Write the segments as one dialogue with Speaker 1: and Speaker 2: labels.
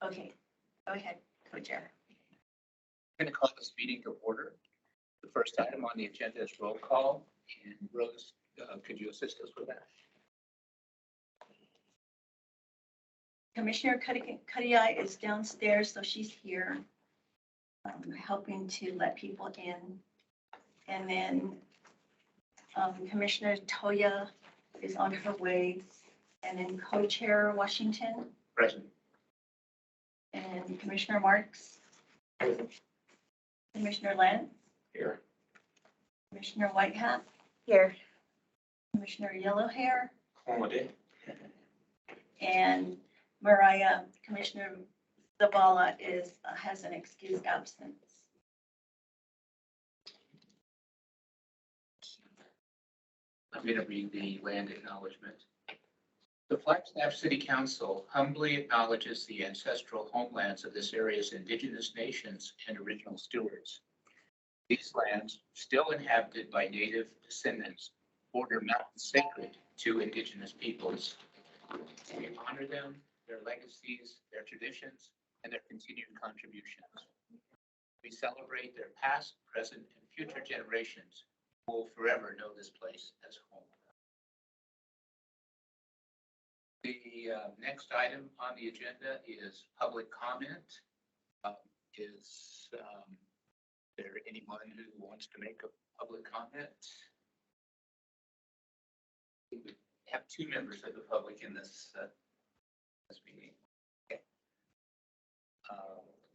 Speaker 1: Okay, go ahead, co-chair.
Speaker 2: I'm going to call this meeting to order. The first item on the agenda is roll call, and Rose, could you assist us with that?
Speaker 1: Commissioner Cuddy is downstairs, so she's here, helping to let people in. And then Commissioner Toya is on her way. And then co-chair Washington
Speaker 2: Present.
Speaker 1: and Commissioner Marks. Commissioner Lance,
Speaker 2: Here.
Speaker 1: Commissioner Whitehat,
Speaker 3: Here.
Speaker 1: Commissioner Yellowhair,
Speaker 2: Holiday.
Speaker 1: and Mariah, Commissioner Zavala has an excused absence.
Speaker 2: I'm going to read the land acknowledgement. The Flagstaff City Council humbly acknowledges the ancestral homelands of this area's indigenous nations and original stewards. These lands, still inhabited by native descendants, border mountains sacred to indigenous peoples. We honor them, their legacies, their traditions, and their continued contributions. We celebrate their past, present, and future generations who will forever know this place as home. The next item on the agenda is public comment. Is there anyone who wants to make a public comment? We have two members of the public in this meeting. Okay.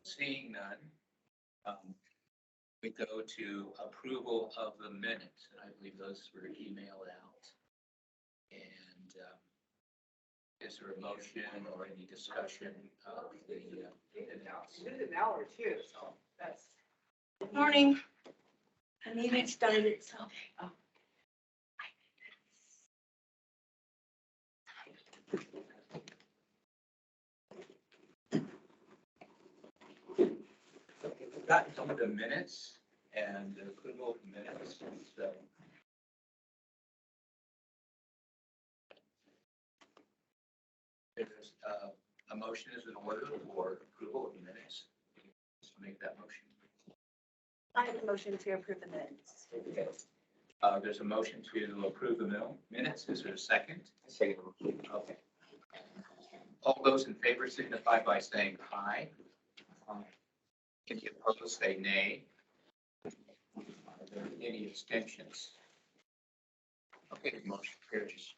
Speaker 2: Seeing none, we go to approval of the minutes, and I believe those were emailed out. And is there a motion or any discussion of the minutes?
Speaker 3: We did an hour too, so that's.
Speaker 1: Good morning. The meeting started, so.
Speaker 2: Okay, we've gotten some of the minutes and the approval of the minutes. So there's a motion is in order for approval of the minutes. Just make that motion.
Speaker 3: I have a motion to approve the minutes.
Speaker 2: Okay. There's a motion to approve the minutes. Is there a second?
Speaker 4: Second.
Speaker 2: Okay. All those in favor signify by saying aye. Can you opposed say nay? Are there any abstentions? Okay, the motion carries.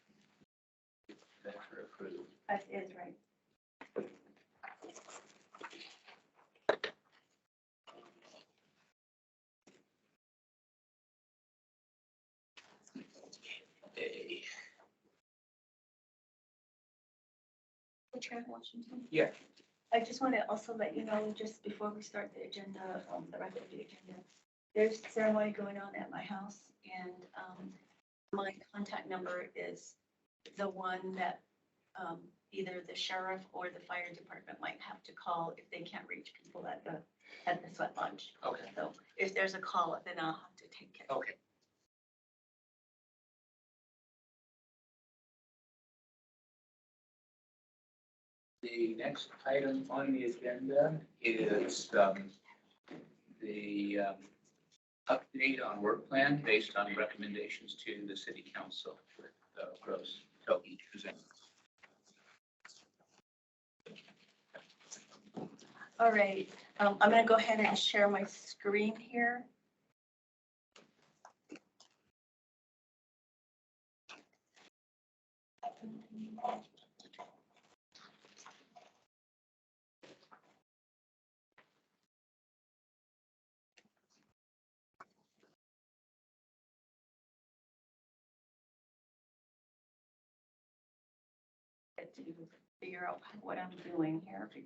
Speaker 2: That's approved.
Speaker 1: That is right.
Speaker 2: A.
Speaker 1: Co-chair Washington.
Speaker 2: Yeah.
Speaker 1: I just want to also let you know, just before we start the agenda, the rest of the agenda, there's a ceremony going on at my house, and my contact number is the one that either the sheriff or the fire department might have to call if they can't reach people at the sweat lodge.
Speaker 2: Okay.
Speaker 1: So if there's a call, then I'll have to take it.
Speaker 2: Okay. The next item on the agenda is the update on work plan based on recommendations to the city council with Gross Toki presenting.
Speaker 1: All right, I'm going to go ahead and share my screen here. To figure out what I'm doing here because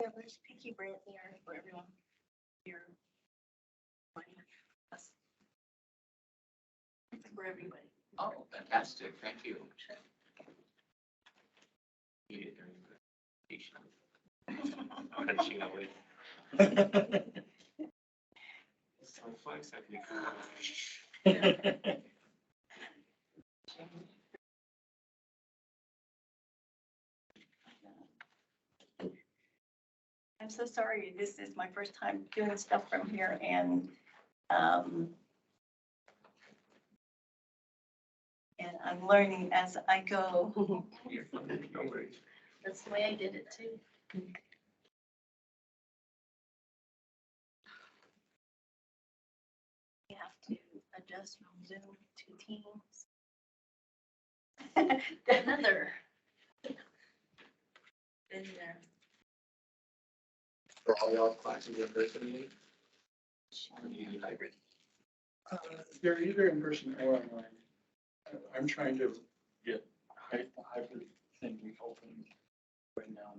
Speaker 1: Yeah, there's Pinky Brand there for everyone. Here. For everybody.
Speaker 2: Oh, fantastic. Thank you. Needed during the vacation. Punching away. So Flagstaff,
Speaker 1: I'm so sorry. This is my first time doing stuff from here and I'm learning as I go.
Speaker 2: You're fine, no worries.
Speaker 1: That's the way I did it too. You have to adjust from Zoom to Teams. Another. Been there.
Speaker 2: For all y'all classes in person, you hybrid.
Speaker 4: They're either in person or online. I'm trying to get the hybrid thing open right now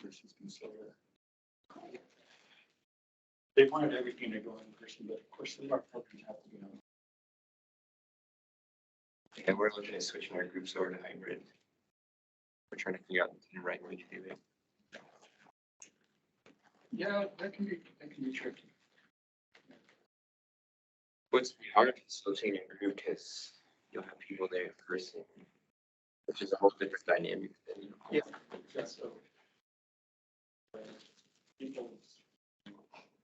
Speaker 4: versus consider. They wanted everything to go in person, but of course, some of our programs have to be on.
Speaker 5: Yeah, we're looking at switching our groups over to hybrid. We're trying to figure out the right way to do it.
Speaker 4: Yeah, that can be tricky.
Speaker 5: What's hard is switching a group because you'll have people there in person, which is a whole different dynamic than.
Speaker 4: Yeah, so. People's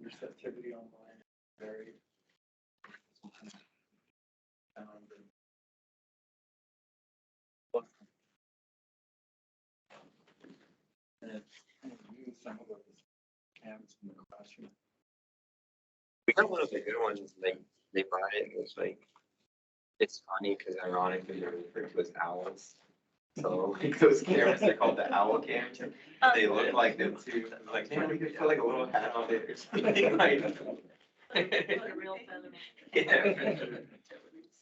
Speaker 4: receptivity online is very. And it's kind of use some of those cams in the classroom.
Speaker 5: We got one of the good ones, like they bought it, and it was like, it's funny because ironically they're referred to as owls. So like those cameras are called the owl cams. They look like them too. Like, damn, we could put like a little hat on it or something like.
Speaker 1: Put a real feather.
Speaker 5: Yeah.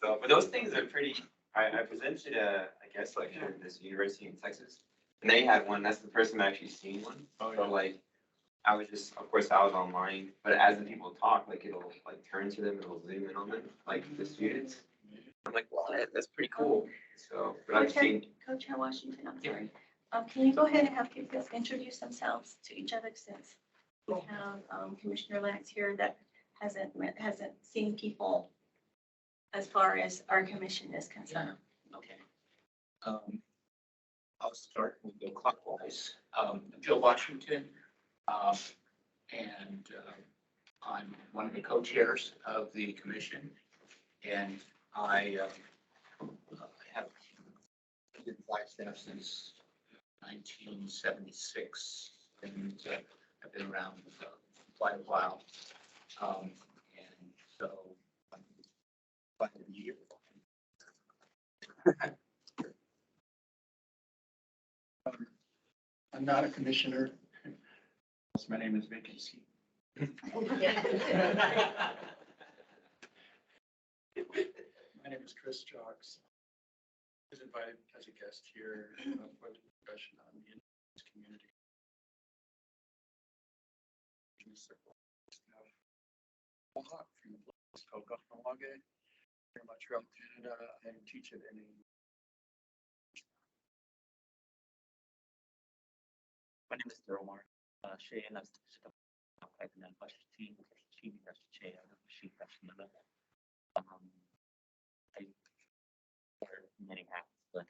Speaker 5: So, but those things are pretty, I presented a guest lecture at this university in Texas. And they had one, that's the first time I actually seen one. So like, I was just, of course, I was online, but as the people talk, like it'll like turn to them, it'll zoom in on them, like the students. I'm like, what? That's pretty cool. So, but I've seen.
Speaker 1: Co-Chair Washington, I'm sorry. Can you go ahead and have people introduce themselves to each other since we have Commissioner Lance here that hasn't seen people as far as our commission is concerned.
Speaker 2: Okay. I'll start with the clockwise. Joe Washington, and I'm one of the co-chairs of the commission, and I have been in Flagstaff since 1976, and I've been around quite a while. And so quite a year.
Speaker 4: I'm not a commissioner. My name is Vacancy. My name is Chris Jocks. I was invited as a guest here for the discussion on the Indigenous community. From Montreal, Canada. I teach at any.
Speaker 6: My name is Daryl Mark. Shea and I've been at Washington, Shea, I wear many hats, but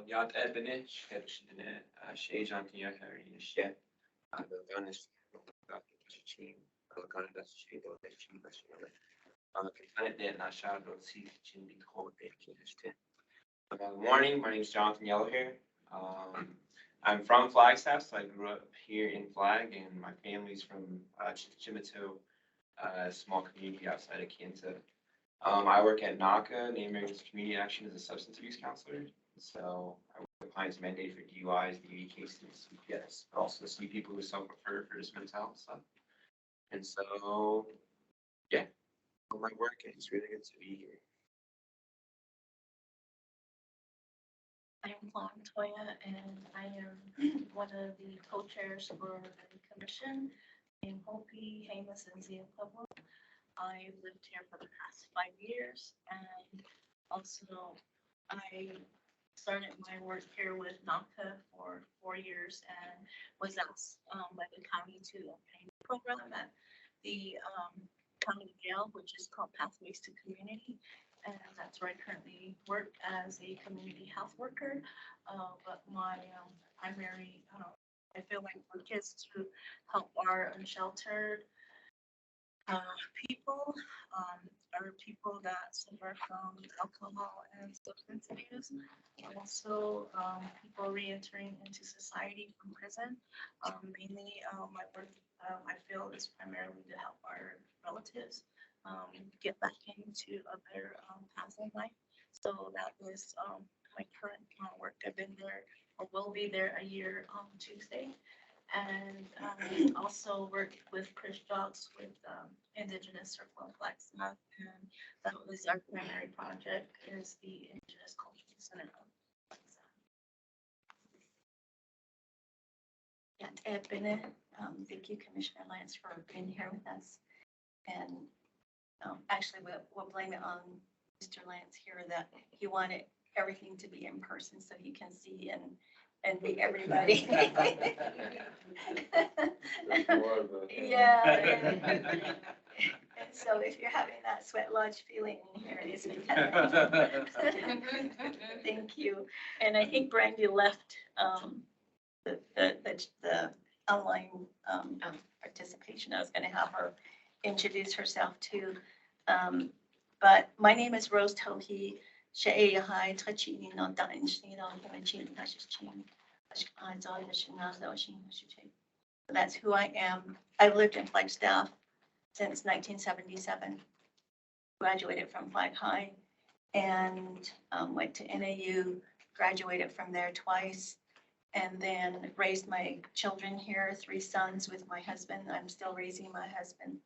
Speaker 5: Jag är Shea Shea Jantia här i Shea. Veganes Canada Shea då det är Good morning, my name is Jonathan Yellowhair. I'm from Flagstaff, so I grew up here in Flag, and my family's from Chimito, a small community outside of Kansas. I work at NACA, Native Americans Community Action, as a substance abuse counselor. So I work with clients mandated for DUIs, DV cases, CPS, but also see people who self-refer for just mental health stuff. And so, yeah, for my work, it's really good to be here.
Speaker 7: Toya, and I am one of the co-chairs for the commission in Hopi, Jemez, and Zia Pueblo. I've lived here for the past 5 years, and also I started my work here with NACA for 4 years and was asked by the county to obtain a program at the county jail, which is called Pathways to Community. And that's where I currently work as a community health worker. But my primary, I feel like work is to help our unsheltered people, or people that suffer from alcohol and substance abuse. Also, people re-entering into society from prison. Mainly, my work, I feel is primarily to help our relatives get back into a better path in life. So that is my current work. I've been there, or will be there, a year on Tuesday. And also worked with Chris Jobs with Indigenous Circle of Flagstaff, and that was our primary project, is the Indigenous Cultural Center of Flagstaff.
Speaker 1: Yeah, Ed Bennett, thank you, Commissioner Lance, for being here with us. And actually, we'll blame it on Mr. Lance here that he wanted everything to be in person so he can see and meet everybody.
Speaker 4: More of a-
Speaker 1: Yeah. And so if you're having that sweat lodge feeling in here, it's because. Thank you. And I think Brandy left the online participation. I was going to have her introduce herself too. But my name is Rose Tohi. That's who I am. I've lived in Flagstaff since 1977. Graduated from Flag High and went to NAU, graduated from there twice, and then raised my children here, 3 sons with my husband. I'm still raising my husband.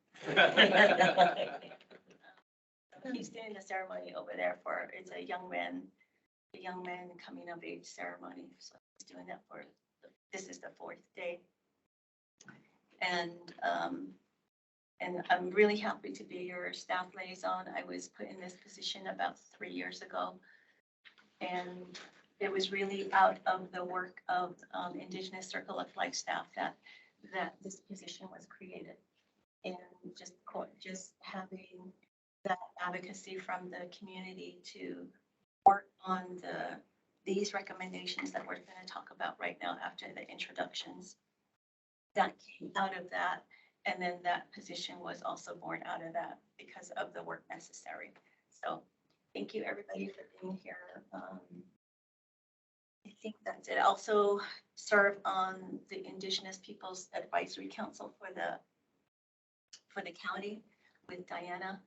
Speaker 1: He's doing the ceremony over there it's a young man coming of age ceremony. So he's doing that this is the 4th day. And I'm really happy to be your staff liaison. I was put in this position about 3 years ago. And it was really out of the work of Indigenous Circle of Flagstaff that this position was created. And just having that advocacy from the community to work on these recommendations that we're going to talk about right now after the introductions. That came out of that, and then that position was also born out of that because of the work necessary. So thank you everybody for being here. I think that's it. I also serve on the Indigenous Peoples Advisory Council for the county with Diana.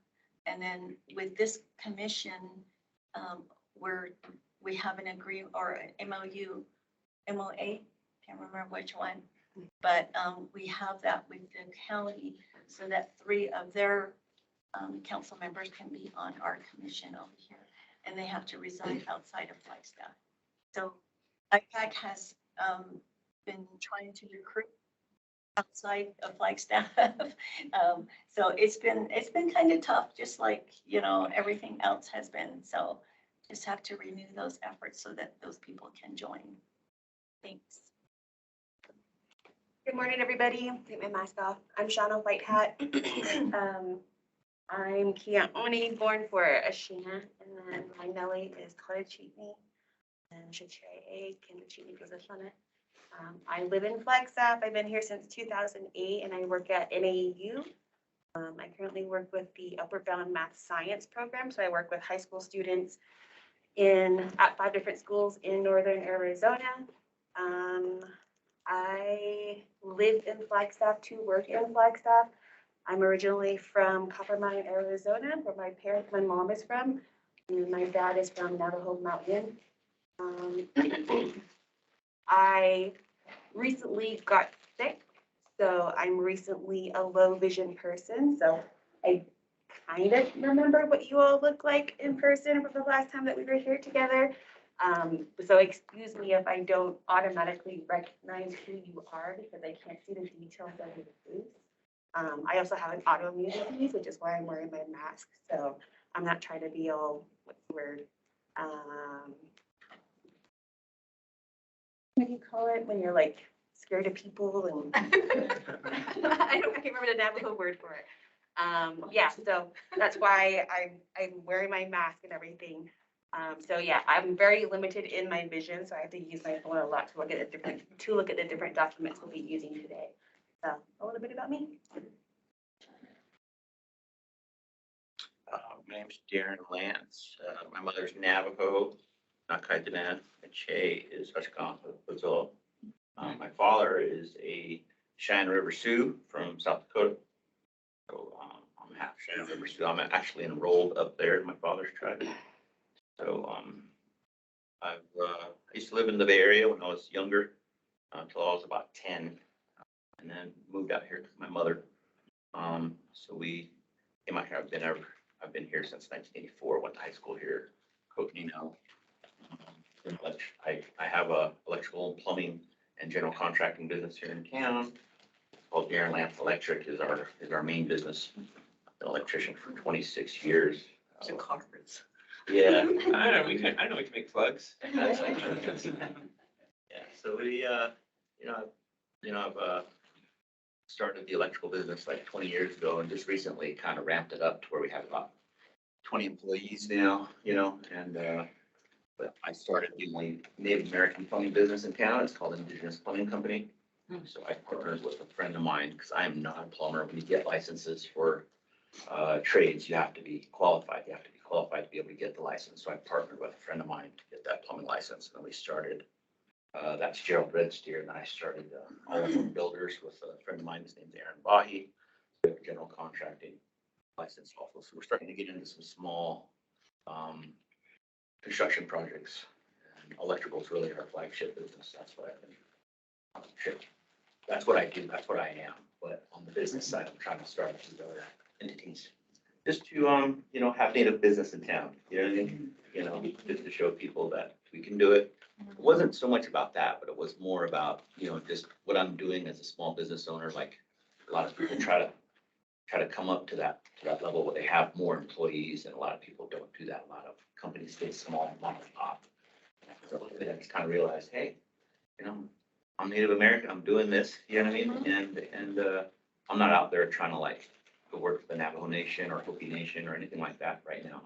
Speaker 1: And then with this commission, we have an agreement or an MOA, can't remember which one, but we have that with the county so that 3 of their council members can be on our commission over here, and they have to reside outside of Flagstaff. So IPAC has been trying to recruit outside of Flagstaff. So it's been kind of tough, just like, everything else has been. So just have to renew those efforts so that those people can join. Thanks.
Speaker 3: Good morning, everybody. Take my mask off. I'm Shauna Whitehat. I'm Kiaoni, born for Ashina, and then my Nelly is Kalachini, and Shachae Kinachini Gazashana. I live in Flagstaff. I've been here since 2008, and I work at NAU. I currently work with the Upper Bound Math Science program, so I work with high school students at 5 different schools in northern Arizona. I live in Flagstaff to work in Flagstaff. I'm originally from Coppermine, Arizona, where my mom is from, and my dad is from Navajo Mountain. I recently got sick, so I'm recently a low vision person. So I kind of remember what you all look like in person from the last time that we were here together. So excuse me if I don't automatically recognize who you are because I can't see the details of your face. I also have an autoimmune disease, which is why I'm wearing my mask. So I'm not trying to be all, what's the word? What do you call it when you're like scared of people and I can't remember the Navajo word for it. Yeah, so that's why I'm wearing my mask and everything. So yeah, I'm very limited in my vision, so I have to use my phone a lot to look at the different documents we'll be using today. So a little bit about me.
Speaker 8: My name's Darren Lance. My mother's Navajo, Nakaitana, and Che is Hashkama. My father is a Cheyenne River Sioux from South Dakota. So I'm half Cheyenne River Sioux. I'm actually enrolled up there in my father's tribe. So I used to live in the Bay Area when I was younger until I was about 10, and then moved out here with my mother. So we came out here. I've been here since 1984. Went to high school here, Coconino. I have a electrical and plumbing and general contracting business here in town. It's called Darren Lance Electric is our main business. I've been an electrician for 26 years.
Speaker 6: So carpets.
Speaker 8: Yeah.
Speaker 5: I know we can make plugs.
Speaker 8: Yeah. So we, I've started the electrical business like 20 years ago and just recently kind of ramped it up to where we have about 20 employees now, and but I started the only Native American plumbing business in town. It's called Indigenous Plumbing Company. So I partnered with a friend of mine because I am not a plumber. When you get licenses for trades, you have to be qualified. You have to be qualified to be able to get the license. So I partnered with a friend of mine to get that plumbing license, and we started. That's Gerald Red Steer, and then I started all of our builders with a friend of mine. His name's Aaron Bahi. We have a general contracting license also. So we're starting to get into some small construction projects. And electrical is really our flagship business. That's what I've been. That's what I do. That's what I am. But on the business side, I'm trying to start these other entities just to have native business in town. Just to show people that we can do it. It wasn't so much about that, but it was more about just what I'm doing as a small business owner. Like a lot of people try to come up to that level where they have more employees, and a lot of people don't do that. A lot of companies stay small, mom and pop. So I just kind of realized, hey, I'm Native American. I'm doing this. You know what I mean? And I'm not out there trying to go work for the Navajo Nation or Hopi Nation or anything like that right now.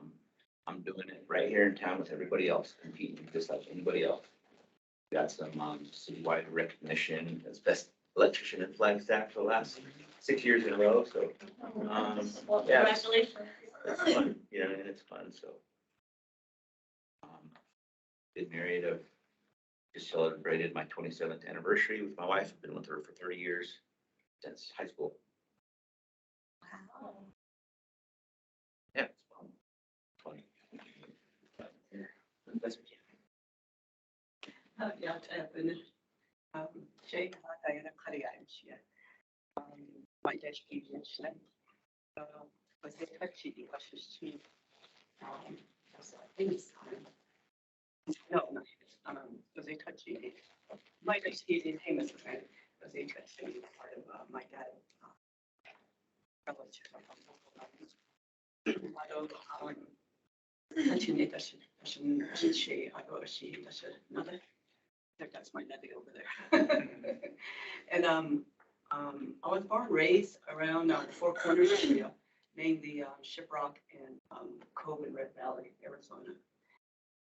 Speaker 8: I'm doing it right here in town with everybody else, competing just like anybody else. Got some citywide recognition as best electrician in Flagstaff for the last 6 years in a row. So,
Speaker 1: Well,
Speaker 8: yeah,
Speaker 1: congratulations.
Speaker 8: it's fun, and it's fun. So, been married. I've just celebrated my 27th anniversary with my wife. I've been with her for 30 years since high school.
Speaker 1: Wow.
Speaker 8: Yeah, it's fun. Funny. That's
Speaker 9: Ja, Jake, Diana Karianchia. My education, was it touchy, was she, things, no, was it touchy? My education came as a friend, was it touchy, part of my dad. Relative touching she, I go, she, that's another. I think that's my nephew over there. And I was born and raised around Four Corners area, mainly Shiprock and Cove and Red Valley, Arizona.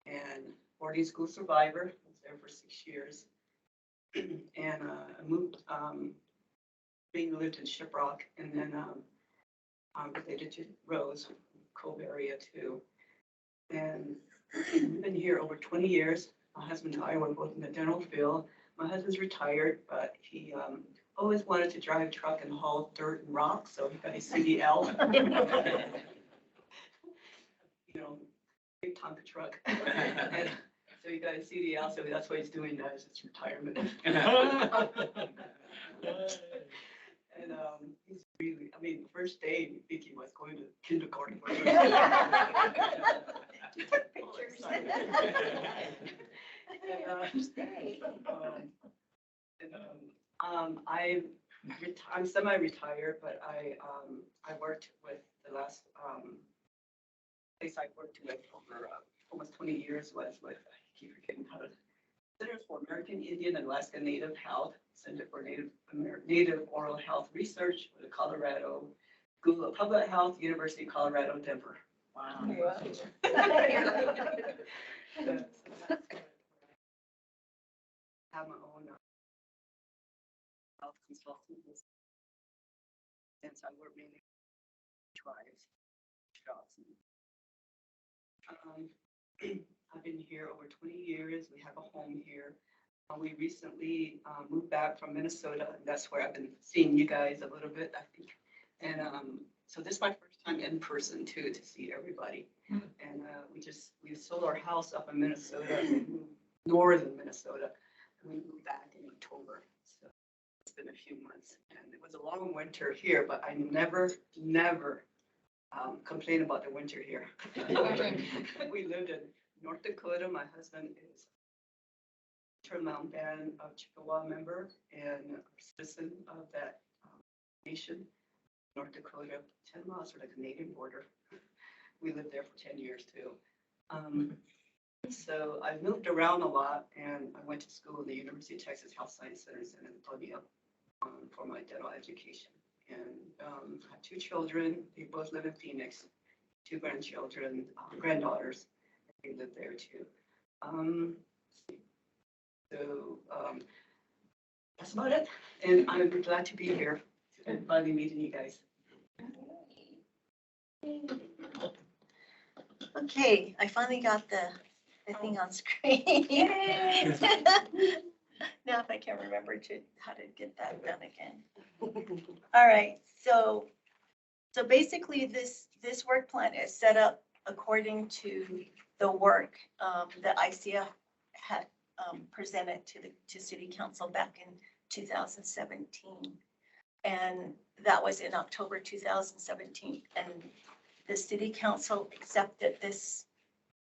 Speaker 9: And boarding school survivor, was there for 6 years. And I moved, being lived in Shiprock, and then related to Rose, Cove area too. And I've been here over 20 years. My husband and I were both in the dental field. My husband's retired, but he always wanted to drive a truck and haul dirt and rocks, so he got a CDL. Big Tonka truck. And so he got a CDL, so that's what he's doing now, is his retirement. And he's really, I mean, first day, Vicky was going to kindergarten.
Speaker 1: Pictures.
Speaker 9: I'm semi-retired, but I worked with the last, place I worked with over almost 20 years was with, I keep forgetting how to, Center for American Indian and Alaska Native Health, Center for Native Oral Health Research with the Colorado School of Public Health, University of Colorado, Denver.
Speaker 1: Wow.
Speaker 9: Have my own health consultant. Since I work mainly tribes, jobs. I've been here over 20 years. We have a home here. We recently moved back from Minnesota, and that's where I've been seeing you guys a little bit, I think. And so this is my first time in person too, to see everybody. And we sold our house up in Minnesota, and we moved northern Minnesota, and we moved back in October. So it's been a few months, and it was a long winter here, but I never complain about the winter here. We lived in North Dakota. My husband is Mountain Band of Chippewa member and a citizen of that nation. North Dakota, 10 miles from the Canadian border. We lived there for 10 years too. So I moved around a lot, and I went to school in the University of Texas Health Science Center in San Antonio for my dental education. And I have 2 children. They both live in Phoenix. 2 grandchildren, granddaughters. They live there too. So that's about it. And I'm glad to be here and finally meeting you guys.
Speaker 1: Okay, I finally got the thing on screen. Now if I can remember how to get that done again. All right, so basically this work plan is set up according to the work that ICF had presented to City Council back in 2017. And that was in October 2017. And the City Council accepted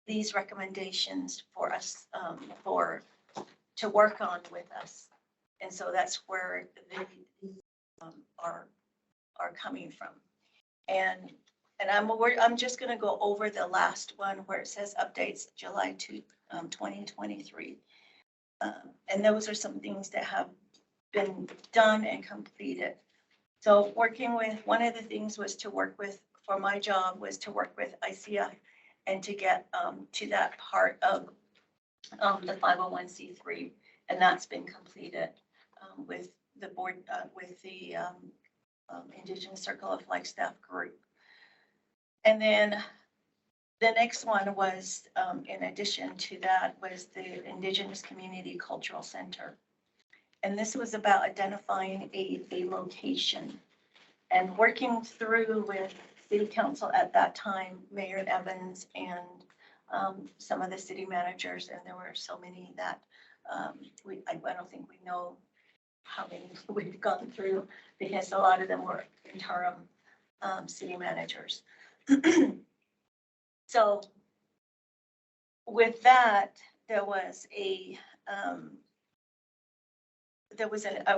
Speaker 1: these recommendations for us to work on with us. And so that's where these are coming from. And I'm just going to go over the last one where it says updates July 2023. And those are some things that have been done and completed. So one of the things was to work with, for my job was to work with ICF and to get to that part of the 501c3. And that's been completed with the board, with the Indigenous Circle of Flagstaff group. And then the next one was, in addition to that, was the Indigenous Community Cultural Center. And this was about identifying a location and working through with City Council at that time, Mayor Evans and some of the city managers. And there were so many that I don't think we know how many we've gone through because a lot of them were interim city managers. So with that, there was a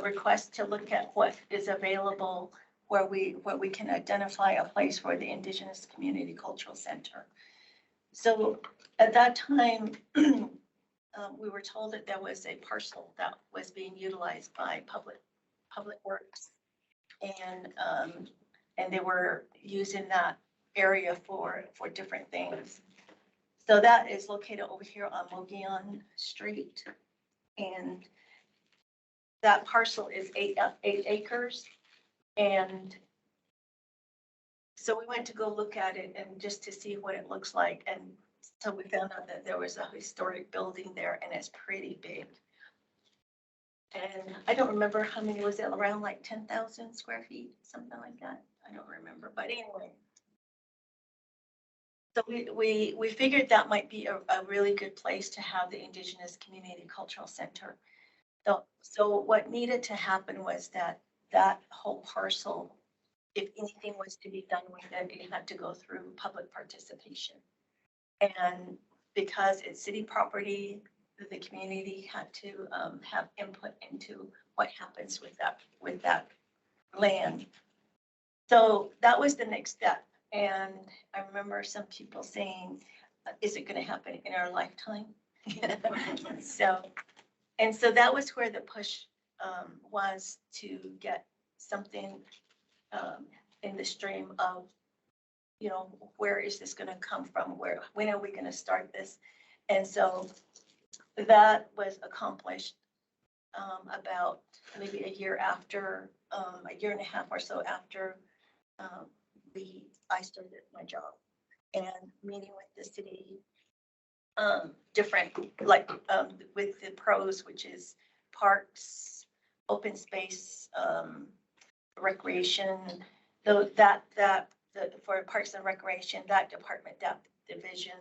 Speaker 1: request to look at what is available where we can identify a place for the Indigenous Community Cultural Center. So at that time, we were told that there was a parcel that was being utilized by Public Works, and they were using that area for different things. So that is located over here on Mogollon Street, and that parcel is 8 acres. And so we went to go look at it and just to see what it looks like. And so we found out that there was a historic building there, and it's pretty big. And I don't remember how many was it, around like 10,000 square feet, something like that. I don't remember, but anyway. So we figured that might be a really good place to have the Indigenous Community Cultural Center. So what needed to happen was that whole parcel if anything was to be done with it, it had to go through public participation. And because it's city property, the community had to have input into what happens with that land. So that was the next step. And I remember some people saying, is it going to happen in our lifetime? So that was where the push was to get something in the stream of, where is this going to come from? When are we going to start this? And so that was accomplished about maybe a year and a half or so after I started my job, and meeting with the city, different, like with the pros, which is parks, open space, recreation, though for parks and recreation, that department, that division,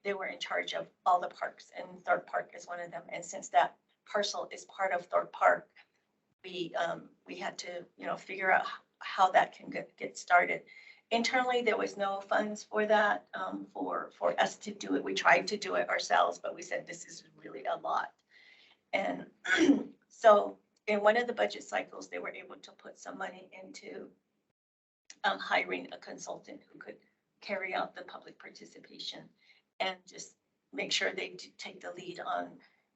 Speaker 1: they were in charge of all the parks, and Thorpe Park is one of them. And since that parcel is part of Thorpe Park, we had to, figure out how that can get started. Internally, there was no funds for that, for us to do it. We tried to do it ourselves, but we said, this is really a lot. And so in one of the budget cycles, they were able to put some money into hiring a consultant who could carry out the public participation and just make sure they take the lead on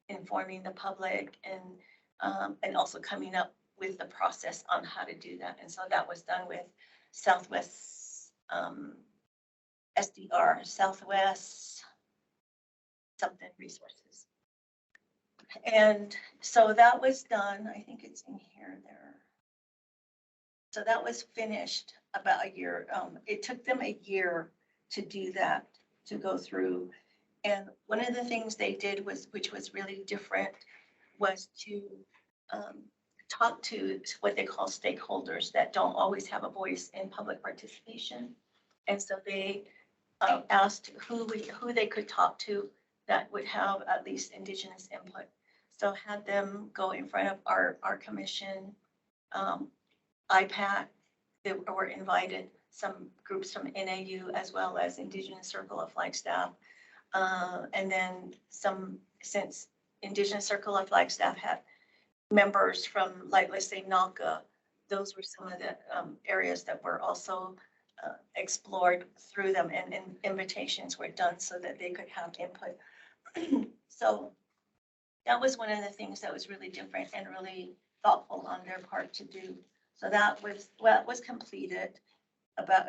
Speaker 1: informing the public and also coming up with the process on how to do that. And so that was done with Southwest SDR, Southwest something resources. And so that was done. I think it's in here there. So that was finished about a year. It took them a year to do that, to go through. And one of the things they did which was really different, was to talk to what they call stakeholders that don't always have a voice in public participation. And so they asked who they could talk to that would have at least Indigenous input. So had them go in front of our commission, IPAC, they were invited, some groups from NAU as well as Indigenous Circle of Flagstaff. And then since Indigenous Circle of Flagstaff had members from, like, let's say NACA, those were some of the areas that were also explored through them, and invitations were done so that they could have input. So that was one of the things that was really different and really thoughtful on their part to do. So that was completed about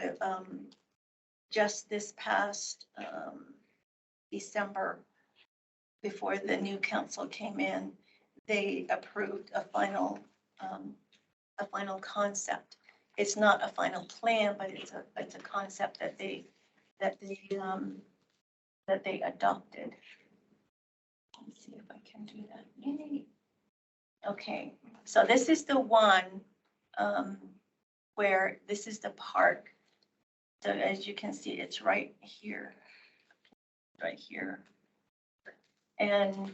Speaker 1: just this past December, before the new council came in. They approved a final concept. It's not a final plan, but it's a concept that they adopted. Let's see if I can do that. Yay. Okay, so this is the one where this is the park. So as you can see, it's right here. And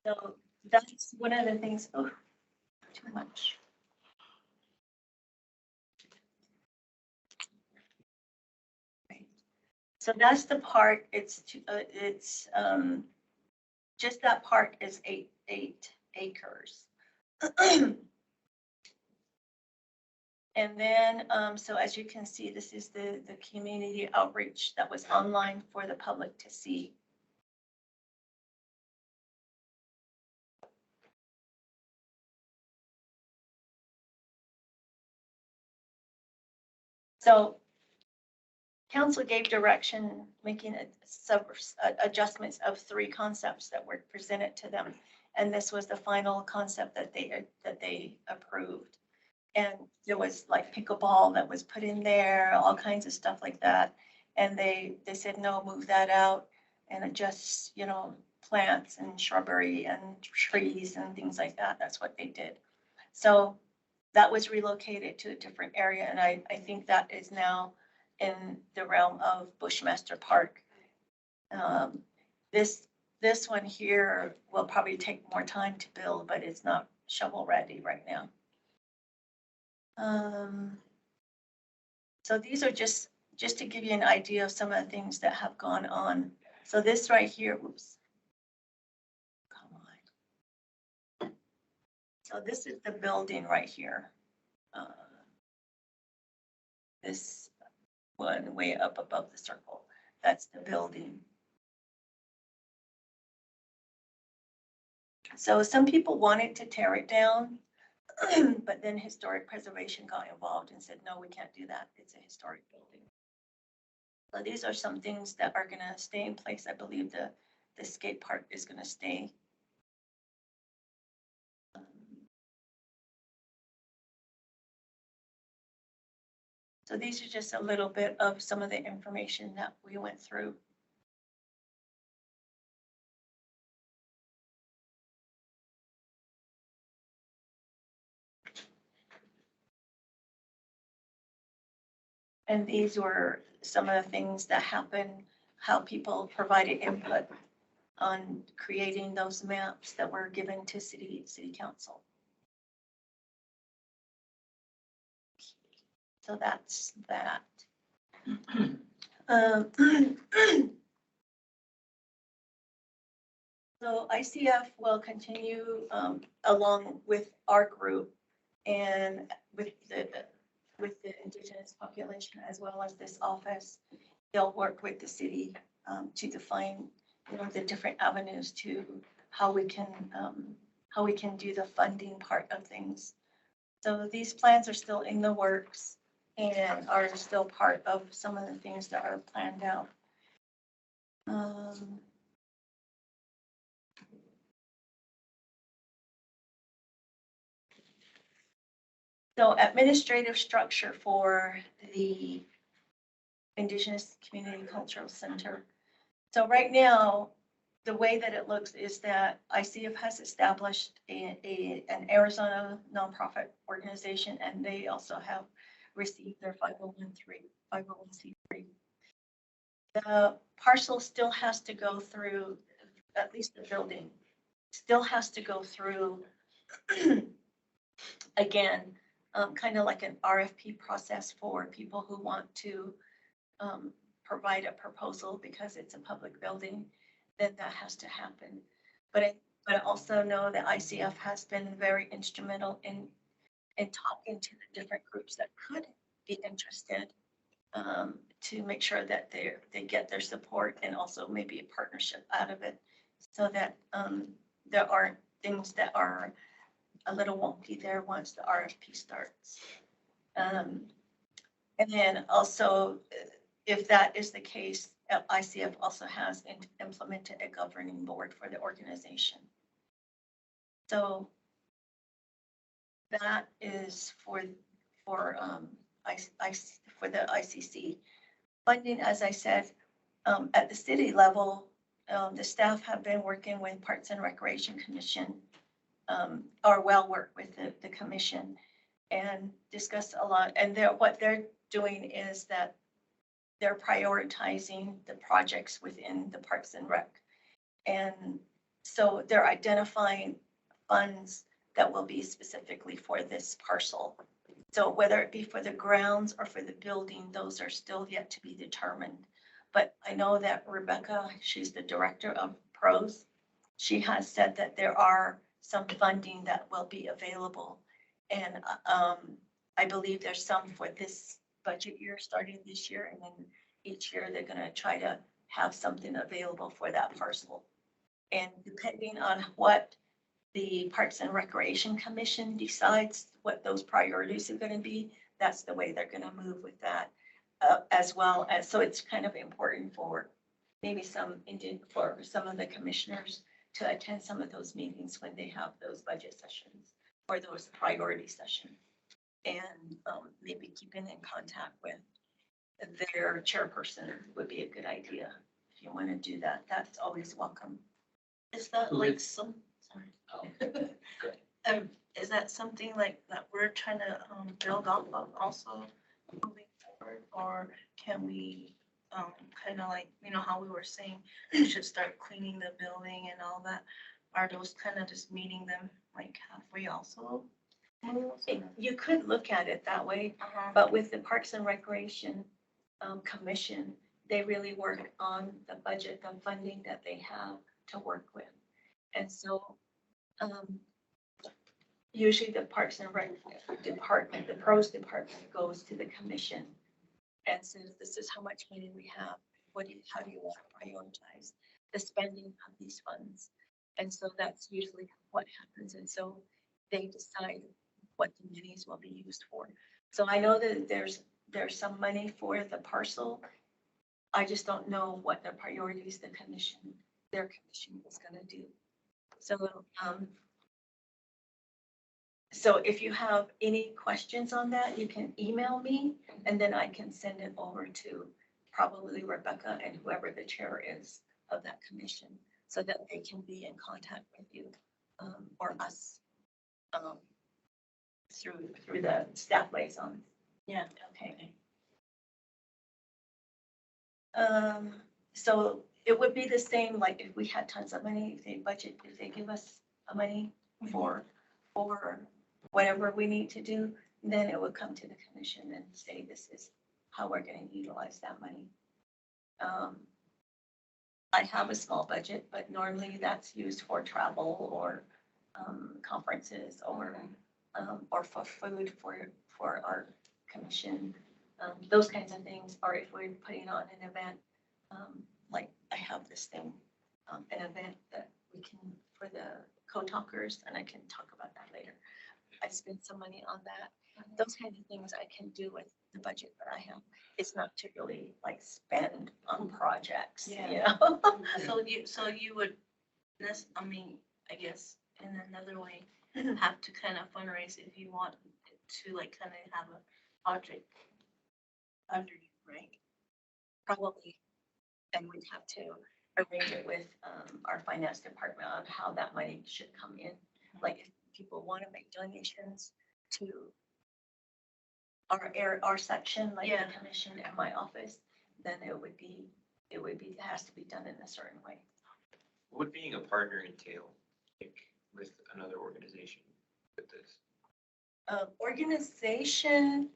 Speaker 1: so that's one of the things. Oh, too much. So that's the park. It's just that park is 8 acres. And then, so as you can see, this is the community outreach that was online for the public to see. So council gave direction, making adjustments of 3 concepts that were presented to them. And this was the final concept that they approved. And there was like pickleball that was put in there, all kinds of stuff like that. And they said, no, move that out and adjust, plants and shrubbery and trees and things like that. That's what they did. So that was relocated to a different area. And I think that is now in the realm of Bushmaster Park. This one here will probably take more time to build, but it's not shovel ready right now. So these are just to give you an idea of some of the things that have gone on. So this right here, whoops. Come on. So this is the building right here. This one way up above the circle, that's the building. So some people wanted to tear it down, but then historic preservation got involved and said, no, we can't do that. It's a historic building. So these are some things that are gonna stay in place. I believe the skate park is gonna stay. So these are just a little bit of some of the information that we went through. And these were some of the things that happened, how people provided input on creating those maps that were given to city council. So that's that. So ICF will continue along with our group and with the Indigenous population as well as this office. They'll work with the city to define, the different avenues to how we can do the funding part of things. So these plans are still in the works and are still part of some of the things that are planned out. So administrative structure for the Indigenous Community Cultural Center. So right now, the way that it looks is that ICF has established an Arizona nonprofit organization, and they also have received their 501c3. The parcel still has to go through, at least the building, still has to go through, again, kind of like an RFP process for people who want to provide a proposal because it's a public building, then that has to happen. But I also know that ICF has been very instrumental in talking to the different groups that could be interested to make sure that they get their support and also maybe a partnership out of it, so that there aren't things that are a little wonky there once the RFP starts. And then also, if that is the case, ICF also has implemented a governing board for the organization. So that is for the ICC. Funding, as I said, at the city level, the staff have been working with Parks and Recreation Commission, or work with the commission, and discuss a lot. And what they're doing is that they're prioritizing the projects within the Parks and Rec. And so they're identifying funds that will be specifically for this parcel. So whether it be for the grounds or for the building, those are still yet to be determined. But I know that Rebecca, she's the director of PROS, she has said that there are some funding that will be available. And I believe there's some for this budget year, starting this year, and then each year they're going to try to have something available for that parcel. And depending on what the Parks and Recreation Commission decides what those priorities are going to be, that's the way they're going to move with that, as well as, so it's kind of important for maybe for some of the commissioners to attend some of those meetings when they have those budget sessions or those priority sessions, and maybe keeping in contact with their chairperson would be a good idea. If you want to do that, that's always welcome. Is that like some, sorry.
Speaker 2: Oh, good.
Speaker 7: Is that something like that we're trying to build off of also moving forward, or can we kind of like, you know, how we were saying, we should start cleaning the building and all that. Are those kind of just meeting them like halfway also?
Speaker 1: You could look at it that way,
Speaker 7: Uh-huh.
Speaker 1: but with the Parks and Recreation Commission, they really work on the budget, the funding that they have to work with. And so usually the Parks and Rec department, the pros department goes to the commission and says, this is how much money we have. How do you want to prioritize the spending of these funds? And so that's usually what happens. And so they decide what the monies will be used for. So I know that there's some money for the parcel. I just don't know what the priorities their commission is gonna do. So if you have any questions on that, you can email me and then I can send it over to probably Rebecca and whoever the chair is of that commission so that they can be in contact with you or us through the staff liaison.
Speaker 7: Yeah.
Speaker 1: Okay. So it would be the same, like if we had tons of money, if they give us money for whatever we need to do, then it would come to the commission and say, this is how we're gonna utilize that money. I have a small budget, but normally that's used for travel or conferences or for food for our commission. Those kinds of things, or if we're putting on an event, like I have this thing, an event that we can, for the co-talkers, and I can talk about that later. I spend some money on that. Those kinds of things I can do with the budget that I have. It's not to really like spend on projects, you know?
Speaker 7: So you would, I mean, I guess in another way, have to kind of fundraise if you want to like kind of have a project under you, right?
Speaker 1: Probably. And we'd have to arrange it with our finance department on how that money should come in. Like if people want to make donations to our section, like
Speaker 7: Yeah.
Speaker 1: the commission and my office, then it has to be done in a certain way.
Speaker 5: What would being a partner entail, like, with another organization with this?
Speaker 1: Organization,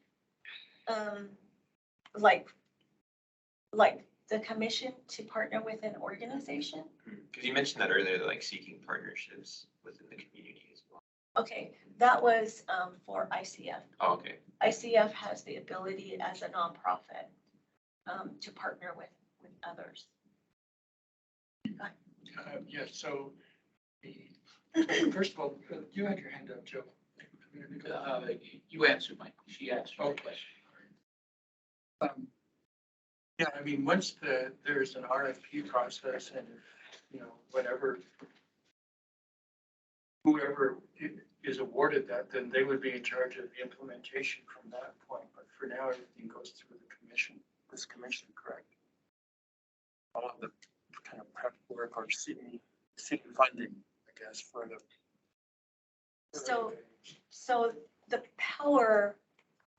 Speaker 1: like the commission to partner with an organization.
Speaker 5: Because you mentioned that earlier, like seeking partnerships within the community as well.
Speaker 1: Okay, that was for ICF.
Speaker 5: Oh, okay.
Speaker 1: ICF has the ability as a nonprofit to partner with others.
Speaker 4: Yes, so first of all, you had your hand up, Joe.
Speaker 2: You answered she asked my
Speaker 4: Okay.
Speaker 2: question.
Speaker 4: Yeah, I mean, once there's an RFP process and, you know, whoever is awarded that, then they would be in charge of the implementation from that point. But for now, everything goes through the commission, this commission, correct? All of the kind of prep work or city funding, I guess, for the.
Speaker 1: So the power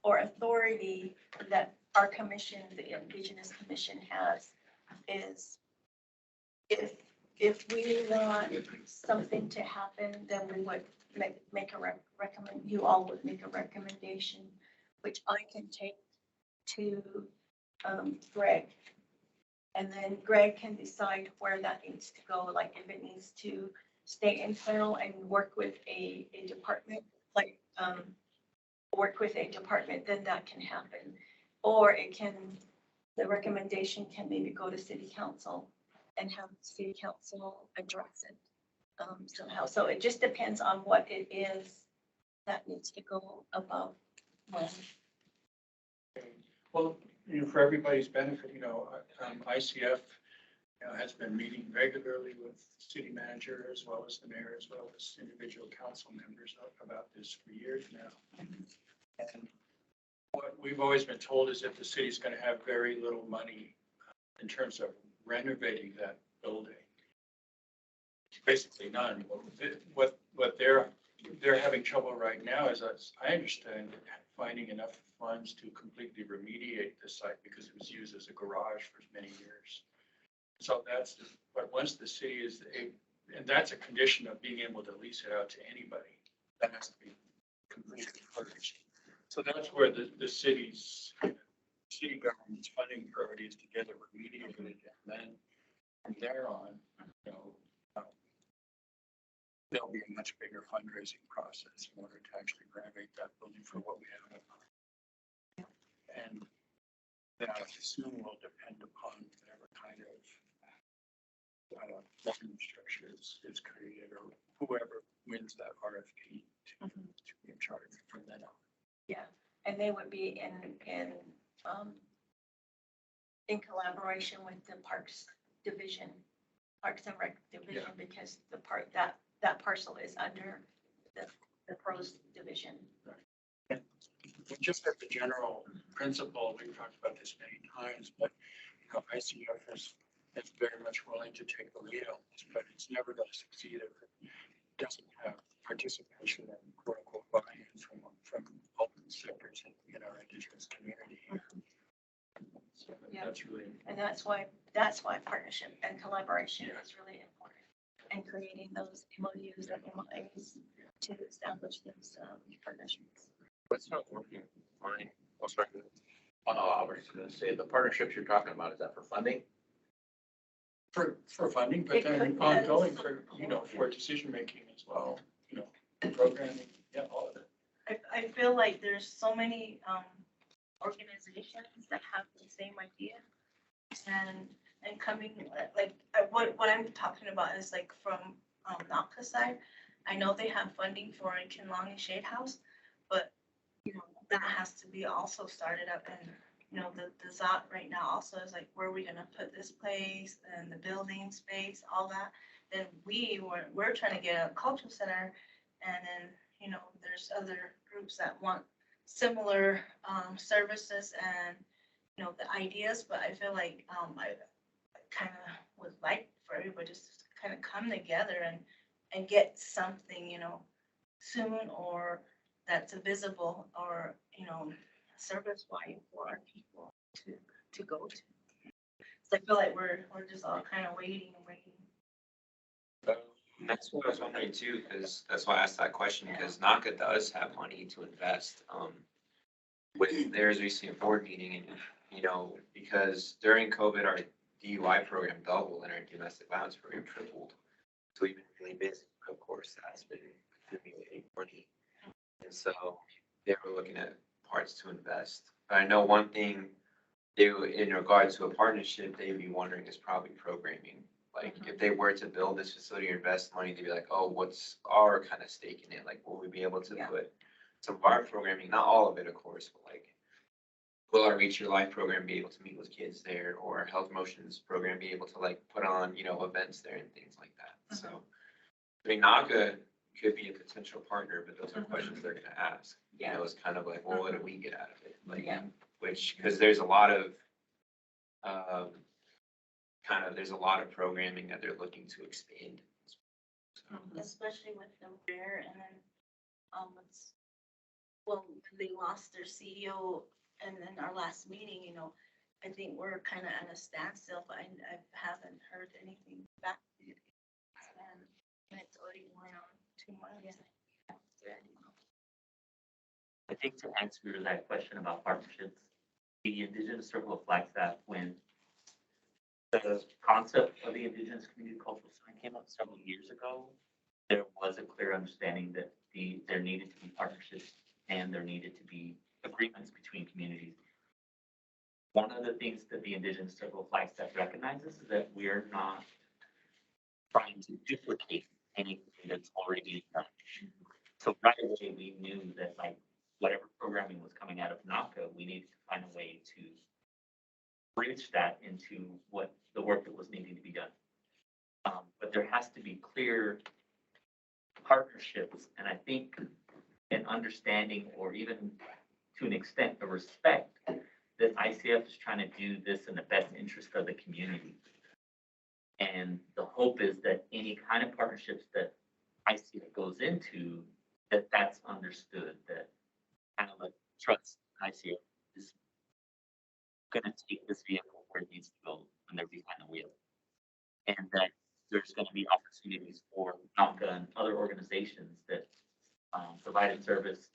Speaker 1: or authority that our commission, the Indigenous Commission, has is if we want something to happen, then we would make a you all would make a recommendation, which I can take to Greg. And then Greg can decide where that needs to go, like if it needs to stay internal and work with a department, like work with a department, then that can happen. Or the recommendation can maybe go to city council and have city council address it somehow. So it just depends on what it is that needs to go above when.
Speaker 4: Well, you know, for everybody's benefit, you know, ICF has been meeting regularly with city manager as well as the mayor, as well as individual council members about this for years now. And what we've always been told is that the city's going to have very little money in terms of renovating that building. Basically none. What they're having trouble right now is, as I understand it, finding enough funds to completely remediate the site because it was used as a garage for many years. So that's, but once the city is, and that's a condition of being able to lease it out to anybody. That has to be completely furnished. So that's where the city government's funding priority is to get it remediated, and then from there on, there'll be a much bigger fundraising process in order to actually renovate that building for what we have. And that I assume will depend upon whatever kind of revenue structure is created, or whoever wins that RFP to be in charge from then on.
Speaker 1: Yeah, and they would be in collaboration with the Parks Division, Parks and Rec Division, because the part, that parcel is under the pros division.
Speaker 4: Just as a general principle, we've talked about this many times, but ICF is very much willing to take the lead on this, but it's never going to succeed if it doesn't have participation and quote unquote buy-in from all sectors in our Indigenous community. So
Speaker 1: Yeah.
Speaker 4: that's really,
Speaker 1: And that's why partnership and collaboration is really important, and creating those MOUs and MOAs to establish those partnerships.
Speaker 8: What's not working? Fine. Oh, sorry. Oh, I was just gonna say, the partnerships you're talking about, is that for funding?
Speaker 4: for funding, but
Speaker 1: It
Speaker 4: then
Speaker 1: could-
Speaker 4: ongoing for decision making as well, programming, all of it.
Speaker 7: I feel like there's so many organizations that have the same idea. And coming, like, what I'm talking about is like from NACA side. I know they have funding for a Kinlong Shade House, but that has to be also started up, and the ZOT right now also is like, where are we gonna put this place and the building space, all that. Then we're trying to get a cultural center, and then there's other groups that want similar services and the ideas, but I feel like I kind of would like for everybody just to kind of come together and get something soon, or that's visible, or service wise for our people to go to. So I feel like we're just all kind of waiting.
Speaker 5: And that's what I was wondering too, because that's why I asked that question, because NACA does have money to invest. With theirs recent board meeting, and because during COVID, our DUI program doubled and our domestic violence program tripled. So we've been really busy. Of course, that's been accumulating money. And so they were looking at parts to invest. But I know one thing in regards to a partnership, they'd be wondering is probably programming. Like if they were to build this facility or invest money, they'd be like, oh, what's our kind of stake in it? Like, will we be able to put some of our programming, not all of it, of course, but like, will our Reach Your Life program be able to meet with kids there, or our Health Motions program be able to like put on, events there and things like that? So, I mean, NACA could be a potential partner, but those are questions they're going to ask. It's kind of like, well, what do we get out of it? Like, because there's a lot of, there's a lot of programming that they're looking to expand.
Speaker 7: Especially with the fair, and then when they lost their CEO, and then our last meeting, I think we're kind of at a standstill, but I haven't heard anything back. And it's already going on 2 months.
Speaker 6: I think to answer that question about partnerships, the Indigenous Circle of Flagstaff, when the concept of the Indigenous Community Cultural Center came up several years ago, there was a clear understanding that there needed to be partnerships and there needed to be agreements between communities. One of the things that the Indigenous Circle of Flagstaff recognizes is that we're not trying to duplicate anything that's already being done. So right away, we knew that like whatever programming was coming out of NACA, we needed to find a way to bridge that into what the work that was needing to be done. But there has to be clear partnerships, and I think an understanding, or even to an extent, a respect that ICF is trying to do this in the best interest of the community. And the hope is that any kind of partnerships that ICF goes into, that's understood, that kind of like trust ICF is gonna take this vehicle where it needs to go when they're behind the wheel. And that there's gonna be opportunities for NACA and other organizations that provided service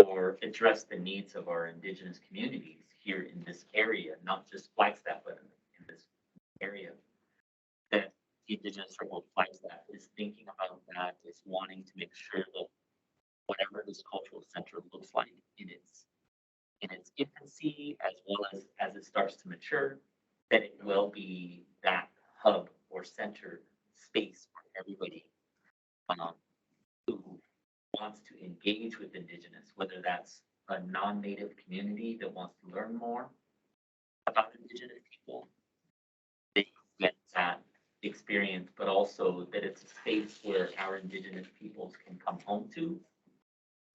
Speaker 6: or address the needs of our Indigenous communities here in this area, not just Flagstaff, but in this area. That the Indigenous Circle of Flagstaff is thinking about that, is wanting to make sure that whatever this cultural center looks like in its infancy, as well as it starts to mature, that it will be that hub or center space for everybody who wants to engage with Indigenous, whether that's a non-native community that wants to learn more about Indigenous people, they get that experience, but also that it's a space where our Indigenous peoples can come home to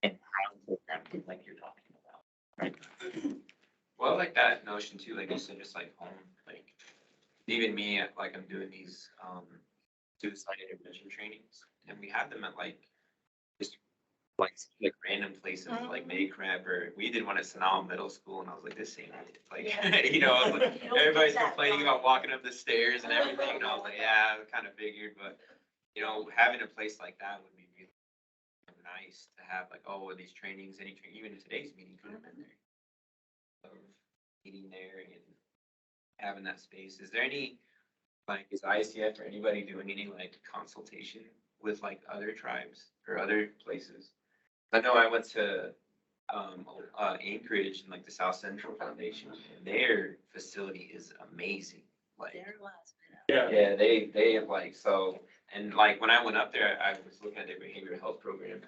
Speaker 6: and have programming like you're talking about, right?
Speaker 5: Well, I like that notion too, like you said, just like home, like even me, like I'm doing these suicide intervention trainings, and we have them at like just like random places like Maycrab, or we did one at Sanal Middle School, and I was like, this ain't it. Like, you know, I was like, everybody's complaining about walking up the stairs and everything, and I was like, yeah, I kind of figured, but you know, having a place like that would be really nice to have, like, oh, these trainings, even today's meeting could have been there. Of meeting there and having that space. Is there any, like, is ICF or anybody doing any like consultation with like other tribes or other places? I know I went to Anchorage and like the South Central Foundation, and their facility is amazing. Like, yeah, they have like, so, and like when I went up there, I was looking at their behavioral health program.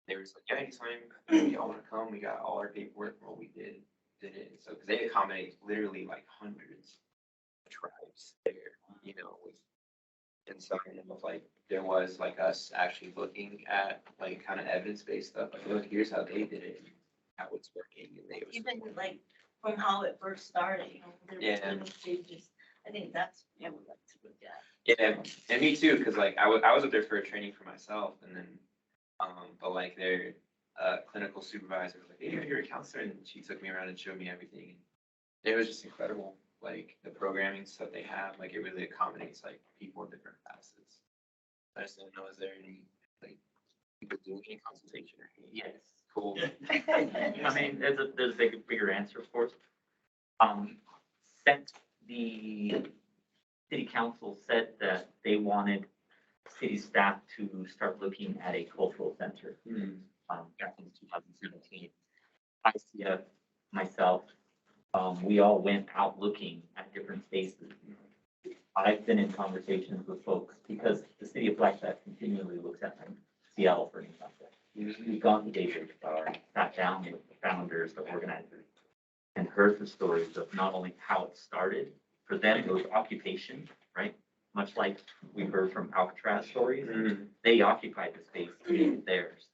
Speaker 5: They were just like, yeah, anytime y'all want to come, we got all our paperwork from what we did it. So, because they accommodate literally like hundreds of tribes there, you know, and so if like there was like us actually looking at like kind of evidence-based stuff, like, look, here's how they did it, and how it's working, and they was
Speaker 1: Even like from how it first started, you know, there
Speaker 5: Yeah.
Speaker 1: were little stages. I think that's, I would like to look at.
Speaker 5: Yeah, and me too, because like I was up there for a training for myself, and then but like their clinical supervisor was like, hey, you're a counselor, and she took me around and showed me everything. It was just incredible, like the programming stuff they have, like it really accommodates like people in different facets. I just don't know, is there any like people doing any consultation or any?
Speaker 6: Yes.
Speaker 5: Cool.
Speaker 6: I mean, there's a bigger answer, of course. Since the city council said that they wanted city staff to start looking at a cultural center, back in 2017, ICF, myself, we all went out looking at different spaces. I've been in conversations with folks because the city of Flagstaff continually looks at Seattle, for example. We've gone to David Bar, sat down with the founders, the organizers, and heard the stories of not only how it started. For them, it was occupation, right? Much like we heard from Alcatraz stories, they occupied the space to make it theirs.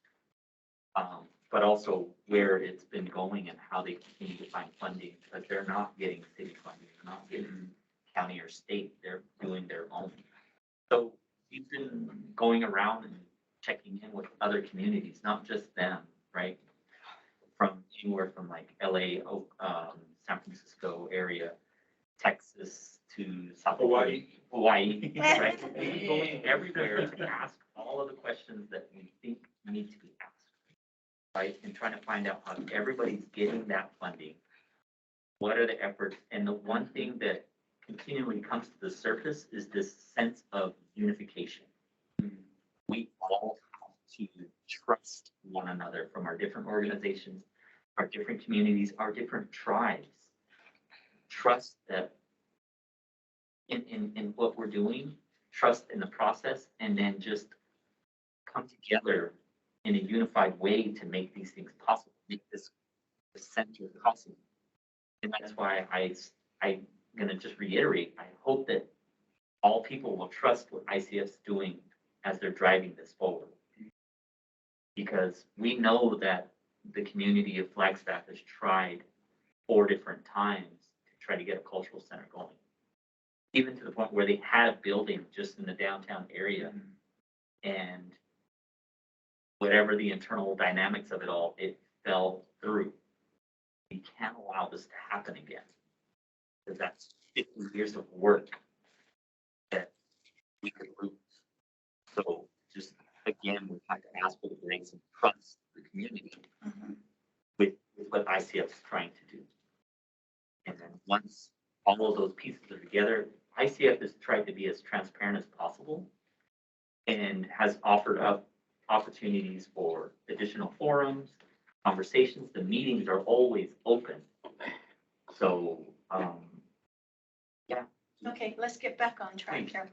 Speaker 6: But also where it's been going and how they continue to find funding, because they're not getting city funding, they're not getting county or state, they're doing their own. So we've been going around and checking in with other communities, not just them, right? From anywhere from like LA, San Francisco area, Texas to South Hawaii, right? We're going everywhere to ask all of the questions that we think need to be asked, right? And trying to find out how everybody's getting that funding. What are the efforts? And the one thing that continually comes to the surface is this sense of unification. We all have to trust one another from our different organizations, our different communities, our different tribes. Trust that in what we're doing, trust in the process, and then just come together in a unified way to make these things possible, make this center possible. And that's why I'm gonna just reiterate, I hope that all people will trust what ICF's doing as they're driving this forward. Because we know that the community of Flagstaff has tried 4 different times to try to get a cultural center going. Even to the point where they had a building just in the downtown area. And whatever the internal dynamics of it all, it fell through. We can't allow this to happen again. Because that's 50 years of work that we could lose. So just, again, we have to ask for the grace and trust the community
Speaker 1: Mhm.
Speaker 6: with what ICF is trying to do. And then once all of those pieces are together, ICF has tried to be as transparent as possible and has offered up opportunities for additional forums, conversations. The meetings are always open. So, yeah.
Speaker 1: Okay, let's get back on track
Speaker 6: Thanks.
Speaker 1: here.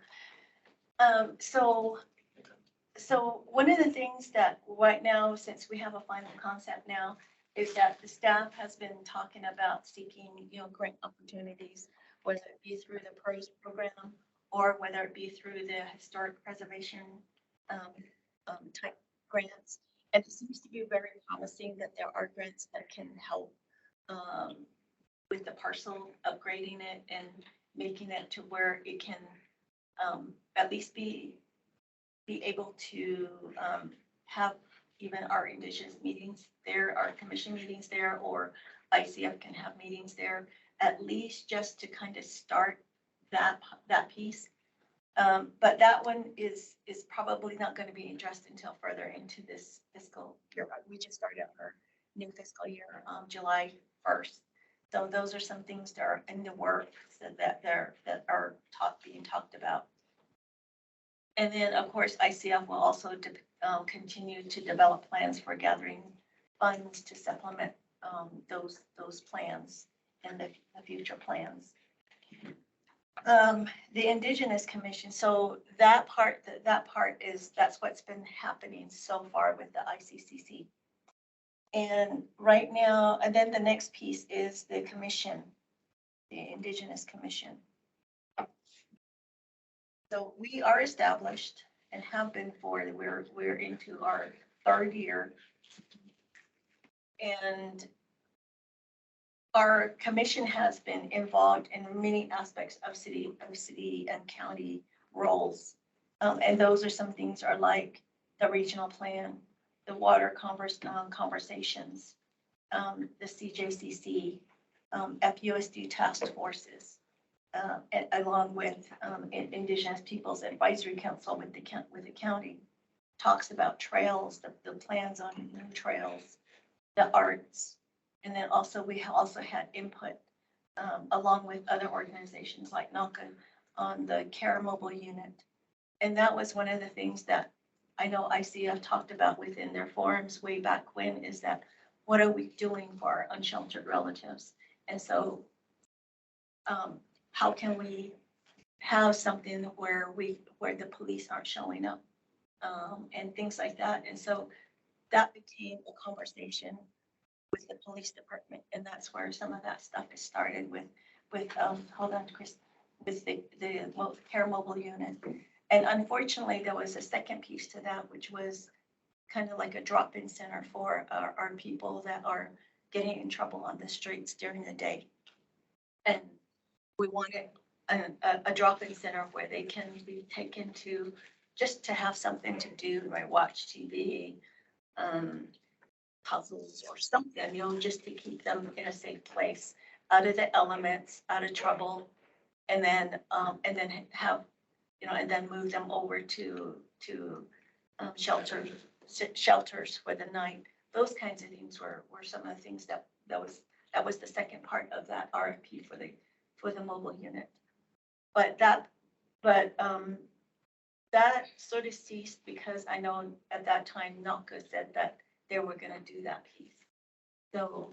Speaker 1: So one of the things that right now, since we have a final concept now, is that the staff has been talking about seeking, grant opportunities, whether it be through the PROS program or whether it be through the historic preservation type grants. And it seems to be very promising that there are grants that can help with the parcel, upgrading it and making it to where it can at least be able to have even our Indigenous meetings there, our commission meetings there, or ICF can have meetings there, at least just to kind of start that piece. But that one is probably not going to be addressed until further into this fiscal year. We just started our new fiscal year, July 1st. So those are some things that are in the works that are being talked about. And then, of course, ICF will also continue to develop plans for gathering funds to supplement those plans and the future plans. The Indigenous Commission, so that part that's what's been happening so far with the ICCC. And right now, and then the next piece is the commission, the Indigenous Commission. So we are established and have been for, we're into our third year. And our commission has been involved in many aspects of city and county roles. And those are some things are like the regional plan, the water conversations, the CJCC, FUSD task forces, along with Indigenous Peoples Advisory Council with the county, talks about trails, the plans on new trails, the arts, and then also we also had input along with other organizations like NACA on the Care Mobile Unit, and that was one of the things that I know ICF talked about within their forums way back when, is that what are we doing for our unsheltered relatives? And so how can we have something where the police aren't showing up and things like that? And so that became a conversation with the police department, and that's where some of that stuff is started with hold on, Chris, with the Care Mobile Unit. And unfortunately, there was a second piece to that, which was kind of like a drop-in center for our people that are getting in trouble on the streets during the day. And we wanted a drop-in center where they can be taken to, just to have something to do, like watch TV, puzzles or something, just to keep them in a safe place, out of the elements, out of trouble, and then have, and then move them over to shelters for the night. Those kinds of things were some of the things that was the second part of that RFP for the mobile unit. But that sort of ceased because I know at that time NACA said that they were going to do that piece. So,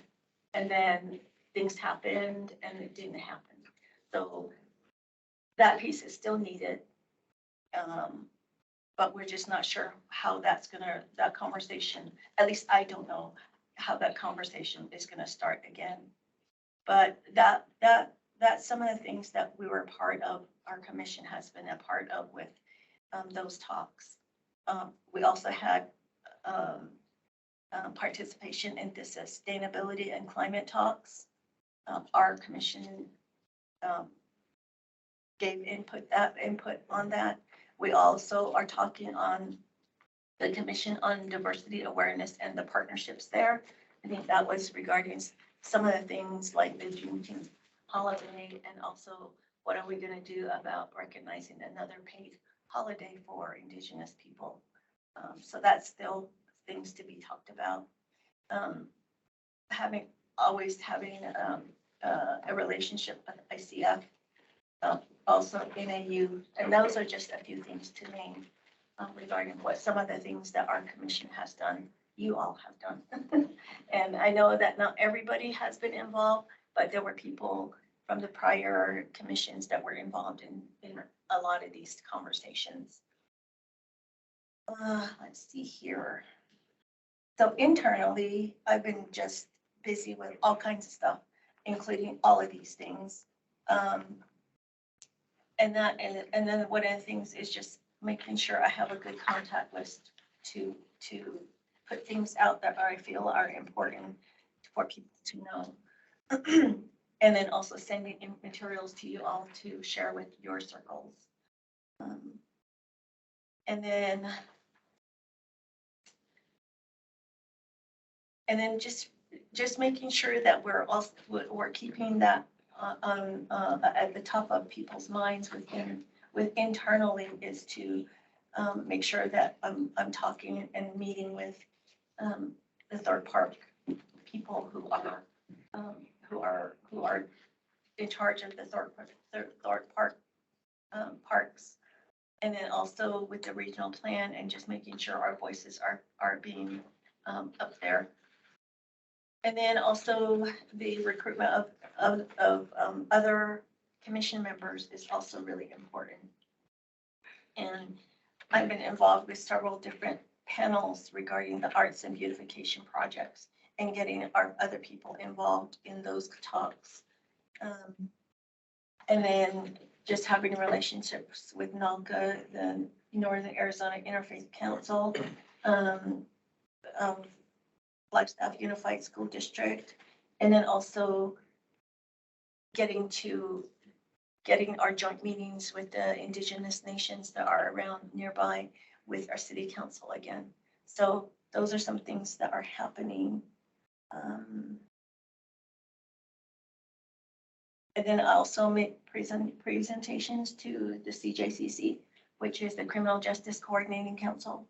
Speaker 1: and then things happened and it didn't happen. So that piece is still needed. But we're just not sure how that conversation, at least I don't know how that conversation is going to start again. But that's some of the things that we were part of, our commission has been a part of with those talks. We also had participation in the sustainability and climate talks. Our commission gave input on that. We also are talking on the commission on diversity awareness and the partnerships there. I think that was regarding some of the things like the Juneteenth holiday, and also what are we gonna do about recognizing another paid holiday for Indigenous people? So that's still things to be talked about. Always having a relationship with ICF, also NAU, and those are just a few things to name regarding what some of the things that our commission has done, you all have done. And I know that not everybody has been involved, but there were people from the prior commissions that were involved in a lot of these conversations. Let's see here. So internally, I've been just busy with all kinds of stuff, including all of these things. And then one of the things is just making sure I have a good contact list to put things out that I feel are important for people to know. And then also sending in materials to you all to share with your circles. And then just making sure that we're keeping that at the top of people's minds with internally, is to make sure that I'm talking and meeting with the third park people who are in charge of the third park parks. And then also with the regional plan, and just making sure our voices are being up there. And then also the recruitment of other commission members is also really important. And I've been involved with several different panels regarding the arts and beautification projects, and getting our other people involved in those talks. And then just having relationships with NALCA, the Northern Arizona Interfaith Council, Flagstaff Unified School District, and then also getting our joint meetings with the Indigenous nations that are around nearby with our city council again. So those are some things that are happening. And then I also make presentations to the CJCC, which is the Criminal Justice Coordinating Council,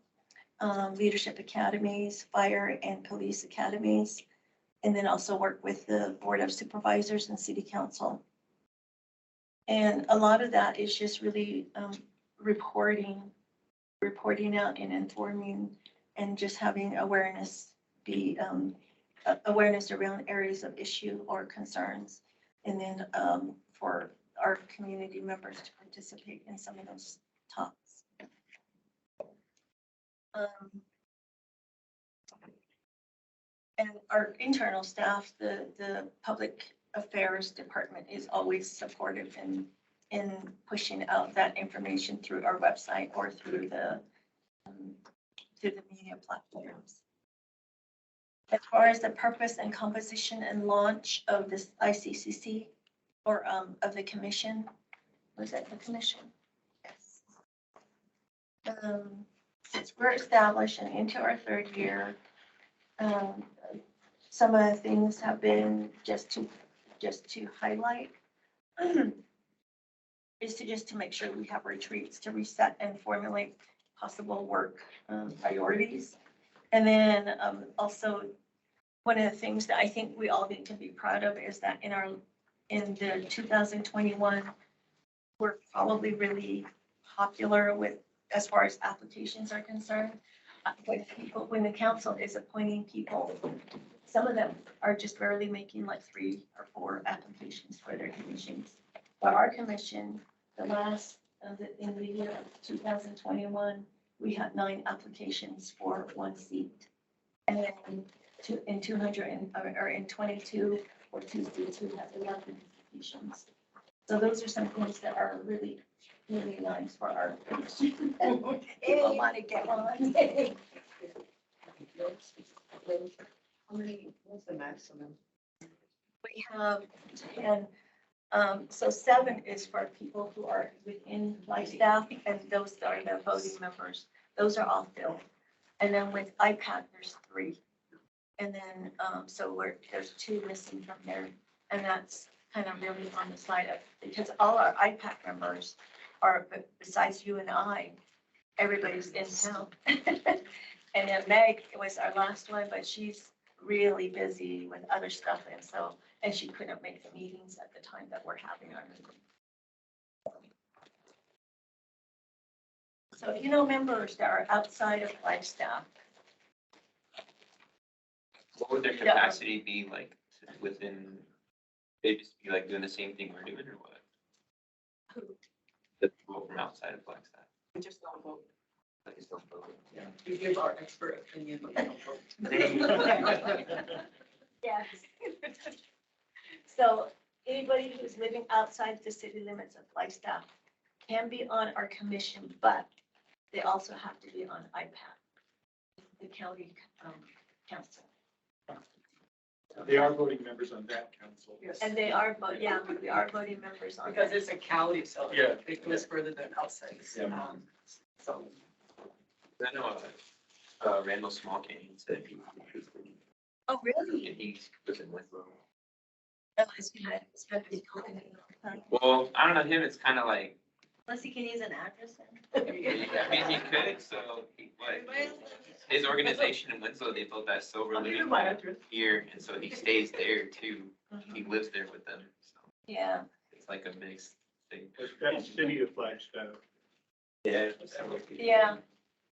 Speaker 1: leadership academies, fire and police academies, and then also work with the Board of Supervisors and City Council. And a lot of that is just really reporting out and informing, and just having awareness around areas of issue or concerns. And then for our community members to participate in some of those talks. And our internal staff, the public affairs department is always supportive in pushing out that information through our website or through the media platforms. As far as the purpose and composition and launch of this ICCC, or of the commission, was that the commission? Yes. Since we're established and into our third year, some of the things have been just to highlight is to make sure we have retreats to reset and formulate possible work priorities. And then also, one of the things that I think we all need to be proud of is that in the 2021, we're probably really popular with, as far as applications are concerned. When the council is appointing people, some of them are just barely making like 3 or 4 applications for their commissions. But our commission, in the year of 2021, we had 9 applications for 1 seat. And then in 22 or 2 seats, we had 11 applications. So those are some things that are really, really nice for our commission. People want to get on.
Speaker 9: How many, what's the maximum?
Speaker 1: We have 10. So 7 is for people who are within Flagstaff, and those are the voting members. Those are all filled. And then with IPAC, there's 3. And then, so there's two missing from there. And that's kind of really on the side of, because all our IPAC members are, besides you and I, everybody's in town. And then Meg was our last one, but she's really busy with other stuff. And so, and she couldn't make the meetings at the time that we're having our meeting. So if you know members that are outside of Flagstaff,
Speaker 5: What would their capacity be like within, they just be like doing the same thing we're doing or what? The people from outside of Flagstaff.
Speaker 9: We just don't vote.
Speaker 5: Like, just don't vote.
Speaker 9: Yeah, we give our expert opinion, but we don't vote.
Speaker 1: yes. So anybody who's living outside the city limits of Flagstaff can be on our commission, but they also have to be on IPAC, the county council.
Speaker 4: They are voting members on that council.
Speaker 9: Yes.
Speaker 1: And they are, yeah, we are voting members on
Speaker 9: Because
Speaker 1: that.
Speaker 9: it's a county, so
Speaker 4: Yeah.
Speaker 9: it goes further than outside.
Speaker 4: Yeah.
Speaker 9: So.
Speaker 5: I know Randall Small Canyon said he,
Speaker 1: Oh, really?
Speaker 5: he was in Winslow.
Speaker 1: Unless you had, especially coconut.
Speaker 5: Well, I don't know him, it's kind of like,
Speaker 1: Unless he can use an address then.
Speaker 5: I mean, he could, so his organization in Winslow, they built that silver
Speaker 9: I'll give you
Speaker 5: living
Speaker 9: my address.
Speaker 5: here, and so he stays there too. He lives there with them, so
Speaker 1: Yeah,
Speaker 5: it's like a mixed thing.
Speaker 4: That's city of Flagstaff.
Speaker 5: Yeah.
Speaker 1: yeah.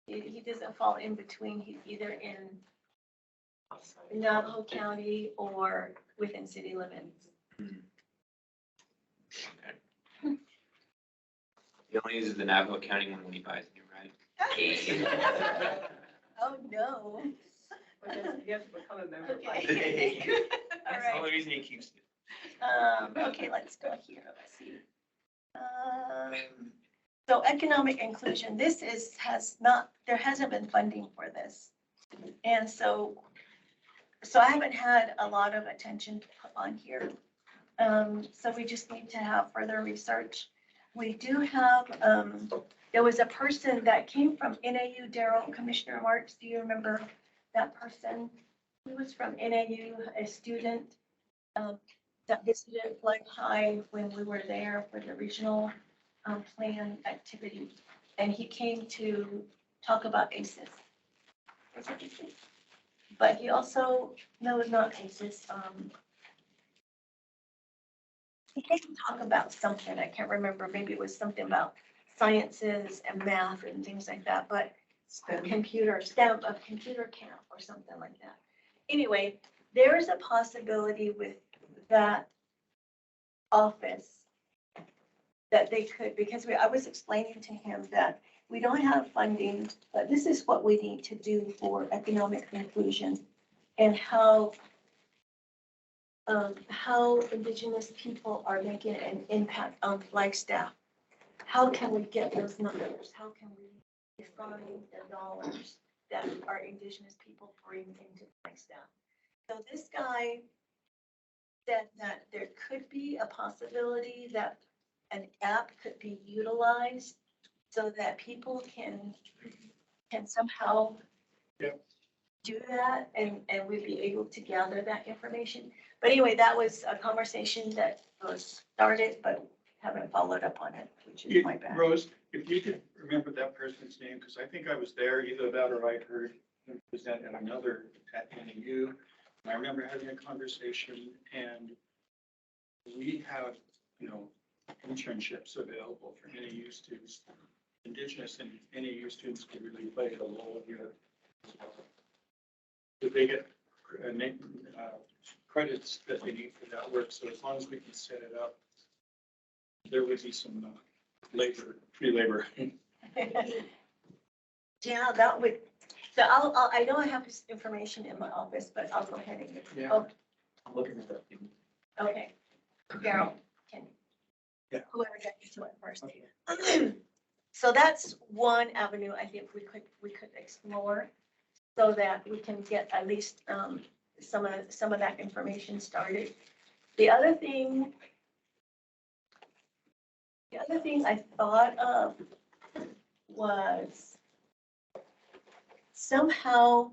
Speaker 1: He doesn't fall in between. He's either in Navajo County or within city limits.
Speaker 5: Okay. He only uses the Navajo County one when he buys a new ride.
Speaker 1: Oh, no.
Speaker 9: You have to become a member.
Speaker 1: Okay. All
Speaker 5: That's the
Speaker 1: right.
Speaker 5: only reason he keeps it.
Speaker 1: Okay, let's go here. Let's see. So economic inclusion, there hasn't been funding for this. And so I haven't had a lot of attention put on here. So we just need to have further research. We do have, there was a person that came from NAU, Daryl, Commissioner Marks, do you remember that person? He was from NAU, a student that visited Flag High when we were there for the regional plan activity. And he came to talk about ACES. Was it ACES? But he also, no, it's not ACES. He came to talk about something, I can't remember, maybe it was something about sciences and math and things like that, but a computer camp or something like that. Anyway, there is a possibility with that office that they could, because I was explaining to him that we don't have funding, but this is what we need to do for economic inclusion and how Indigenous people are making an impact on Flagstaff. How can we get those numbers? How can we define the dollars that our Indigenous people bring into Flagstaff? So this guy said that there could be a possibility that an app could be utilized so that people can somehow do that and we'd be able to gather that information. But anyway, that was a conversation that was started, but haven't followed up on it, which is my bad.
Speaker 4: Rose, if you could remember that person's name, because I think I was there, either that or I heard him present at another at NAU. And I remember having a conversation and we have, internships available for NAU students. Indigenous and NAU students can really play a role here. So they get credits that they need for that work. So as long as we can set it up, there would be some free labor.
Speaker 1: Yeah, that would, so I know I have this information in my office, but I'll go ahead and get.
Speaker 4: Yeah.
Speaker 1: Oh,
Speaker 6: I'm looking at that.
Speaker 1: okay. Daryl, can.
Speaker 4: Yeah.
Speaker 1: Whoever got you to it first. So that's one avenue I think we could explore so that we can get at least some of that information started. The other thing I thought of was somehow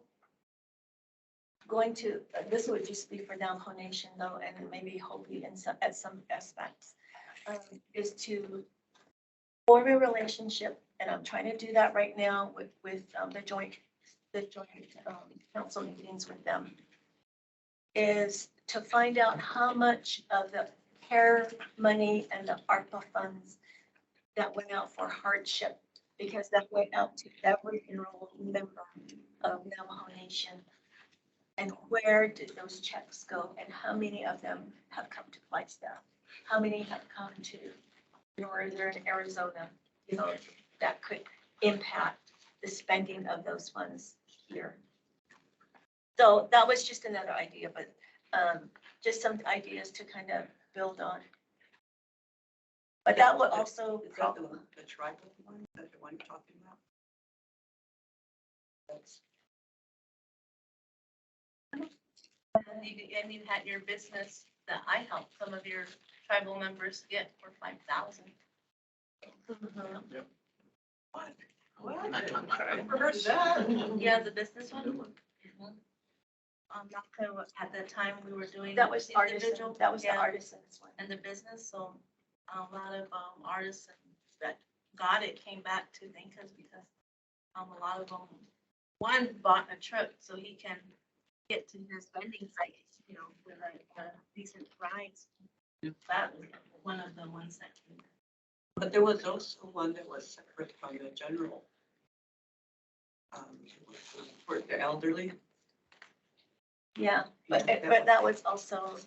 Speaker 1: going to, this would just be for Navajo Nation though, and maybe Hopi in some, at some aspects, is to form a relationship, and I'm trying to do that right now with, the joint council meetings with them, is to find out how much of the CARE money and the ARPA funds that went out for hardship, because that went out to every enrolled member of Navajo Nation. And where did those checks go, and how many of them have come to Flagstaff? How many have come to northern Arizona? You know, that could impact the spending of those funds here. So that was just another idea, but just some ideas to kind of build on. But that would also.
Speaker 9: Is that the tribal one, is that the one you're talking about? That's,
Speaker 7: And you had your business that I helped some of your tribal members get for 5,000.
Speaker 9: what? I never heard of that.
Speaker 7: Yeah, the business one. Not the, at the time we were doing.
Speaker 1: That was artisan,
Speaker 7: individual,
Speaker 1: that was the
Speaker 7: yeah,
Speaker 1: artisans one.
Speaker 7: and the business, so a lot of artists that got it came back to thank us because a lot of them, one bought a truck so he can get to his vending site, you know, with a decent price. That was one of the ones that came.
Speaker 9: But there was also one that was separate from the general. For the elderly.
Speaker 1: Yeah, but that was also,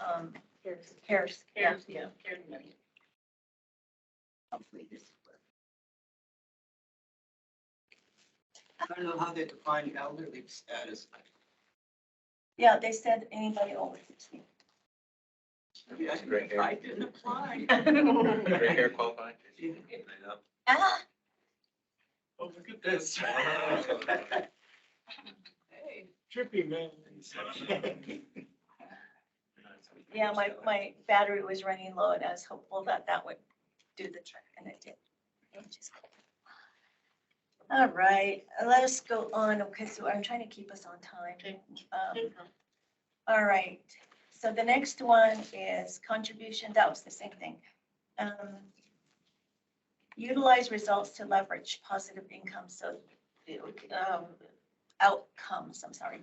Speaker 1: CARES, yeah.
Speaker 7: Cares money.
Speaker 1: Hopefully this will work.
Speaker 9: I don't know how they define elderly status.
Speaker 1: Yeah, they said anybody over 60.
Speaker 9: I didn't apply.
Speaker 5: Gray hair qualified?
Speaker 1: Ah,
Speaker 4: Oh, look at this.
Speaker 9: Hey,
Speaker 4: Trippy, man.
Speaker 1: yeah, my battery was running low and I was hopeful that that would do the trick, and it did. All right, let's go on, okay, so I'm trying to keep us on time. All right, so the next one is contribution, that was the same thing. Utilize results to leverage positive income, so outcomes, I'm sorry.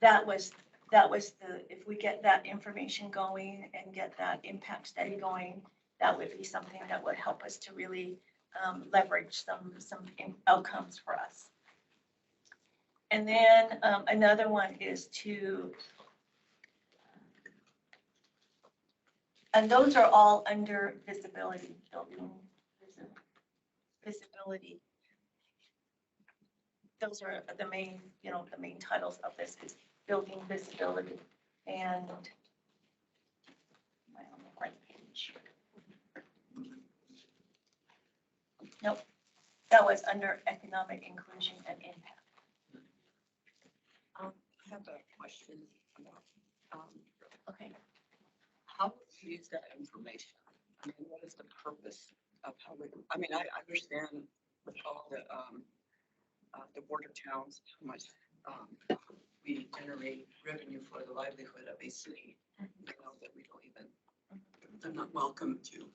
Speaker 1: That was the, if we get that information going and get that impact study going, that would be something that would help us to really leverage some outcomes for us. And then another one is to, and those are all under visibility, building visibility. Those are the main, you know, the main titles of this is building visibility. And am I on the right page? Nope, that was under economic inclusion and impact.
Speaker 9: I have a question about,
Speaker 1: Okay.
Speaker 9: how do you use that information? I mean, what is the purpose of how we, I mean, I understand with all the border towns, how much, we generate revenue for the livelihood of a city, you know, that we don't even, they're not welcome to.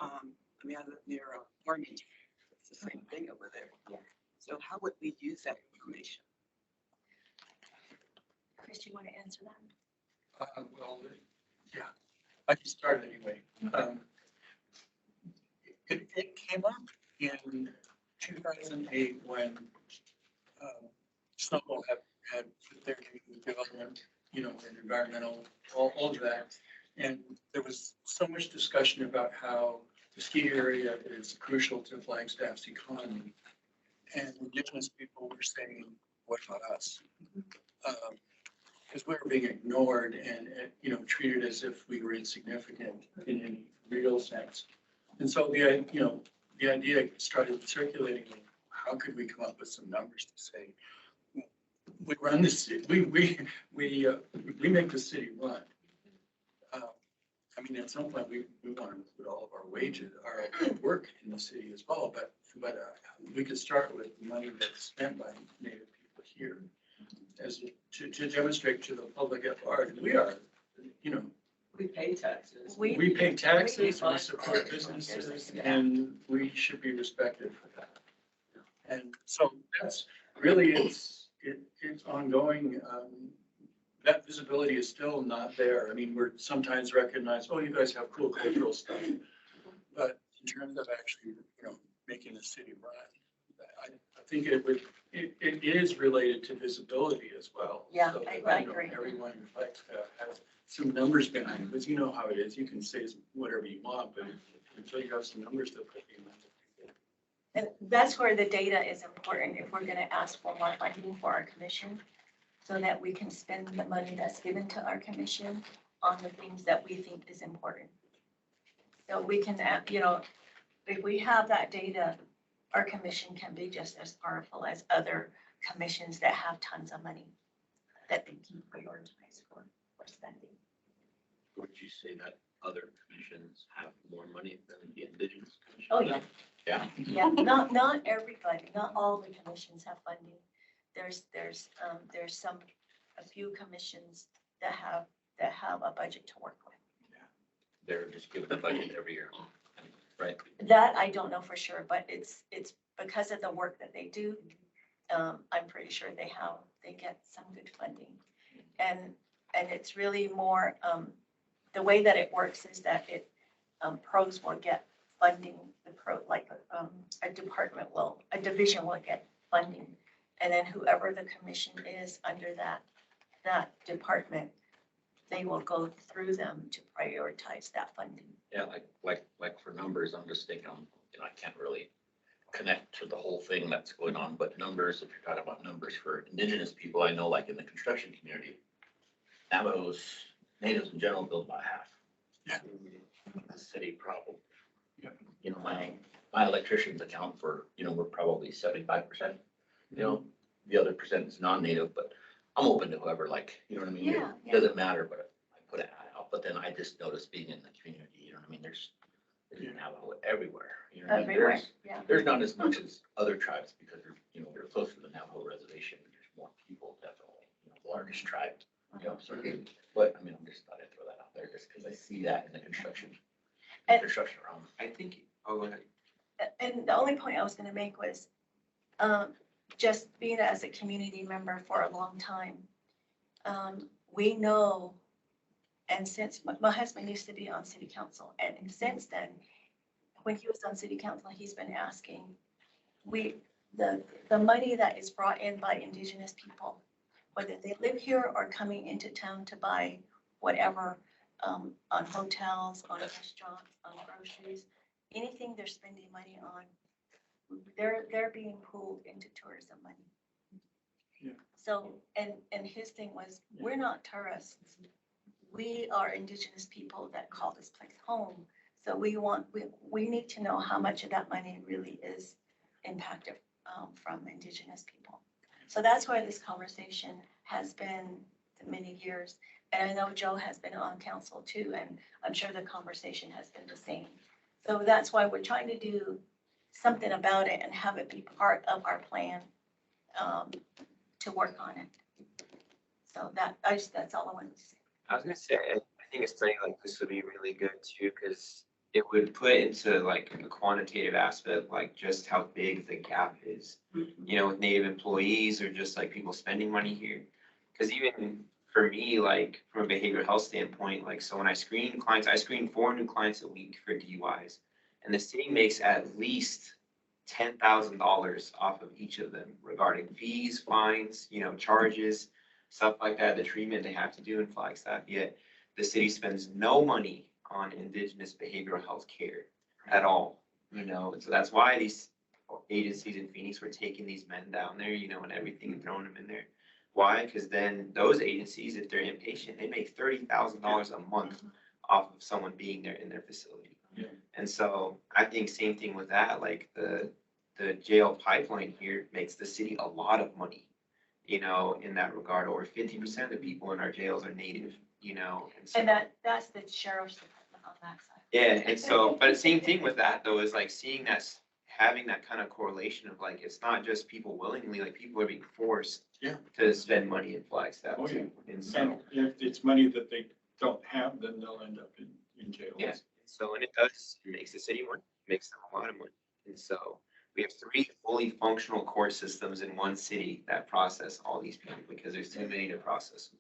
Speaker 9: I mean, I live near Farmington, it's the same thing over there.
Speaker 1: Yeah.
Speaker 9: So how would we use that information?
Speaker 1: Chris, do you want to answer that?
Speaker 4: Well, yeah, I can start anyway. It came up in 2008 when Snowball had put their new development, you know, and environmental, all of that. And there was so much discussion about how the ski area is crucial to Flagstaff's economy. And Indigenous people were saying, what about us? Because we were being ignored and, you know, treated as if we were insignificant in any real sense. And so the idea started circulating, how could we come up with some numbers to say, we run the city, we make the city run. I mean, at some point, we want to put all of our wages, our work in the city as well, but we could start with money that's spent by Native people here. as, to demonstrate to the public at large, we are, you know,
Speaker 9: We pay taxes.
Speaker 4: we pay taxes, we
Speaker 9: fund
Speaker 4: support
Speaker 9: our
Speaker 4: businesses,
Speaker 1: Yeah.
Speaker 4: and we should be respected for that. And so that's really, it's ongoing. That visibility is still not there. I mean, we're sometimes recognized, oh, you guys have cool cultural stuff. But in terms of actually, you know, making the city run, I think it is related to visibility as well.
Speaker 1: Yeah,
Speaker 4: So
Speaker 1: I
Speaker 4: that, you know,
Speaker 1: agree.
Speaker 4: everyone like has some numbers behind it, because you know how it is. You can say whatever you want, but until you have some numbers to put behind it.
Speaker 1: And that's where the data is important if we're gonna ask for more funding for our commission, so that we can spend the money that's given to our commission on the things that we think is important. So we can, you know, if we have that data, our commission can be just as powerful as other commissions that have tons of money that they can prioritize for spending.
Speaker 8: Would you say that other commissions have more money than the Indigenous Commission?
Speaker 1: Oh, yeah.
Speaker 8: Yeah.
Speaker 1: Yeah, not everybody, not all the commissions have funding. There's a few commissions that have a budget to work with.
Speaker 8: They're just given a budget every year, right?
Speaker 1: That I don't know for sure, but it's because of the work that they do. I'm pretty sure they get some good funding. And it's really more, the way that it works is that pros will get funding, a division will get funding. And then whoever the commission is under that department, they will go through them to prioritize that funding.
Speaker 8: Yeah, like for numbers, I'm just thinking, you know, I can't really connect to the whole thing that's going on, but numbers, if you're talking about numbers for Indigenous people, I know like in the construction community, Navajos, natives in general build about half.
Speaker 4: Yeah.
Speaker 8: The city problem.
Speaker 4: Yeah.
Speaker 8: You know, my electricians account for, you know, we're probably 75%. You know, the other percent is non-native, but I'm open to whoever, like, you know what I mean?
Speaker 1: Yeah,
Speaker 8: It doesn't matter, but I put it out, but then I just noticed being in the community, you know what I mean? There's Navajo everywhere, you know what I mean?
Speaker 1: Everywhere, yeah.
Speaker 8: There's not as much as other tribes because they're, you know, they're closer to the Navajo reservation. There's more people, definitely, you know, the largest tribe, you know, so, but I mean, I'm just thought I'd throw that out there just because I see that in the construction around.
Speaker 5: I think, oh, go ahead.
Speaker 1: And the only point I was gonna make was, just being as a community member for a long time, we know, and since my husband used to be on city council, and since then, when he was on city council, he's been asking, the money that is brought in by Indigenous people, whether they live here or coming into town to buy whatever, on hotels, on restaurants, on groceries, anything they're spending money on, they're being pulled into tourism money.
Speaker 4: Yeah.
Speaker 1: So, and his thing was, we're not tourists. We are Indigenous people that call this place home. So we need to know how much of that money really is impacted from Indigenous people. So that's why this conversation has been many years. And I know Joe has been on council too, and I'm sure the conversation has been the same. So that's why we're trying to do something about it and have it be part of our plan to work on it. So that's all I wanted to say.
Speaker 5: I was gonna say, I think a study like this would be really good too, because it would put into like a quantitative aspect, like just how big the gap is, you know, with native employees or just like people spending money here. Because even for me, like from a behavioral health standpoint, like so when I screen clients, I screen 4 new clients a week for DUIs, and the city makes at least $10,000 off of each of them regarding fees, fines, you know, charges, stuff like that, the treatment they have to do in Flagstaff. Yet the city spends no money on Indigenous behavioral health care at all, you know, and so that's why these agencies in Phoenix were taking these men down there, you know, and everything and throwing them in there. Why? Because then those agencies, if they're inpatient, they make $30,000 a month off of someone being there in their facility.
Speaker 4: Yeah.
Speaker 5: And so I think same thing with that, like the jail pipeline here makes the city a lot of money, you know, in that regard. Over 50% of the people in our jails are native, you know. And so,
Speaker 1: And that's the sheriff's department on that side.
Speaker 5: yeah, and so, but same thing with that though, is like seeing that having that kind of correlation of like, it's not just people willingly, like people are being forced
Speaker 4: Yeah.
Speaker 5: to spend money in Flagstaff
Speaker 4: Oh, yeah.
Speaker 5: too. And so,
Speaker 4: And if it's money that they don't have, then they'll end up in jail.
Speaker 5: yeah, so, and it makes the city money, makes them a lot of money. And so we have 3 fully functional court systems in one city that process all these people because there's too many to process.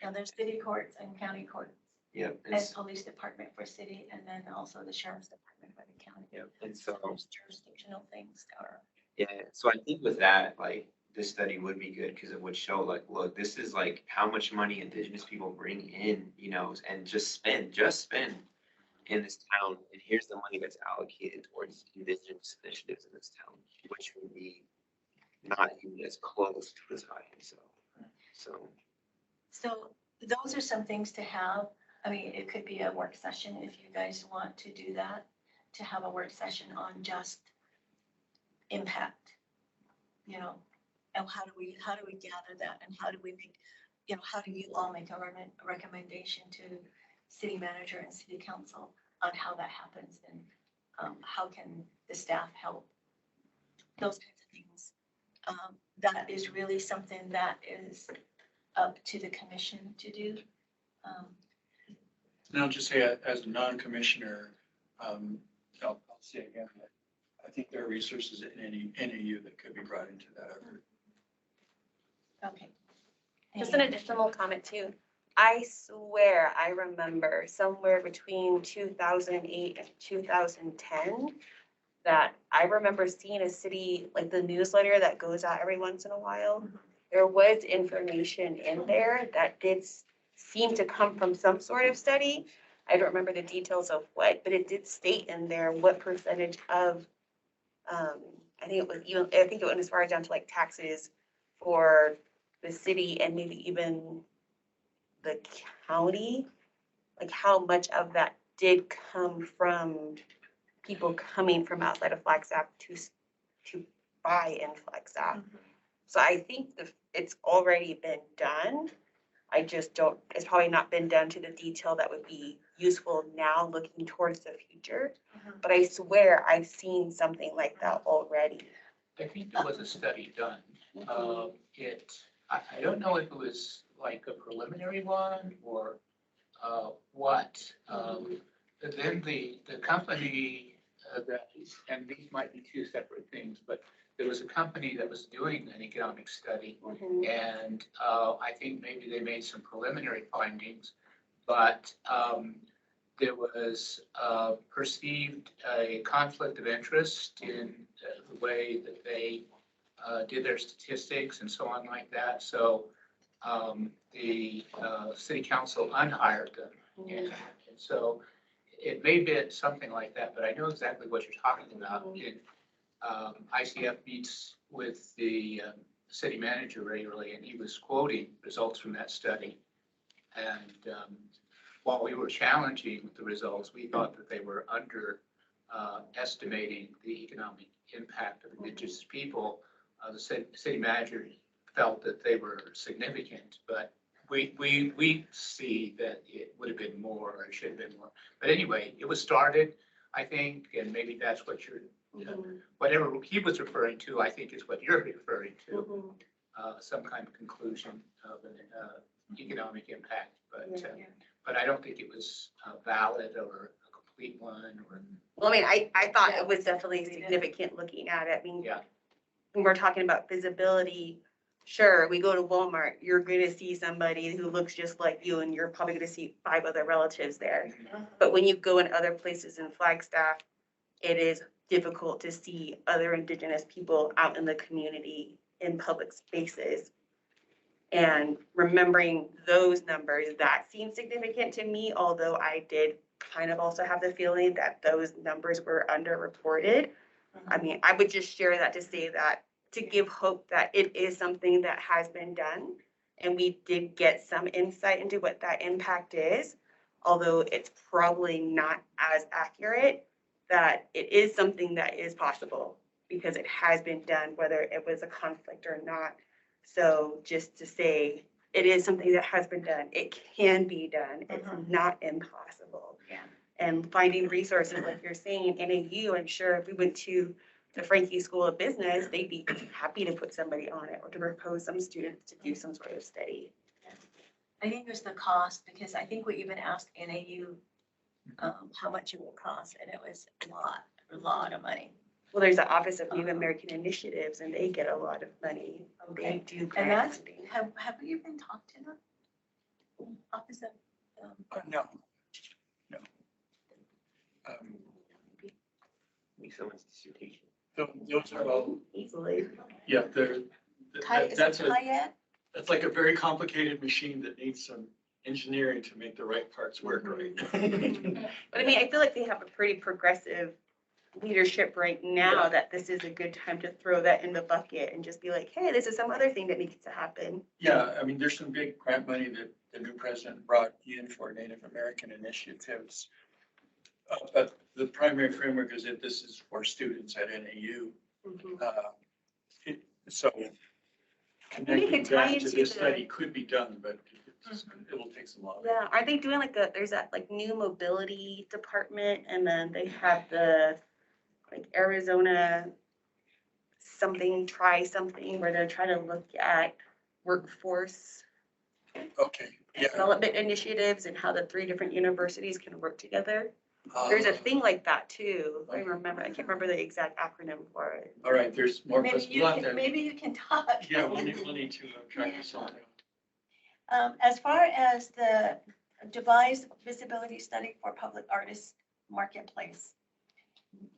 Speaker 1: And there's city courts and county courts
Speaker 5: Yep.
Speaker 1: and police department for city, and then also the sheriff's department for the county.
Speaker 5: Yep. And
Speaker 1: So
Speaker 5: so,
Speaker 1: there's jurisdictional things that are.
Speaker 5: yeah, so I think with that, like, this study would be good because it would show like, look, this is like how much money Indigenous people bring in, you know, and just spend in this town. And here's the money that's allocated towards Indigenous initiatives in this town, which would be not even as close to as high.
Speaker 1: So those are some things to have. I mean, it could be a work session if you guys want to do that, to have a work session on just impact, you know, and how do we gather that, and how do we make, you know, how do you all make a recommendation to city manager and city council on how that happens, and how can the staff help? Those kinds of things. That is really something that is up to the commission to do.
Speaker 4: And I'll just say, as a non-commissioner, I'll say again, that I think there are resources in any NAU that could be brought into that effort.
Speaker 1: Okay.
Speaker 3: Just an additional comment too. I swear I remember somewhere between 2008 and 2010 that I remember seeing a city, like the newsletter that goes out every once in a while. There was information in there that did seem to come from some sort of study. I don't remember the details of what, but it did state in there what percentage of, I think it went as far down to like taxes for the city and maybe even the county, like how much of that did come from people coming from outside of Flagstaff to buy in Flagstaff. So I think it's already been done. I just don't, it's probably not been done to the detail that would be useful now looking towards the future. But I swear I've seen something like that already.
Speaker 2: I think there was a study done. I don't know if it was like a preliminary one or what. But then the company and these might be 2 separate things, but there was a company that was doing an economic study, and I think maybe they made some preliminary findings, but there was perceived a conflict of interest in the way that they did their statistics and so on like that. So the city council unhired them. And so it may be something like that, but I know exactly what you're talking about. ICF meets with the city manager regularly, and he was quoting results from that study. And while we were challenging the results, we thought that they were underestimating the economic impact of Indigenous people. The city manager felt that they were significant, but we see that it would have been more, or it should have been more. But anyway, it was started, I think, and maybe that's what you're, whatever he was referring to, I think is what you're referring to, some kind of conclusion of an economic impact. But I don't think it was valid or a complete one. Or
Speaker 3: well, I mean, I thought it was definitely significant looking at it. I mean, when we're talking about visibility, sure, we go to Walmart, you're going to see somebody who looks just like you, and you're probably going to see 5 other relatives there. But when you go in other places in Flagstaff, it is difficult to see other Indigenous people out in the community in public spaces. And remembering those numbers, that seemed significant to me, although I did kind of also have the feeling that those numbers were underreported. I mean, I would just share that to say that, to give hope that it is something that has been done. And we did get some insight into what that impact is, although it's probably not as accurate, that it is something that is possible because it has been done, whether it was a conflict or not. So just to say, it is something that has been done. It can be done. It's not impossible. And finding resources, like you're saying, NAU, I'm sure if we went to the Frankie School of Business, they'd be happy to put somebody on it or to propose some students to do some sort of study.
Speaker 1: I think there's the cost, because I think we even asked NAU how much it would cost, and it was a lot of money.
Speaker 3: Well, there's the Office of Native American Initiatives, and they get a lot of money. They
Speaker 1: Okay.
Speaker 3: do
Speaker 1: And
Speaker 3: grant
Speaker 1: that's,
Speaker 3: funding.
Speaker 1: have we even talked to them? Office of,
Speaker 4: No. No.
Speaker 6: Make someone's dissertation.
Speaker 4: Those are all,
Speaker 3: Easily.
Speaker 4: yeah, that's
Speaker 1: Kayet?
Speaker 4: that's like a very complicated machine that needs some engineering to make the right parts work right.
Speaker 3: But I mean, I feel like they have a pretty progressive leadership right now,
Speaker 4: Yeah.
Speaker 3: that this is a good time to throw that in the bucket and just be like, hey, this is some other thing that needs to happen.
Speaker 4: Yeah, I mean, there's some big grant money that the new president brought in for Native American initiatives. But the primary framework is that this is for students at NAU. So connecting
Speaker 3: could tie
Speaker 4: that to
Speaker 3: into
Speaker 4: this
Speaker 3: the-
Speaker 4: study could be done, but it will take some longer.
Speaker 3: Yeah, are they doing like there's that like new mobility department, and then they have the like Arizona try something where they're trying to look at workforce
Speaker 4: Okay, yeah.
Speaker 3: development initiatives and how the 3 different universities can work together. There's a thing like that too. I can't remember the exact acronym for it.
Speaker 4: All right, there's more.
Speaker 1: Maybe you can talk.
Speaker 4: Yeah, we'll need to track this all down.
Speaker 1: As far as the devised visibility study for public artist marketplace,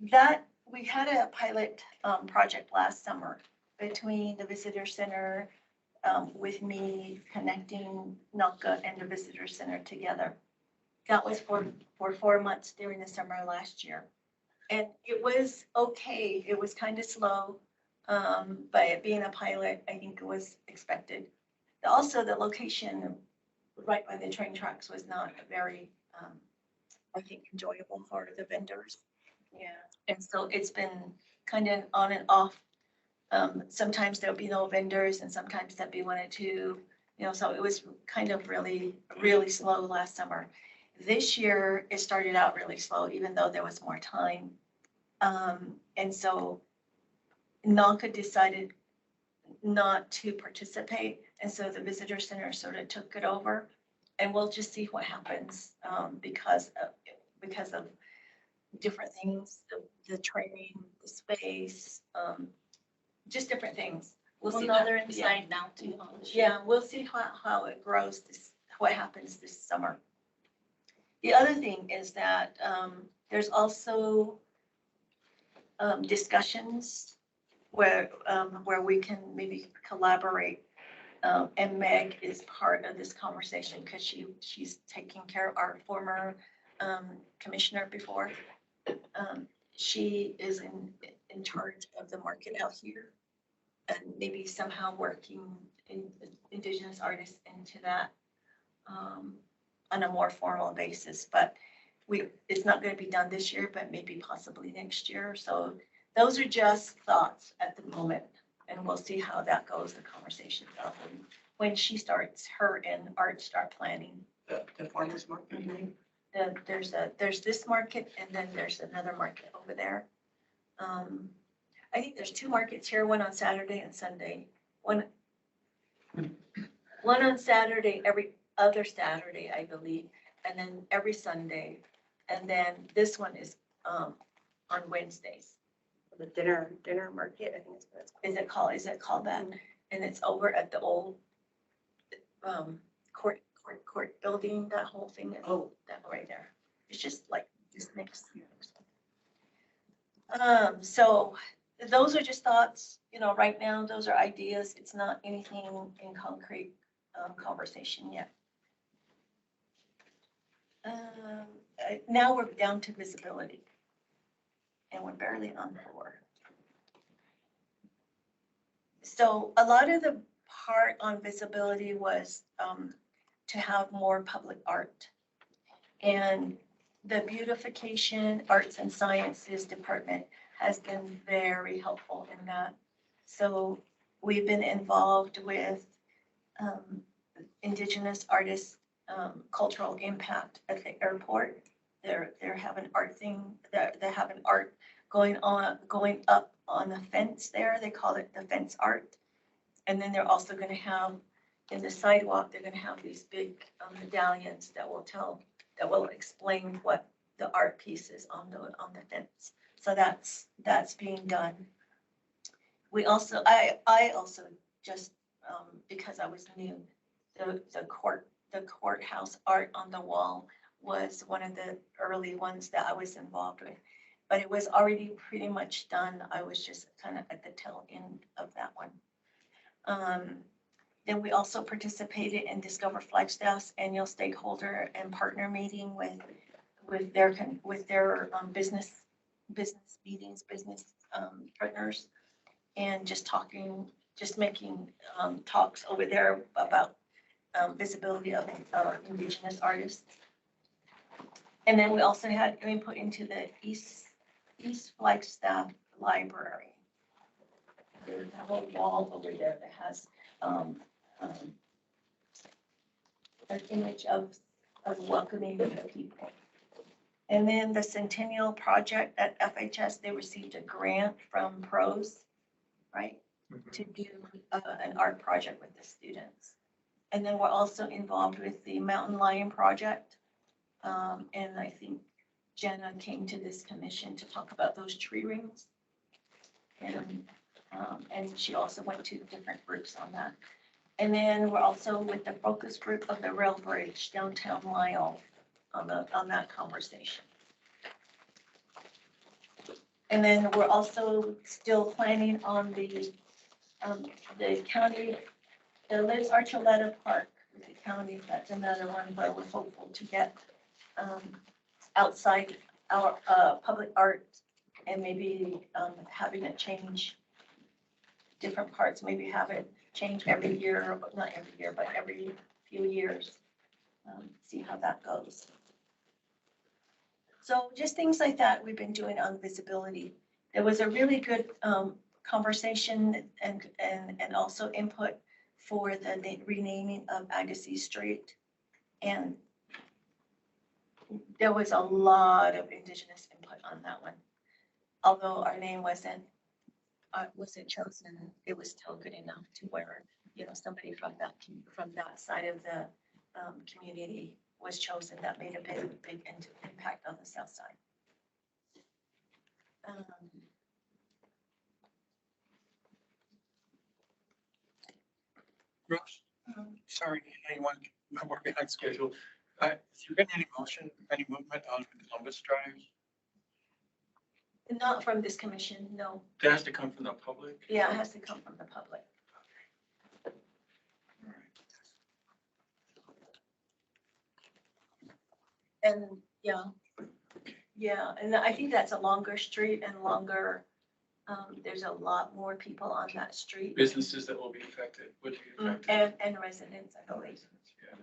Speaker 1: that we had a pilot project last summer between the visitor center, with me connecting NACA and the visitor center together. That was for 4 months during the summer last year. And it was okay. It was kind of slow. But it being a pilot, I think it was expected. Also, the location right by the train tracks was not a very, I think, enjoyable for the vendors.
Speaker 3: Yeah.
Speaker 1: And so it's been kind of on and off. Sometimes there'll be no vendors, and sometimes there'll be 1 or 2, so it was kind of really, really slow last summer. This year, it started out really slow, even though there was more time. And so NACA decided not to participate, and so the visitor center sort of took it over. And we'll just see what happens because of different things, the training, the space, just different things.
Speaker 7: We'll
Speaker 1: see
Speaker 7: know
Speaker 1: how-
Speaker 7: their
Speaker 1: yeah.
Speaker 7: inside now too.
Speaker 1: Yeah, we'll see how it grows, what happens this summer. The other thing is that there's also discussions where we can maybe collaborate. And Meg is part of this conversation because she's taking care of our former commissioner before. She is in charge of the market out here, and maybe somehow working Indigenous artists into that on a more formal basis. But it's not going to be done this year, but maybe possibly next year. So those are just thoughts at the moment, and we'll see how that goes, the conversation. When she starts, her and Art start planning.
Speaker 9: The farmer's market.
Speaker 1: There's this market, and then there's another market over there. I think there's 2 markets here, one on Saturday and Sunday. One on Saturday, every other Saturday, I believe, and then every Sunday. And then this one is on Wednesdays.
Speaker 3: The dinner market, I think it's what it's called.
Speaker 1: Is it called that? And it's over at the old court building, that whole thing. That right there. It's just like this next. So those are just thoughts, right now, those are ideas. It's not anything in concrete conversation yet. Now we're down to visibility. And we're barely on 4. So a lot of the part on visibility was to have more public art. And the beautification, arts and sciences department has been very helpful in that. So we've been involved with Indigenous artists, cultural impact at the airport. They're having art thing. They're having art going up on the fence there. They call it the fence art. And then they're also gonna have, in the sidewalk, they're gonna have these big medallions that will explain what the art piece is on the fence. So that's being done. We also, I also just, because I was new, the courthouse art on the wall was one of the early ones that I was involved with. But it was already pretty much done. I was just kind of at the tail end of that one. Then we also participated in Discover Flagstaff's annual stakeholder and partner meeting with their business meetings, business partners, and just making talks over there about visibility of Indigenous artists. And then we also had input into the East Flagstaff Library. There's a whole wall over there that has an image of welcoming the people. And then the Centennial Project at FHS, they received a grant from PROS, right? To do an art project with the students. And then we're also involved with the Mountain Lion Project. And I think Jenna came to this commission to talk about those tree rings. And she also went to different groups on that. And then we're also with the focus group of the Rail Bridge downtown Lyle on that conversation. And then we're also still planning on the county, the Liz Archuleta Park with the county. That's another one where we're hopeful to get outside our public art and maybe having it change different parts, maybe have it change every year, not every year, but every few years. See how that goes. So just things like that we've been doing on visibility. There was a really good conversation and also input for the renaming of Agassiz Street. And there was a lot of Indigenous input on that one. Although our name wasn't chosen, it was still good enough to where, somebody from that side of the community was chosen. That made a big impact on the south side.
Speaker 4: Rose, sorry, anyone, we're behind schedule. Is there any movement on Columbus Drive?
Speaker 1: Not from this commission, no.
Speaker 4: That has to come from the public?
Speaker 1: Yeah, it has to come from the public.
Speaker 4: All right.
Speaker 1: And yeah, and I think that's a longer street and longer, there's a lot more people on that street.
Speaker 4: Businesses that will be affected, would be affected.
Speaker 1: And residents, I believe.
Speaker 4: Yeah.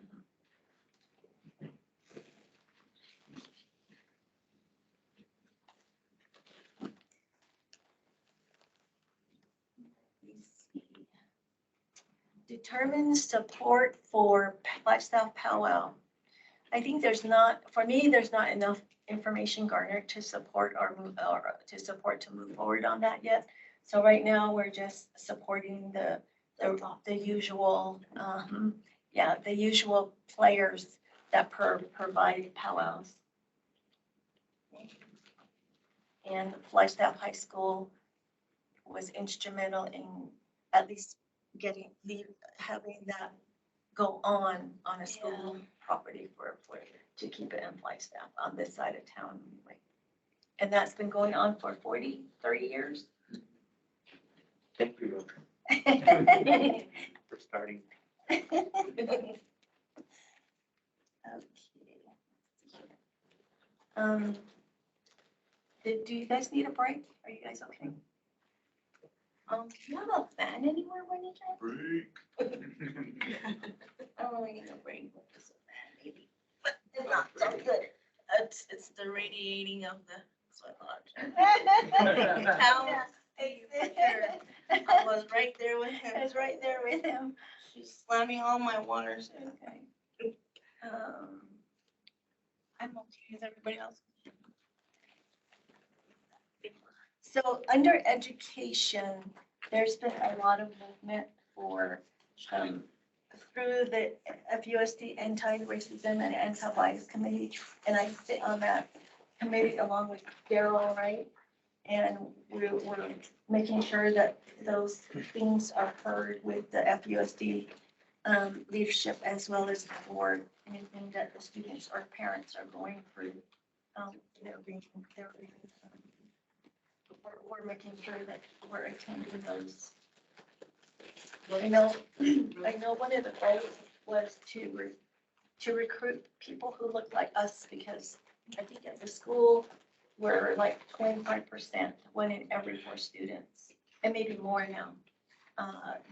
Speaker 1: Determine support for Flagstaff powwow. I think there's not enough information garnered to support to move forward on that yet. So right now we're just supporting the usual, the usual players that provide powwows. And Flagstaff High School was instrumental in at least having that go on a school property to keep it in Flagstaff on this side of town anyway. And that's been going on for 30 years.
Speaker 6: Thank you for starting.
Speaker 1: Okay. Do you guys need a break? Are you guys okay? Do you have a fan anywhere when you try?
Speaker 4: Break.
Speaker 7: I don't really need a break with this fan, maybe. But it's not so good. It's the radiating of the sweat lodge. I was right there with him.
Speaker 1: I was right there with him.
Speaker 7: She's slamming all my waters.
Speaker 1: Okay.
Speaker 7: I'm okay. Is everybody else?
Speaker 1: So under education, there's been a lot of movement for, through the FUSD Anti-Racism and Anti-Bias Committee. And I sit on that committee along with Daryl, right? And we're making sure that those things are heard with the FUSD leadership as well as the board. Anything that the students or parents are going through, we're making sure that we're attending those. I know one of the goals was to recruit people who look like us, because I think at the school, we're like 25%, 1 in every 4 students, and maybe more now,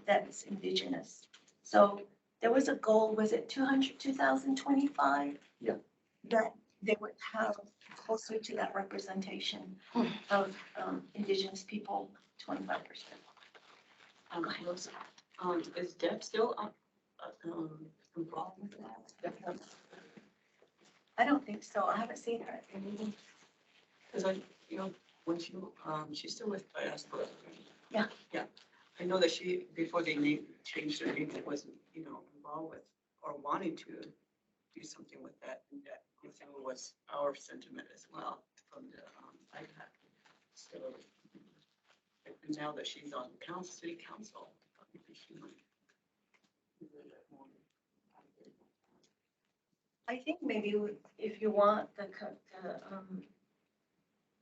Speaker 1: that's Indigenous. So there was a goal, was it 2025?
Speaker 6: Yeah.
Speaker 1: That they would have closer to that representation of Indigenous people, 25%.
Speaker 9: Is Deb still involved with that?
Speaker 1: I don't think so. I haven't seen her at the meeting.
Speaker 9: Because when she's still with us.
Speaker 1: Yeah.
Speaker 9: Yeah. I know that she, before they changed her name, it wasn't, involved with or wanting to do something with that. And that was our sentiment as well from the IPAC. So and now that she's on city council, maybe she might.
Speaker 1: I think maybe if you want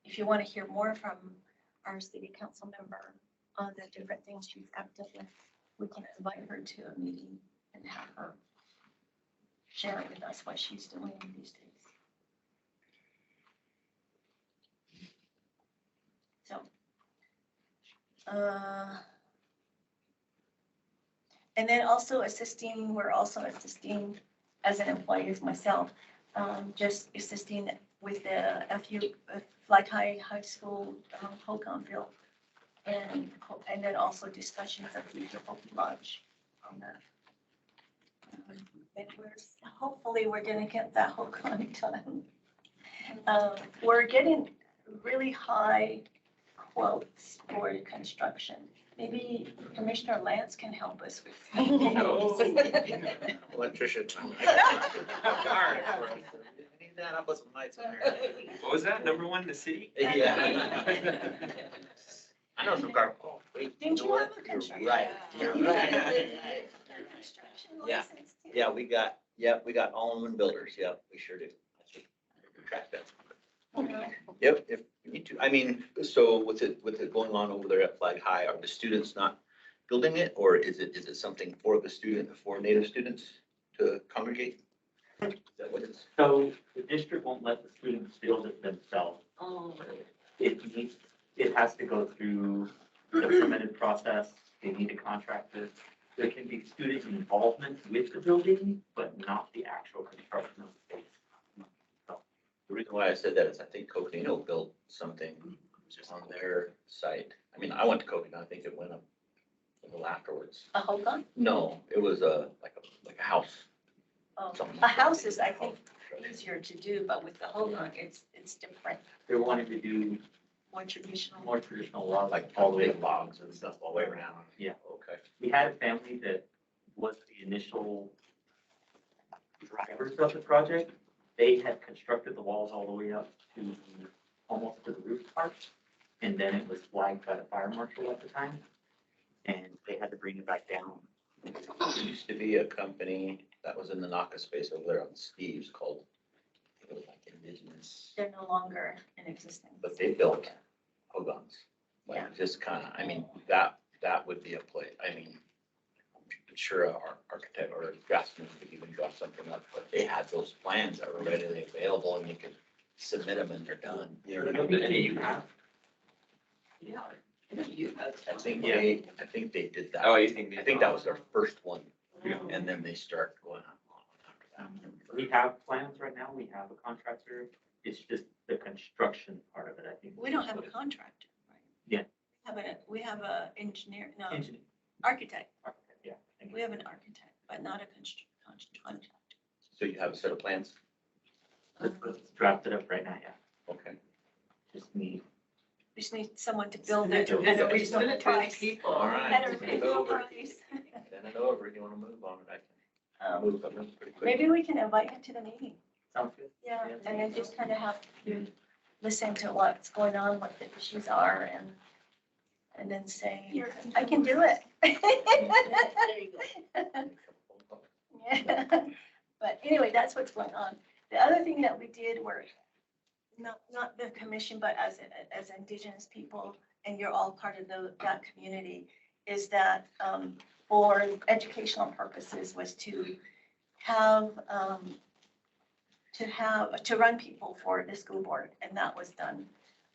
Speaker 1: if you want to hear more from our city council member on the different things she's active with, we can invite her to a meeting and have her share with us what she's doing these days. So, and then also assisting, we're also assisting as an employee as myself, just assisting with the Flag High School Hogan field, and then also discussions of future Hopi Lodge on that. And hopefully we're gonna get that Hogan done. We're getting really high quotes for construction. Maybe Commissioner Lance can help us with.
Speaker 8: Electrician. Need that up with some lights on there.
Speaker 5: What was that, number 1 in the city?
Speaker 8: Yeah. I know some car. Oh, wait,
Speaker 1: Didn't
Speaker 8: know
Speaker 1: you
Speaker 8: what?
Speaker 1: have a construction?
Speaker 8: You're right. You're right.
Speaker 1: Construction
Speaker 8: Yeah.
Speaker 1: license too?
Speaker 8: Yeah, we got all-in-one builders. Yep, we sure do. Track that. Yep, if we need to. I mean, so with it going on over there at Flag High, are the students not building it, or is it something for the student, for Native students to congregate? Is that what it's?
Speaker 6: So the district won't let the students build it themselves.
Speaker 9: Oh.
Speaker 6: It has to go through the permitted process. They need a contractor. There can be student involvement with the building, but not the actual construction of the space.
Speaker 8: The reason why I said that is I think Coconino built something on their site. I mean, I went to Coconino, I think it went up a little afterwards.
Speaker 1: A Hogan?
Speaker 8: No, it was like a house.
Speaker 1: Oh,
Speaker 8: Something.
Speaker 1: a house is, I think, easier to do, but with the Hogan, it's different,
Speaker 6: They're wanting to do
Speaker 1: more traditional.
Speaker 6: more traditional laws,
Speaker 8: Like
Speaker 6: all the way
Speaker 8: big logs and stuff all the way around.
Speaker 6: Yeah.
Speaker 8: Okay.
Speaker 6: We had a family that was the initial drivers of the project. They had constructed the walls all the way up to almost to the roof part. And then it was flagged by the fire marshal at the time. And they had to bring it back down.
Speaker 8: There used to be a company that was in the Naka space over there on Steve's called, I think it was like Indigenous,
Speaker 1: They're no longer in existence.
Speaker 8: but they built hogans.
Speaker 1: Yeah.
Speaker 8: Like just kind of, I mean, that would be a place, I mean, I'm sure our architect or draftsman could even draw something up, but they had those plans that were readily available and you could submit them and they're done. You know what I mean?
Speaker 6: Any you have?
Speaker 9: Yeah.
Speaker 8: I think they did that.
Speaker 5: Oh, you think?
Speaker 8: I think that was their first one. And then they start going on after that.
Speaker 6: We have plans right now. We have a contractor. It's just the construction part of it, I think.
Speaker 1: We don't have a contractor, right?
Speaker 6: Yeah.
Speaker 1: We have a engineer, no,
Speaker 6: Engineer.
Speaker 1: architect.
Speaker 6: Yeah. I think
Speaker 1: We have an architect, but not a contractor.
Speaker 8: So you have a set of plans?
Speaker 6: Let's draft it up right now, yeah.
Speaker 8: Okay.
Speaker 6: Just need
Speaker 1: We just need someone to build it
Speaker 8: Build
Speaker 1: at a
Speaker 8: it.
Speaker 1: reasonable price.
Speaker 9: People.
Speaker 8: All right.
Speaker 1: At a
Speaker 8: Send it
Speaker 1: reasonable
Speaker 8: over.
Speaker 1: price.
Speaker 8: Send it over. You want to move on it, I can move them pretty quick.
Speaker 1: Maybe we can invite him to the meeting.
Speaker 6: Sounds good.
Speaker 1: Yeah, and then just kind of have to listen to what's going on, what the issues are, and then say, I can do it. Yeah. But anyway, that's what's going on. The other thing that we did were, not the commission, but as Indigenous people, and you're all part of that community, is that for educational purposes was to have, to run people for the school board, and that was done.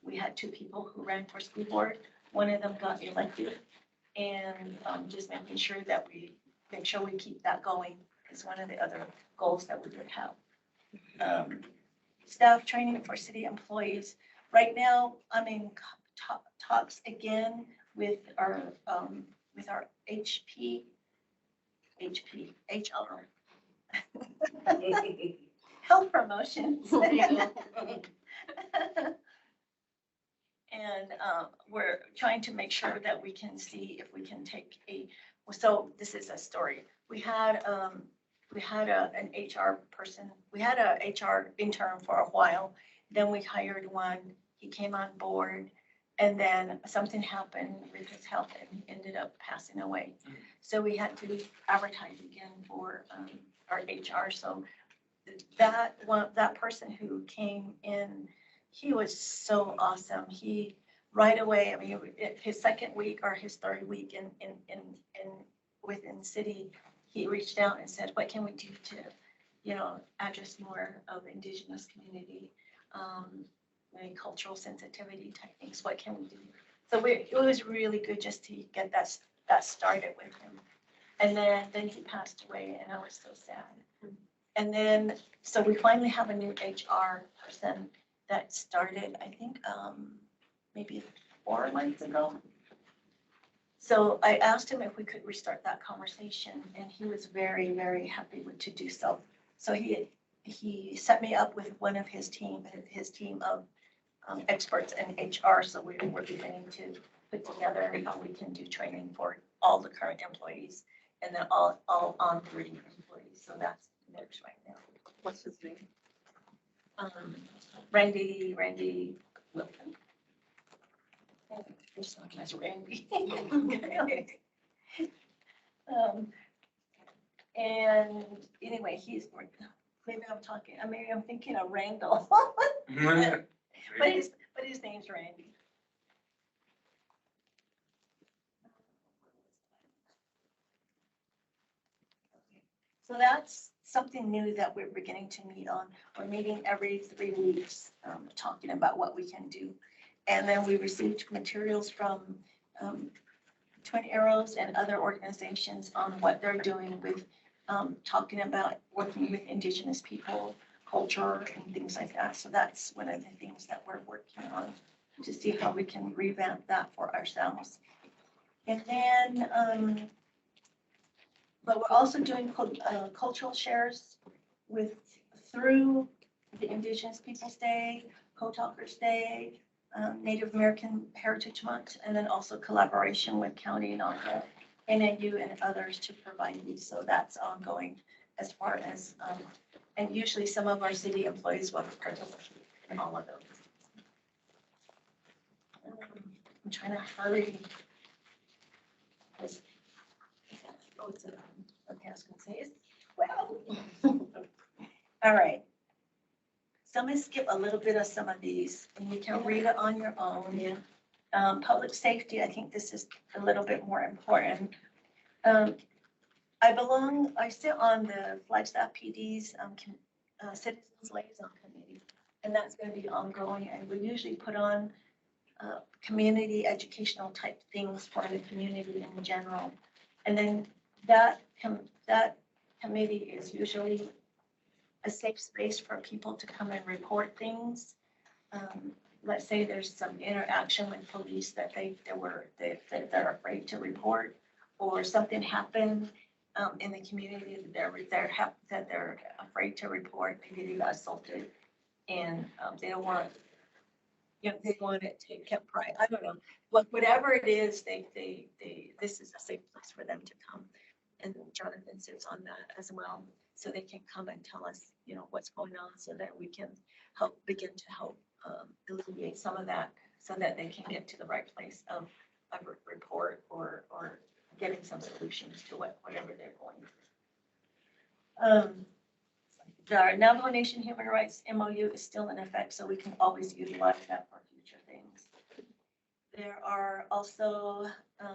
Speaker 1: We had 2 people who ran for school board. One of them got elected, and just making sure that we keep that going is one of the other goals that we would have. Staff training for city employees. Right now, I'm in talks again with our HR. Health promotions. And we're trying to make sure that we can see if we can take so this is a story. We had an HR person, we had a HR intern for a while. Then we hired one, he came on board, and then something happened with his health and he ended up passing away. So we had to advertise again for our HR. So that person who came in, he was so awesome. He right away, I mean, his second week or his third week within city, he reached out and said, what can we do to, address more of Indigenous community, cultural sensitivity type things? What can we do? So it was really good just to get that started with him. And then he passed away, and I was so sad. And then, so we finally have a new HR person that started, I think, maybe 4 months ago. So I asked him if we could restart that conversation, and he was very, very happy to do so. So he set me up with one of his team of experts in HR. So we were beginning to put together how we can do training for all the current employees and then all onboarding employees. So that's the next right now.
Speaker 7: What's his name?
Speaker 1: Randy Wilson. There's someone as Randy. And anyway, maybe I'm thinking of Randall. But his name's Randy. So that's something new that we're beginning to meet on. We're meeting every 3 weeks, talking about what we can do. And then we received materials from Twin Arrows and other organizations on what they're doing with talking about working with Indigenous people, culture, and things like that. So that's one of the things that we're working on to see how we can revamp that for ourselves. And then, but we're also doing cultural shares through the Indigenous Peoples Day, Co-Talkers Day, Native American Heritage Month, and then also collaboration with County and NACA, NAU, and others to provide these. So that's ongoing as far as, and usually some of our city employees will participate in all of those. I'm trying to hurry. Oh, it's okay, I was gonna say, well. All right. So I'm gonna skip a little bit of some of these, and you can read it on your own.
Speaker 9: Yeah.
Speaker 1: Public safety, I think this is a little bit more important. I sit on the Flagstaff PD's Citizens Liaison Committee, and that's gonna be ongoing, and we usually put on community educational type things for the community in general. And then that committee is usually a safe space for people to come and report things. Let's say there's some interaction with police that they're afraid to report, or something happened in the community that they're afraid to report. Maybe they got assaulted, and they don't want, you know, they want it to kept private. I don't know. Whatever it is, this is a safe place for them to come. And Jonathan sits on that as well. So they can come and tell us, you know, what's going on so that we can begin to help alleviate some of that so that they can get to the right place of a report or getting some solutions to whatever they're going through. The Navajo Nation Human Rights MOU is still in effect, so we can always utilize that for future things. There are also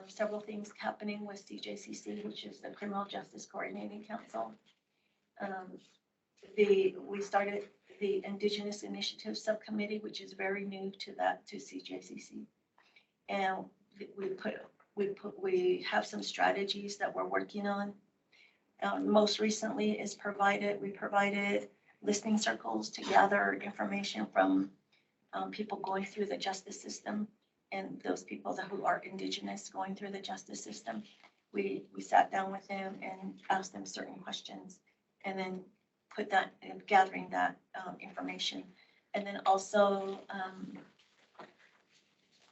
Speaker 1: several things happening with CJCC, which is the Criminal Justice Coordinating Council. We started the Indigenous Initiative Subcommittee, which is very new to CJCC. And we have some strategies that we're working on. Most recently we provided listening circles to gather information from people going through the justice system and those people who are Indigenous going through the justice system. We sat down with them and asked them certain questions and then gathering that information. And then also,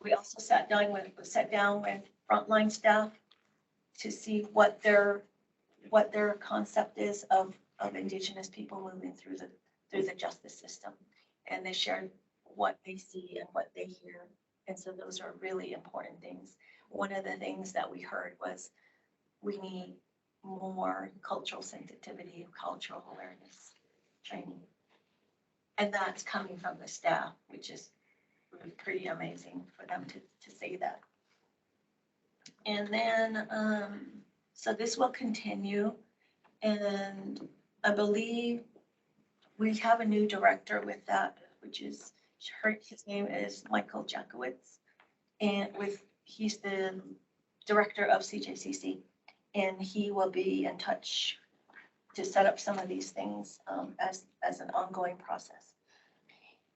Speaker 1: we also sat down with frontline staff to see what their concept is of Indigenous people moving through the justice system. And they shared what they see and what they hear. And so those are really important things. One of the things that we heard was we need more cultural sensitivity, cultural awareness training. And that's coming from the staff, which is really pretty amazing for them to say that. And then, so this will continue. And I believe we have a new director with that, which is, his name is Michael Jakowitz. And he's the director of CJCC. And he will be in touch to set up some of these things as an ongoing process.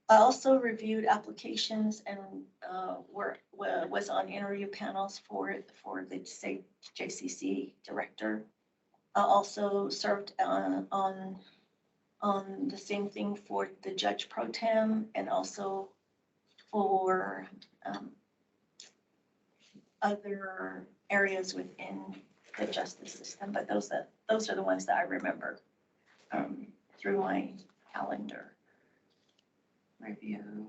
Speaker 1: I also reviewed applications and was on interview panels for the JCC director. I also served on the same thing for the judge pro tem and also for other areas within the justice system. But those are the ones that I remember through my calendar. Review,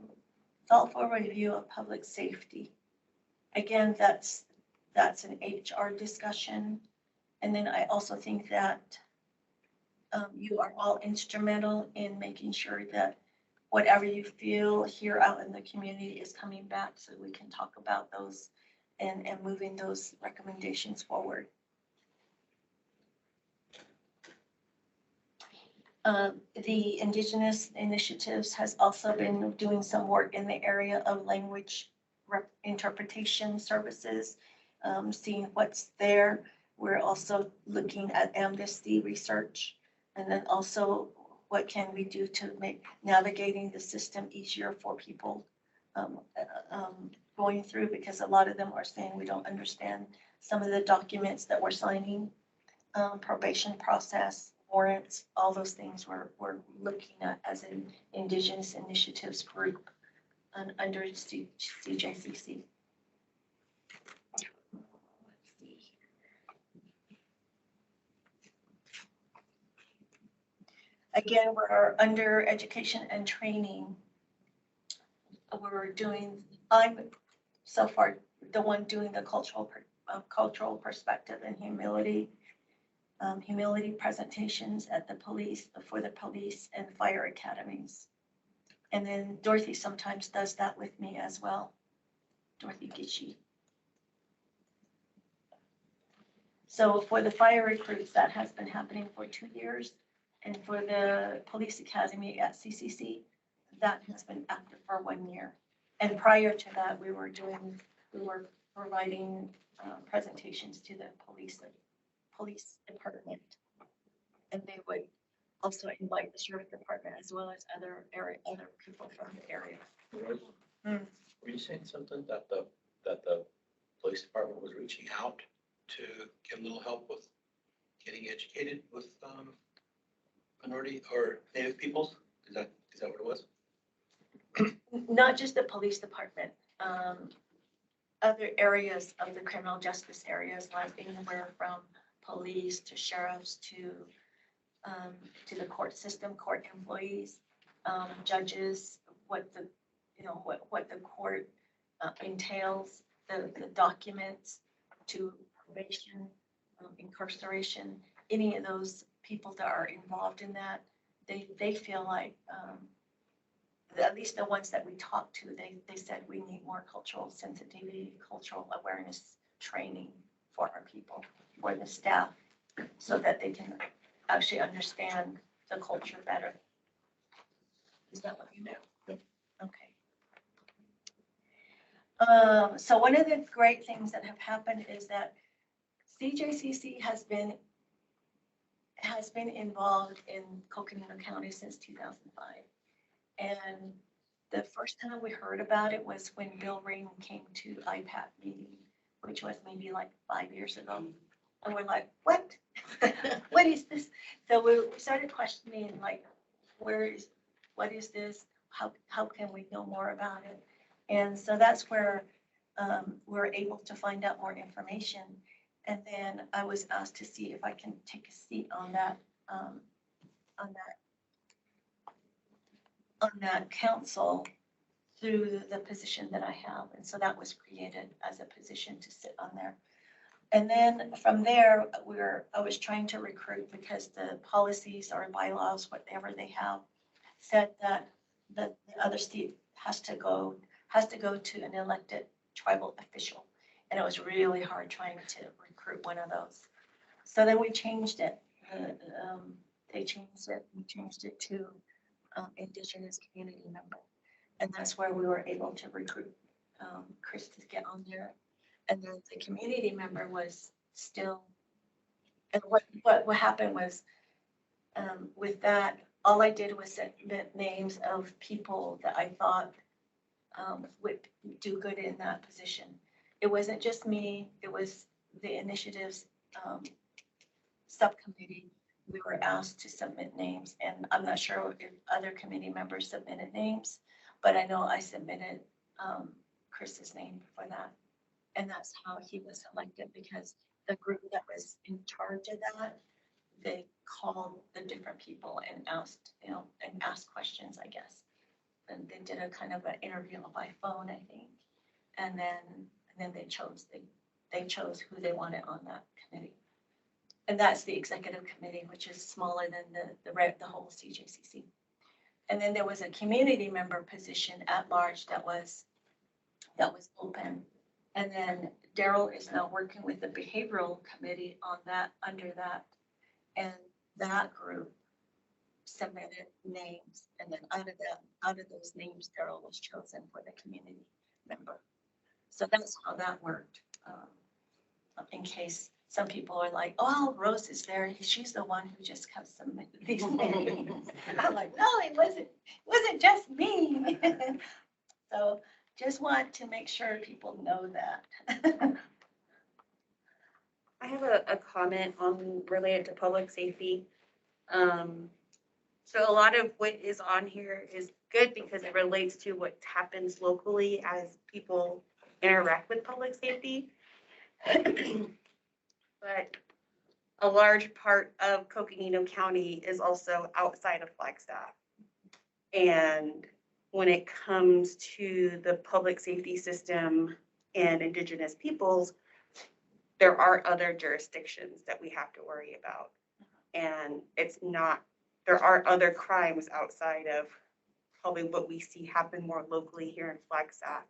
Speaker 1: thoughtful review of public safety. Again, that's an HR discussion. And then I also think that you are all instrumental in making sure that whatever you feel here out in the community is coming back so we can talk about those and moving those recommendations forward. The Indigenous Initiatives has also been doing some work in the area of language interpretation services, seeing what's there. We're also looking at amnesty research, and then also what can we do to make navigating the system easier for people going through, because a lot of them are saying we don't understand some of the documents that we're signing, probation process, warrants, all those things we're looking at as an Indigenous Initiatives group under CJCC. Again, we're under education and training. I'm so far the one doing the cultural perspective and humility presentations at for the police and fire academies. And then Dorothy sometimes does that with me as well, Dorothy Gitchie. So for the fire recruits, that has been happening for 2 years. And for the police academy at CCC, that has been active for 1 year. And prior to that, we were providing presentations to the police department. And they would also invite the sheriff department as well as other people from the area.
Speaker 8: Were you saying something that the police department was reaching out to get a little help with getting educated with minority or Native peoples? Is that what it was?
Speaker 1: not just the police department, other areas of the criminal justice areas, like anywhere from police to sheriffs to the court system, court employees, judges, what the, what the court entails, the documents to probation, incarceration, any of those people that are involved in that, they feel like, at least the ones that we talked to, they said we need more cultural sensitivity, cultural awareness training for our people, for the staff, so that they can actually understand the culture better. Is that what you do? Okay. So one of the great things that have happened is that CJCC has been involved in Coconino County since 2005. And the first time we heard about it was when Bill Ring came to IPAC meeting, which was maybe like 5 years ago. And we're like, what? What is this? So we started questioning, like, what is this? How can we know more about it? And so that's where we're able to find out more information. And then I was asked to see if I can take a seat on that council through the position that I have. And so that was created as a position to sit on there. And then from there, I was trying to recruit because the policies or bylaws, whatever they have, said that the other seat has to go to an elected tribal official. And it was really hard trying to recruit one of those. So then we changed it. We changed it to Indigenous community member. And that's where we were able to recruit Chris to get on there. And then the community member was still, and what happened was with that, all I did was submit names of people that I thought would do good in that position. It wasn't just me, it was the initiatives subcommittee. We were asked to submit names, and I'm not sure if other committee members submitted names, but I know I submitted Chris's name for that. And that's how he was selected, because the group that was in charge of that, they called the different people and asked questions, I guess. And they did a kind of an interview by phone, I think. And then they chose who they wanted on that committee. And that's the executive committee, which is smaller than the whole CJCC. And then there was a community member position at large that was open. And then Daryl is now working with the behavioral committee on that, under that. And that group submitted names. And then out of those names, Daryl was chosen for the community member. So that's how that worked. In case some people are like, oh, Rose is there. She's the one who just kept submitting these names. I'm like, no, it wasn't just me. So just want to make sure people know that.
Speaker 3: I have a comment related to public safety. So a lot of what is on here is good because it relates to what happens locally as people interact with public safety. But a large part of Coconino County is also outside of Flagstaff. And when it comes to the public safety system and Indigenous peoples, there are other jurisdictions that we have to worry about. And there are other crimes outside of probably what we see happen more locally here in Flagstaff.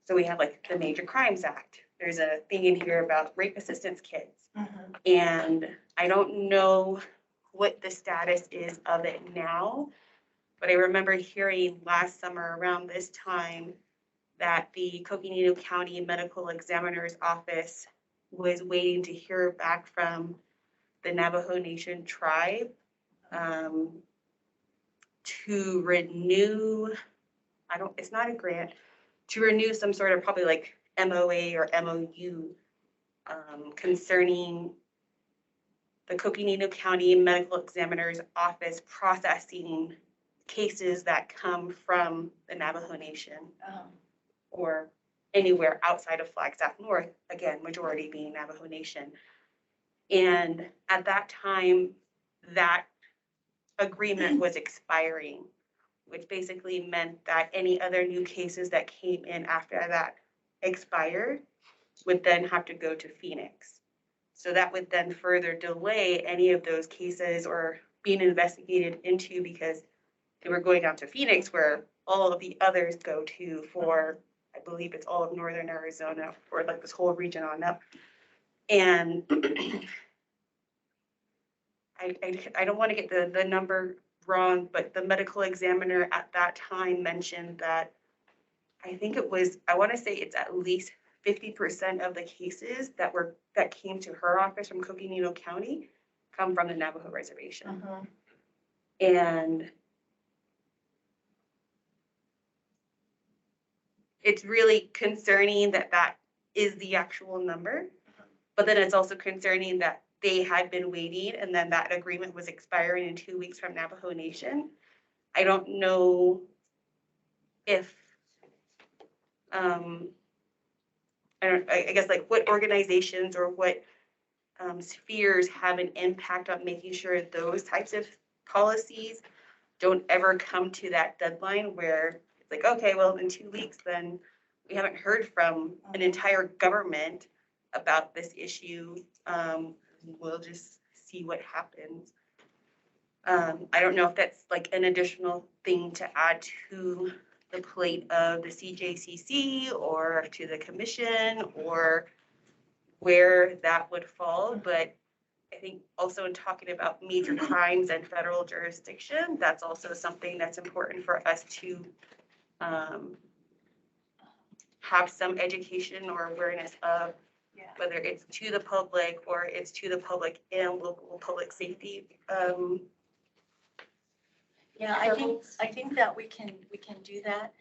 Speaker 3: So we have like the Major Crimes Act. There's a thing in here about rape assistance kits. And I don't know what the status is of it now, but I remember hearing last summer around this time that the Coconino County Medical Examiner's Office was waiting to hear back from the Navajo Nation tribe to renew, it's not a grant, to renew some sort of probably like MOA or MOU concerning the Coconino County Medical Examiner's Office processing cases that come from the Navajo Nation
Speaker 1: Um,
Speaker 3: or anywhere outside of Flagstaff North, again, majority being Navajo Nation. And at that time, that agreement was expiring, which basically meant that any other new cases that came in after that expired would then have to go to Phoenix. So that would then further delay any of those cases or being investigated into because they were going down to Phoenix where all of the others go to for, I believe it's all of northern Arizona or like this whole region on up. And I don't want to get the number wrong, but the medical examiner at that time mentioned that I think it was, I want to say it's at least 50% of the cases that came to her office from Coconino County come from the Navajo Reservation. And it's really concerning that that is the actual number, but then it's also concerning that they had been waiting and then that agreement was expiring in 2 weeks from Navajo Nation. I don't know if, I guess like what organizations or what spheres have an impact on making sure those types of policies don't ever come to that deadline where it's like, okay, well, in 2 weeks, then we haven't heard from an entire government about this issue. We'll just see what happens. I don't know if that's like an additional thing to add to the plate of the CJCC or to the commission or where that would fall, but I think also in talking about major crimes and federal jurisdiction, that's also something that's important for us to have some education or awareness of,
Speaker 1: Yeah.
Speaker 3: whether it's to the public or it's to the public and local public safety.
Speaker 1: Yeah, I think that we can do that.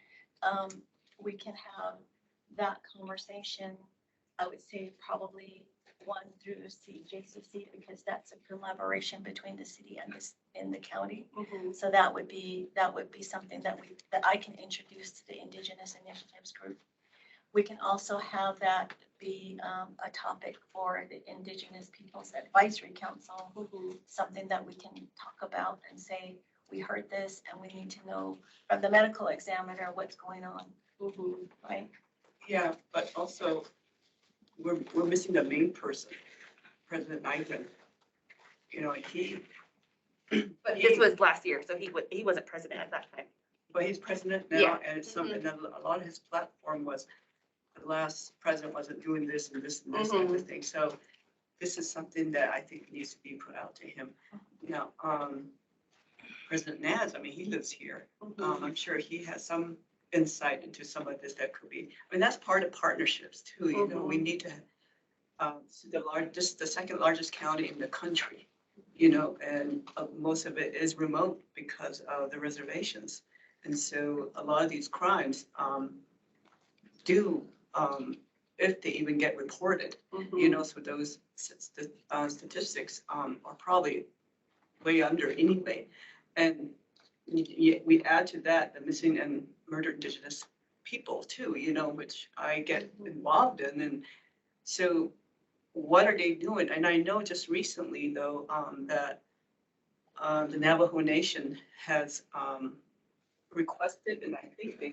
Speaker 1: We can have that conversation, I would say probably one through CJCC, because that's a collaboration between the city and the county. So that would be something that I can introduce to the Indigenous Initiatives Group. We can also have that be a topic for the Indigenous Peoples Advisory Council, something that we can talk about and say, we heard this and we need to know from the medical examiner what's going on, right?
Speaker 9: Yeah, but also, we're missing the main person, President Biden. You know,
Speaker 3: But this was last year, so he wasn't president at that time.
Speaker 9: but he's president
Speaker 3: Yeah.
Speaker 9: now, and and a lot of his platform was, the last president wasn't doing this and this and this type of thing. So this is something that I think needs to be put out to him. Now, President Naz, I mean, he lives here. I'm sure he has some insight into some of this that could be, I mean, that's part of partnerships too, you know, we need to, the second largest county in the country, you know, and most of it is remote because of the reservations. And so a lot of these crimes do, if they even get reported, you know, so those statistics are probably way under anyway. And we add to that the missing and murdered Indigenous people too, you know, which I get involved in. And so what are they doing? And I know just recently though, that the Navajo Nation has requested, and I think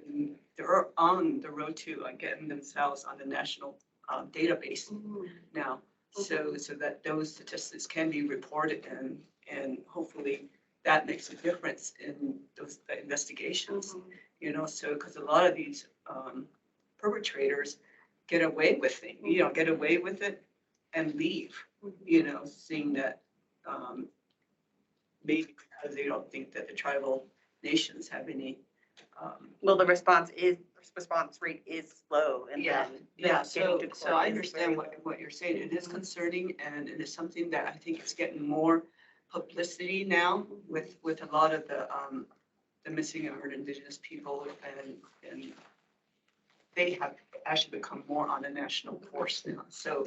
Speaker 9: they're on the road to getting themselves on the national database now. So that those statistics can be reported and hopefully that makes a difference in those investigations, you know, so because a lot of these perpetrators get away with it, you know, get away with it and leave, you know, seeing that maybe because they don't think that the tribal nations have any.
Speaker 3: Well, the response rate is low and
Speaker 9: Yeah,
Speaker 3: then
Speaker 9: yeah,
Speaker 3: getting
Speaker 9: so
Speaker 3: to court
Speaker 9: I
Speaker 3: is
Speaker 9: understand
Speaker 3: very
Speaker 9: what you're saying. It is concerning and it is something that I think is getting more publicity now with a lot of the missing and murdered Indigenous people and they have actually become more on a national force now. So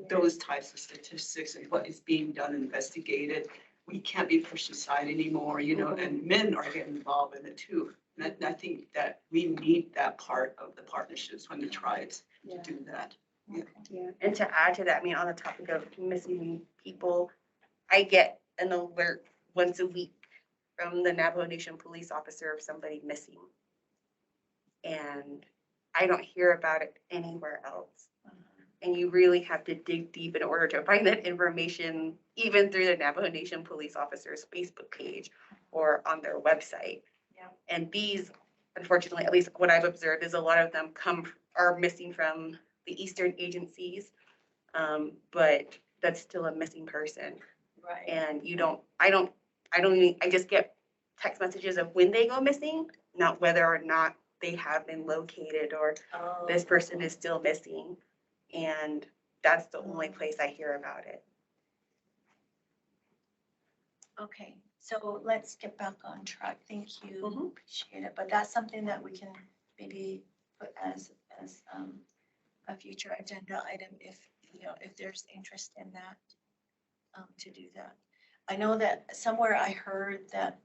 Speaker 9: those types of statistics and what is being done, investigated, we can't be pushed aside anymore, you know, and men are getting involved in it too. And I think that we need that part of the partnerships when the tribes to do that.
Speaker 3: Yeah, and to add to that, I mean, on the topic of missing people, I get an alert once a week from the Navajo Nation police officer of somebody missing. And I don't hear about it anywhere else. And you really have to dig deep in order to find that information, even through the Navajo Nation police officer's Facebook page or on their website.
Speaker 1: Yeah.
Speaker 3: And these, unfortunately, at least what I've observed is a lot of them are missing from the Eastern agencies. But that's still a missing person.
Speaker 1: Right.
Speaker 3: And I just get text messages of when they go missing, not whether or not they have been located or
Speaker 1: Oh.
Speaker 3: this person is still missing. And that's the only place I hear about it.
Speaker 1: Okay, so let's get back on track. Thank you.
Speaker 3: Mhm.
Speaker 1: Appreciate it. But that's something that we can maybe put as a future agenda item if, you know, if there's interest in that, to do that. I know that somewhere I heard that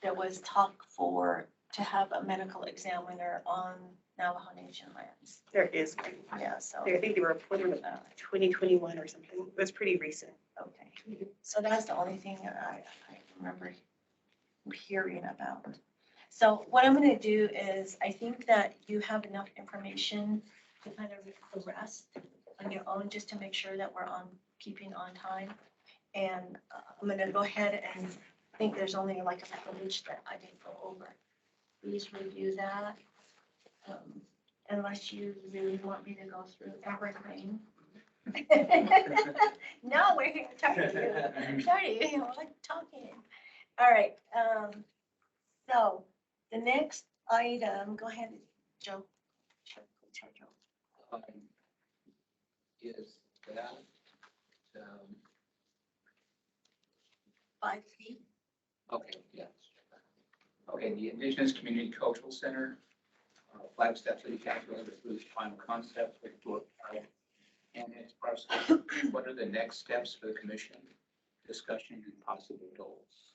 Speaker 1: there was talk to have a medical examiner on Navajo Nation lands.
Speaker 3: There is,
Speaker 1: Yeah, so,
Speaker 3: I think they were reported about 2021 or something. It was pretty recent.
Speaker 1: okay. So that's the only thing that I remember hearing about. So what I'm gonna do is, I think that you have enough information to kind of read the rest on your own, just to make sure that we're keeping on time. And I'm gonna go ahead and I think there's only like a page that I didn't go over. Please review that. Unless you really want me to go through everything. No, we're here to talk to you. Sorry, you know, I'm talking. All right, so the next item, go ahead, Joe. Sure, Joe.
Speaker 2: Is that, um,
Speaker 1: 5 feet.
Speaker 2: okay, yes. Okay, the Indigenous Community Cultural Center, Flagstaff City Council has approved final concept for Dorp Park and its parcel. What are the next steps for the commission? Discussion and possible goals.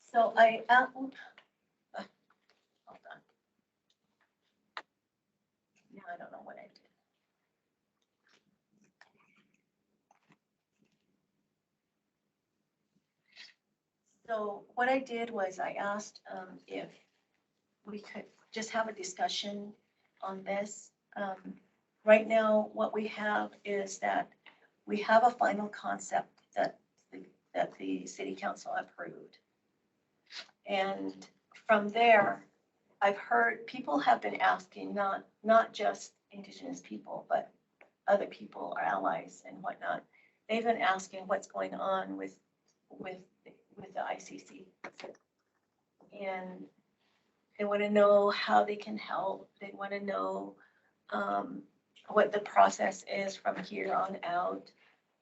Speaker 1: So hold on. Now I don't know what I did. So what I did was I asked if we could just have a discussion on this. Right now, what we have is that we have a final concept that the city council approved. And from there, I've heard people have been asking, not just Indigenous people, but other people, our allies and whatnot. They've been asking what's going on with the ICC. And they want to know how they can help. They want to know what the process is from here on out.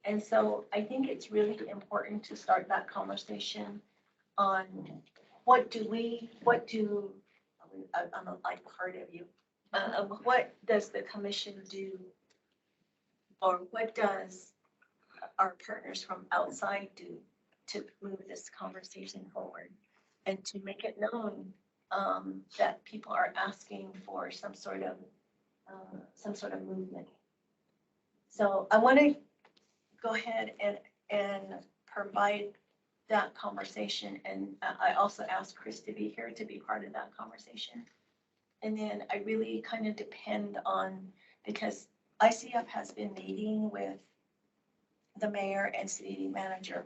Speaker 1: And so I think it's really important to start that conversation on I'm like part of you. What does the commission do? Or what does our partners from outside do to move this conversation forward? And to make it known that people are asking for some sort of movement. So I want to go ahead and provide that conversation. And I also asked Chris to be here to be part of that conversation. And then I really kind of depend on, because ICF has been meeting with the mayor and city manager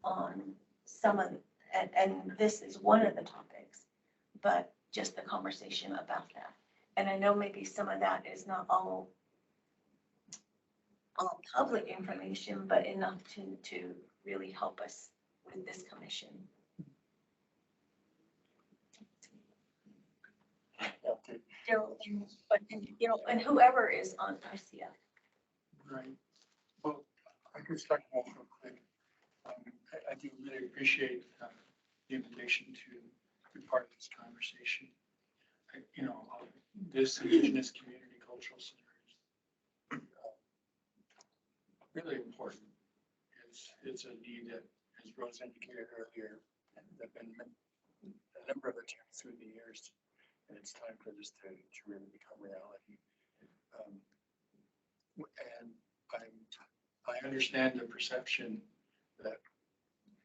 Speaker 1: on some of, and this is one of the topics, but just the conversation about that. And I know maybe some of that is not all public information, but enough to really help us with this commission. And whoever is on ICF.
Speaker 4: Right. Well, I can start off real quick. I do really appreciate the invitation to be part of this conversation. This Indigenous Community Cultural Center really important. It's a need that, as Rose indicated earlier, and there've been a number of attempts through the years, and it's time for this to really become reality. Um, And I understand the perception that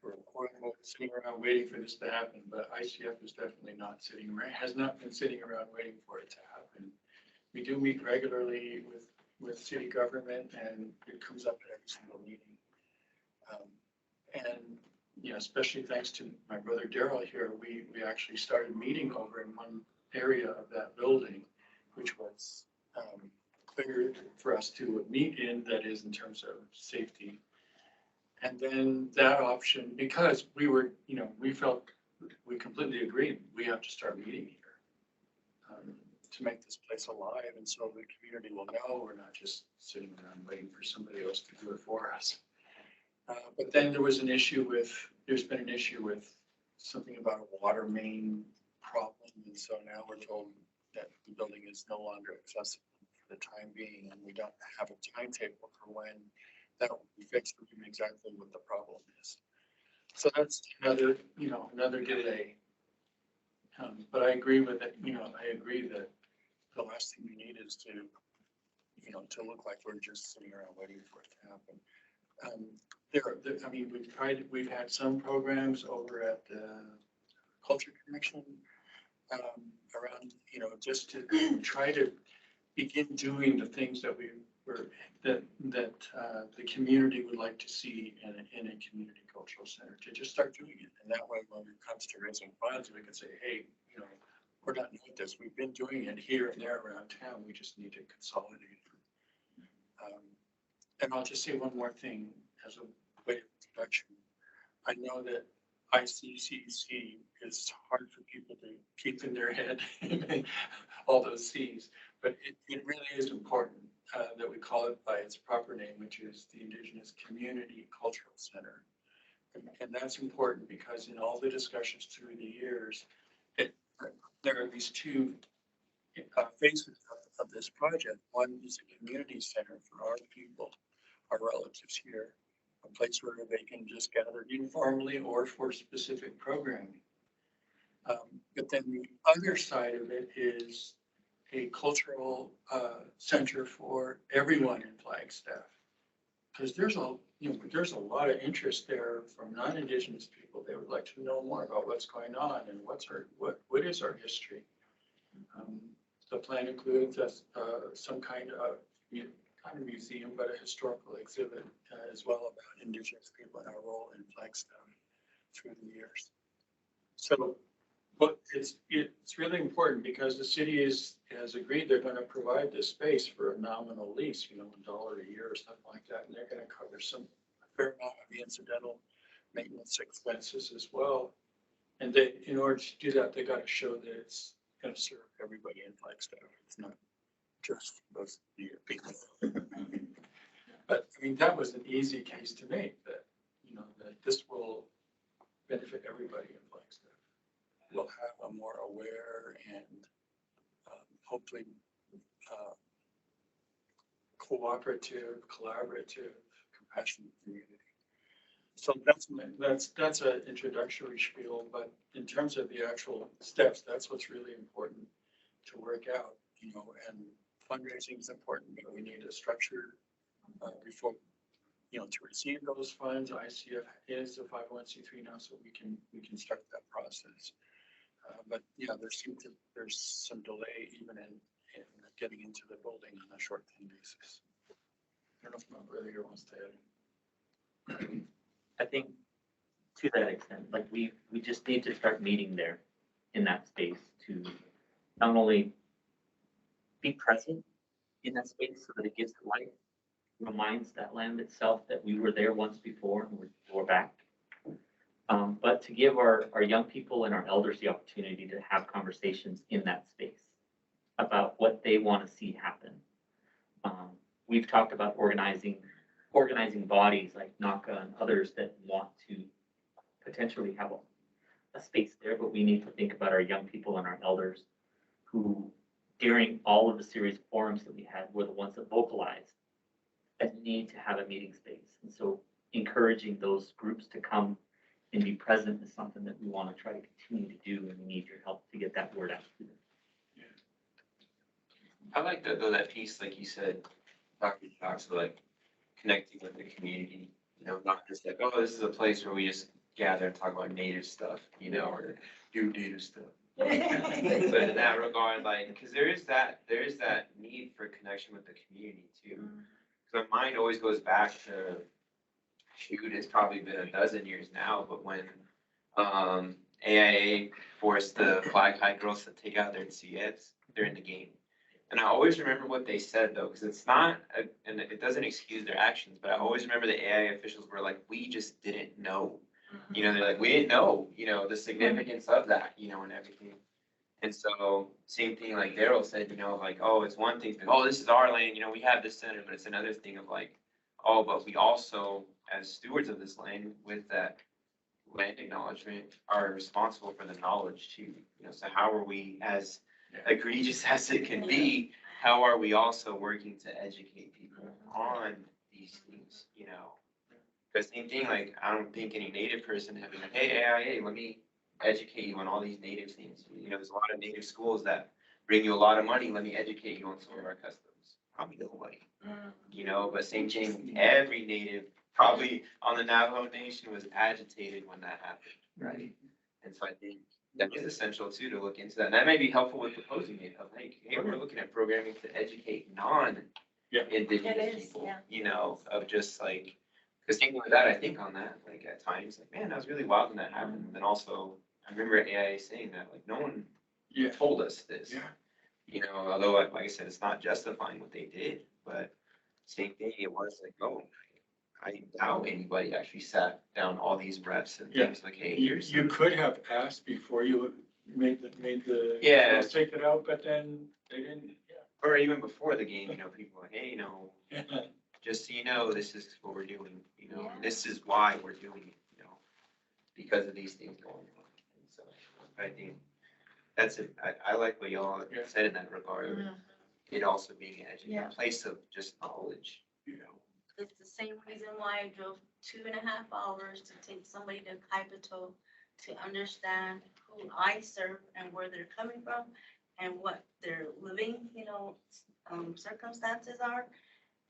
Speaker 4: we're quote unquote sitting around waiting for this to happen, but ICF is definitely not sitting around, has not been sitting around waiting for it to happen. We do meet regularly with city government, and it comes up at every single meeting. And, you know, especially thanks to my brother Daryl here, we actually started meeting over in one area of that building, which was clear for us to meet in, that is in terms of safety. And then that option, because we were, you know, we felt, we completely agreed, we have to start meeting here to make this place alive. And so the community will know we're not just sitting around waiting for somebody else to do it for us. But then there was an issue with, there's been an issue with something about a water main problem. And so now we're told that the building is no longer accessible for the time being, and we don't have a timetable for when that will be fixed, or exactly what the problem is. So that's another, you know, another delay. But I agree with it, you know, I agree that the last thing we need is to, you know, to look like we're just sitting around waiting for it to happen. I mean, we've had some programs over at the Culture Connection around, you know, just to try to begin doing the things that the community would like to see in a community cultural center, to just start doing it. And that way, when it comes to raising funds, we can say, hey, you know, we're not new at this. We've been doing it here and there around town. We just need to consolidate it. And I'll just say one more thing as a way of introduction. I know that ICCC is hard for people to keep in their head, all those C's, but it really is important that we call it by its proper name, which is the Indigenous Community Cultural Center. And that's important because in all the discussions through the years, there are these two phases of this project. One is a community center for our people, our relatives here, a place where they can just gather informally or for specific programming. But then the other side of it is a cultural center for everyone in Flagstaff. Because there's a lot of interest there from non-Indigenous people. They would like to know more about what's going on and what is our history. The plan includes some kind of museum, but a historical exhibit as well about Indigenous people and our role in Flagstaff through the years. So, but it's really important because the city has agreed they're going to provide this space for a nominal lease, you know, $1 a year or something like that, and they're going to cover a fair amount of the incidental maintenance expenses as well. And they, in order to do that, they got to show that it's going to serve everybody in Flagstaff. It's not just those people. But I mean, that was an easy case to make, that, you know, that this will benefit everybody in Flagstaff. We'll have a more aware and hopefully cooperative, collaborative, compassionate community. So that's an introductory spiel, but in terms of the actual steps, that's what's really important to work out, you know, and fundraising is important, but we need a structure before, you know, to receive those funds. ICF is a 501c3 now, so we can start that process. But yeah, there's some delay even in getting into the building on a short-term basis. I don't know if my brother here wants to add.
Speaker 6: I think to that extent, like we just need to start meeting there in that space to not only be present in that space so that it gives life, reminds that land itself that we were there once before and we're back. But to give our young people and our elders the opportunity to have conversations in that space about what they want to see happen. We've talked about organizing bodies like NACA and others that want to potentially have a space there, but we need to think about our young people and our elders who, during all of the series of forums that we had, were the ones that vocalized a need to have a meeting space. And so encouraging those groups to come and be present is something that we want to try to continue to do, and we need your help to get that word out to them.
Speaker 5: I like that though, that piece, like you said, Dr. talks about like connecting with the community, you know, not just like, oh, this is a place where we just gather and talk about native stuff, you know, or do native stuff. But in that regard, like, because there is that need for connection with the community too. Because my mind always goes back to, shoot, it's probably been a dozen years now, but when AIA forced the Flag High girls to take out their CEDs during the game. And I always remember what they said though, because it's not, and it doesn't excuse their actions, but I always remember the AIA officials were like, we just didn't know. You know, they're like, we didn't know, you know, the significance of that, you know, and everything. And so same thing, like Daryl said, you know, like, oh, it's one thing, oh, this is our land, you know, we have this center, but it's another thing of like, oh, but we also, as stewards of this land with that land acknowledgement, are responsible for the knowledge too. You know, so how are we, as egregious as it can be, how are we also working to educate people on these things, you know? Because same thing, like, I don't think any native person have been like, hey, AIA, let me educate you on all these native things. You know, there's a lot of native schools that bring you a lot of money. Let me educate you on some of our customs. Probably nobody, you know, but same thing, every native probably on the Navajo Nation was agitated when that happened, right? And so I think that is essential too, to look into that. And that may be helpful with proposing it, of like, hey, we're looking at programming to educate non-Indigenous people, you know, of just like, because thinking with that, I think on that, like at times, like, man, that was really wild when that happened. And then also, I remember AIA saying that, like, no one told us this.
Speaker 4: Yeah.
Speaker 5: You know, although, like I said, it's not justifying what they did, but same thing, it was like, oh, I doubt anybody actually sat down all these reps and things like, hey, here's.
Speaker 4: You could have asked before you made the, let's take it out, but then they didn't.
Speaker 5: Or even before the game, you know, people are like, hey, you know, just so you know, this is what we're doing, you know, this is why we're doing it, you know, because of these things going on. And so I think that's it. I like what y'all said in that regard. It also being a place of just knowledge, you know.
Speaker 1: It's the same reason why I drove 2.5 hours to take somebody to Kaipito to understand who I serve and where they're coming from and what their living, you know, circumstances are.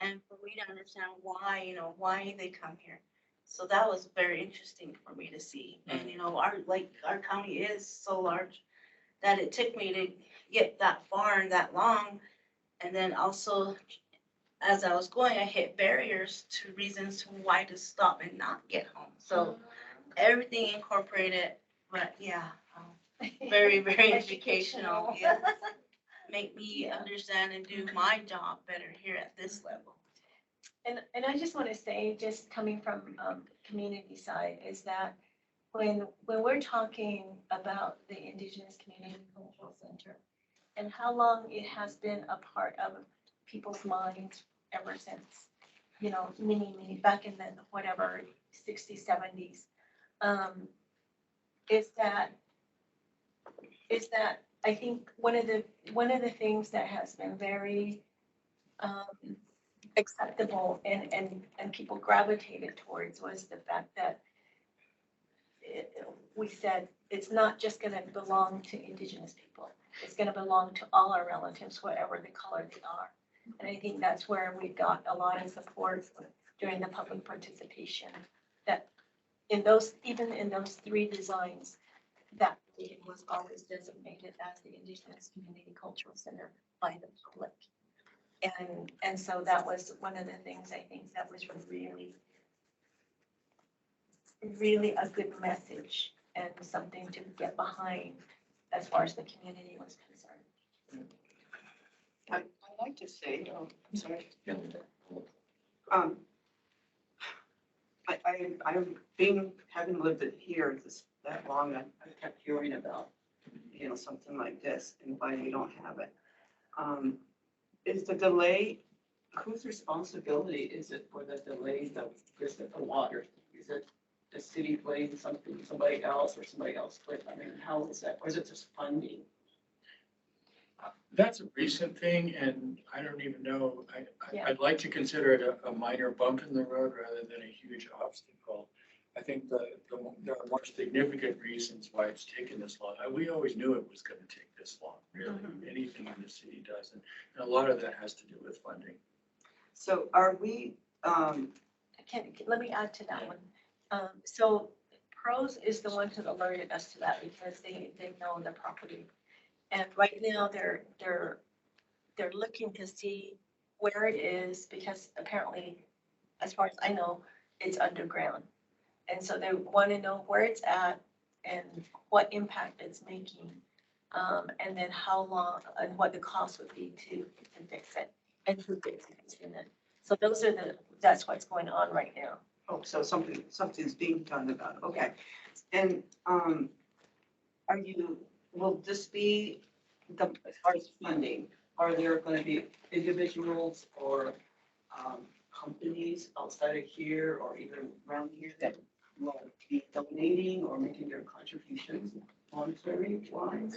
Speaker 1: And for me to understand why, you know, why they come here. So that was very interesting for me to see. And, you know, our county is so large that it took me to get that far and that long. And then also, as I was going, I hit barriers to reasons why to stop and not get home. So everything incorporated, but yeah, very, very educational. Yes. Make me understand and do my job better here at this level.
Speaker 10: And I just want to say, just coming from community side, is that when we're talking about the Indigenous Community Cultural Center and how long it has been a part of people's minds ever since, you know, many back in the whatever 60s, 70s, is that I think one of the things that has been very acceptable and people gravitated towards was the fact that we said it's not just going to belong to Indigenous people. It's going to belong to all our relatives, whatever the color they are. And I think that's where we got a lot of support during the public participation. That even in those 3 designs, that it was always designated as the Indigenous Community Cultural Center by the public. And so that was one of the things I think that was really a good message and something to get behind as far as the community was concerned.
Speaker 9: I'd like to say, I'm sorry. Having lived it here that long, I kept hearing about, you know, something like this and why you don't have it. Is the delay, whose responsibility is it for the delays of, is it the water? Is it the city playing somebody else or somebody else quit? I mean, how is that, or is it just funding?
Speaker 4: That's a recent thing, and I don't even know,
Speaker 10: Yeah.
Speaker 4: I'd like to consider it a minor bump in the road rather than a huge obstacle. I think there are more significant reasons why it's taken this long. We always knew it was gonna take this long, really. Anything in the city does, and a lot of that has to do with funding.
Speaker 9: So are we,
Speaker 10: Let me add to that one. So Pros is the one who alerted us to that because they know the property. And right now, they're looking to see where it is because apparently, as far as I know, it's underground. And so they want to know where it's at and what impact it's making. And then how long and what the cost would be to fix it and who fixes it. So that's what's going on right now.
Speaker 9: oh, so something's being done about it, okay. And, will this be as far as funding, are there gonna be individuals or, companies outside of here or even around here that will be donating or making their contributions monetary wise?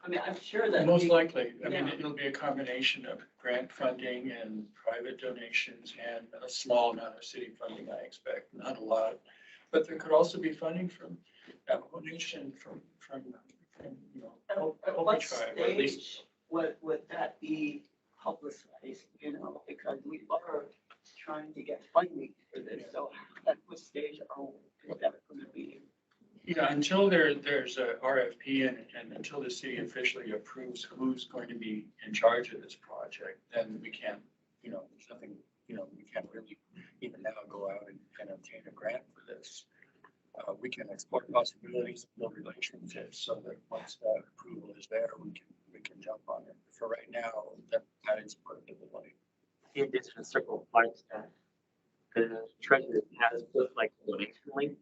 Speaker 9: I mean, I'm sure that.
Speaker 4: Most likely, I mean,
Speaker 9: Yeah.
Speaker 4: it'll be a combination of grant funding and private donations and a small amount of city funding, I expect, not a lot. But there could also be funding from Navajo Nation, from, you know,
Speaker 9: At
Speaker 4: Hopi
Speaker 9: what
Speaker 4: tribe, or at least.
Speaker 9: stage would that be publicized, you know, because we are trying to get funding for this, so at what stage is that gonna be?
Speaker 4: Yeah, until there's a RFP and until the city officially approves who's going to be in charge of this project, then we can't, you know, there's nothing, you know, we can't really even now go out and obtain a grant for this. We can explore possibilities, build relationships so that once that approval is there, we can jump on it. For right now, that is part of the delay.
Speaker 6: The Indigenous Circle of Flagstaff, the treasurer has put like a donation link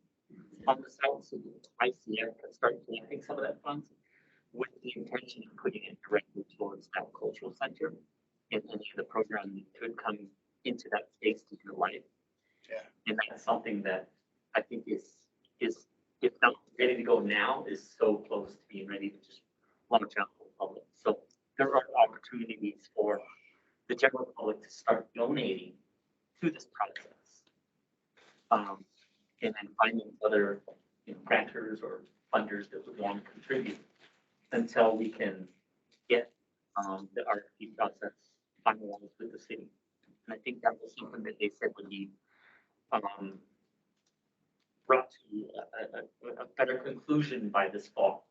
Speaker 6: on the site, so ICF can start collecting some of that funds with the intention of putting it directly towards that cultural center. And any of the programming could come into that space to do life.
Speaker 4: Yeah.
Speaker 6: And that's something that I think is if not ready to go now, is so close to being ready to just launch out to the public. So there are opportunities for the general public to start donating to this process. And then finding other, you know, grantors or funders that would want to contribute until we can get the RFP process finalized with the city. And I think that was something that they said would be brought to a better conclusion by this fall.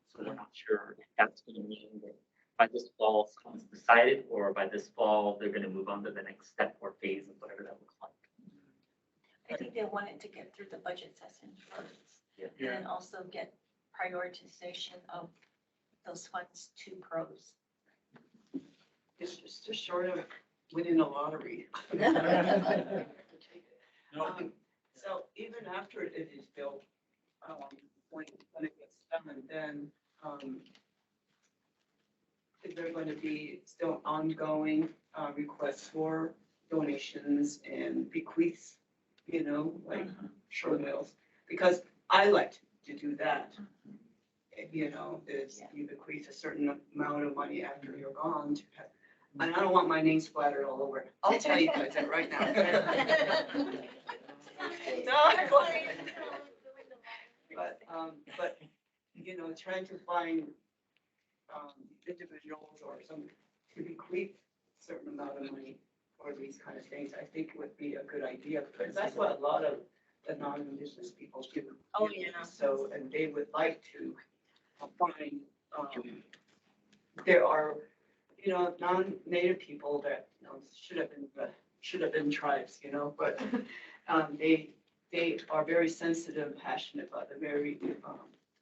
Speaker 6: So we're not sure if that's going to mean that by this fall someone's decided, or by this fall they're going to move on to the next step or phase of whatever that looks like.
Speaker 10: I think they wanted to get through the budget session first.
Speaker 6: Yeah.
Speaker 10: And then also get prioritization of those funds to Pros.
Speaker 9: It's just short of winning the lottery.
Speaker 4: No,
Speaker 9: So even after it is built, when it gets done, then, is there going to be still ongoing, requests for donations and bequests, you know, like short wills? Because I like to do that. You know, is you bequeath a certain amount of money after you're gone to have, and I don't want my name splattered all over. I'll tell you guys that right now. But, you know, trying to find, individuals or some to bequeath a certain amount of money for these kind of things, I think would be a good idea, because that's what a lot of the non-Indigenous people do.
Speaker 10: Oh, yeah.
Speaker 9: So, and they would like to find, there are, you know, non-native people that, you know, should have been tribes, you know, but, they are very sensitive, passionate about the very,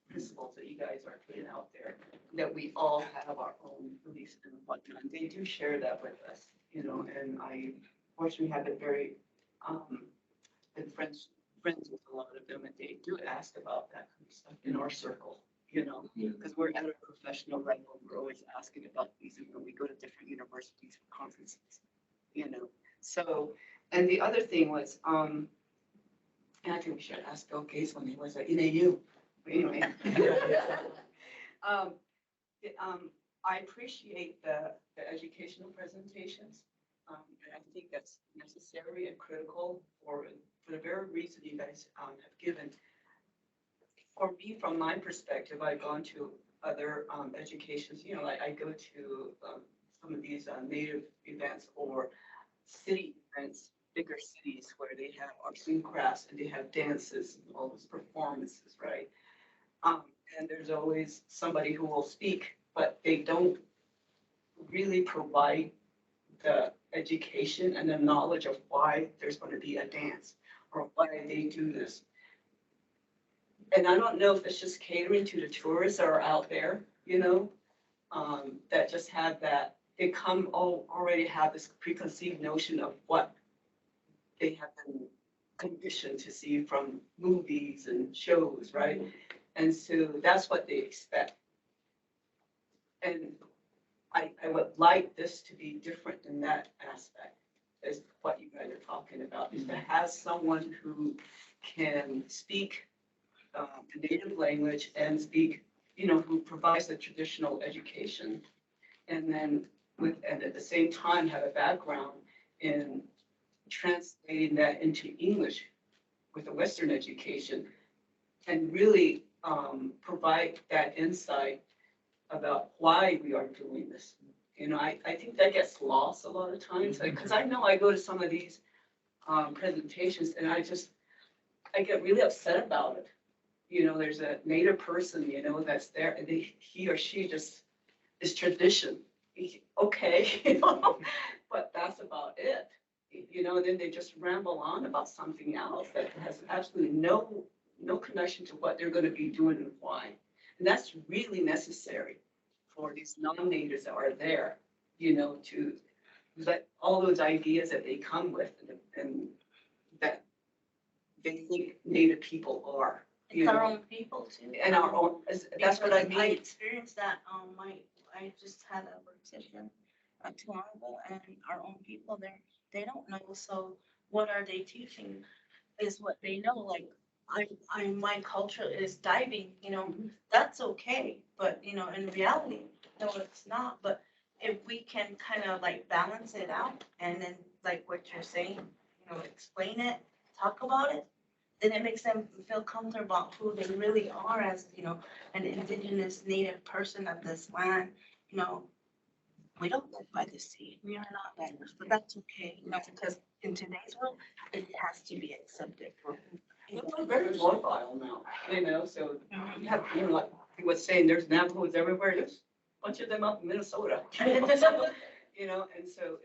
Speaker 9: principles that you guys are putting out there, that we all have our own beliefs and whatnot. They do share that with us, you know, and I fortunately have been very, been friends with a lot of them, and they do ask about that kind of stuff in our circle, you know, because we're at a professional level, we're always asking about these, and when we go to different universities for conferences, you know. So, and the other thing was, and I think we should ask Bill Gates when he was at NAU. But anyway, I appreciate the educational presentations. And I think that's necessary and critical for the very reason you guys have given. For me, from my perspective, I've gone to other educations, you know, like I go to some of these native events or city events, bigger cities where they have arts and crafts and they have dances and all those performances, right? And there's always somebody who will speak, but they don't really provide the education and the knowledge of why there's going to be a dance or why they do this. And I don't know if it's just catering to the tourists that are out there, you know, that just have that, they come already have this preconceived notion of what they have been conditioned to see from movies and shows, right? And so that's what they expect. And I would like this to be different in that aspect, is what you guys are talking about, is to have someone who can speak the native language and speak, you know, who provides the traditional education. And then and at the same time have a background in translating that into English with a Western education and really provide that insight about why we are doing this. You know, I think that gets lost a lot of times because I know I go to some of these presentations and I get really upset about it. You know, there's a native person, you know, that's there and he or she just is tradition. Okay, you know, but that's about it. You know, and then they just ramble on about something else that has absolutely no connection to what they're going to be doing and why. And that's really necessary for these non-natives that are there, you know, to let all those ideas that they come with and that they think native people are.
Speaker 7: It's our own people too.
Speaker 9: And our own, that's what I
Speaker 7: Because I
Speaker 9: mean.
Speaker 7: experienced that, I just had a work session not too long ago, and our own people there, they don't know, so what are they teaching is what they know, like, my culture is diving, you know, that's okay, but, you know, in reality, no, it's not, but if we can kind of like balance it out, and then, like what you're saying, you know, explain it, talk about it, then it makes them feel comfortable about who they really are as, you know, an indigenous native person of this land. You know, we don't live by the sea. We are not beggars, but that's okay, you know, because in today's world, it has to be accepted for who people
Speaker 9: We're very mobile now, you know, so you have, you know, like he was saying, there's Navajos everywhere. There's a bunch of them up in Minnesota. You know, and so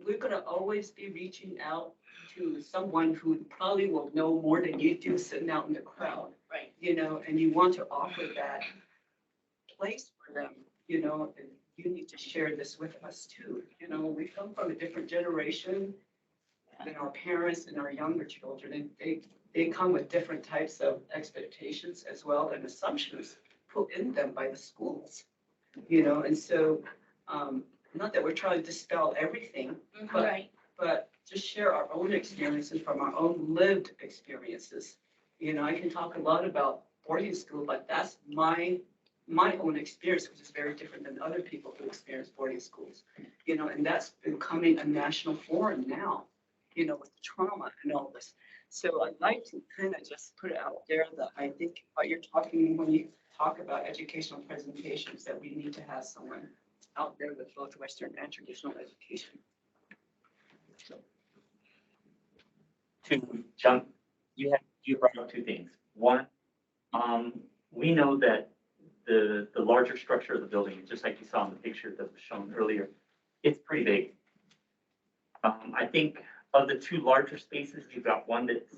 Speaker 9: we're gonna always be reaching out to someone who probably will know more than you do sitting out in the crowd.
Speaker 7: Right.
Speaker 9: You know, and you want to offer that place for them, you know, and you need to share this with us too. You know, we come from a different generation than our parents and our younger children, and they come with different types of expectations as well and assumptions put in them by the schools, you know, and so, not that we're trying to dispel everything, but
Speaker 7: Right.
Speaker 9: but just share our own experiences from our own lived experiences. You know, I can talk a lot about boarding school, but that's my own experience, which is very different than other people who experience boarding schools. You know, and that's becoming a national forum now, you know, with the trauma and all this. So I'd like to kind of just put it out there that I think what you're talking, when you talk about educational presentations, that we need to have someone out there with both Western and traditional education.
Speaker 6: To jump, you brought up two things. One, we know that the larger structure of the building, just like you saw in the picture that was shown earlier, it's pretty big. I think of the two larger spaces, you've got one that's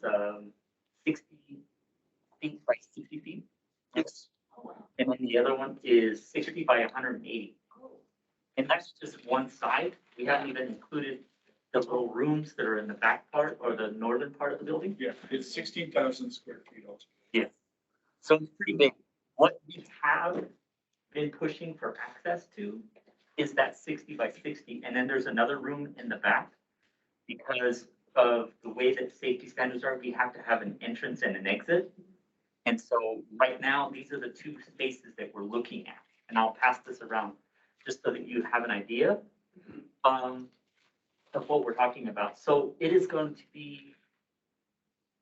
Speaker 6: 60 feet by 60 feet.
Speaker 9: Yes.
Speaker 6: And then the other one is 60 by 180. And that's just one side. We haven't even included the little rooms that are in the back part or the northern part of the building.
Speaker 4: Yeah, it's 16,000 square feet altogether.
Speaker 6: Yeah. So it's pretty big. What we have been pushing for access to is that 60 by 60. And then there's another room in the back because of the way that safety standards are, we have to have an entrance and an exit. And so right now, these are the two spaces that we're looking at. and I'll pass this around just so that you have an idea of what we're talking about. So it is going to be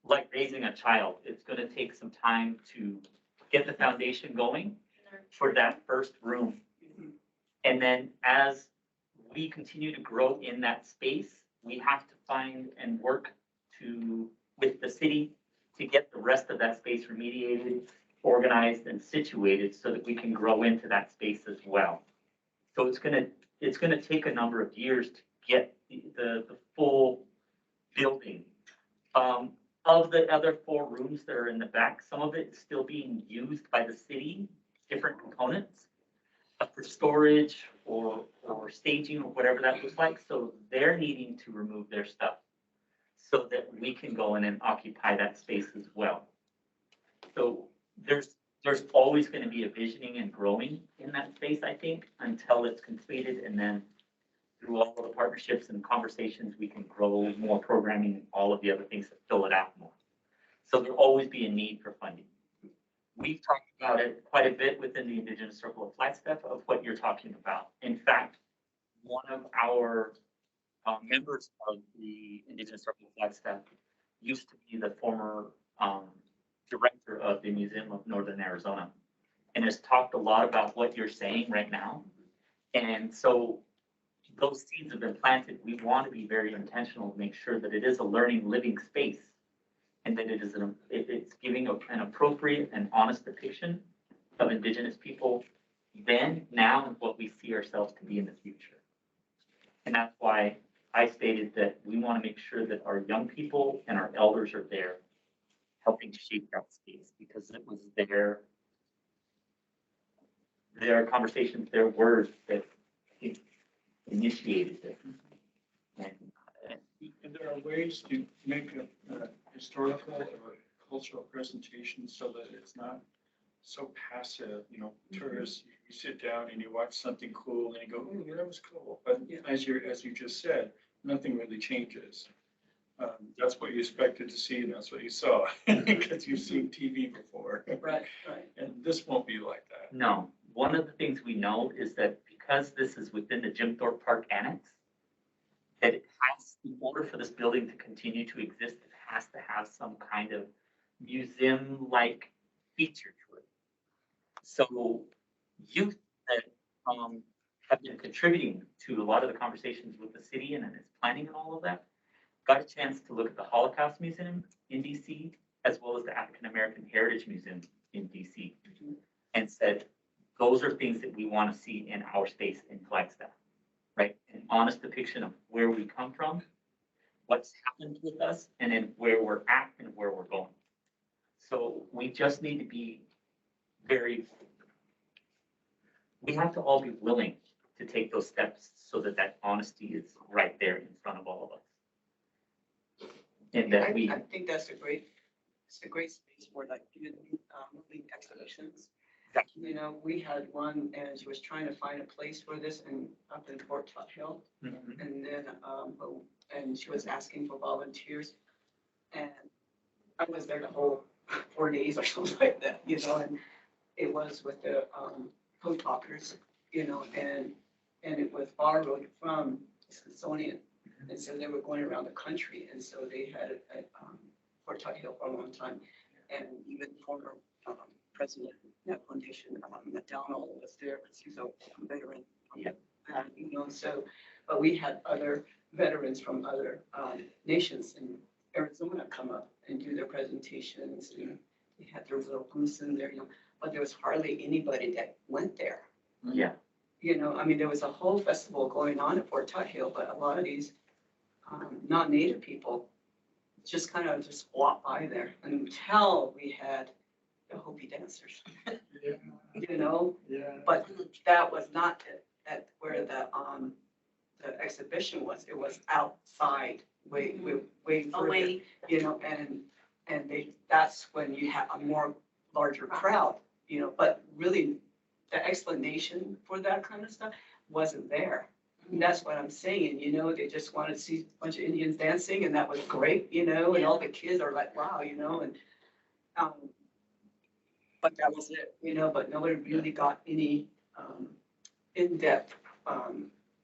Speaker 6: like raising a child. It's going to take some time to get the foundation going for that first room. And then as we continue to grow in that space, we have to find and work with the city to get the rest of that space remediated, organized, and situated so that we can grow into that space as well. So it's gonna take a number of years to get the full building. Of the other 4 rooms that are in the back, some of it is still being used by the city, different components for storage or staging or whatever that looks like. So they're needing to remove their stuff so that we can go in and occupy that space as well. So there's always going to be a visioning and growing in that space, I think, until it's completed. And then through all of the partnerships and conversations, we can grow more programming and all of the other things that fill it out more. So there'll always be a need for funding. We've talked about it quite a bit within the Indigenous Circle of Flagstaff of what you're talking about. In fact, one of our members of the Indigenous Circle of Flagstaff used to be the former director of the Museum of Northern Arizona and has talked a lot about what you're saying right now. And so those seeds have been planted. We want to be very intentional to make sure that it is a learning, living space and that it's giving an appropriate and honest depiction of Indigenous people then, now, and what we see ourselves to be in the future. And that's why I stated that we want to make sure that our young people and our elders are there helping shape that space because it was their conversations, their words that initiated it.
Speaker 4: And there are ways to make a historical or cultural presentation so that it's not so passive, tourists, you sit down and you watch something cool and you go, oh, that was cool. But as you just said, nothing really changes. That's what you expected to see and that's what you saw because you've seen TV before.
Speaker 9: Right.
Speaker 4: And this won't be like that.
Speaker 6: No, one of the things we know is that because this is within the Jim Thorpe Park Annex, that it has, in order for this building to continue to exist, it has to have some kind of museum-like feature to it. So youth that have been contributing to a lot of the conversations with the city and its planning and all of that, got a chance to look at the Holocaust Museum in DC, as well as the African American Heritage Museum in DC, and said, those are things that we want to see in our space in Flagstaff, right? An honest depiction of where we come from, what's happened with us, and then where we're at and where we're going. So we just need to be we have to all be willing to take those steps so that that honesty is right there in front of all of us. And that
Speaker 9: I think that's a great space for like even moving exhibitions.
Speaker 6: Exactly.
Speaker 9: We had one and she was trying to find a place for this up in Fort Hill.
Speaker 6: Mm-hmm.
Speaker 9: And then, and she was asking for volunteers. And I was there the whole 4 days or something like that, and it was with the code talkers, and it was borrowed from Smithsonian. And so they were going around the country. And so they had it at Fort Hill for a long time. And even former president of that foundation, McDonald, was there because he's a veteran.
Speaker 6: Yeah.
Speaker 9: So, but we had other veterans from other nations in Arizona come up and do their presentations. And they had their little booths in there, but there was hardly anybody that went there.
Speaker 6: Yeah.
Speaker 9: There was a whole festival going on at Fort Hill, but a lot of these non-native people just kind of just walked by there until we had the Hopi dancers. But that was not at where the exhibition was. It was outside, way further,
Speaker 10: Away.
Speaker 9: and that's when you have a more larger crowd, but really the explanation for that kind of stuff wasn't there. And that's what I'm saying, they just wanted to see a bunch of Indians dancing and that was great, and all the kids are like, wow, and but that was it, but nobody really got any in-depth,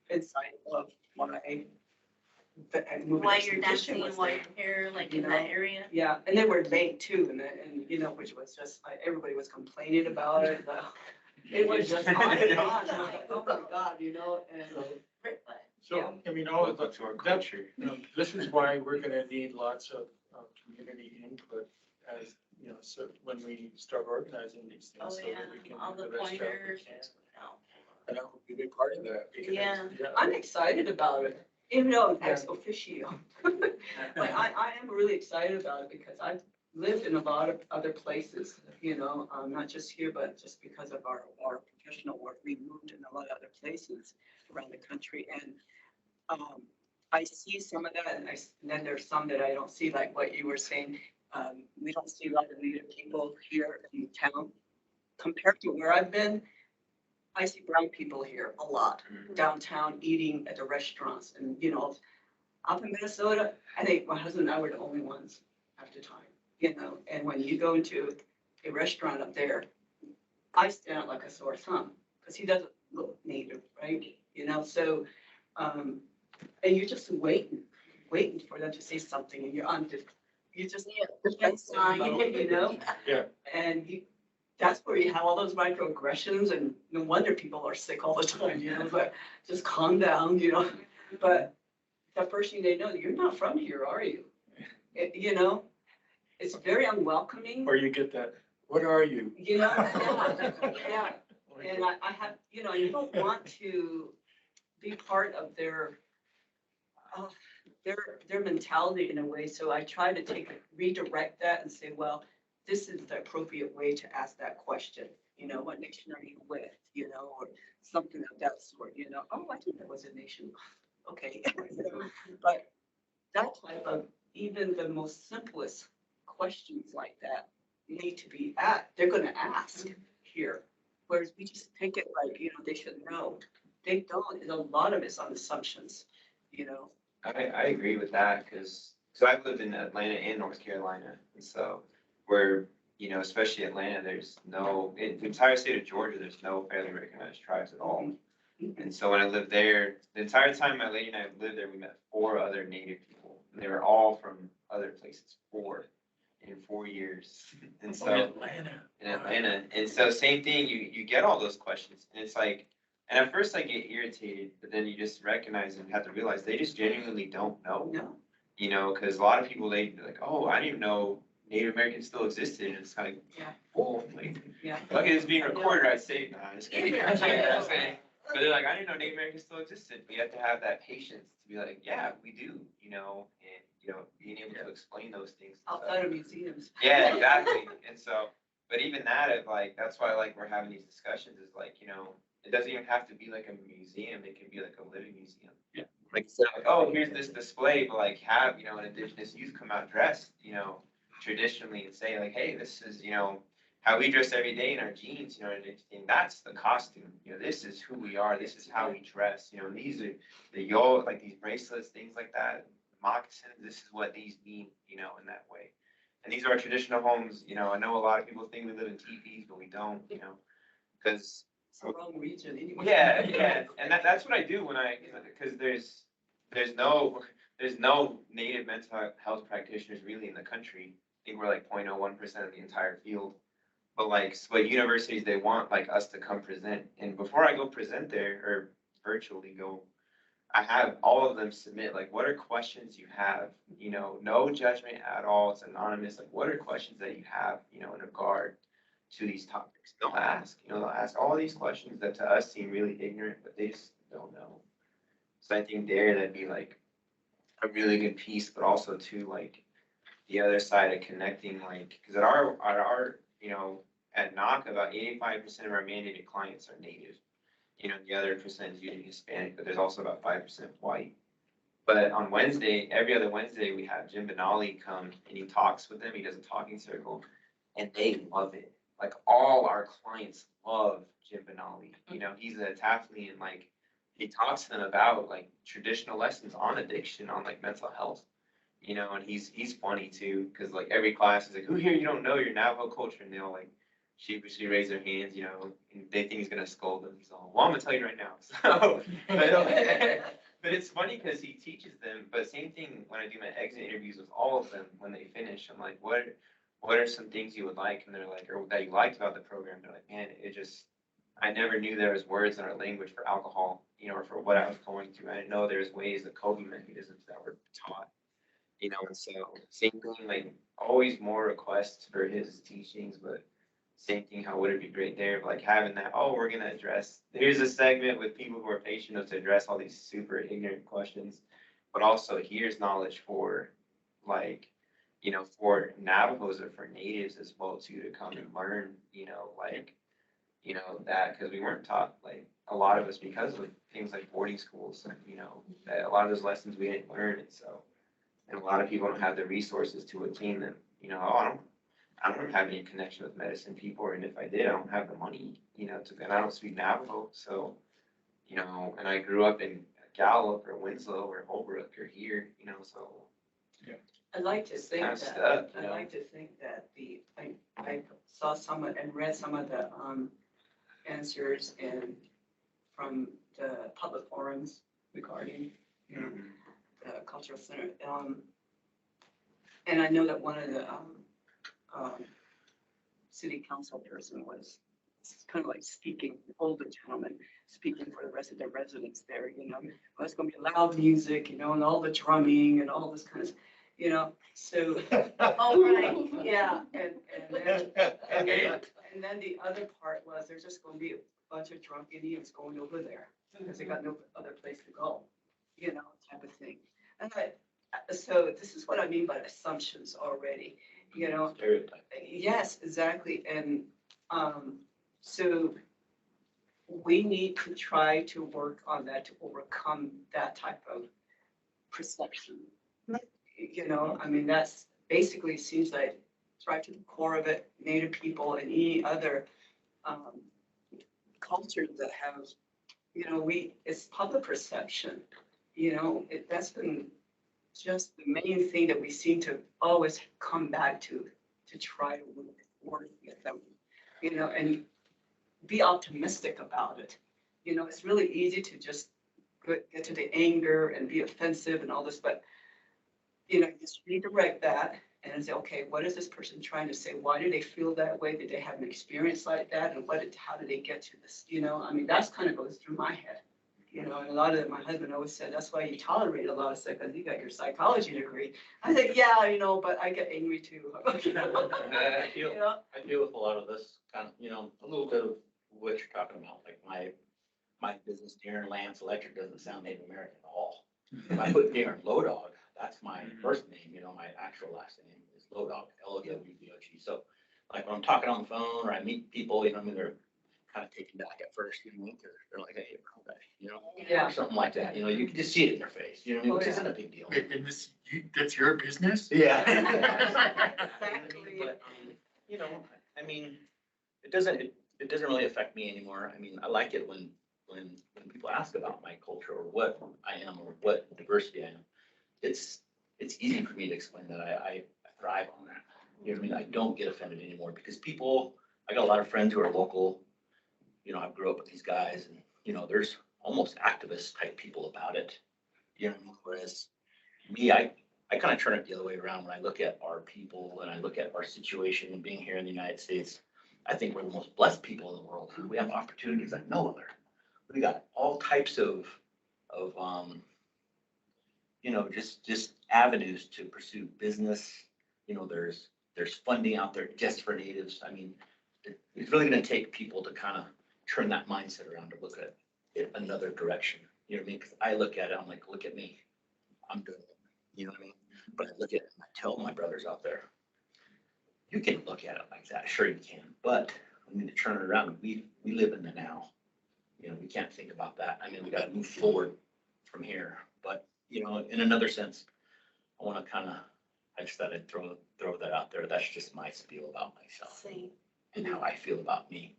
Speaker 9: insight of why. and moving
Speaker 7: While
Speaker 9: this
Speaker 7: you're
Speaker 9: petition
Speaker 7: dancing,
Speaker 9: was
Speaker 7: while
Speaker 9: there.
Speaker 7: you're here, like
Speaker 9: You
Speaker 7: in that
Speaker 9: know?
Speaker 7: area.
Speaker 9: Yeah, and they were late too, which was just, everybody was complaining about it. It was just on and on, and I'm like, oh my God, and.
Speaker 4: So, I mean, all of
Speaker 5: Look to our
Speaker 4: that,
Speaker 5: culture.
Speaker 4: this is why we're gonna need lots of community input as, so when we start organizing these
Speaker 7: Oh,
Speaker 4: things, so that we
Speaker 7: yeah,
Speaker 4: can
Speaker 7: all
Speaker 4: do
Speaker 7: the
Speaker 4: the best job we
Speaker 7: pointers.
Speaker 4: can. And I will be a big part of that because,
Speaker 7: Yeah.
Speaker 9: I'm excited about it, even though it's ex officio. But I am really excited about it because I've lived in a lot of other places, not just here, but just because of our professional work, we moved in a lot of other places around the country. And I see some of that, and then there's some that I don't see, like what you were saying. We don't see a lot of Native people here in town. Compared to where I've been, I see brown people here a lot, downtown eating at the restaurants. And, up in Minnesota, I think my husband and I were the only ones half the time, and when you go into a restaurant up there, I stand out like a sore thumb because he doesn't look native, right? So, and you're just waiting for them to say something, and you just defensive mode,
Speaker 4: Yeah.
Speaker 9: And that's where you have all those microaggressions, and no wonder people are sick all the time, but just calm down, But the first thing they know, you're not from here, are you? It's very unwelcoming.
Speaker 4: Or you get that, what are you?
Speaker 9: Yeah. And I have, you don't want to be part of their mentality in a way. So I try to redirect that and say, well, this is the appropriate way to ask that question. What nation are you with? Or something of that sort. Oh, I think that was a nation. Okay. But that type of, even the most simplest questions like that need to be they're going to ask here. Whereas we just take it like, they should know. They don't. And a lot of it's on assumptions,
Speaker 5: I agree with that because I've lived in Atlanta and North Carolina, and so where especially Atlanta, there's in the entire state of Georgia, there's no fairly recognized tribes at all. And so when I lived there, the entire time my lady and I lived there, we met 4 other Native people, and they were all from other places. 4 in 4 years, and so in Atlanta, and so same thing. You get all those questions, and it's like. And at first I get irritated, but then you just recognize and have to realize they just genuinely don't know.
Speaker 9: No.
Speaker 5: Because a lot of people, they like, oh, I didn't even know Native Americans still existed. And it's kind of, oh, like, okay, it's being recorded, I'd say, nah, I'm just kidding. But they're like, I didn't know Native Americans still existed. We have to have that patience to be like, yeah, we do, and, being able to explain those things.
Speaker 9: Outside of museums.
Speaker 5: Yeah, exactly. And so, but even that, that's why we're having these discussions is like, it doesn't even have to be like a museum. It can be like a living museum.
Speaker 4: Yeah.
Speaker 5: Like, so oh, here's this display, but have, an Indigenous youth come out dressed, traditionally and say like, hey, this is, how we dress every day in our jeans, and that's the costume. This is who we are. This is how we dress. And these are the these bracelets, things like that, moccasins. This is what these mean, in that way. And these are our traditional homes. I know a lot of people think we live in teepees, but we don't, because
Speaker 9: It's the wrong region anyway.
Speaker 5: yeah, and that's what I do when because there's no Native mental health practitioners really in the country. I think we're like 0.01% of the entire field. But but universities, they want us to come present. And before I go present there or virtually go, I have all of them submit what are questions you have, no judgment at all. It's anonymous. What are questions that you have, in regard to these topics? They'll ask all these questions that to us seem really ignorant, but they just don't know. So I think that'd be a really good piece, but also too the other side of connecting because at our at NOC about 85% of our mandated clients are Native. The other percent is usually Hispanic, but there's also about 5% white. But on Wednesday, every other Wednesday, we have Jim Benally come and he talks with them. He does a talking circle, and they love it. All our clients love Jim Benally. He's a Tafflian, he talks to them about traditional lessons on addiction, on mental health. And he's funny too, because every class is who here you don't know your Navajo culture, and they all sheepishly raise their hands, you know, and they think he's gonna scold them. So, well, I'm gonna tell you right now. So, but it's funny because he teaches them. But same thing when I do my exit interviews with all of them. When they finish, I'm like, what are some things you would like? And they're like, or that you liked about the program? They're like, man, it just, I never knew there was words in our language for alcohol, you know, or for what I was going through. I didn't know there was ways of coping mechanisms that were taught, you know. And so same thing, like always more requests for his teachings, but same thing, how would it be great there, like having that, oh, we're gonna address, here's a segment with people who are patient enough to address all these super ignorant questions, but also here's knowledge for like, you know, for Navajos or for natives as well too, to come and learn, you know, like, you know, that, because we weren't taught, like, a lot of us, because of things like boarding schools, and, you know, that a lot of those lessons we didn't learn, and so, and a lot of people don't have the resources to attain them, you know, oh, I don't have any connection with medicine people, and if I did, I don't have the money, you know, to, and I don't speak Navajo, so, you know, and I grew up in Gallup or Winslow or Holbrook or here, you know, so.
Speaker 9: I like to think
Speaker 5: Kind of
Speaker 9: that,
Speaker 5: stuff, you
Speaker 9: I
Speaker 5: know?
Speaker 9: like to think that I saw some and read some of the, answers from the public forums regarding, you know, the cultural center. And I know that one of the, city council person was kind of like speaking, older gentleman, speaking for the rest of the residents there, you know, well, it's gonna be loud music, you know, and all the drumming and all this kind of, you know, so.
Speaker 10: Oh, right.
Speaker 9: Yeah, and then the other part was there's just gonna be a bunch of drunk Indians going over there because they got no other place to go, you know, type of thing. And so this is what I mean by assumptions already, you know.
Speaker 8: Stereotype.
Speaker 9: Yes, exactly. And so we need to try to work on that to overcome that type of perception. You know, I mean, that's basically seems like it's right to the core of it. Native people and any other culture that have, you know, it's public perception. You know, that's been just the main thing that we seem to always come back to try to work with them, you know, and be optimistic about it. You know, it's really easy to just get to the anger and be offensive and all this, but, you know, you just redirect that and say, okay, what is this person trying to say? Why do they feel that way? Did they have an experience like that? And how did they get to this? You know, I mean, that's kind of goes through my head. You know, and a lot of it, my husband always said, that's why you tolerate a lot of stuff, because you got your psychology degree. I said, yeah, you know, but I get angry too. You know?
Speaker 8: I deal with a lot of this kind of, you know, a little bit of what you're talking about. Like my business, Darren Lance Electric, doesn't sound Native American at all. If I put Darren Lowdog, that's my first name, you know, my actual last name is Lowdog, Lowdog. So like when I'm talking on the phone or I meet people, you know, I mean, they're kind of taken back at first, you know, because they're like, hey, you know,
Speaker 9: Yeah.
Speaker 8: or something like that. You know, you can just see it in their face, you know, what I mean,
Speaker 9: Oh,
Speaker 8: which
Speaker 9: yeah.
Speaker 8: isn't a big deal.
Speaker 4: And this, that's your business?
Speaker 8: Yeah.
Speaker 9: Exactly.
Speaker 8: But, you know, I mean, it doesn't really affect me anymore. I mean, I like it when people ask about my culture or what I am or what diversity I am. It's easy for me to explain that I thrive on that. You know what I mean? I don't get offended anymore because I got a lot of friends who are local. You know, I grew up with these guys and, you know, there's almost activist type people about it. You know, whereas me, I kind of turn it the other way around when I look at our people and I look at our situation and being here in the United States. I think we're the most blessed people in the world. We have opportunities like no other. We got all types of you know, just avenues to pursue business. You know, there's funding out there just for natives. I mean, it's really going to take people to kind of turn that mindset around to look at it another direction. You know what I mean? Because I look at it, I'm like, look at me, I'm doing it. You know what I mean? But I look at it and I tell my brothers out there, you can look at it like that, sure you can, but we need to turn it around. We live in the now. You know, we can't think about that. I mean, we got to move forward from here. But you know, in another sense, I just thought I'd throw that out there. That's just my spiel about myself
Speaker 10: Same.
Speaker 8: and how I feel about me.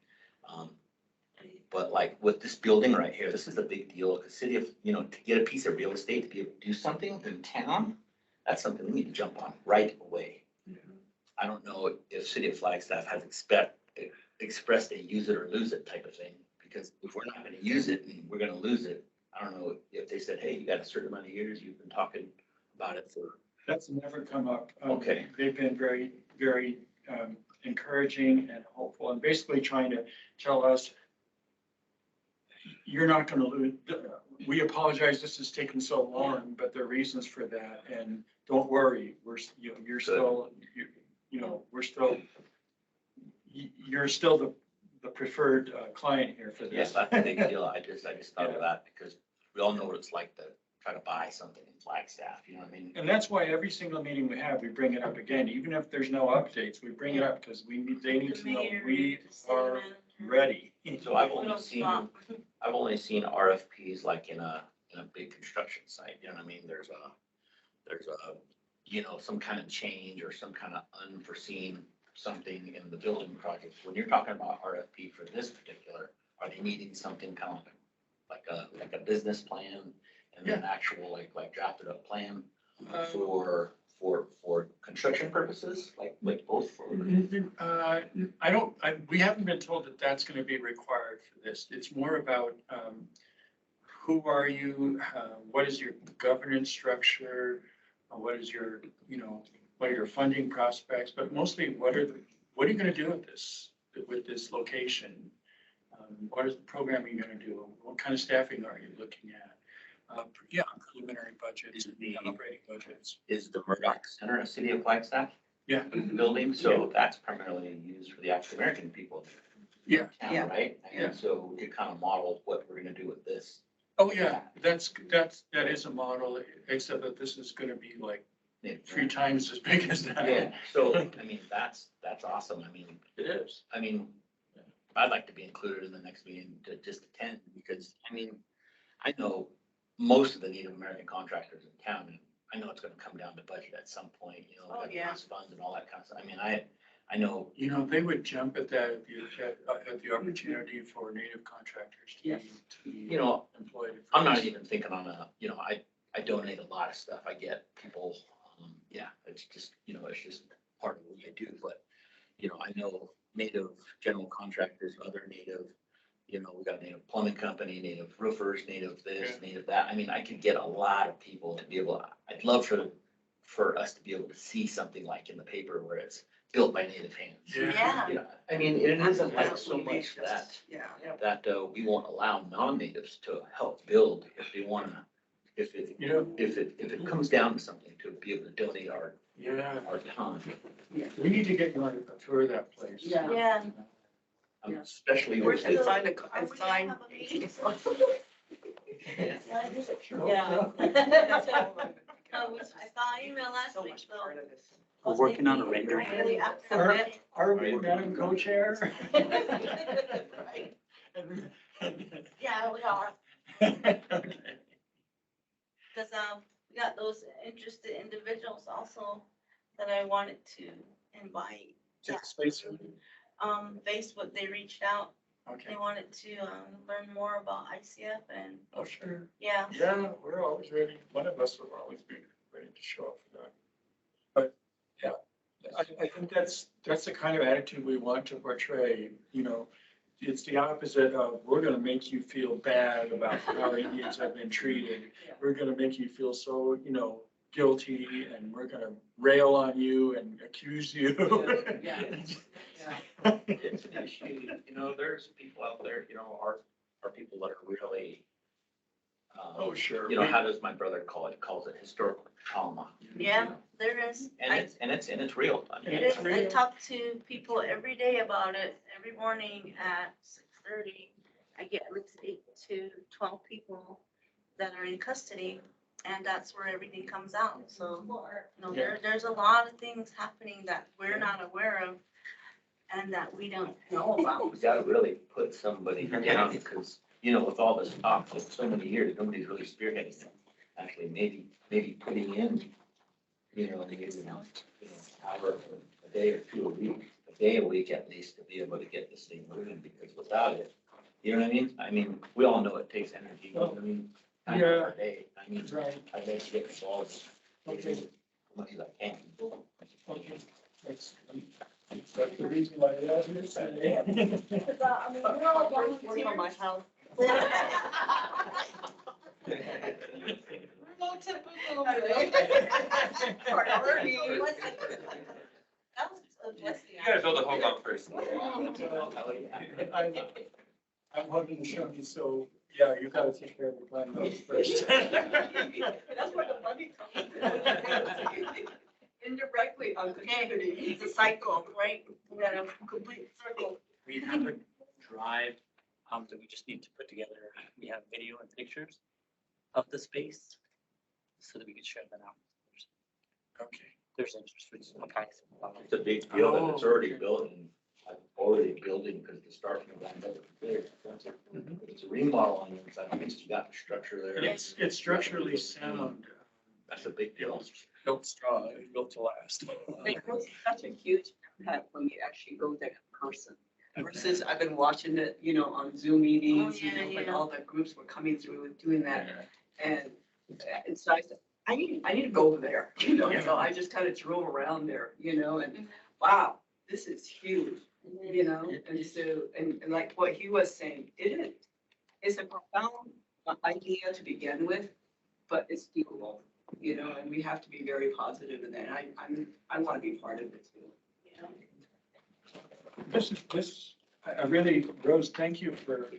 Speaker 8: But like with this building right here, this is a big deal. The city of, you know, to get a piece of real estate, to be able to do something in town, that's something we need to jump on right away. I don't know if City of Flagstaff has expressed a use it or lose it type of thing, because if we're not gonna use it and we're gonna lose it, I don't know if they said, hey, you got a certain amount of years, you've been talking about it for.
Speaker 4: That's never come up.
Speaker 8: Okay.
Speaker 4: They've been very, very encouraging and hopeful, and basically trying to tell us, you're not gonna lose, we apologize, this is taking so long, but there are reasons for that, and don't worry, you're still, we're still, you're still the preferred client here for
Speaker 8: Yes,
Speaker 4: this.
Speaker 8: that's a big deal. I just thought of that because we all know what it's like to try to buy something in Flagstaff, you know what I mean?
Speaker 4: And that's why every single meeting we have, we bring it up again, even if there's no updates, we bring it up because they need to know we are ready.
Speaker 8: So I've only seen RFPs like in a big construction site, you know what I mean? There's a, some kind of change or some kind of unforeseen something in the building project. When you're talking about RFP for this particular, are they needing something kind of like a business plan and then actual like drafted up plan for construction purposes, like both for?
Speaker 4: We haven't been told that that's going to be required for this. It's more about who are you? What is your governance structure? What is your, what are your funding prospects? But mostly, what are you going to do with this location? What is the program you're going to do? What kind of staffing are you looking at? Preliminary budgets and operating budgets.
Speaker 8: Is the Murdoch Center a city of Flagstaff
Speaker 4: Yeah.
Speaker 8: building? So that's primarily used for the African American people.
Speaker 4: Yeah.
Speaker 8: Town,
Speaker 9: Yeah.
Speaker 8: right?
Speaker 4: Yeah.
Speaker 8: And so it kind of modeled what we're gonna do with this.
Speaker 4: Oh, yeah, that is a model, except that this is going to be like 3 times as big as that.
Speaker 8: Yeah, so, I mean, that's awesome. I mean,
Speaker 4: It is.
Speaker 8: I mean, I'd like to be included in the next meeting to just attend, because, I mean, I know most of the Native American contractors in town, and I know it's gonna come down to budget at some point, we got lost funds and all that kind of stuff. I mean, I know.
Speaker 4: They would jump at that at the opportunity for Native contractors to be employed.
Speaker 8: I'm not even thinking on I donate a lot of stuff. I get people, it's just, it's just part of what I do. But, I know Native general contractors, other Native, we got Native plumbing company, Native roofers, Native this, Native that. I mean, I could get a lot of people to be able, I'd love for us to be able to see something like in the paper where it's built by Native hands.
Speaker 3: Yeah.
Speaker 8: I mean, it isn't like so much that
Speaker 9: Yeah.
Speaker 8: we won't allow non-natives to help build if they wanna, if it comes down to something, to be able to donate our time.
Speaker 4: We need to get you on a tour of that place.
Speaker 9: Yeah.
Speaker 3: Yeah.
Speaker 8: Especially
Speaker 9: We're
Speaker 8: with
Speaker 9: gonna
Speaker 8: this.
Speaker 9: sign and sign.
Speaker 10: Yeah.
Speaker 9: That's all of it.
Speaker 10: I saw an email last
Speaker 9: So
Speaker 10: week,
Speaker 9: much
Speaker 10: so.
Speaker 9: part of this.
Speaker 6: We're working on a rendering.
Speaker 10: Really up to it.
Speaker 4: Are we Madam Co-Chair?
Speaker 9: Right.
Speaker 10: Yeah, we are.
Speaker 4: Okay.
Speaker 7: Because we got those interested individuals also that I wanted to invite.
Speaker 4: Just space.
Speaker 7: Facebook, they reached out.
Speaker 4: Okay.
Speaker 7: They wanted to learn more about ICF and
Speaker 4: Oh, sure.
Speaker 7: yeah.
Speaker 4: Yeah, we're always ready. One of us will always be ready to show up for that. But yeah, I think that's the kind of attitude we want to portray. It's the opposite of, we're going to make you feel bad about how Indians have been treated. We're going to make you feel so, guilty, and we're going to rail on you and accuse you.
Speaker 8: It's an issue, there's people out there, are people that are really,
Speaker 4: Oh, sure.
Speaker 8: how does my brother calls it historical trauma.
Speaker 7: Yeah, there is.
Speaker 8: And it's real. I mean,
Speaker 7: It is. I talk to people every day about it. Every morning at 6:30, I get at least 8 to 12 people that are in custody, and that's where everything comes out. So, there's a lot of things happening that we're not aware of and that we don't know about.
Speaker 8: We gotta really put somebody down, because, with all this talk for so many years, nobody's really spearheading it. Actually, maybe putting in, maybe, hour, a day or two a day a week at least, to be able to get this thing moving, because without it, you know what I mean? I mean, we all know it takes energy, you know what I mean? Time out our day. I mean,
Speaker 4: Right.
Speaker 8: I'd like to get involved as
Speaker 4: Okay.
Speaker 8: much as I can.
Speaker 4: Okay. That's the reason why they asked me to say.
Speaker 10: I mean, we're all
Speaker 9: Work on my
Speaker 10: volunteers.
Speaker 9: house.
Speaker 7: No typical.
Speaker 9: Priority.
Speaker 7: That was a blessing.
Speaker 5: You gotta build a home on first.
Speaker 4: I'm hoping to show you, so, yeah, you gotta take care of the plan first.
Speaker 9: That's where the money comes in. Indirectly on contributing.
Speaker 7: It's a cycle, right? We got a complete circle.
Speaker 11: We have a drive, that we just need to put together. We have video and pictures of the space so that we can share that out.
Speaker 4: Okay.
Speaker 11: There's interest rates.
Speaker 8: It's a big building, it's already built and already building because the start from that never there. It's a remodel on the inside, at least you got the structure there.
Speaker 4: It's structurally sound.
Speaker 8: That's a big deal.
Speaker 4: Built strong, it's built to last.
Speaker 9: It was such a huge impact when you actually go there in person. Versus I've been watching it, on Zoom meetings,
Speaker 7: Oh, yeah,
Speaker 9: when
Speaker 7: yeah.
Speaker 9: all the groups were coming through and doing that. And it's nice. I need to go over there, so I just kind of drove around there, and wow, this is huge, and so, and like what he was saying, it's a profound idea to begin with, but it's doable, and we have to be very positive in that. I want to be part of it too.
Speaker 4: I really, Rose, thank you for,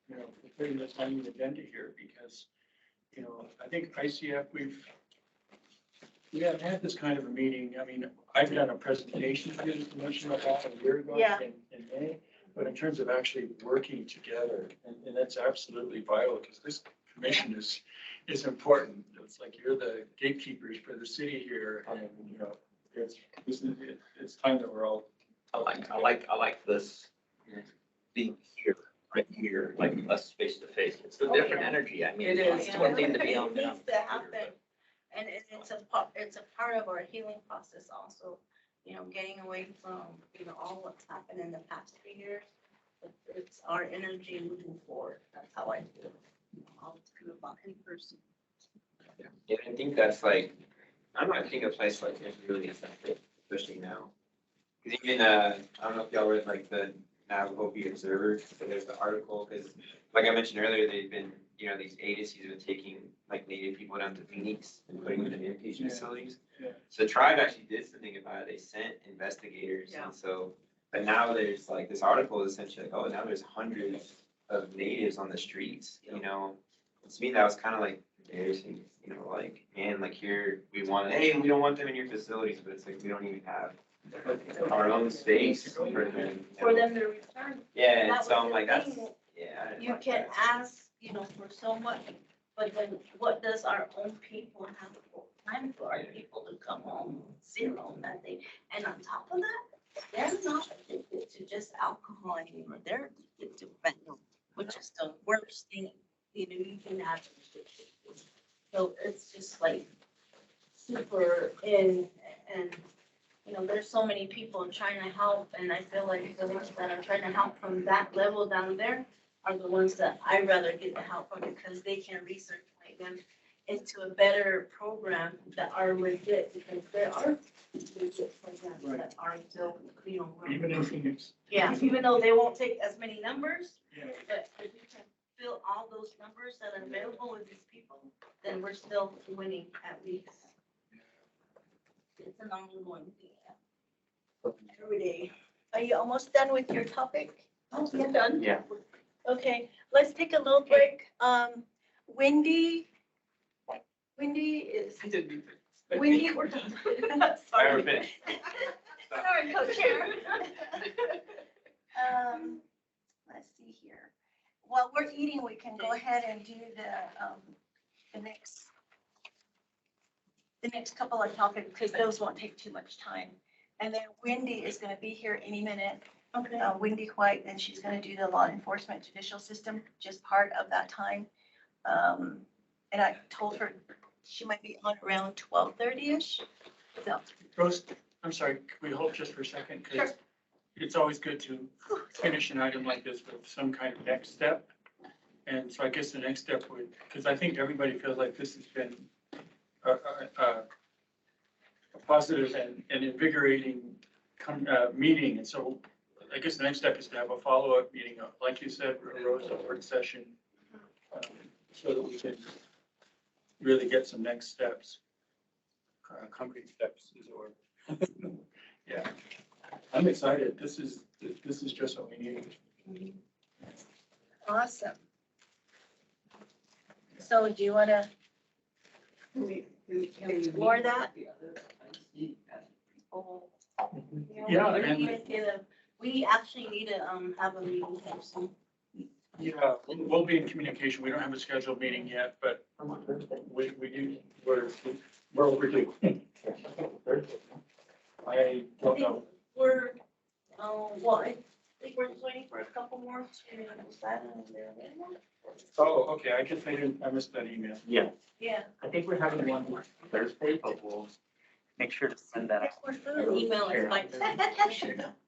Speaker 4: for putting this on the agenda here because, I think ICF, we haven't had this kind of a meeting. I mean, I've done a presentation to the commission about a year ago
Speaker 7: Yeah.
Speaker 4: in May, but in terms of actually working together, and that's absolutely vital because this commission is important. It's like you're the gatekeepers for the city here, and, it's time that we're all.
Speaker 8: I like this being here, right here, like us face to face. It's a different energy. I mean,
Speaker 9: It is.
Speaker 8: it's one thing to be on.
Speaker 7: It needs to happen. And it's a part of our healing process also, getting away from, all what's happened in the past 3 years. It's our energy moving forward. That's how I feel. All true about in person.
Speaker 5: Yeah, I think that's like, I think a place like this really effective, especially now. Because even, I don't know if y'all read like the Navajo Observer, so there's the article, because like I mentioned earlier, they've been, these agencies have been taking like Native people down to Phoenix and putting them in inpatient facilities.
Speaker 4: Yeah.
Speaker 5: So the tribe actually did something about it. They sent investigators.
Speaker 9: Yeah.
Speaker 5: And so, but now there's like, this article is essentially like, oh, now there's hundreds of natives on the streets, To me, that was kind of like embarrassing, like, man, like here, we don't want them in your facilities, but it's like, we don't even have our own space for them.
Speaker 7: For them to return.
Speaker 5: Yeah, and
Speaker 7: That
Speaker 5: so
Speaker 7: was
Speaker 5: I'm
Speaker 7: the
Speaker 5: like, that's,
Speaker 7: thing.
Speaker 5: yeah. I didn't
Speaker 7: You
Speaker 5: like
Speaker 7: can
Speaker 5: that.
Speaker 7: ask, for so much, but then what does our own people have for time for our people to come home? Zero, nothing. And on top of that, they're not addicted to just alcohol anymore. They're addicted to fentanyl, which is the worst thing, you can have. So it's just like super in and, there's so many people trying to help and I feel like the ones that are trying to help from that level down there are the ones that I'd rather get the help from because they can recirculate them into a better program that are legit because there are legit programs that are still,
Speaker 4: Even in Phoenix.
Speaker 7: yeah, even though they won't take as many numbers,
Speaker 4: Yeah.
Speaker 7: but if we can fill all those numbers that are available with these people, then we're still winning at least. It's an ongoing thing. Every day. Are you almost done with your topic?
Speaker 9: Oh, you're done?
Speaker 6: Yeah.
Speaker 10: Okay, let's take a little break. Wendy is,
Speaker 9: I didn't.
Speaker 10: Wendy,
Speaker 9: We're done.
Speaker 5: Alright,
Speaker 10: sorry.
Speaker 5: we're finished.
Speaker 10: Sorry, co-chair. Let's see here. While we're eating, we can go ahead and do the next couple of topics, because those won't take too much time. And then Wendy is gonna be here any minute.
Speaker 7: Okay.
Speaker 10: Wendy White, and she's gonna do the law enforcement judicial system, just part of that time. And I told her she might be on around 12:30-ish. So,
Speaker 4: Rose, I'm sorry, can we hold just for a second? Because it's always good to finish an item like this with some kind of next step. And so I guess the next step would, because I think everybody feels like this has been a positive and invigorating meeting. And so I guess the next step is to have a follow-up meeting, like you said, Rose, a work session, so that we can really get some next steps, concrete steps is the word. Yeah, I'm excited. This is just what we need.
Speaker 10: Awesome. So do you want to explore that?
Speaker 4: Yeah,
Speaker 7: We actually need to, have a meeting soon.
Speaker 4: Yeah, we'll be in communication. We don't have a scheduled meeting yet, but we do, we're overdue. I don't know.
Speaker 7: We're, well, I think we're just waiting for a couple more to decide on their available.
Speaker 4: Oh, okay, I missed that email.
Speaker 6: Yeah,
Speaker 7: Yeah.
Speaker 6: I think we're having one Thursday, but we'll make sure to send that out.
Speaker 7: An email is like.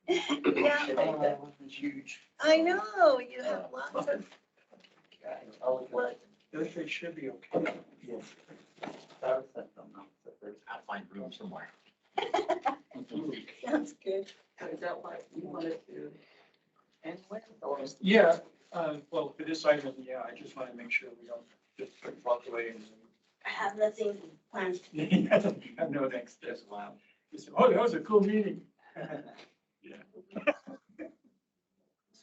Speaker 10: Yeah,
Speaker 4: It's huge.
Speaker 10: I know, you have lots of, what,
Speaker 4: Thursday should be okay.
Speaker 6: I'll find room somewhere.
Speaker 10: sounds good.
Speaker 9: Is that what you wanted to end with? Or is-
Speaker 4: Yeah, well, for this item, yeah, I just want to make sure we don't just walk away and
Speaker 7: I have nothing planned.
Speaker 4: have no next steps. Wow. Just, oh, that was a cool meeting. Yeah.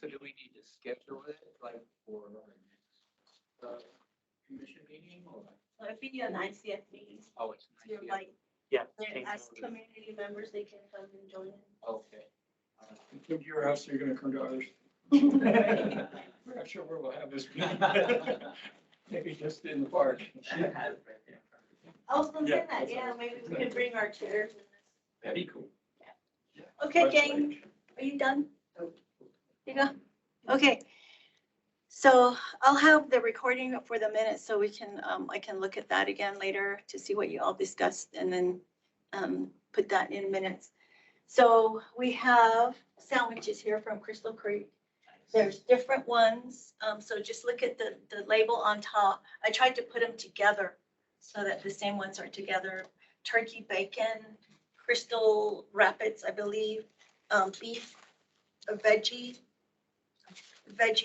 Speaker 2: So do we need to schedule it like for our next commission meeting or?
Speaker 7: So if you do an ICF meeting,
Speaker 2: Oh, it's
Speaker 7: you're
Speaker 2: nice.
Speaker 7: like,
Speaker 6: Yeah.
Speaker 7: then as community members, they can come and join in.
Speaker 2: Okay.
Speaker 4: Come to your house, you're gonna come to ours. We're not sure where we'll have this meeting. Maybe just in the park.
Speaker 7: I was gonna
Speaker 4: Yeah,
Speaker 7: say that, yeah, maybe we can bring our chairs.
Speaker 2: That'd be cool.
Speaker 10: Okay, gang, are you done? You go? Okay. So I'll have the recording for the minutes so we can, I can look at that again later to see what you all discussed and then put that in minutes. So we have sandwiches here from Crystal Creek. There's different ones. So just look at the label on top. I tried to put them together so that the same ones are together. Turkey bacon, Crystal Rapids, I believe, beef, a veggie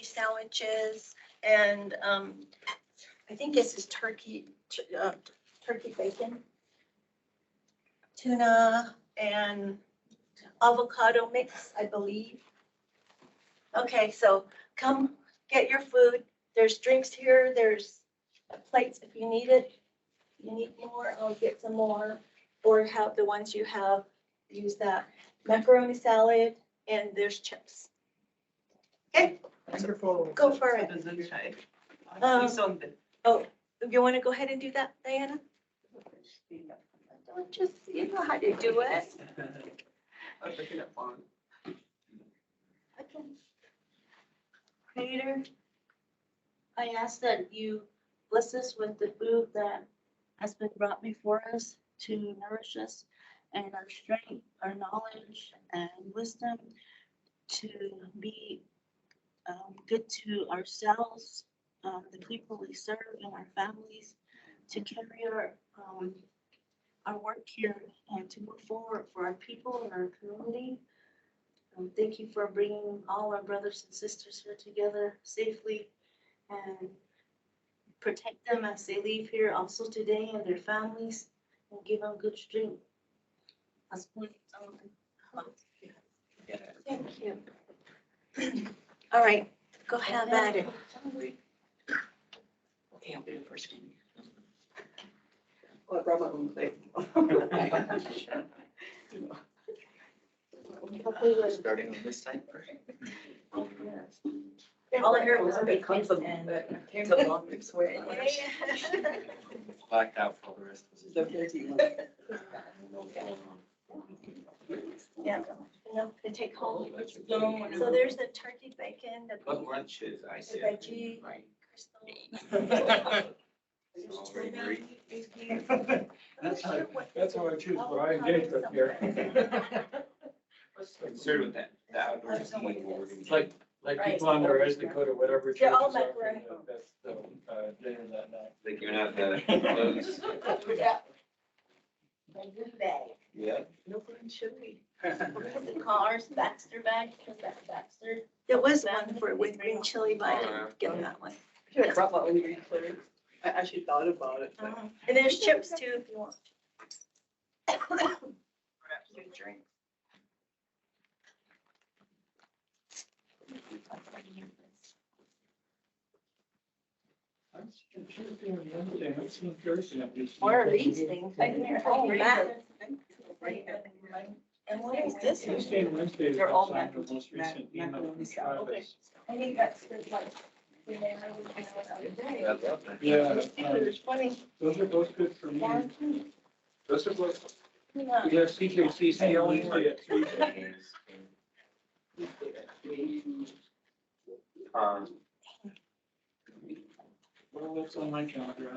Speaker 10: sandwiches, and I think this is turkey bacon, tuna, and avocado mix, I believe. Okay, so come get your food. There's drinks here. There's plates if you need it. If you need more, I'll get some more, or have the ones you have, use that. Macaroni salad, and there's chips. Okay,
Speaker 4: Wonderful.
Speaker 10: go for it.
Speaker 9: Um,
Speaker 10: Oh, you want to go ahead and do that, Diana? Don't just, you know how to do it.
Speaker 9: I was looking at phone.
Speaker 10: Okay.
Speaker 7: Creator, I ask that you bless us with the food that has been brought before us to nourish us and our strength, our knowledge and wisdom to be good to ourselves, the people we serve and our families, to carry our work here and to move forward for our people and our community. Thank you for bringing all our brothers and sisters here together safely and protect them as they leave here also today and their families and give them good strength.
Speaker 10: Thank you. All right, go have at it.
Speaker 9: Okay, I'll do the first one. Well, I brought my own plate.
Speaker 8: Starting on this side first.
Speaker 10: All I heard was
Speaker 9: It
Speaker 10: big
Speaker 9: comes
Speaker 10: kids
Speaker 9: from
Speaker 10: and.
Speaker 9: it's a long mix way.
Speaker 5: Blacked out for the rest of
Speaker 9: This is the fancy one.
Speaker 10: Yeah, enough to take home. So there's the turkey bacon, the
Speaker 5: What
Speaker 10: beef,
Speaker 5: lunch is I
Speaker 10: the
Speaker 5: said?
Speaker 10: veggie, crystal.
Speaker 4: That's how I choose what I engage with here.
Speaker 5: Concerned with that, the outdoor seating.
Speaker 4: It's like people on their Dakota, whatever.
Speaker 10: They're all
Speaker 4: churches are,
Speaker 10: macaroni.
Speaker 4: That's the dinner that night.
Speaker 5: Like you're not the clothes.
Speaker 10: Yeah. My good bag.
Speaker 5: Yeah.
Speaker 9: No fun chili.
Speaker 7: The cars, Baxter bag, because that Baxter.
Speaker 10: There was one for with green chili, but I didn't get that one.
Speaker 9: Should have brought my own green chili. I actually thought about it, but.
Speaker 10: And there's chips too, if you want.
Speaker 9: Perhaps do drink.
Speaker 7: What are these things?
Speaker 10: Oh, Matt.
Speaker 7: And what is this?
Speaker 4: Tuesday and Wednesday is
Speaker 9: They're all
Speaker 4: outside the
Speaker 9: macaroni-
Speaker 4: most recent email
Speaker 9: macaroni
Speaker 4: from
Speaker 9: salad.
Speaker 4: Travis.
Speaker 10: I think that's good, like, we may have the other day.
Speaker 4: Yeah,
Speaker 7: It's funny.
Speaker 4: those are both good for me. Those are both,
Speaker 10: Yeah.
Speaker 4: we have CKCC on Wednesday at 3. Well, that's on my calendar.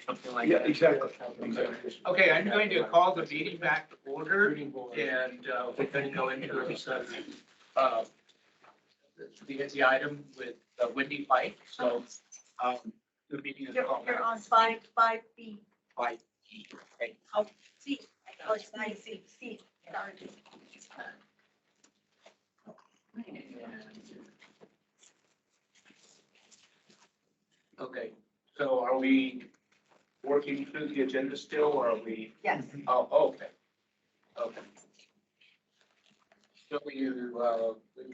Speaker 11: something like
Speaker 4: Yeah,
Speaker 11: that.
Speaker 4: exactly.
Speaker 2: Okay, I'm going to call the meeting back to order, and we're going to go into some, the item with Wendy Pike. So the meeting is called.
Speaker 10: You're on 5B.
Speaker 2: 5E. Okay.
Speaker 10: Oh, C. Oh, it's 5C. C. Sorry.
Speaker 2: Okay, so are we working through the agenda still, or are we?
Speaker 10: Yes.
Speaker 2: Oh, okay. Okay. So we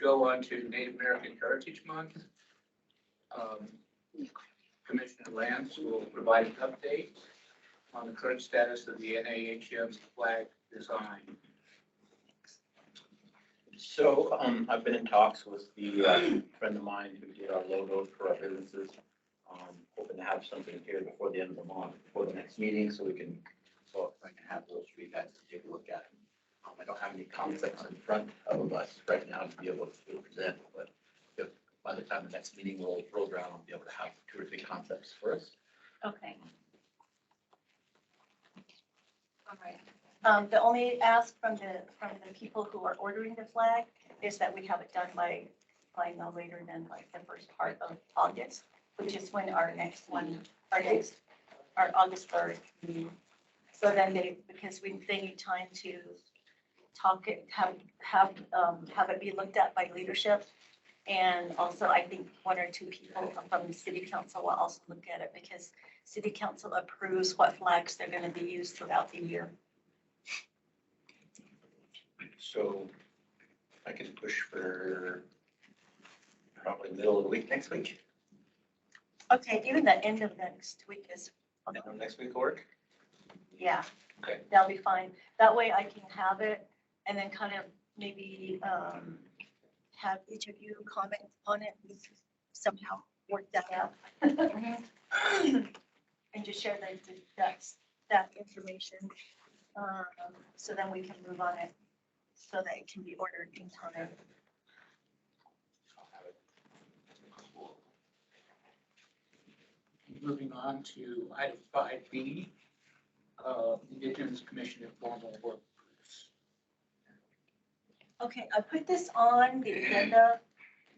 Speaker 2: go on to Native American Heritage Month. Commissioner Lance will provide an update on the current status of the NAHM flag design.
Speaker 8: So, I've been in talks with the friend of mine who did our logos for our businesses. Hoping to have something here before the end of the month, before the next meeting, so I can have those for you guys to take a look at. I don't have any concepts in front of us right now to be able to present, but if by the time the next meeting rolls around, I'll be able to have 2 or 3 concepts for us.
Speaker 10: Okay. All right. The only ask from the people who are ordering the flag is that we have it done by no later than like the first part of August, which is when our August 3rd meeting. So then because they need time to talk it, have it be looked at by leadership. And also, I think 1 or 2 people from the city council will also look at it because city council approves what flags they're going to be used throughout the year.
Speaker 8: So I can push for probably middle of the week next week.
Speaker 10: Okay, even the end of next week is,
Speaker 8: Next week will work?
Speaker 10: yeah.
Speaker 8: Okay.
Speaker 10: That'll be fine. That way I can have it and then kind of maybe have each of you comment on it, somehow work that out. And just share that information. So then we can move on it so that it can be ordered in time.
Speaker 2: Moving on to item 5B, Indigenous Commission informal work groups.
Speaker 10: Okay, I put this on the agenda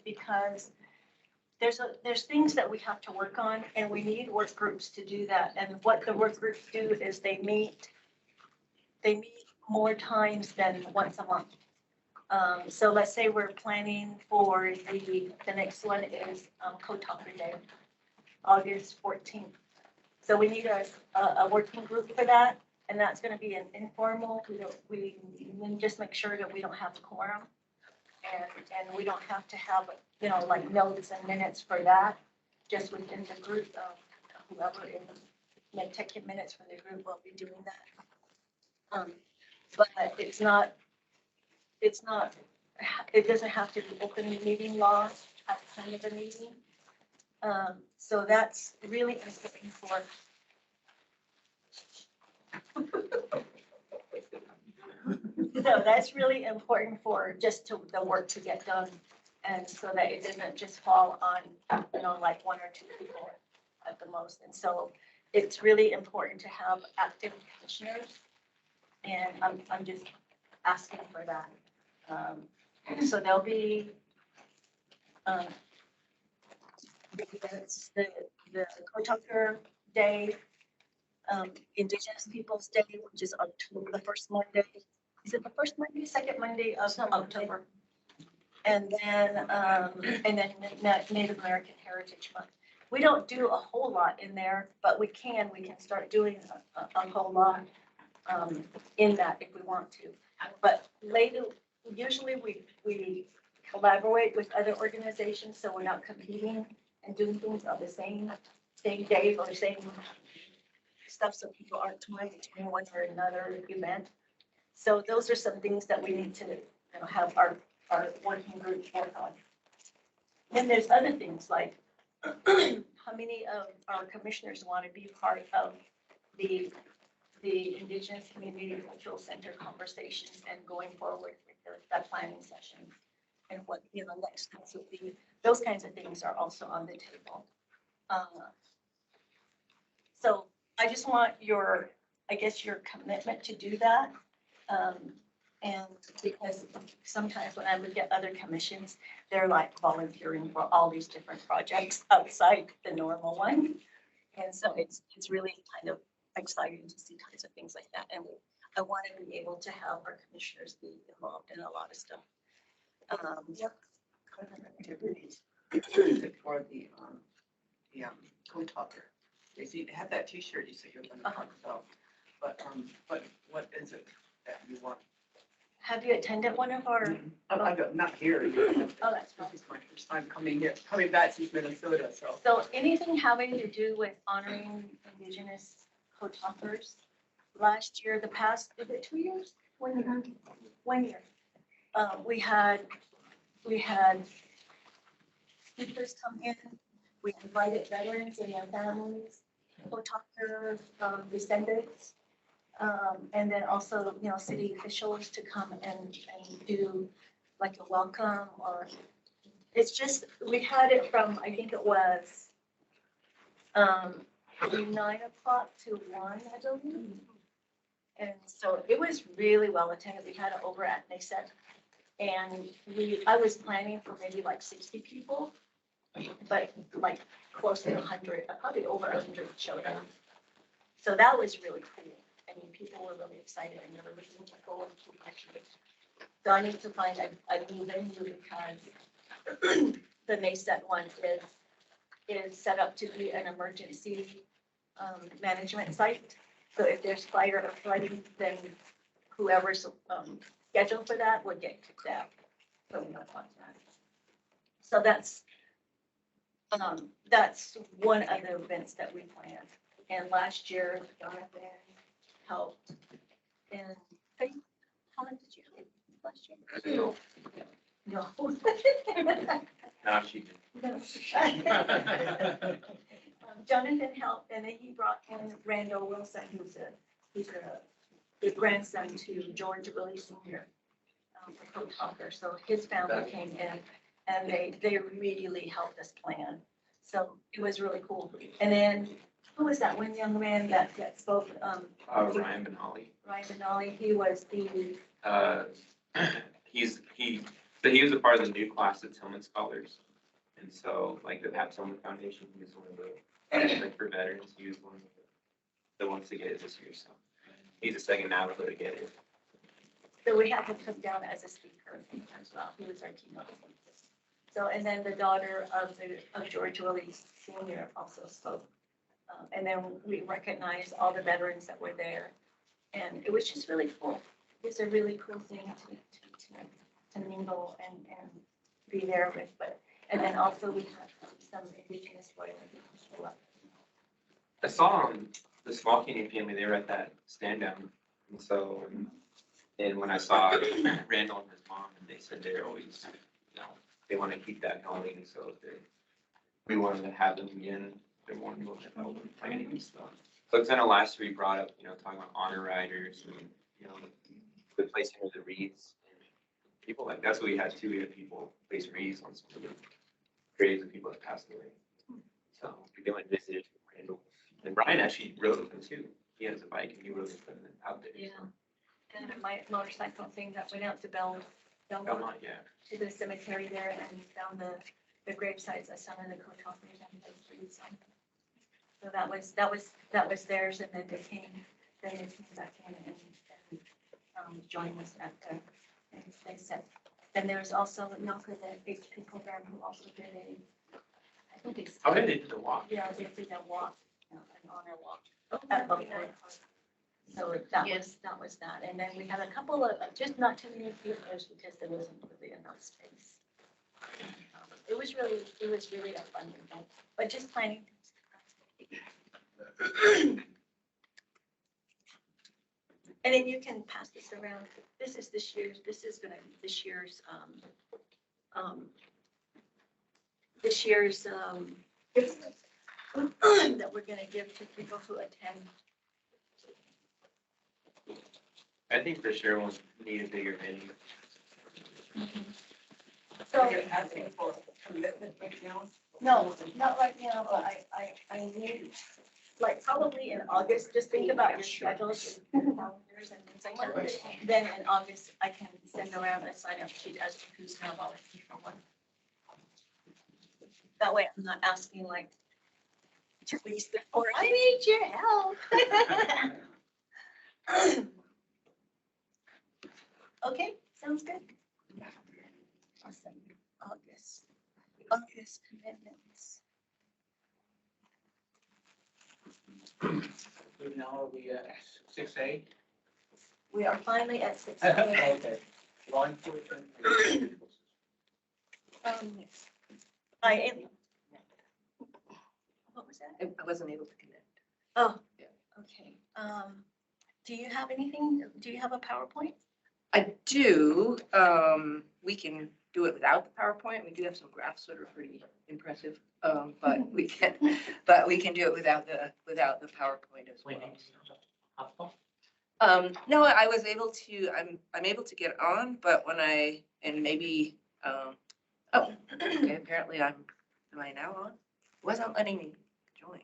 Speaker 10: because there's things that we have to work on and we need work groups to do that. And what the work groups do is they meet more times than once a month. So let's say we're planning for the next one is Kotaku Day, August 14th. So we need a working group for that. And that's going to be an informal, we just make sure that we don't have a quorum. And we don't have to have, like notes and minutes for that. Just within the group of whoever is taking minutes for the group will be doing that. But it doesn't have to be open meeting law at the time of the meeting. So that's really important for. No, that's really important for the work to get done. And so that it doesn't just fall on, like 1 or 2 people at the most. And so it's really important to have active commissioners. And I'm just asking for that. So there'll be, the Kotaku Day, Indigenous Peoples Day, which is October, the first Monday. Is it the first Monday, second Monday of October? And then Native American Heritage Month. We don't do a whole lot in there, but we can start doing a whole lot in that if we want to. But later, usually we collaborate with other organizations, so we're not competing and doing things on the same day or same stuff, so people aren't trying between one or another event. So those are some things that we need to have our working group work on. Then there's other things like how many of our commissioners want to be part of the Indigenous Community Cultural Center conversations and going forward with that planning session and what next steps would be. Those kinds of things are also on the table. So I just want your, I guess, your commitment to do that. And because sometimes when I look at other commissions, they're like volunteering for all these different projects outside the normal one. And so it's really kind of exciting to see kinds of things like that. And I want to be able to have our commissioners be involved in a lot of stuff.
Speaker 9: What kind of activities for the co-talker? They see, have that T-shirt you said you're gonna sell, but what is it that you want?
Speaker 10: Have you attended one of our?
Speaker 9: I'm not here.
Speaker 10: Oh, that's fine.
Speaker 9: This is my first time coming back since Minnesota, so.
Speaker 10: So anything having to do with honoring Indigenous co-talkers, last year, the past, is it 2 years? 1 year? 1 year. We had speakers come in, we invited veterans and their families, co-talker descendants, and then also, you know, city officials to come and do like a welcome, or it's just, we had it from, I think it was 9 o'clock to 1, I believe. And so it was really well attended. We had it over at NASET. And I was planning for maybe like 60 people, but like close to 100, probably over 100 showed up. So that was really cool. I mean, people were really excited and they were looking forward to actually. So I need to find a new venue because the NASET one is set up to be an emergency management site. So if there's fire or flooding, then whoever's scheduled for that would get kicked out. So we don't want that. So that's one of the events that we planned. And last year, Jonathan helped. And Faith, how much did you help last year? No.
Speaker 5: No, she did.
Speaker 10: No. Jonathan helped, and then he brought in Randall Wilson, who's the grandson to George Willie Sr., a co-talker. So his family came in, and they immediately helped us plan. So it was really cool. And then, who was that one young man that spoke?
Speaker 5: Ryan Benali.
Speaker 10: Ryan Benali, he was the.
Speaker 5: He was a part of the new class of Tillman Scholars. And so, like, the Pat Tillman Foundation, he was one of the, like, for veterans, he was one of the ones to get it this year, so. He's the second Navajo to get it.
Speaker 10: So we had him come down as a speaker as well. He was our keynote speaker. So, and then the daughter of George Willie Sr. also spoke. And then we recognized all the veterans that were there. And it was just really cool. It was a really cool thing to mingle and be there with. And then also we had some Indigenous royalty show up.
Speaker 5: I saw the small Canadian family, they were at that stand down. And so, and when I saw Randall and his mom, and they said they're always, you know, they want to keep that going. And so we wanted to have them again. They're more involved in planning and stuff. So it's kind of last year we brought up, you know, talking about honor riders and, you know, the placing of the wreaths. And people like, that's what we had too. We had people place wreaths on some of the graves of people that passed away. So we went and visited Randall. And Brian actually rode with him too. He has a bike and he rode with them out there.
Speaker 10: Yeah.
Speaker 5: So.
Speaker 10: And my motorcycle thing that went out to Belmont,
Speaker 5: Yeah.
Speaker 10: to the cemetery there, and found the grave sites of some of the co-talkers and the streets. So that was theirs, and then they came back in and joined us at the, and they said, and there's also Yonka, the HP program, who also did I think it's.
Speaker 5: How did they do the walk?
Speaker 10: Yeah, they did a walk, an honor walk. At Buckland. So that was that. And then we had a couple of, just not too many speakers because there wasn't really enough space. It was really a fun event, but just planning. And then you can pass this around. This is this year's that we're gonna give to people who attend.
Speaker 5: I think for sure we'll need a bigger venue.
Speaker 10: So,
Speaker 9: You're asking for commitment right now?
Speaker 10: no, not right now, but I need, like probably in August, just think about your schedules, your calendars and things like that. Then in August, I can send around a sign up sheet as to who's gonna volunteer for one. That way I'm not asking like 2 weeks before, I need your help. Okay, sounds good. Awesome. August commitments.
Speaker 2: So now are we at 6A?
Speaker 10: We are finally at 6.
Speaker 2: Okay. Law enforcement.
Speaker 10: I am. What was that?
Speaker 9: I wasn't able to connect.
Speaker 10: Oh,
Speaker 9: Yeah.
Speaker 10: okay. Do you have anything? Do you have a PowerPoint?
Speaker 9: I do, we can do it without the PowerPoint. We do have some graphs that are pretty impressive. But we can do it without the PowerPoint as well. No, I was able to, I'm able to get on, but when maybe, oh, okay, apparently am I now on? Wasn't letting me join.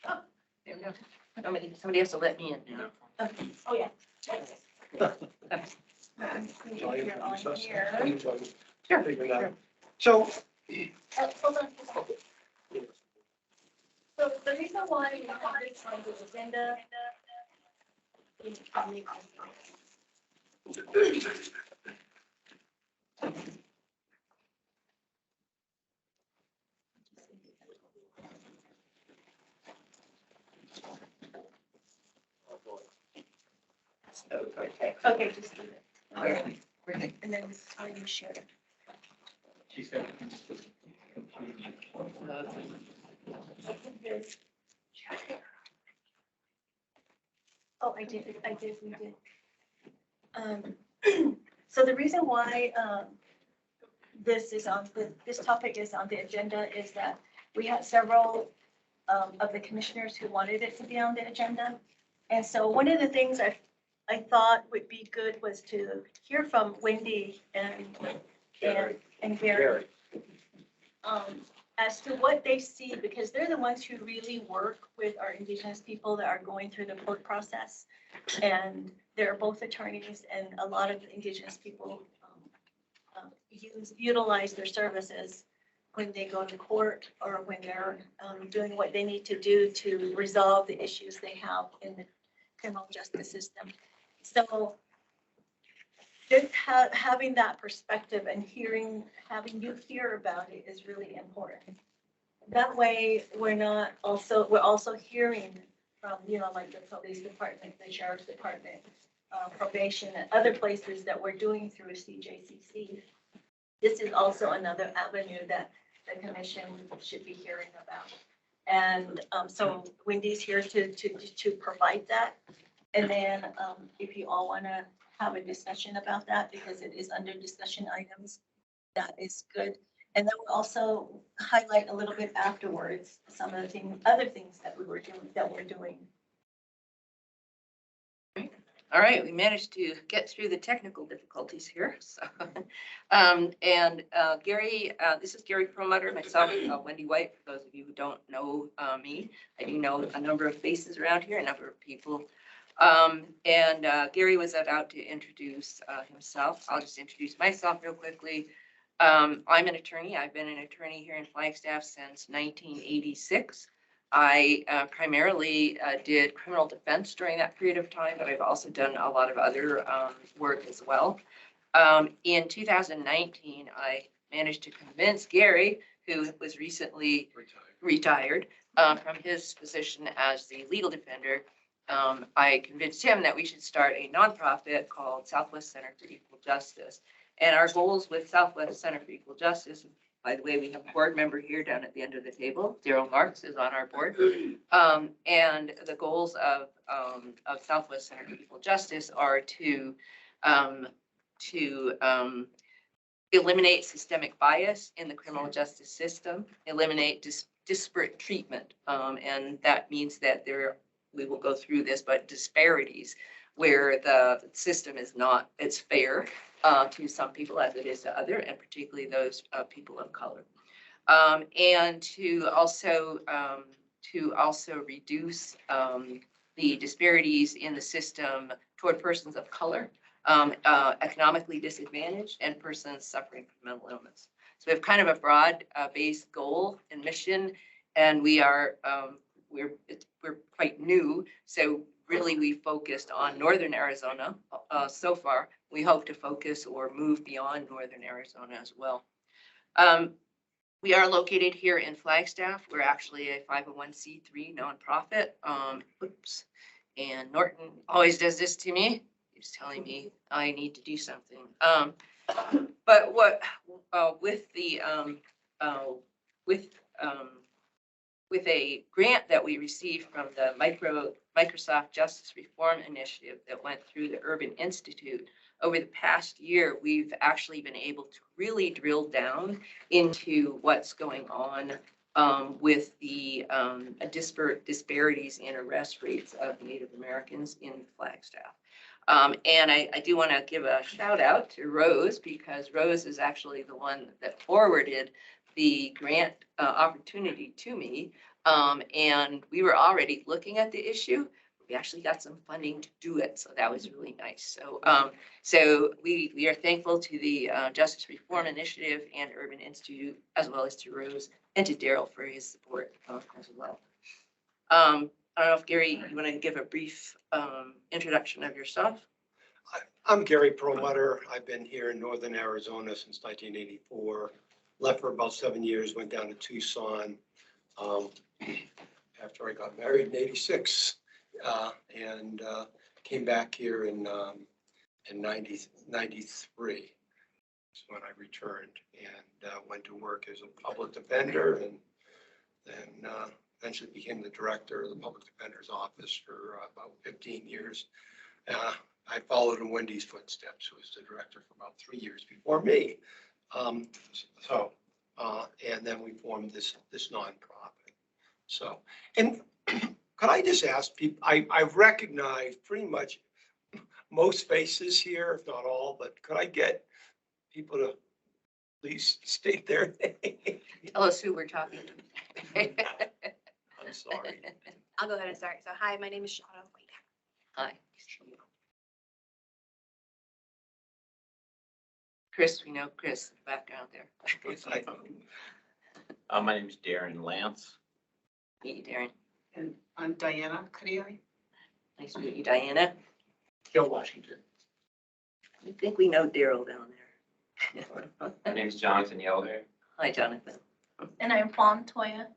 Speaker 9: Oh, there we go. Somebody has to let me in now.
Speaker 10: Okay. Oh, yeah. You're on here.
Speaker 9: Sure.
Speaker 4: So,
Speaker 10: Hold on. So the reason why we have this on the agenda is okay, just do it. And then this is how you share it.
Speaker 2: She said.
Speaker 10: Oh, we did. So the reason why, this topic is on the agenda is that we had several, of the commissioners who wanted it to be on the agenda. And so one of the things I thought would be good was to hear from Wendy and Gary. As to what they see, because they're the ones who really work with our Indigenous people that are going through the court process. And they're both attorneys, and a lot of Indigenous people utilize their services when they go to court or when they're doing what they need to do to resolve the issues they have in the criminal justice system. So just having that perspective and having you hear about it is really important. That way, we're also hearing from, like the police department, the sheriff's department, probation, and other places that we're doing through CJCC. This is also another avenue that the commission should be hearing about. And so Wendy's here to provide that. And then if you all want to have a discussion about that, because it is under discussion items, that is good. And then we'll also highlight a little bit afterwards some of the other things that we're doing.
Speaker 9: All right, we managed to get through the technical difficulties here. So, Gary, this is Gary Perlmutter, myself, Wendy White. For those of you who don't know me, I do know a number of faces around here, a number of people. Gary was about to introduce himself. I'll just introduce myself real quickly. I'm an attorney. I've been an attorney here in Flagstaff since 1986. I primarily did criminal defense during that period of time, but I've also done a lot of other work as well. In 2019, I managed to convince Gary, who was recently retired from his position as the legal defender. I convinced him that we should start a nonprofit called Southwest Center for Equal Justice. And our goals with Southwest Center for Equal Justice, by the way, we have a board member here down at the end of the table. Daryl Marks is on our board. And the goals of Southwest Center for Equal Justice are to eliminate systemic bias in the criminal justice system, eliminate disparate treatment. And that means that we will go through this, but disparities where the system is not, it's fair,
Speaker 12: to some people as it is to other, and particularly those people of color. And to also reduce the disparities in the system toward persons of color, economically disadvantaged, and persons suffering from mental illness. So we have kind of a broad based goal and mission, and we're quite new. So really, we focused on northern Arizona so far. We hope to focus or move beyond northern Arizona as well. We are located here in Flagstaff. We're actually a 501c3 nonprofit. Oops. And Norton always does this to me. He's telling me I need to do something. But what with a grant that we received from the Microsoft Justice Reform Initiative that went through the Urban Institute over the past year, we've actually been able to really drill down into what's going on with the disparities in arrest rates of Native Americans in Flagstaff. And I do want to give a shout out to Rose, because Rose is actually the one that forwarded the grant opportunity to me. And we were already looking at the issue. We actually got some funding to do it, so that was really nice. So we are thankful to the Justice Reform Initiative and Urban Institute, as well as to Rose and to Daryl for his support as well. I don't know if Gary, you want to give a brief introduction of yourself?
Speaker 13: I'm Gary Perlmutter. I've been here in northern Arizona since 1984. Left for about 7 years, went down to Tucson after I got married in '86, and came back here in 93. That's when I returned, and went to work as a public defender, and then eventually became the director of the public defender's office for about 15 years. I followed in Wendy's footsteps, who was the director for about 3 years before me. And then we formed this nonprofit. So, and could I just ask people, I've recognized pretty much most faces here, if not all, but could I get people to please state their name?
Speaker 12: Tell us who we're talking to.
Speaker 13: I'm sorry.
Speaker 3: I'll go ahead and start. So hi, my name is Shauna White.
Speaker 12: Hi. Chris, we know Chris in the background there.
Speaker 8: My name is Darren Lance.
Speaker 12: Meet you, Darren.
Speaker 9: And I'm Diana Cariai.
Speaker 12: Nice to meet you, Diana.
Speaker 2: Joe Washington.
Speaker 12: I think we know Daryl down there.
Speaker 5: My name is Jonathan Yellowhair.
Speaker 12: Hi, Jonathan.
Speaker 7: And I'm Fawn Toya.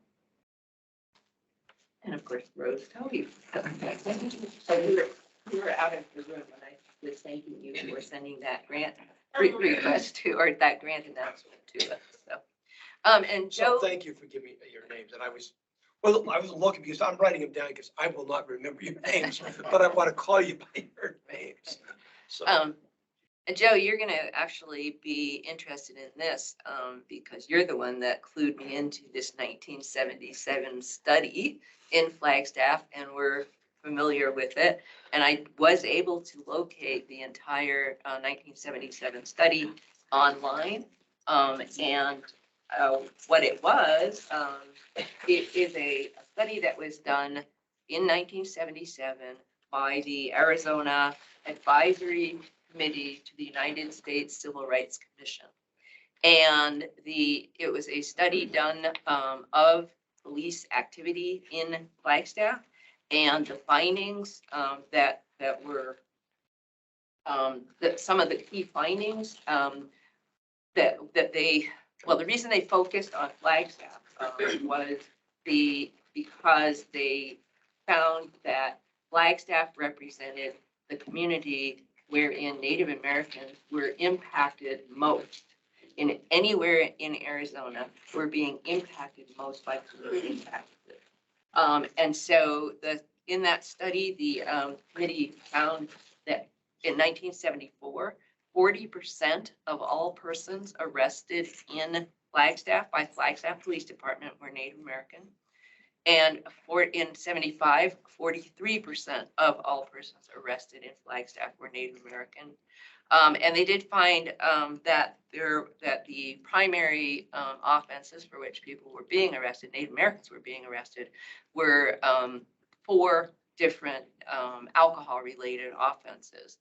Speaker 12: And of course, Rose Toby. So you were out of the room when I was thanking you for sending that grant request to, or that grant announcement to us. So, and Joe.
Speaker 13: So thank you for giving me your names. And I was looking because I'm writing them down because I will not remember your names, but I want to call you by your names. So.
Speaker 12: And Joe, you're going to actually be interested in this because you're the one that clued me into this 1977 study in Flagstaff, and we're familiar with it. And I was able to locate the entire 1977 study online. And what it was, it is a study that was done in 1977 by the Arizona Advisory Committee to the United States Civil Rights Commission. And it was a study done of police activity in Flagstaff, and the findings that were some of the key findings that they, well, the reason they focused on Flagstaff was because they found that Flagstaff represented the community wherein Native Americans were impacted most. In anywhere in Arizona, we're being impacted most by pollution practices. And so in that study, the committee found that in 1974, 40% of all persons arrested in Flagstaff by Flagstaff Police Department were Native American. in 75, 43% of all persons arrested in Flagstaff were Native American. And they did find that the primary offenses for which people were being arrested, Native Americans were being arrested, were 4 different alcohol-related offenses.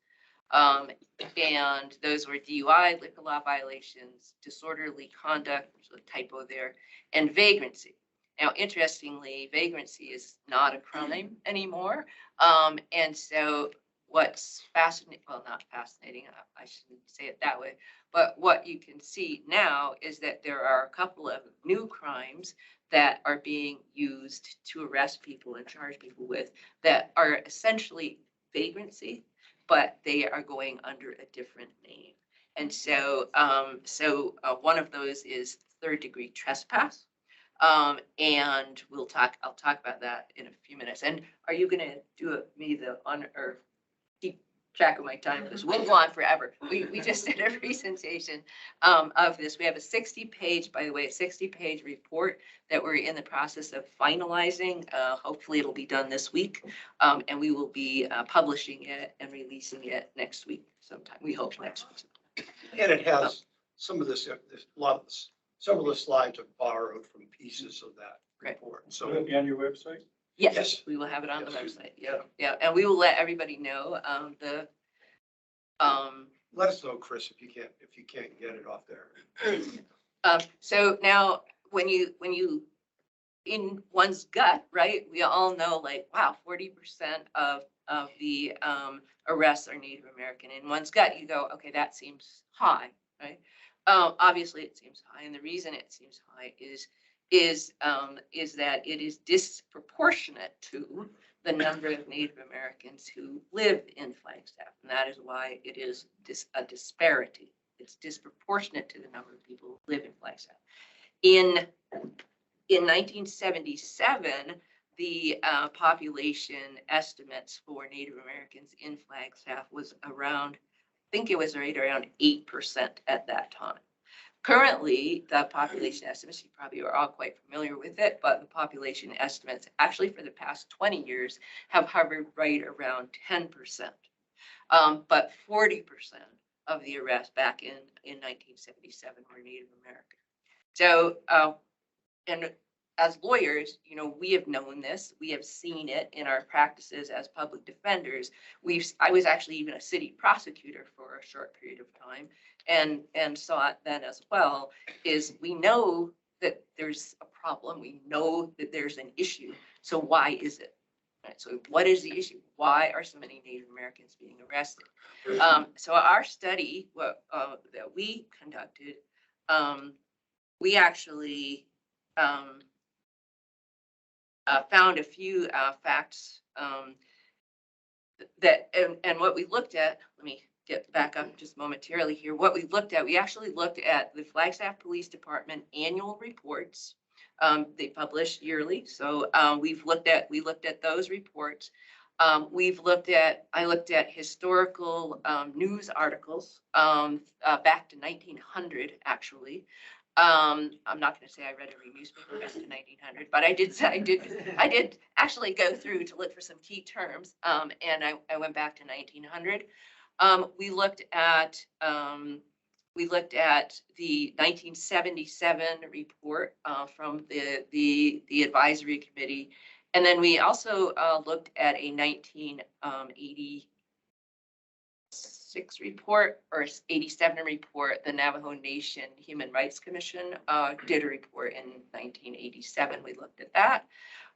Speaker 12: And those were DUI, liquor law violations, disorderly conduct, there's a typo there, and vagrancy. Now, interestingly, vagrancy is not a crime anymore. And so what's fascinating, well, not fascinating, I shouldn't say it that way, but what you can see now is that there are a couple of new crimes that are being used to arrest people and charge people with that are essentially vagrancy, but they are going under a different name. And so, one of those is 3rd-degree trespass. And I'll talk about that in a few minutes. And are you gonna do me the honor or keep track of my time? Because we'll go on forever. We just did a presentation of this. We have a 60-page, by the way, a 60-page report that we're in the process of finalizing. Hopefully it'll be done this week. And we will be publishing it and releasing it next week sometime. We hope next week.
Speaker 13: And it has some of this, several of the slides are borrowed from pieces of that report.
Speaker 4: So
Speaker 13: So
Speaker 4: it'll be on your website?
Speaker 12: Yes,
Speaker 13: Yes.
Speaker 12: we will have it on the
Speaker 13: Yes.
Speaker 12: website. Yeah. And we will let everybody know,
Speaker 13: let us know, Chris, if you can't get it off there.
Speaker 12: so now when you in one's gut, right, we all know like, wow, 40% of the arrests are Native American. In one's gut, you go, okay, that seems high, right? Obviously it seems high. And the reason it seems high is that it is disproportionate to the number of Native Americans who live in Flagstaff. And that is why it is a disparity. It's disproportionate to the number of people who live in Flagstaff. In 1977, the population estimates for Native Americans in Flagstaff was around, I think it was right around 8% at that time. Currently, the population estimates, you probably are all quite familiar with it, but the population estimates actually for the past 20 years have hovered right around 10%. But 40% of the arrests back in 1977 were Native American. So, and as lawyers, you know, we have known this, we have seen it in our practices as public defenders. I was actually even a city prosecutor for a short period of time and saw it then as well, is we know that there's a problem. We know that there's an issue. So why is it? Right, so what is the issue? Why are so many Native Americans being arrested? So our study, that we conducted, we actually found a few facts and what we looked at. Let me get back up just momentarily here. What we looked at, we actually looked at the Flagstaff Police Department annual reports. They publish yearly, so we looked at those reports. I looked at historical news articles back to 1900, actually. I'm not going to say I read every newspaper back to 1900, but I did actually go through to look for some key terms, and I went back to 1900. We looked at the 1977 report from the advisory committee, and then we also looked at a 1986 report or 87 report. The Navajo Nation Human Rights Commission did a report in 1987. We looked at that.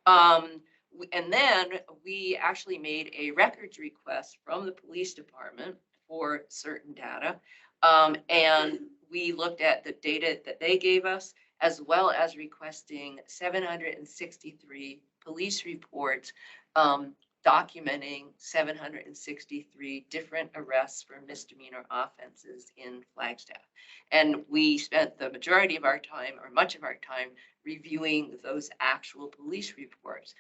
Speaker 12: And then we actually made a records request from the police department for certain data. And we looked at the data that they gave us, as well as requesting 763 police reports documenting 763 different arrests for misdemeanor offenses in Flagstaff. And we spent the majority of our time, or much of our time, reviewing those actual police reports.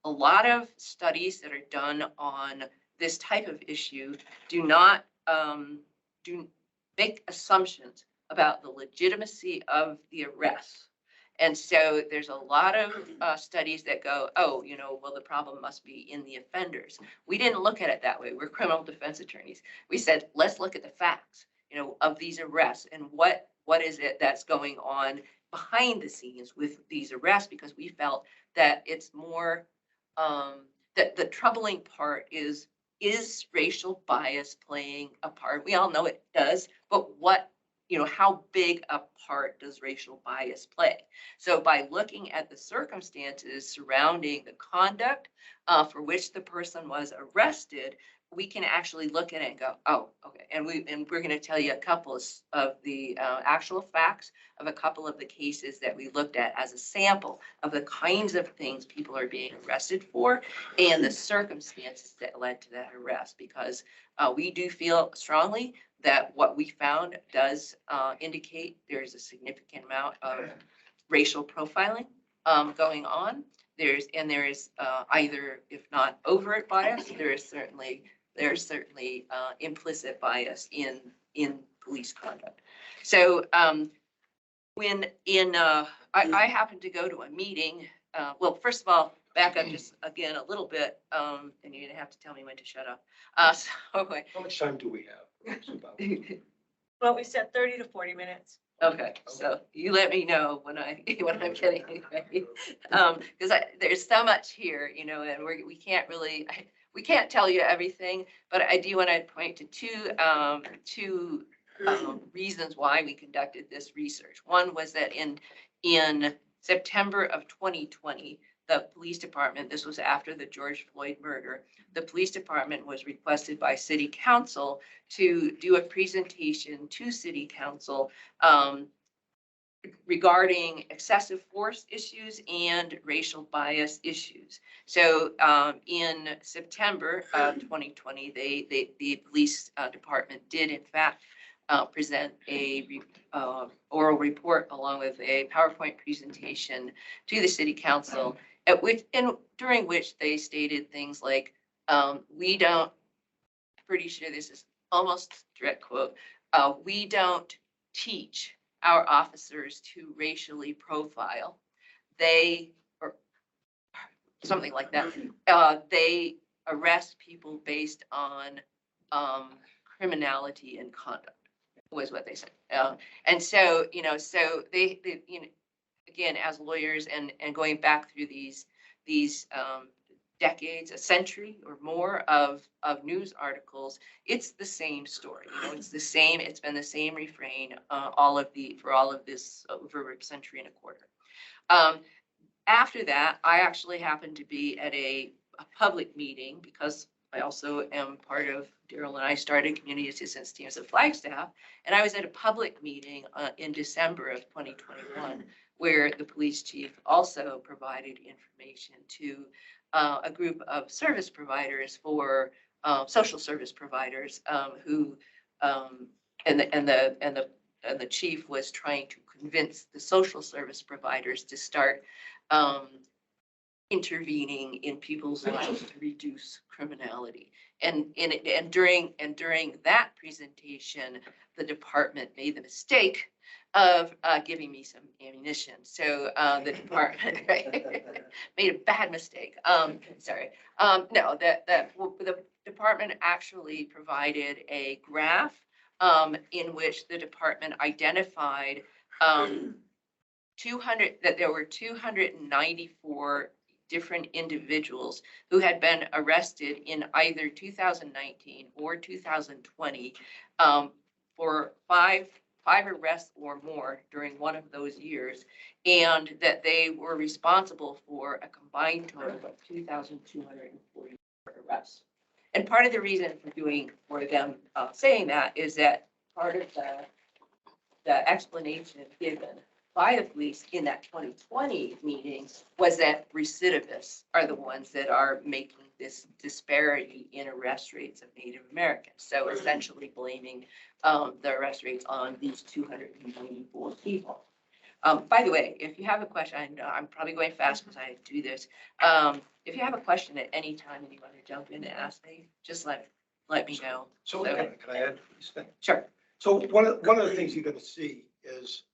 Speaker 12: A lot of studies that are done on this type of issue do not make assumptions about the legitimacy of the arrests. And so there's a lot of studies that go, oh, well, the problem must be in the offenders. We didn't look at it that way. We're criminal defense attorneys. We said, let's look at the facts, of these arrests and what is it that's going on behind the scenes with these arrests, because we felt that it's more, that the troubling part is racial bias playing a part? We all know it does, but how big a part does racial bias play? So by looking at the circumstances surrounding the conduct for which the person was arrested, we can actually look at it and go, oh, okay. And we're going to tell you a couple of the actual facts of a couple of the cases that we looked at as a sample of the kinds of things people are being arrested for and the circumstances that led to that arrest, because we do feel strongly that what we found does indicate there's a significant amount of racial profiling going on. There is either, if not overt bias, there's certainly implicit bias in police conduct. So I happened to go to a meeting. Well, first of all, back up just again a little bit, and you're gonna have to tell me when to shut up.
Speaker 13: How much time do we have? It's about-
Speaker 10: Well, we said 30 to 40 minutes.
Speaker 12: Okay, so you let me know when I'm getting ready. Because there's so much here, and we can't tell you everything, but I do want to point to two reasons why we conducted this research. One was that in September of 2020, the police department, this was after the George Floyd murder, the police department was requested by city council to do a presentation to city council regarding excessive force issues and racial bias issues. So in September of 2020, the police department did in fact present a oral report along with a PowerPoint presentation to the city council, during which they stated things like, pretty sure this is almost direct quote, we don't teach our officers to racially profile. Or something like that. They arrest people based on criminality and conduct, was what they said. And so, so they again, as lawyers and going back through these decades, a century or more of news articles, it's the same story. It's the same. It's been the same refrain for all of this over a century and a quarter. After that, I actually happened to be at a public meeting because I also am part of, Daryl and I started community assistance teams at Flagstaff, and I was at a public meeting in December of 2021 where the police chief also provided information to a group of service providers for social service providers who and the chief was trying to convince the social service providers to start intervening in people's lives to reduce criminality. And during that presentation, the department made the mistake of giving me some ammunition. So the department made a bad mistake. Sorry. No, the department actually provided a graph in which the department identified that there were 294 different individuals who had been arrested in either 2019 or 2020 for five arrests or more during one of those years, and that they were responsible for a combined total of 2,240 arrests. And part of the reason for them saying that is that part of the explanation given by the police in that 2020 meeting was that recidivists are the ones that are making this disparity in arrest rates of Native Americans. So essentially blaming the arrest rates on these 294 people. By the way, if you have a question, I know I'm probably going fast because I do this. If you have a question at any time and you want to jump in and ask me, just let me know.
Speaker 13: So can I add?
Speaker 12: Sure.
Speaker 13: So one of the things you're going to see is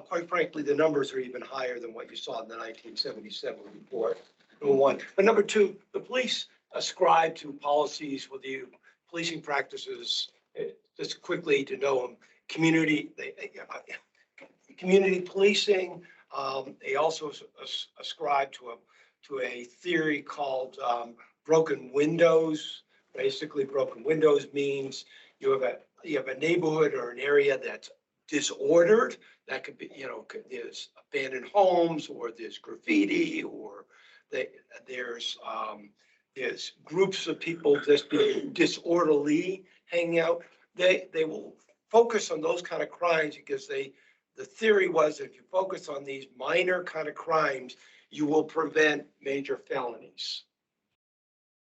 Speaker 13: quite frankly, the numbers are even higher than what you saw in the 1977 report, number one. But number two, the police ascribe to policies with you, policing practices, just quickly to know them, community policing. They also ascribe to a theory called broken windows. Basically, broken windows means you have a neighborhood or an area that's disordered. That could be, there's abandoned homes, or there's graffiti, or there's groups of people just being disorderly, hanging out. They will focus on those kind of crimes because the theory was if you focus on these minor kind of crimes, you will prevent major felonies.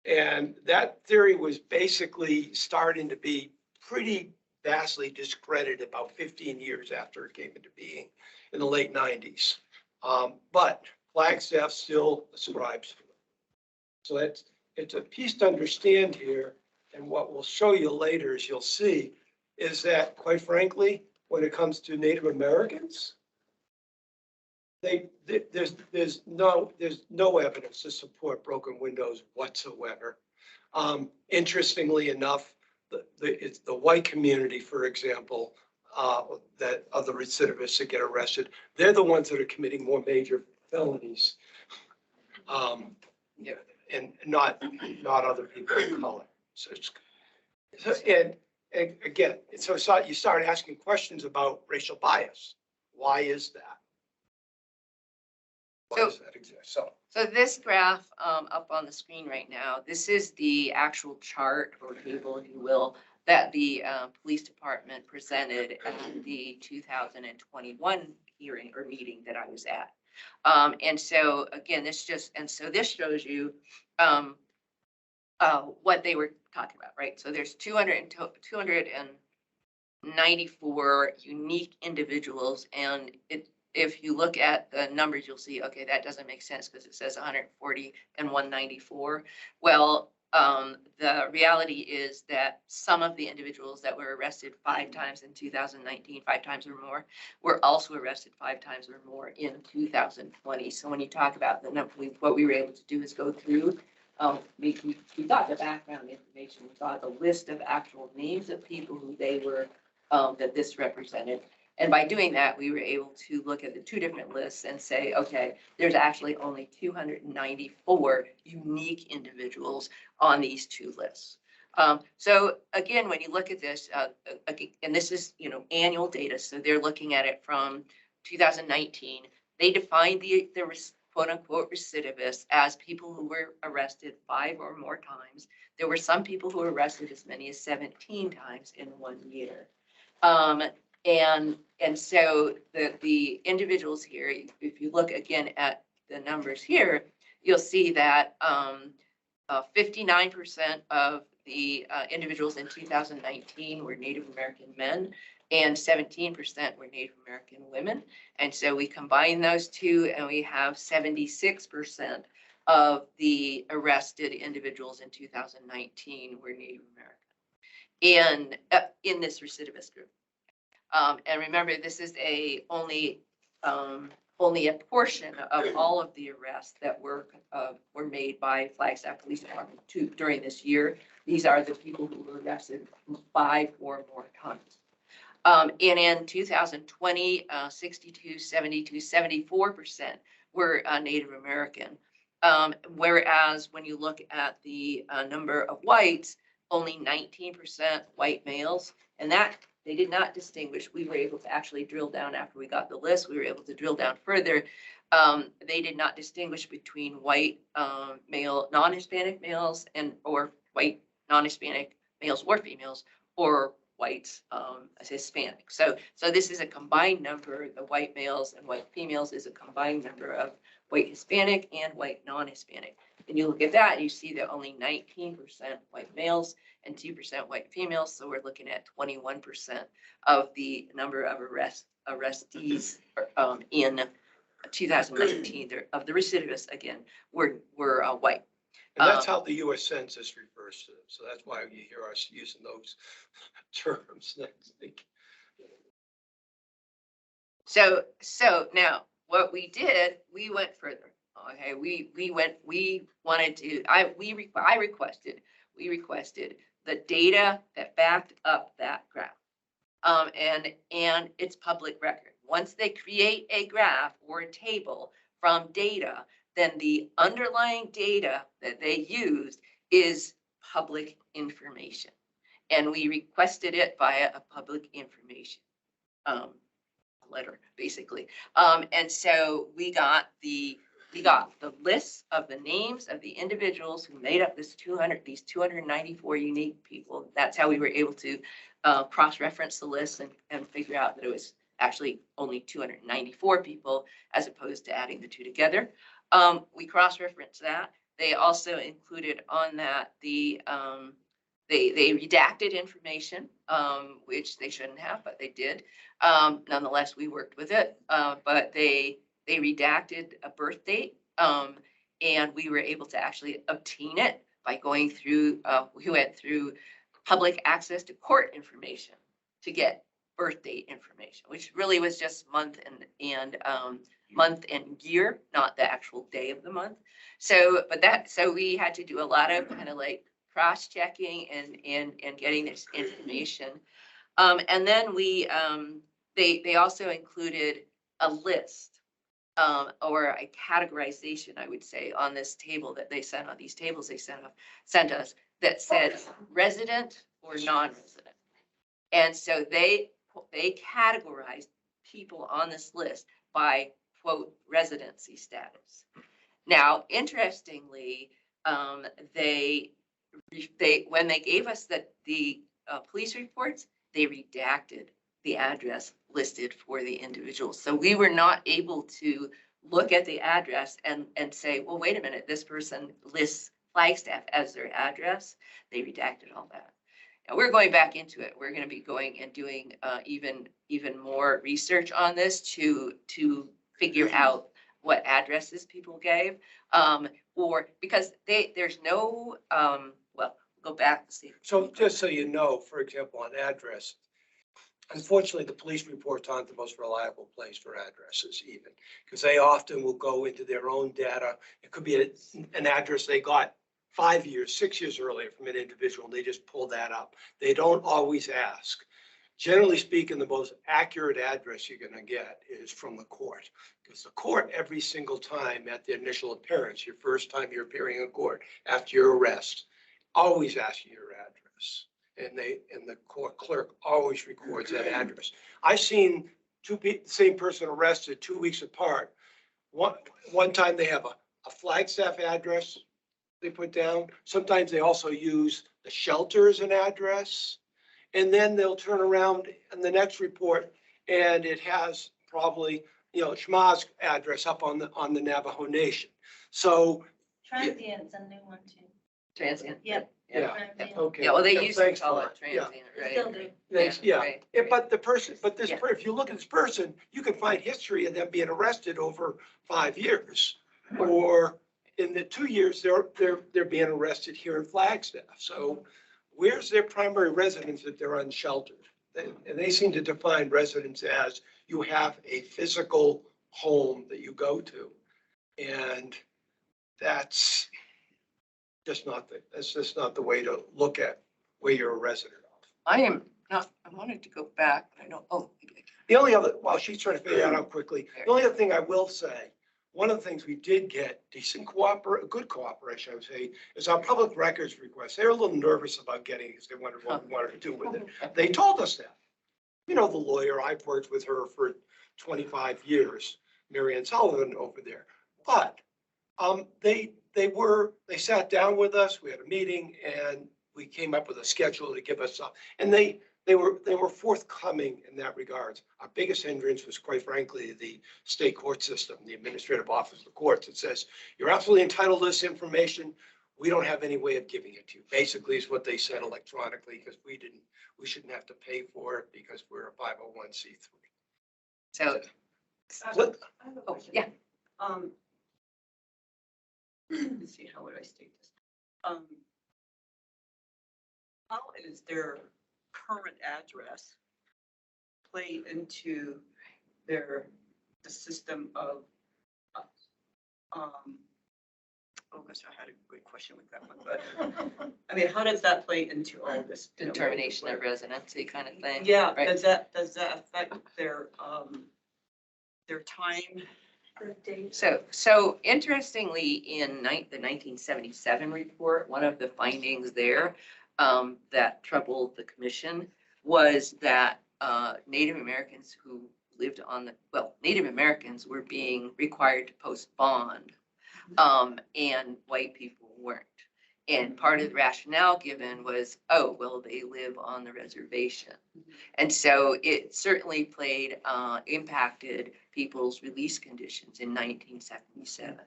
Speaker 13: And that theory was basically starting to be pretty vastly discredited about 15 years after it came into being in the late 90s. But Flagstaff still ascribes to it. So it's a piece to understand here. And what we'll show you later, as you'll see, is that, quite frankly, when it comes to Native Americans, there's no evidence to support broken windows whatsoever. Interestingly enough, it's the white community, for example, that of the recidivists that get arrested, they're the ones that are committing more major felonies, and not other people of color. And again, so you start asking questions about racial bias. Why is that? Why does that exist?
Speaker 12: So this graph up on the screen right now, this is the actual chart or table, if you will, that the police department presented at the 2021 hearing or meeting that I was at. And so again, this shows you what they were talking about, right? So there's 294 unique individuals, and if you look at the numbers, you'll see, okay, that doesn't make sense because it says 140 and 194. Well, the reality is that some of the individuals that were arrested 5 times in 2019, 5 times or more, were also arrested 5 times or more in 2020. So when you talk about the number, what we were able to do is go through, we got the background information, we got the list of actual names of people who they were, that this represented. And by doing that, we were able to look at the 2 different lists and say, okay, there's actually only 294 unique individuals on these 2 lists. So again, when you look at this, and this is, annual data, so they're looking at it from 2019, they defined the quote unquote recidivists as people who were arrested 5 or more times. There were some people who were arrested as many as 17 times in 1 year. And so the individuals here, if you look again at the numbers here, you'll see that 59% of the individuals in 2019 were Native American men, and 17% were Native American women. And so we combine those 2, and we have 76% of the arrested individuals in 2019 were Native American, and in this recidivist group. And remember, this is only a portion of all of the arrests that were made by Flagstaff Police Department during this year. These are the people who were arrested 5 or more times. And in 2020, 62, 72, 74% were Native American. Whereas when you look at the number of whites, only 19% white males, and that they did not distinguish. We were able to actually drill down after we got the list. We were able to drill down further. They did not distinguish between white male, non-Hispanic males or white non-Hispanic males or females, or whites as Hispanic. So this is a combined number. The white males and white females is a combined number of white Hispanic and white non-Hispanic. And you look at that, you see that only 19% white males and 2% white females. So we're looking at 21% of the number of arrestees in 2019 of the recidivists, again, were white.
Speaker 13: And that's how the U.S. Census refers to them. So that's why you hear us using those terms.
Speaker 12: So now what we did, we went further. Okay, we wanted to, I requested the data that backed up that graph. And it's public record. Once they create a graph or a table from data, then the underlying data that they used is public information. And we requested it via a public information letter, basically. And so we got the list of the names of the individuals who made up these 294 unique people. That's how we were able to cross-reference the list and figure out that it was actually only 294 people as opposed to adding the two together. We cross-referenced that. They also included on that the they redacted information, which they shouldn't have, but they did. Nonetheless, we worked with it, but they redacted a birth date, and we were able to actually obtain it by going through, we went through public access to court information to get birth date information, which really was just month and year, not the actual day of the month. So we had to do a lot of kind of like cross-checking and getting this information. And then they also included a list or a categorization, I would say, on this table that they sent, on these tables they sent us that said resident or non-resident. And so they categorized people on this list by, quote, residency status. Now, interestingly, when they gave us the police reports, they redacted the address listed for the individual. So we were not able to look at the address and say, well, wait a minute, this person lists Flagstaff as their address. They redacted all that. And we're going back into it. We're going to be going and doing even more research on this to figure out what addresses people gave, or because there's no, well, go back to see.
Speaker 13: So just so you know, for example, on address, unfortunately, the police reports aren't the most reliable place for addresses even, because they often will go into their own data. It could be an address they got 5 years, 6 years earlier from an individual, and they just pull that up. They don't always ask. Generally speaking, the most accurate address you're going to get is from the court, because the court, every single time at the initial appearance, your first time you're appearing in court after your arrest, always asks you your address. And the court clerk always records that address. I've seen the same person arrested 2 weeks apart. One time they have a Flagstaff address they put down. Sometimes they also use the shelter as an address. And then they'll turn around in the next report and it has probably, Shma's address up on the Navajo Nation. So.
Speaker 10: Transient's a new one too.
Speaker 12: Transient.
Speaker 10: Yep.
Speaker 13: Yeah.
Speaker 10: Transient.
Speaker 13: Okay.
Speaker 12: Yeah, well, they
Speaker 13: Yeah,
Speaker 12: used to
Speaker 13: thanks
Speaker 12: call
Speaker 13: for
Speaker 12: it
Speaker 13: it. Yeah.
Speaker 12: transient,
Speaker 10: They
Speaker 12: right?
Speaker 10: still do.
Speaker 13: Yeah.
Speaker 12: Right,
Speaker 13: Yeah,
Speaker 12: right.
Speaker 13: but this,
Speaker 12: Yeah.
Speaker 13: if you look at this person, you can find history of them being arrested over 5 years. Or in the 2 years, they're being arrested here in Flagstaff. So where's their primary residence if they're unsheltered? And they seem to define residence as you have a physical home that you go to. And that's just not the way to look at where you're a resident of.
Speaker 12: I wanted to go back, but I don't,
Speaker 13: The only other, while she's trying to figure that out quickly, the only other thing I will say, one of the things we did get good cooperation, I would say, is our public records request. They were a little nervous about getting it because they wondered what we wanted to do with it. They told us that. The lawyer, I've worked with her for 25 years, Marianne Sullivan over there. But they sat down with us, we had a meeting, and we came up with a schedule to give us up. And they were forthcoming in that regards. Our biggest hindrance was, quite frankly, the state court system, the administrative office of the courts. It says, you're absolutely entitled to this information. We don't have any way of giving it to you. Basically, is what they said electronically, because we shouldn't have to pay for it because we're a 501c3.
Speaker 12: so,
Speaker 9: I have a
Speaker 12: oh,
Speaker 9: question.
Speaker 12: yeah.
Speaker 9: Let's see, how would I state this? How is their current address play into the system of, oh gosh, I had a good question with that one, but, I mean, how does that play into all this? you know,
Speaker 12: Determination of residency kind of thing.
Speaker 9: Yeah,
Speaker 12: Right.
Speaker 9: does that affect their time?
Speaker 12: So interestingly, in the 1977 report, one of the findings there that troubled the commission was that Native Americans who lived Native Americans were being required to post bond, and white people weren't. And part of the rationale given was, oh, well, they live on the reservation. And so it certainly impacted people's release conditions in 1977.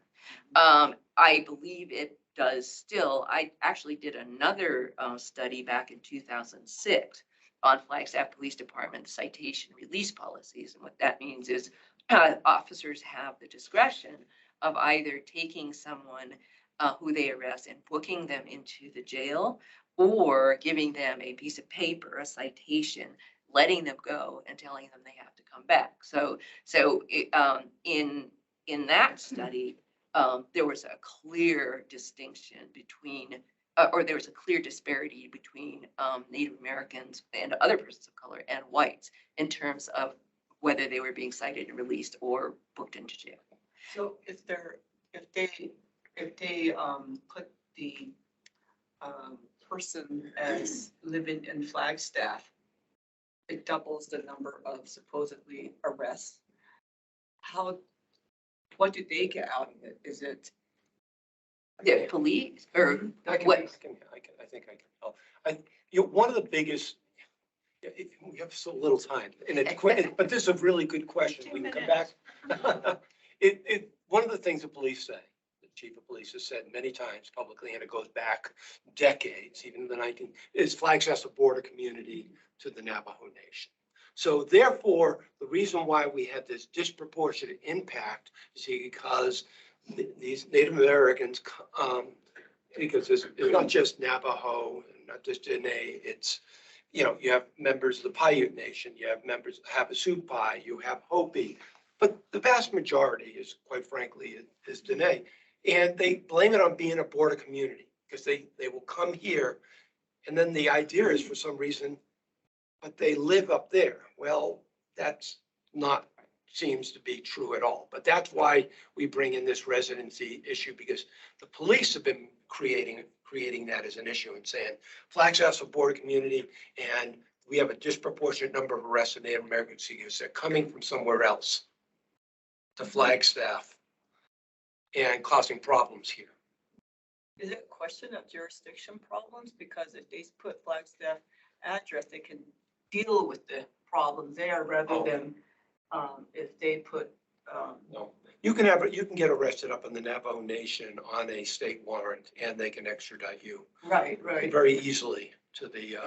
Speaker 12: I believe it does still. I actually did another study back in 2006 on Flagstaff Police Department citation release policies. And what that means is officers have the discretion of either taking someone who they arrest and booking them into the jail, or giving them a piece of paper, a citation, letting them go and telling them they have to come back. So in that study, there was a clear distinction between, or there was a clear disparity between Native Americans and other persons of color and whites in terms of whether they were being cited and released or booked into jail.
Speaker 9: So if they put the person as living in Flagstaff, it doubles the number of supposedly arrests. What do they get out of it? Is it?
Speaker 12: The police or
Speaker 13: I think
Speaker 12: what?
Speaker 13: I can help. One of the biggest, we have so little time, and but this is a really good question. We can come back. One of the things the police say, the chief of police has said many times publicly, and it goes back decades, even in the is Flagstaff's a border community to the Navajo Nation. So therefore, the reason why we had this disproportionate impact is because these Native Americans, because it's not just Navajo, not just Dene, it's, you have members of the Paiute Nation, you have members of Havasupai, you have Hopi, but the vast majority is, quite frankly, is Dene. And they blame it on being a border community because they will come here. And then the idea is, for some reason, but they live up there. Well, that's not seems to be true at all. But that's why we bring in this residency issue, because the police have been creating that as an issue and saying Flagstaff's a border community and we have a disproportionate number of arrests of Native Americans because they're coming from somewhere else to Flagstaff and causing problems here.
Speaker 9: Is it a question of jurisdiction problems? Because if they put Flagstaff address, they can deal with the problem there rather than if they put.
Speaker 13: No, you can get arrested up in the Navajo Nation on a state warrant, and they can extradite you
Speaker 9: Right.
Speaker 13: very easily to the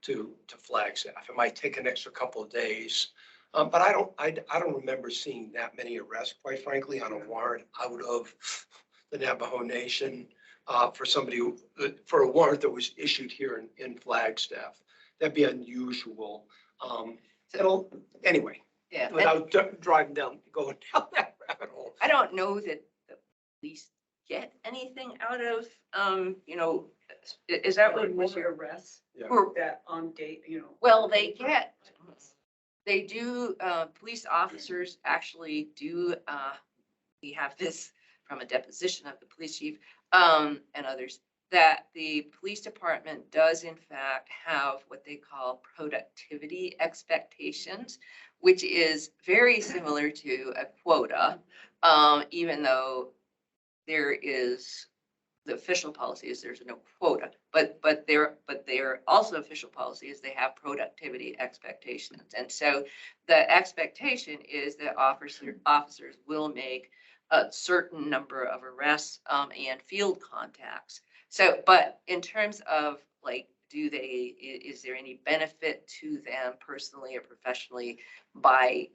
Speaker 13: to Flagstaff. It might take an extra couple of days, but I don't remember seeing that many arrests, quite frankly, on a warrant out of the Navajo Nation for a warrant that was issued here in Flagstaff. That'd be unusual. Anyway.
Speaker 12: Yeah.
Speaker 13: Without going down that rabbit hole.
Speaker 12: I don't know that the police get anything out of, is that what was your
Speaker 9: arrests?
Speaker 13: Yeah.
Speaker 9: That on date,
Speaker 12: Well, they do, police officers actually do, we have this from a deposition of the police chief, and others, that the police department does in fact have what they call productivity expectations, which is very similar to a quota, even though there is, the official policy is there's no quota, but their also official policy is they have productivity expectations. And so the expectation is that officers will make a certain number of arrests and field contacts. So, but in terms of like, is there any benefit to them personally or professionally by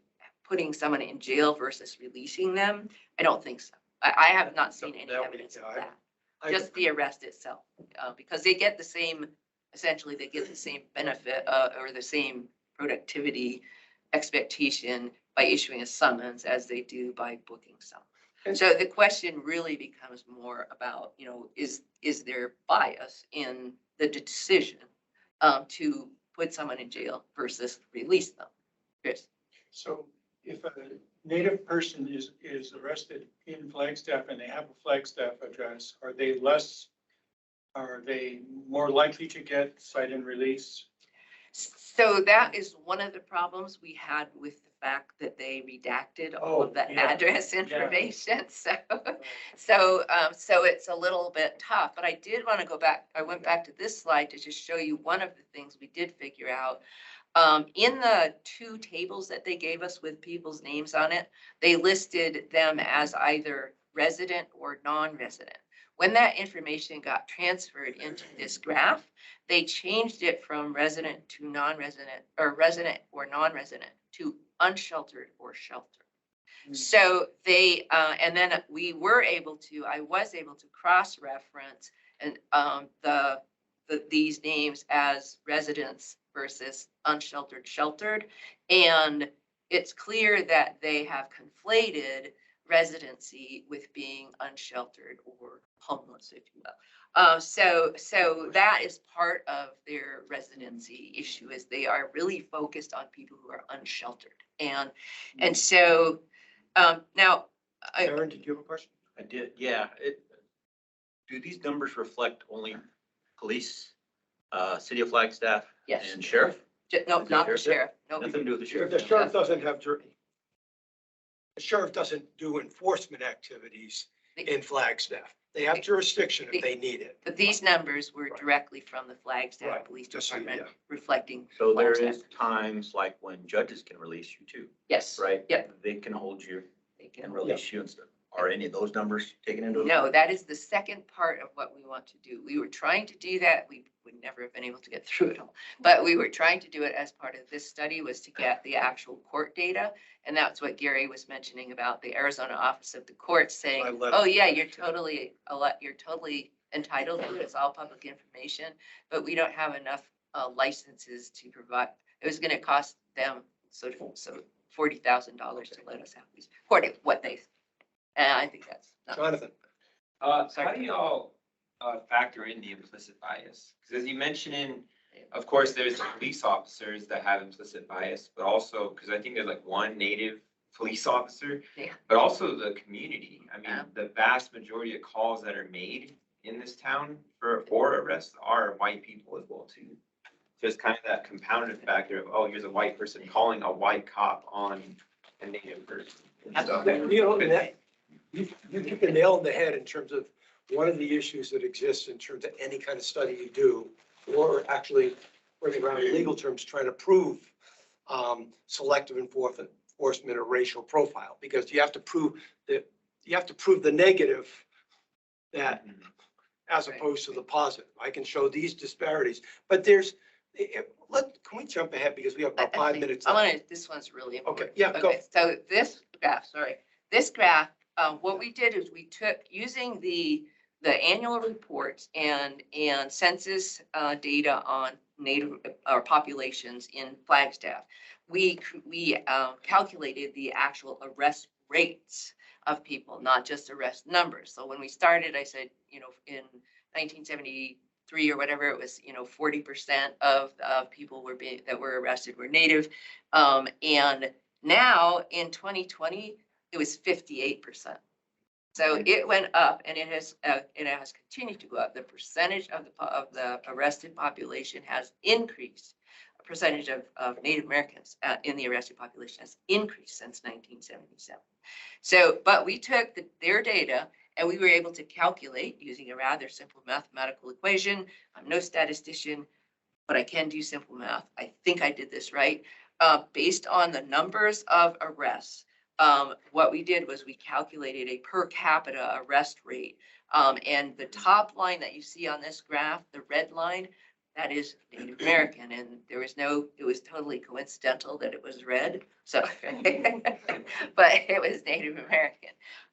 Speaker 12: putting someone in jail versus releasing them? I don't think so. I have not seen any evidence of that. Just the arrest itself, because they get the same, essentially they get the same benefit or the same productivity expectation by issuing a summons as they do by booking someone. So the question really becomes more about, is there bias in the decision to put someone in jail versus release them? Chris?
Speaker 4: So if a Native person is arrested in Flagstaff and they have a Flagstaff address, are they more likely to get cite and release?
Speaker 12: So that is one of the problems we had with the fact that they redacted all of the address information. So it's a little bit tough, but I did want to go back. I went back to this slide to just show you one of the things we did figure out. In the 2 tables that they gave us with people's names on it, they listed them as either resident or non-resident. When that information got transferred into this graph, they changed it from resident to non-resident, or resident or non-resident to unsheltered or sheltered. So they, and then I was able to cross-reference and these names as residents versus unsheltered, sheltered. And it's clear that they have conflated residency with being unsheltered or homeless, if you will. So that is part of their residency issue, is they are really focused on people who are unsheltered. And so now.
Speaker 14: Aaron, did you have a question? I did, yeah. Do these numbers reflect only police, city of Flagstaff?
Speaker 12: Yes.
Speaker 14: And sheriff?
Speaker 12: No, not the sheriff. No.
Speaker 14: Nothing to do with the sheriff?
Speaker 13: The sheriff doesn't have the sheriff doesn't do enforcement activities in Flagstaff. They have jurisdiction if they need it.
Speaker 12: But these numbers were directly from the Flagstaff
Speaker 13: Right.
Speaker 12: Police
Speaker 13: Just so,
Speaker 12: Department,
Speaker 13: yeah.
Speaker 12: reflecting.
Speaker 14: So there
Speaker 12: Flagstaff.
Speaker 14: is times like when judges can release you too,
Speaker 12: Yes.
Speaker 14: right?
Speaker 12: Yep.
Speaker 14: They can hold you
Speaker 12: They can
Speaker 14: and release you and stuff. Are any of those numbers taken into account?
Speaker 12: No, that is the second part of what we want to do. We were trying to do that. We would never have been able to get through it all. But we were trying to do it as part of this study, was to get the actual court data. And that's what Gary was mentioning about the Arizona Office of the Court saying, oh yeah, you're totally entitled to it. It's all public information, but we don't have enough licenses to provide. It was going to cost them so $40,000 to let us have these, according to what they. And I think that's.
Speaker 13: Jonathan.
Speaker 5: How do y'all factor in the implicit bias? Because as you mentioned, of course, there's the police officers that have implicit bias, but also, because I think there's like one Native police officer,
Speaker 12: Yeah.
Speaker 5: but also the community. I mean,
Speaker 12: Yeah.
Speaker 5: the vast majority of calls that are made in this town for arrests are white people as well too. So it's kind of that compounded factor of, oh, here's a white person calling a white cop on a Native person. And stuff.
Speaker 13: You know, and that, you hit the nail on the head in terms of one of the issues that exists in terms of any kind of study you do, or actually bring around in legal terms, trying to prove selective enforcement or racial profile, because you have to prove the negative that, as opposed to the positive. I can show these disparities, but can we jump ahead, because we have about 5 minutes left.
Speaker 12: This one's really important.
Speaker 13: Okay, yeah, go.
Speaker 12: So this graph, what we did is we took, using the annual reports and census data on Native populations in Flagstaff, we calculated the actual arrest rates of people, not just arrest numbers. So when we started, I said, in 1973 or whatever, it was 40% of people that were arrested were Native, and now in 2020 it was 58%. So it went up, and it has continued to go up. The percentage of the arrested population has increased. A percentage of Native Americans in the arrested population has increased since 1977. So, but we took their data, and we were able to calculate using a rather simple mathematical equation. I'm no statistician, but I can do simple math. I think I did this right. Based on the numbers of arrests, what we did was we calculated a per capita arrest rate. And the top line that you see on this graph, the red line, that is Native American. And it was totally coincidental that it was red. So, but it was Native American.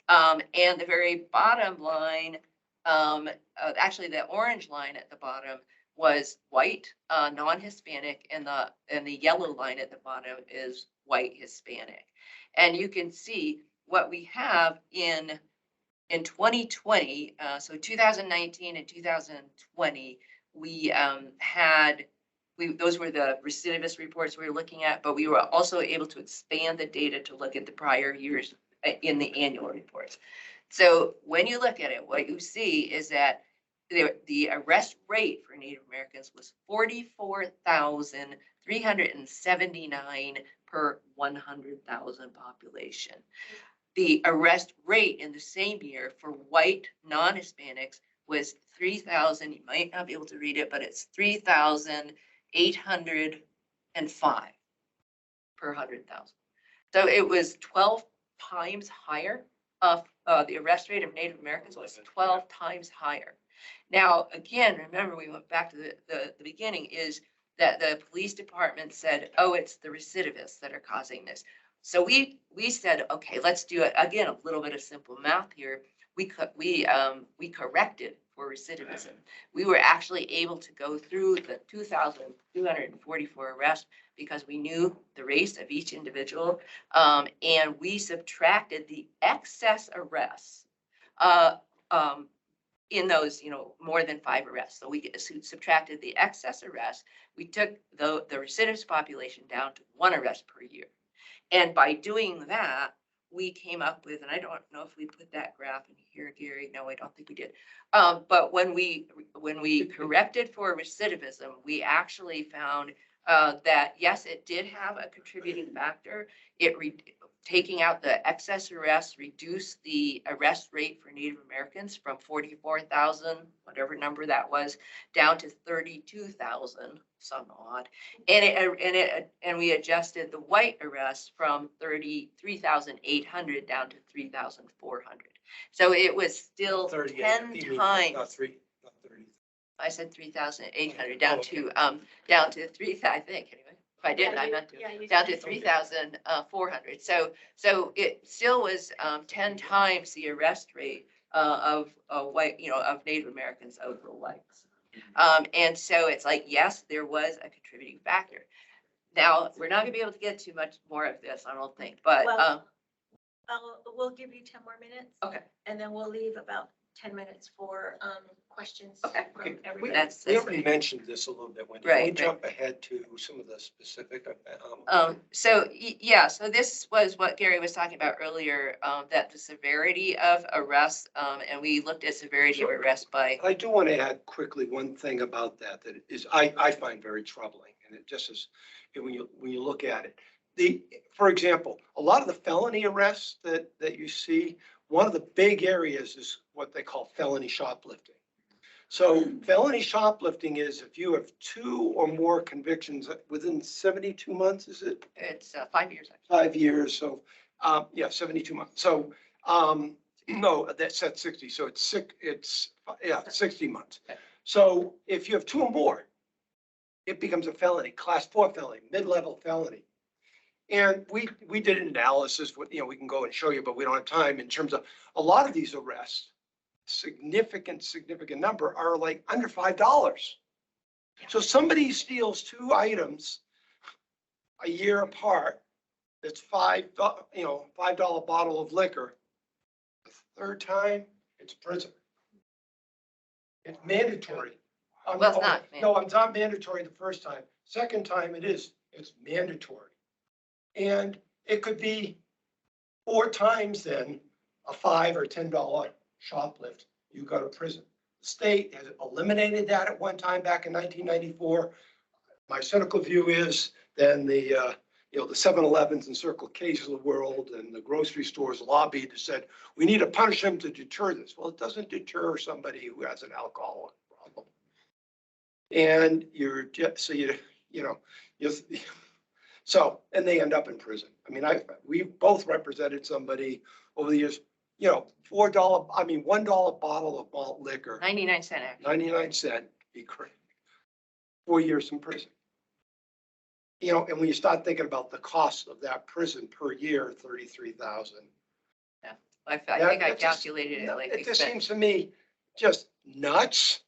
Speaker 12: And the very bottom line, actually the orange line at the bottom was white, non-Hispanic, and the yellow line at the bottom is white Hispanic. And you can see what we have in 2020, so 2019 and 2020, we those were the recidivist reports we were looking at, but we were also able to expand the data to look at the prior years in the annual reports. So when you look at it, what you see is that the arrest rate for Native Americans was 44,379 per 100,000 population. The arrest rate in the same year for white non-Hispanics was 3,000, you might not be able to read it, but it's 3,805 per 100,000. So it was 12 times higher of the arrest rate of Native Americans was 12 times higher. Now, again, remember, we went back to the beginning, is that the police department said, oh, it's the recidivists that are causing this. So we said, okay, let's do it again, a little bit of simple math here. We corrected for recidivism. We were actually able to go through the 2,244 arrests because we knew the race of each individual, and we subtracted the excess arrests in those, more than 5 arrests. So we subtracted the excess arrests. We took the recidivist population down to 1 arrest per year. And by doing that, we came up with, and I don't know if we put that graph in here, Gary. No, I don't think we did. But when we corrected for recidivism, we actually found that yes, it did have a contributing factor. Taking out the excess arrests reduced the arrest rate for Native Americans from 44,000, whatever number that was, down to 32,000, some odd. And we adjusted the white arrests from 33,800 down to 3,400. So it was still 10 times.
Speaker 13: Not 30.
Speaker 12: I said 3,800 down to 3,000, I think, anyway. If I didn't, I meant to, down to 3,400. So it still was 10 times the arrest rate of white, of Native Americans over whites. And so it's like, yes, there was a contributing factor. Now, we're not gonna be able to get too much more of this, I don't think, but
Speaker 10: Well, we'll give you 10 more minutes.
Speaker 12: Okay.
Speaker 10: And then we'll leave about 10 minutes for questions
Speaker 12: Okay.
Speaker 10: from
Speaker 13: We
Speaker 10: everybody.
Speaker 12: That's
Speaker 13: already mentioned this a little bit, Wendy.
Speaker 12: Right,
Speaker 13: Can we
Speaker 12: right.
Speaker 13: jump ahead to some of the specific?
Speaker 12: So this was what Gary was talking about earlier, that the severity of arrests, and we looked at severity of arrest by.
Speaker 13: I do want to add quickly one thing about that is I find very troubling, and it just is, when you look at it. For example, a lot of the felony arrests that you see, one of the big areas is what they call felony shoplifting. So felony shoplifting is if you have 2 or more convictions within 72 months, is it?
Speaker 12: It's 5 years. Actually.
Speaker 13: 5 years, so, 72 months. So, no, that's at 60, so it's 60 months.
Speaker 12: Okay.
Speaker 13: So if you have 2 or more, it becomes a felony, class 4 felony, mid-level felony. And we did an analysis, we can go and show you, but we don't have time, in terms of a lot of these arrests, significant number are like under $5. So somebody steals 2 items a year apart, that's $5 bottle of liquor. The third time, it's prison. It's mandatory.
Speaker 12: Well, it's not.
Speaker 13: No, it's not mandatory the first time. Second time it's mandatory. And it could be 4 times then a $5 or $10 shoplift, you go to prison. The state has eliminated that at one time back in 1994. My cynical view is then the 7-Elevens and Circle K's of the world and the grocery stores lobbied and said, we need to punish them to deter this. Well, it doesn't deter somebody who has an alcoholic problem. And and they end up in prison. I mean, we both represented somebody over the years, $1 bottle of malt liquor.
Speaker 12: 99 cents.
Speaker 13: 99 cents, be correct. 4 years in prison. And when you start thinking about the cost of that prison per year, 33,000.
Speaker 12: Yeah, I think I calculated it like.
Speaker 13: It just seems to me just nuts.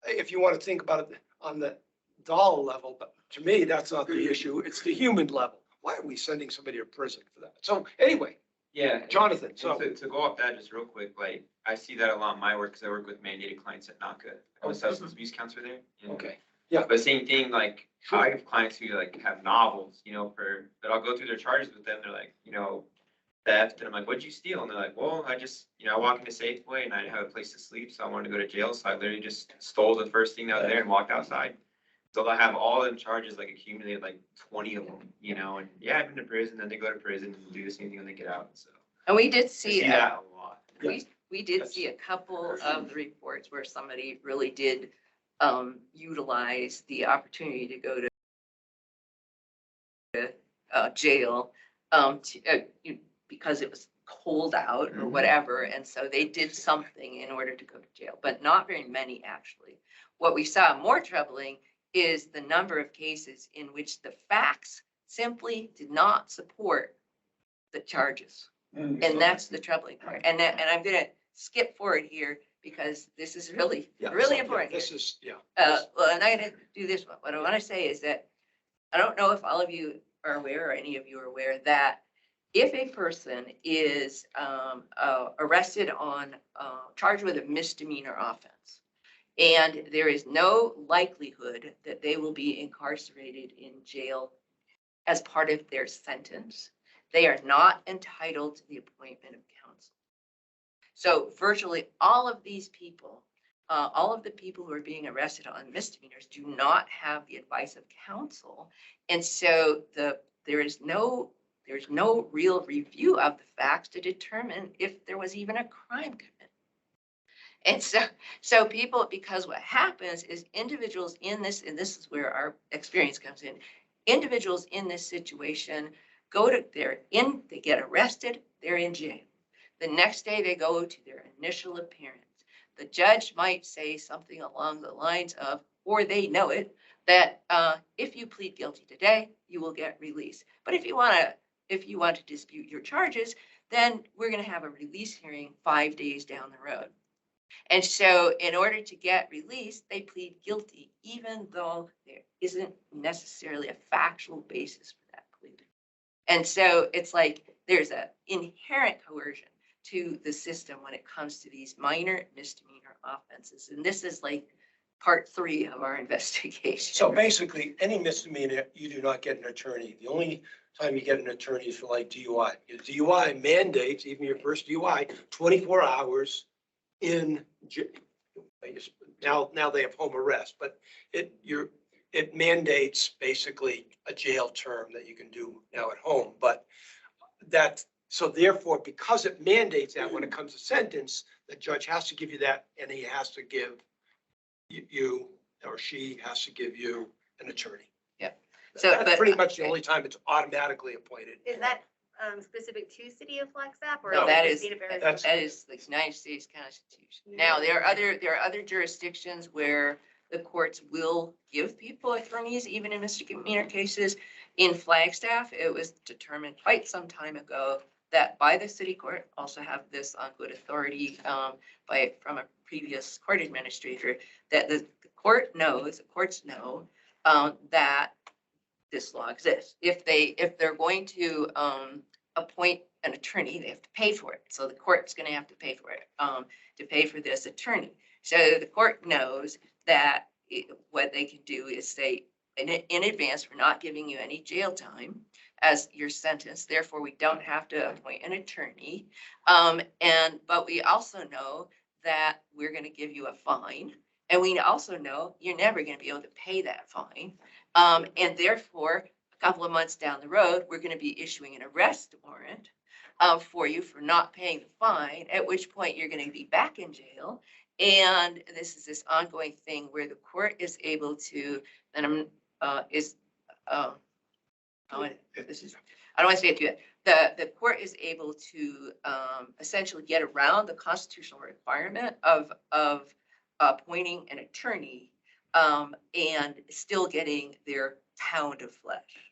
Speaker 13: If you want to think about it on the dollar level, but to me, that's not the issue. It's the human level. why are we sending somebody to prison for that? So anyway,
Speaker 5: Yeah.
Speaker 13: Jonathan,
Speaker 5: And
Speaker 13: so.
Speaker 5: to go off that just real quick, like, I see that a lot in my work, because I work with mandated clients at NACA. I'm a substance abuse counselor there. and-
Speaker 13: Okay, yeah.
Speaker 5: But same thing, like, I have clients who like have novels, but I'll go through their charges with them, they're like, theft, and I'm like, what'd you steal? And they're like, well, I just, I walk into Safeway and I didn't have a place to sleep, so I wanted to go to jail, so I literally just stole the first thing that was there and walked outside. So I have all them charges like accumulated, like 20 of them, and yeah, I've been to prison, then they go to prison and do the same thing when they get out, so.
Speaker 12: And we did
Speaker 5: I
Speaker 12: see,
Speaker 5: see that a lot.
Speaker 12: we did see a couple of the reports where somebody really did utilize the opportunity to go to jail because it was cold out or whatever. And so they did something in order to go to jail, but not very many actually. What we saw more troubling is the number of cases in which the facts simply did not support the charges. And that's the troubling part. And I'm going to skip forward here because this is really, really important.
Speaker 13: This is,
Speaker 12: Well, and I'm going to do this one. What I want to say is that I don't know if all of you are aware or any of you are aware that if a person is arrested on charged with a misdemeanor offense, and there is no likelihood that they will be incarcerated in jail as part of their sentence, they are not entitled to the appointment of counsel. So virtually all of these people, all of the people who are being arrested on misdemeanors do not have the advice of counsel. And so there's no real review of the facts to determine if there was even a crime committed. And so people, because what happens is individuals in this, and this is where our experience comes in, individuals in this situation they get arrested, they're in jail. The next day they go to their initial appearance. The judge might say something along the lines of, or they know it, that if you plead guilty today, you will get released. But if you want to dispute your charges, then we're going to have a release hearing 5 days down the road. And so in order to get released, they plead guilty, even though there isn't necessarily a factual basis for that plea. And so it's like there's an inherent coercion to the system when it comes to these minor misdemeanor offenses. And this is like part 3 of our investigation.
Speaker 13: so basically, any misdemeanor, you do not get an attorney. The only time you get an attorney is for like DUI. Your DUI mandates, even your first DUI, 24 hours in now they have home arrest, but it mandates basically a jail term that you can do now at home. But so therefore, because it mandates that when it comes to sentence, the judge has to give you that, and he has to give you or she has to give you an attorney.
Speaker 12: Yeah.
Speaker 13: So that's pretty much the only time it's automatically appointed.
Speaker 3: Is that specific to City of Flagstaff or?
Speaker 12: No, that is
Speaker 3: the
Speaker 12: United States Constitution. Now, there are other jurisdictions where the courts will give people attorneys, even in misdemeanor cases. In Flagstaff, it was determined quite some time ago that by the city court, also have this on good authority from a previous court administrator, that the courts know that this law exists. If they're going to appoint an attorney, they have to pay for it. So the court's going to have to pay for it, to pay for this attorney. So the court knows that what they can do is say in advance, we're not giving you any jail time as your sentence. Therefore, we don't have to appoint an attorney. But we also know that we're going to give you a fine. And we also know you're never going to be able to pay that fine. And therefore, a couple of months down the road, we're going to be issuing an arrest warrant for you for not paying the fine, at which point you're going to be back in jail. And this is this ongoing thing where the court is able to, and I don't want to say it too bad. The court is able to essentially get around the constitutional requirement of appointing an attorney and still getting their pound of flesh.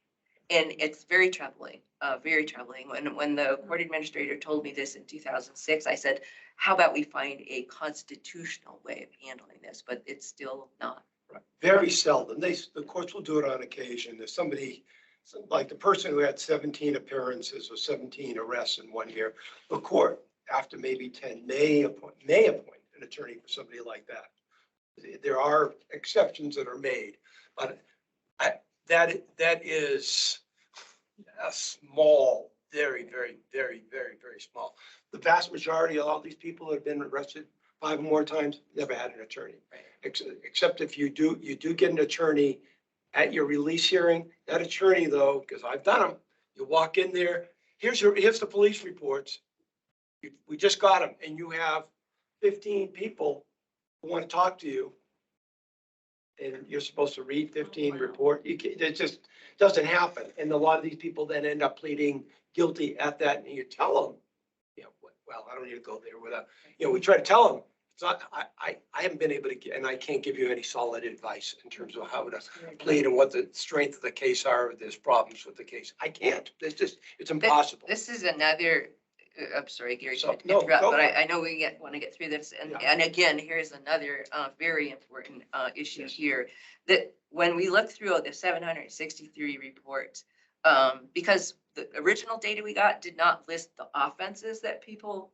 Speaker 12: And it's very troubling, very troubling. When the court administrator told me this in 2006, I said, how about we find a constitutional way of handling this? But it's still not.
Speaker 13: Right. Very seldom. The courts will do it on occasion. If somebody like the person who had 17 appearances or 17 arrests in 1 year, the court, after maybe 10, may appoint an attorney for somebody like that. There are exceptions that are made, but that is a small, very, very, very, very, very small. The vast majority of all these people that have been arrested 5 or more times, never had an attorney. Except if you do get an attorney at your release hearing. That attorney though, because I've done them, you walk in there, here's the police reports. We just got them, and you have 15 people who want to talk to you. And you're supposed to read 15 report. It just doesn't happen. And a lot of these people then end up pleading guilty at that. And you tell them, well, I don't need to go there without, we try to tell them. It's not, I haven't been able to get, and I can't give you any solid advice in terms of how to plead and what the strength of the case are, if there's problems with the case. I can't. It's impossible.
Speaker 12: This is another, I'm sorry, Gary,
Speaker 13: So,
Speaker 12: to
Speaker 13: no,
Speaker 12: interrupt,
Speaker 13: go
Speaker 12: but
Speaker 13: for it.
Speaker 12: I know we want to get through this. And,
Speaker 13: Yeah.
Speaker 12: and again, here's another very important issue here, that when we look through the 763 reports, because the original data we got did not list the offenses that people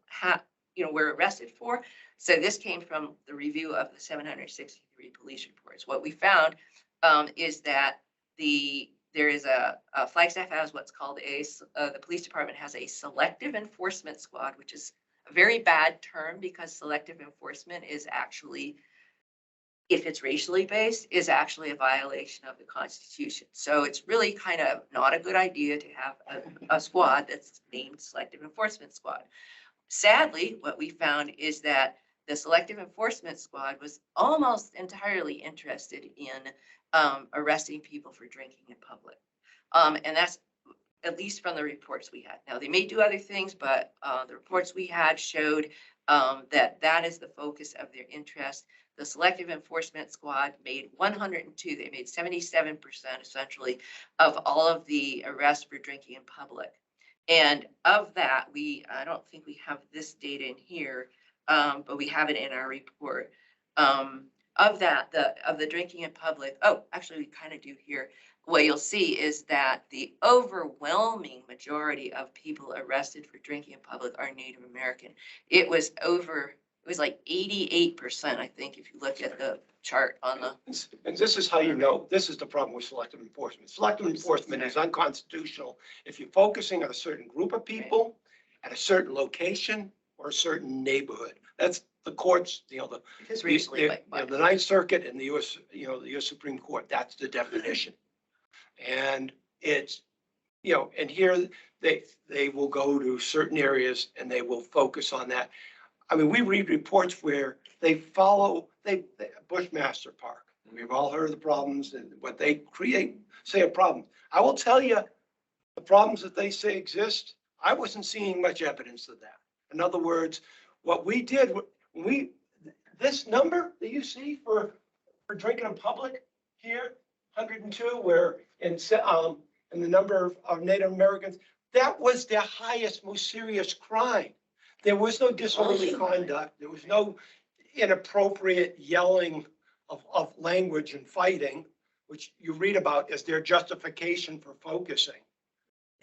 Speaker 12: were arrested for. So this came from the review of the 763 police reports. What we found is that there is a Flagstaff has what's called the police department has a selective enforcement squad, which is a very bad term because selective enforcement is actually, if it's racially based, is actually a violation of the Constitution. So it's really kind of not a good idea to have a squad that's named Selective Enforcement Squad. Sadly, what we found is that the Selective Enforcement Squad was almost entirely interested in arresting people for drinking in public. And that's at least from the reports we had. Now, they may do other things, but the reports we had showed that is the focus of their interest. The Selective Enforcement Squad made 102, they made 77% essentially of all of the arrests for drinking in public. And of that, I don't think we have this data in here, but we have it in our report. Of the drinking in public, actually we kind of do here. What you'll see is that the overwhelming majority of people arrested for drinking in public are Native American. It was like 88%, I think, if you look at the chart on the.
Speaker 13: And this is how you know, this is the problem with selective enforcement. Selective enforcement is unconstitutional if you're focusing on a certain group of people at a certain location or a certain neighborhood. That's the courts,
Speaker 12: Because recently,
Speaker 13: the Ninth Circuit and the U.S., the U.S. Supreme Court, that's the definition. And it's, and here they will go to certain areas and they will focus on that. I mean, we read reports where they follow Bushmaster Park. We've all heard of the problems and what they say are problems. I will tell you, the problems that they say exist, I wasn't seeing much evidence of that. In other words, what we did, this number that you see for drinking in public here, 102, where in the number of Native Americans, that was their highest, most serious crime. There was no disorderly conduct. There was no inappropriate yelling of language and fighting, which you read about as their justification for focusing.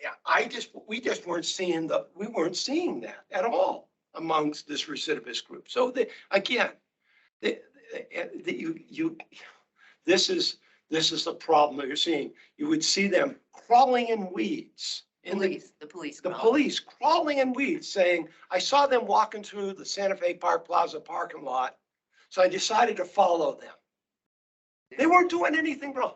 Speaker 13: Yeah, we just weren't seeing that at all amongst this recidivist group. So this is the problem that you're seeing. You would see them crawling in weeds.
Speaker 12: The
Speaker 13: police crawling in weeds saying, I saw them walking through the Santa Fe Park Plaza parking lot, so I decided to follow them. They weren't doing anything wrong.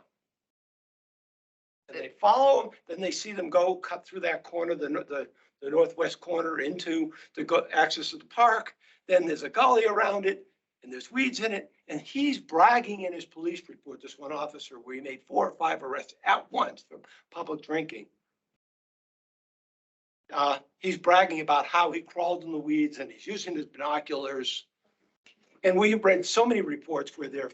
Speaker 13: And they follow them, then they see them cut through that corner, the northwest corner into the access to the park. Then there's a gully around it and there's weeds in it. And he's bragging in his police report, this one officer, where he made 4 or 5 arrests at once for public drinking. He's bragging about how he crawled in the weeds and he's using his binoculars. And we've read so many reports where they're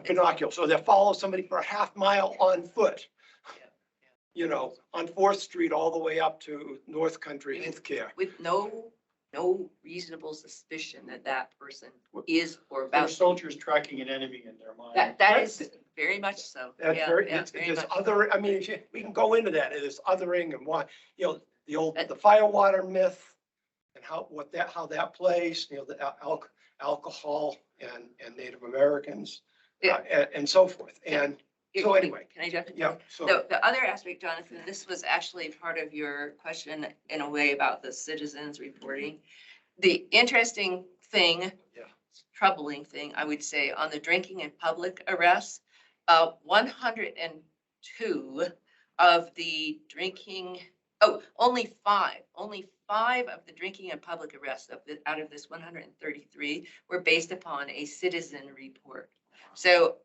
Speaker 13: binoculars. So they follow somebody for a half mile on foot, on 4th Street all the way up to North Country Healthcare.
Speaker 12: With no reasonable suspicion that person is or about.
Speaker 4: Soldiers tracking an enemy in their mind.
Speaker 12: That is very very much so.
Speaker 13: That's
Speaker 12: Yeah,
Speaker 13: very,
Speaker 12: yeah,
Speaker 13: it's,
Speaker 12: very
Speaker 13: there's
Speaker 12: much.
Speaker 13: other, I mean, we can go into that, there's othering and why, you know, the old,
Speaker 12: That-
Speaker 13: the firewater myth and how that plays, you know, the alcohol and Native Americans,
Speaker 12: Yeah.
Speaker 13: and so forth. And so anyway,
Speaker 12: Can I jump in?
Speaker 13: yeah, so.
Speaker 12: The other aspect, Jonathan, this was actually part of your question in a way about the citizens reporting. The interesting thing,
Speaker 13: Yeah.
Speaker 12: troubling thing, I would say, on the drinking in public arrests, 102 of the drinking, only five of the drinking in public arrests out of this 133 were based upon a citizen report. So,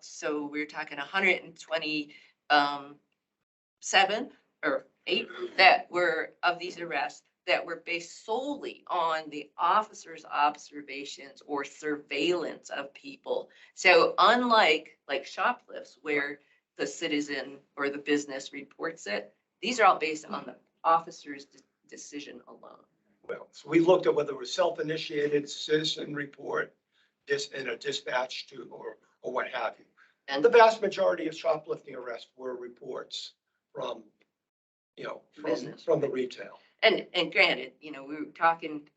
Speaker 12: so we're talking 127 or 8 that were of these arrests that were based solely on the officer's observations or surveillance of people. So unlike like shoplifts where the citizen or the business reports it, these are all based on the officer's decision alone.
Speaker 13: Well, so we looked at whether it was self-initiated citizen report, in a dispatch to, or what have you. And the vast majority of shoplifting arrests were reports from, you know,
Speaker 12: Business.
Speaker 13: from the retail.
Speaker 12: And granted, you know, we were talking,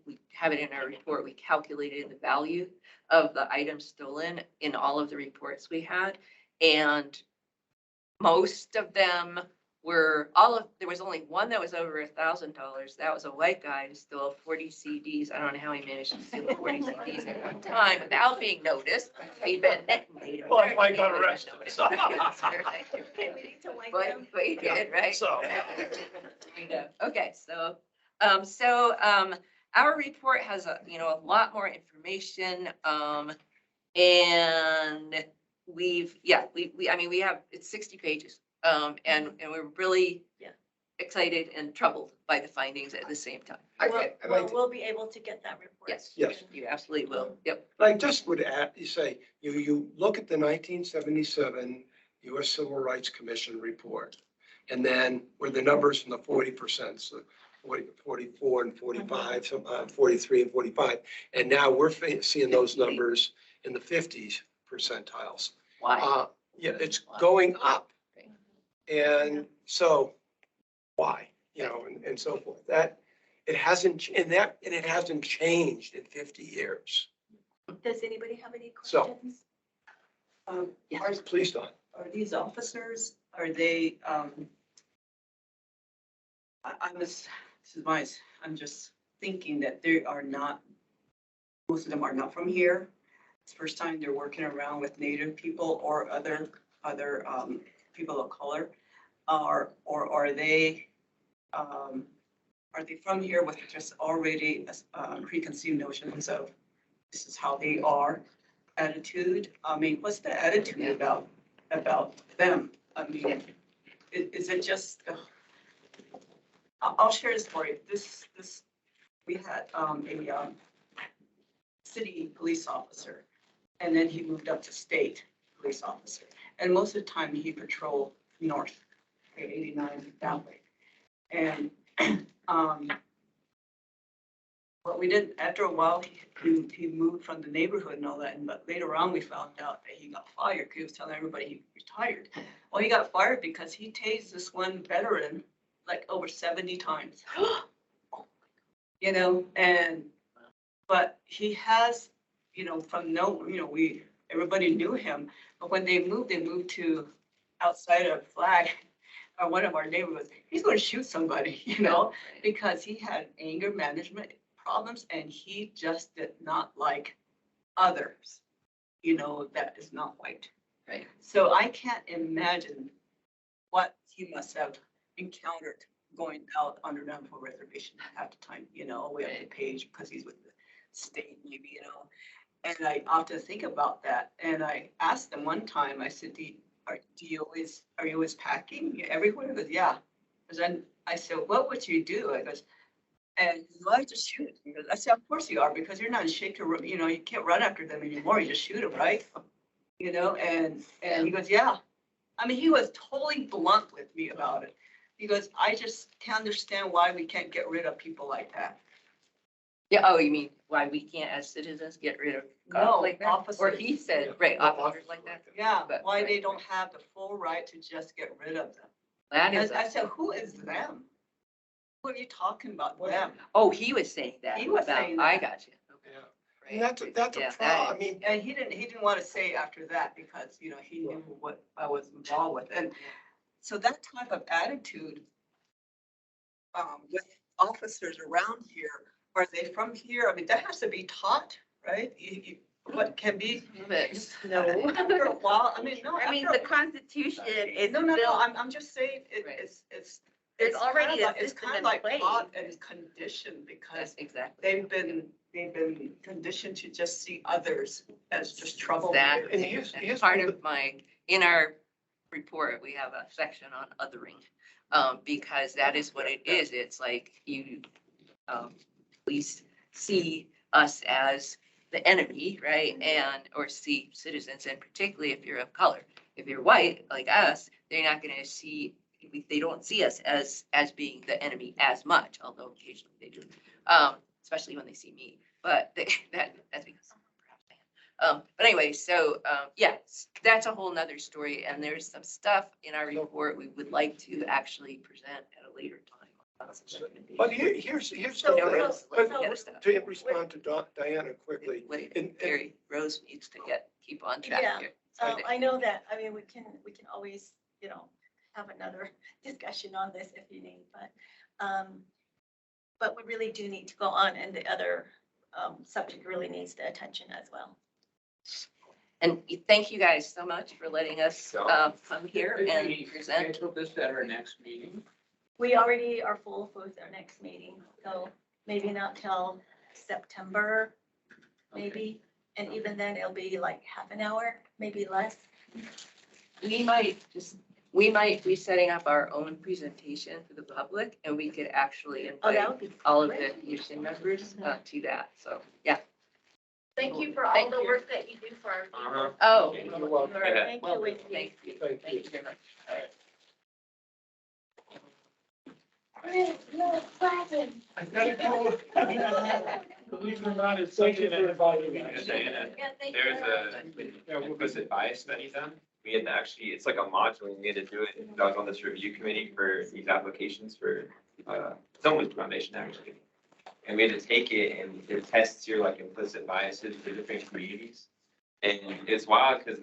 Speaker 12: we have it in our report, we calculated the value of the items stolen in all of the reports we had. And most of them were, there was only one that was over $1,000. That was a white guy who stole 40 CDs. I don't know how he managed to steal 40 CDs at one time without being noticed. He'd been Native
Speaker 13: Well, I got
Speaker 12: American.
Speaker 13: arrested. So.
Speaker 12: But he did, right?
Speaker 13: So.
Speaker 12: Okay, so, our report has a lot more information, and we have, it's 60 pages. And we're really excited and troubled by the findings at the same time.
Speaker 10: We'll be able to get that report.
Speaker 12: Yes.
Speaker 13: Yes.
Speaker 12: You absolutely will. Yep.
Speaker 13: I just would add, you say, you look at the 1977 U.S. Civil Rights Commission report, and then where the numbers from the 40%, so 44 and 45, 43 and 45, and now we're seeing those numbers in the 50s percentiles.
Speaker 12: Why?
Speaker 13: Yeah, it's going up. And so why, you know, and so forth. That it hasn't changed in 50 years.
Speaker 10: Does anybody have any
Speaker 13: So-
Speaker 10: questions?
Speaker 12: Yes.
Speaker 13: Please, Don.
Speaker 9: Are these officers, are they, I'm just thinking that they are not, most of them are not from here. It's the first time they're working around with Native people or other people of color, or are they from here with just already preconceived notions of this is how they are attitude? I mean, what's the attitude about them? I mean, is it just? I'll share a story. This we had a city police officer, and then he moved up to state police officer, and most of the time he patrolled north, 89 that way. And what we did after a while, he moved from the neighborhood and all that. But later on, we found out that he got fired because he was telling everybody he retired. Well, he got fired because he tased this one veteran like over 70 times. You know, but he has, everybody knew him. But when they moved to outside of Flag, or one of our neighborhoods, he's going to shoot somebody, because he had anger management problems and he just did not like others, that is not white.
Speaker 12: Right.
Speaker 9: So I can't imagine what he must have encountered going out on the Navajo reservation half the time, all the way up to Page because he's with the state, maybe, And I often think about that. And I asked them one time, I said, are you always packing everywhere? He goes, yeah. And then I said, what would you do? I goes, and he goes, I just shoot. He goes, I said, of course you are, because you're not in shape to, you can't run after them anymore. You just shoot them, right? And he goes, yeah. I mean, he was totally blunt with me about it. He goes, I just can't understand why we can't get rid of people like that.
Speaker 12: Yeah, oh, you mean why we can't as citizens get rid of cops
Speaker 9: No,
Speaker 12: like that? Or
Speaker 9: officers.
Speaker 12: he said, right, officers like that?
Speaker 9: Yeah,
Speaker 12: But-
Speaker 9: why they
Speaker 12: right,
Speaker 9: don't have the full right to just get rid of them.
Speaker 12: That is,
Speaker 9: I said, who is them? Who are you talking about them?
Speaker 12: oh, he was saying that.
Speaker 9: He was
Speaker 12: about-
Speaker 9: saying
Speaker 12: I
Speaker 9: that.
Speaker 12: got you.
Speaker 13: Yeah.
Speaker 12: Right.
Speaker 13: And that's a
Speaker 12: Yeah,
Speaker 13: problem. I
Speaker 12: that
Speaker 13: mean,
Speaker 9: And he didn't want to say after that because, he knew what I was involved with. And so that type of attitude with officers around here, are they from here? I mean, that has to be taught, right? What can be.
Speaker 12: is-
Speaker 3: No.
Speaker 9: After a while, I mean, no.
Speaker 3: I mean,
Speaker 9: after
Speaker 3: the
Speaker 9: a-
Speaker 3: Constitution is
Speaker 9: No, no, no,
Speaker 3: built,
Speaker 9: I'm just saying,
Speaker 12: Right.
Speaker 9: it's.
Speaker 3: There's
Speaker 9: it's
Speaker 3: already
Speaker 9: kind of
Speaker 3: a
Speaker 9: like- It's
Speaker 3: system
Speaker 9: kind of
Speaker 3: in
Speaker 9: like
Speaker 3: place.
Speaker 9: taught and conditioned because
Speaker 12: That's exactly.
Speaker 9: they've been conditioned to just see others as just trouble.
Speaker 12: Exactly.
Speaker 13: And here's
Speaker 12: That's
Speaker 13: one
Speaker 12: part
Speaker 13: of
Speaker 12: of my, in our report, we have a section on othering. Because that is what it is. It's like you, police see us as the enemy, right? And, or see citizens, and particularly if you're of color. If you're white, like us, they're not gonna see, they don't see us as being the enemy as much, although occasionally they do. Especially when they see me, but that's because perhaps I am. But anyway, so, yes, that's a whole nother story, and there's some stuff in our report we would like to actually present at a later time.
Speaker 13: but here's
Speaker 12: So,
Speaker 13: something,
Speaker 12: Rose,
Speaker 13: but
Speaker 12: the other stuff.
Speaker 13: to respond to Diana quickly.
Speaker 12: Wait,
Speaker 13: and-
Speaker 12: Gary, Rose needs to keep on track
Speaker 10: Yeah.
Speaker 12: here.
Speaker 10: I know that, I mean, we can always, have another discussion on this if you need, but we really do need to go on, and the other, subject really needs the attention as well.
Speaker 12: And thank you guys so much for letting us, come here
Speaker 2: Could
Speaker 12: and
Speaker 2: we
Speaker 12: present.
Speaker 2: schedule this at our next meeting?
Speaker 10: We already are full with our next meeting, so maybe not till September, maybe. And even then, it'll be like half an hour, maybe less.
Speaker 12: We might be setting up our own presentation for the public, and we could actually
Speaker 10: Oh, that
Speaker 12: invite
Speaker 10: would be
Speaker 12: all of the
Speaker 10: great.
Speaker 12: commission members to that, so, yeah.
Speaker 3: thank you for all
Speaker 12: Thank
Speaker 3: the
Speaker 12: you.
Speaker 3: work that you do for our people.
Speaker 12: Oh.
Speaker 13: You're welcome.
Speaker 10: Thank
Speaker 12: Well,
Speaker 10: you, Lacey.
Speaker 12: thank you.
Speaker 13: Thank you.
Speaker 12: very much.
Speaker 13: I gotta go. Believe it or not, it's such an inviting.
Speaker 5: Diana,
Speaker 10: Yeah, thank
Speaker 5: there's
Speaker 10: you.
Speaker 5: a implicit bias study done. We had to actually, it's like a module, we had to do it. I was on this review committee for these applications for, Someone's Foundation, actually. And we had to take it and it tests your like implicit biases for different communities. And it's wild because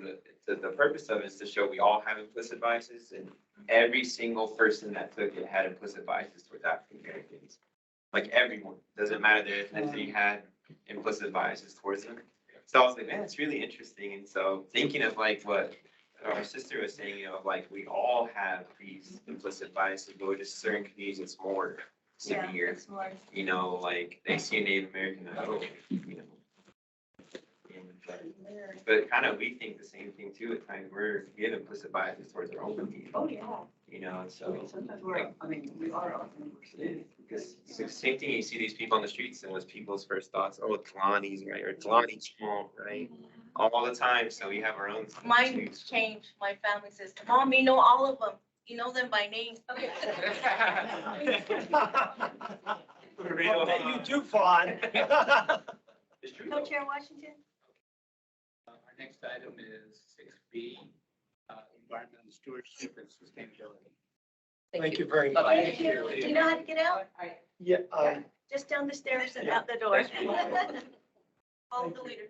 Speaker 5: the purpose of it is to show we all have implicit biases, and every single person that took it had implicit biases towards African Americans. Like everyone, doesn't matter their ethnicity, had implicit biases towards them. So I was like, man, it's really interesting. And so thinking of like what our sister was saying, like we all have these implicit biases, but with just certain communities, it's more
Speaker 10: Yeah,
Speaker 5: severe.
Speaker 10: it's more.
Speaker 5: Like they see a Native American, but kind of we think the same thing too at times. We have implicit biases towards our own community.
Speaker 9: Oh, yeah.
Speaker 5: So
Speaker 9: Sometimes we are on the
Speaker 5: because it's the same thing, you see these people on the streets and what's people's first thoughts, oh, Kalani's, right, or Kalani's small, right? All the time, so we have our own.
Speaker 7: Mine changed. My family says, Mom, you know all of them. You know them by name.
Speaker 10: Okay.
Speaker 5: Real,
Speaker 13: You do, Fawn.
Speaker 5: It's true.
Speaker 10: Co-Chair Washington?
Speaker 2: Our next item is 6B, environmental stewardship and sustainability.
Speaker 13: Thank you very much.
Speaker 12: Bye-bye.
Speaker 10: Thank you. Do you know how to get out?
Speaker 13: Yeah,
Speaker 10: Just down the stairs and out the door.
Speaker 7: Follow the leader.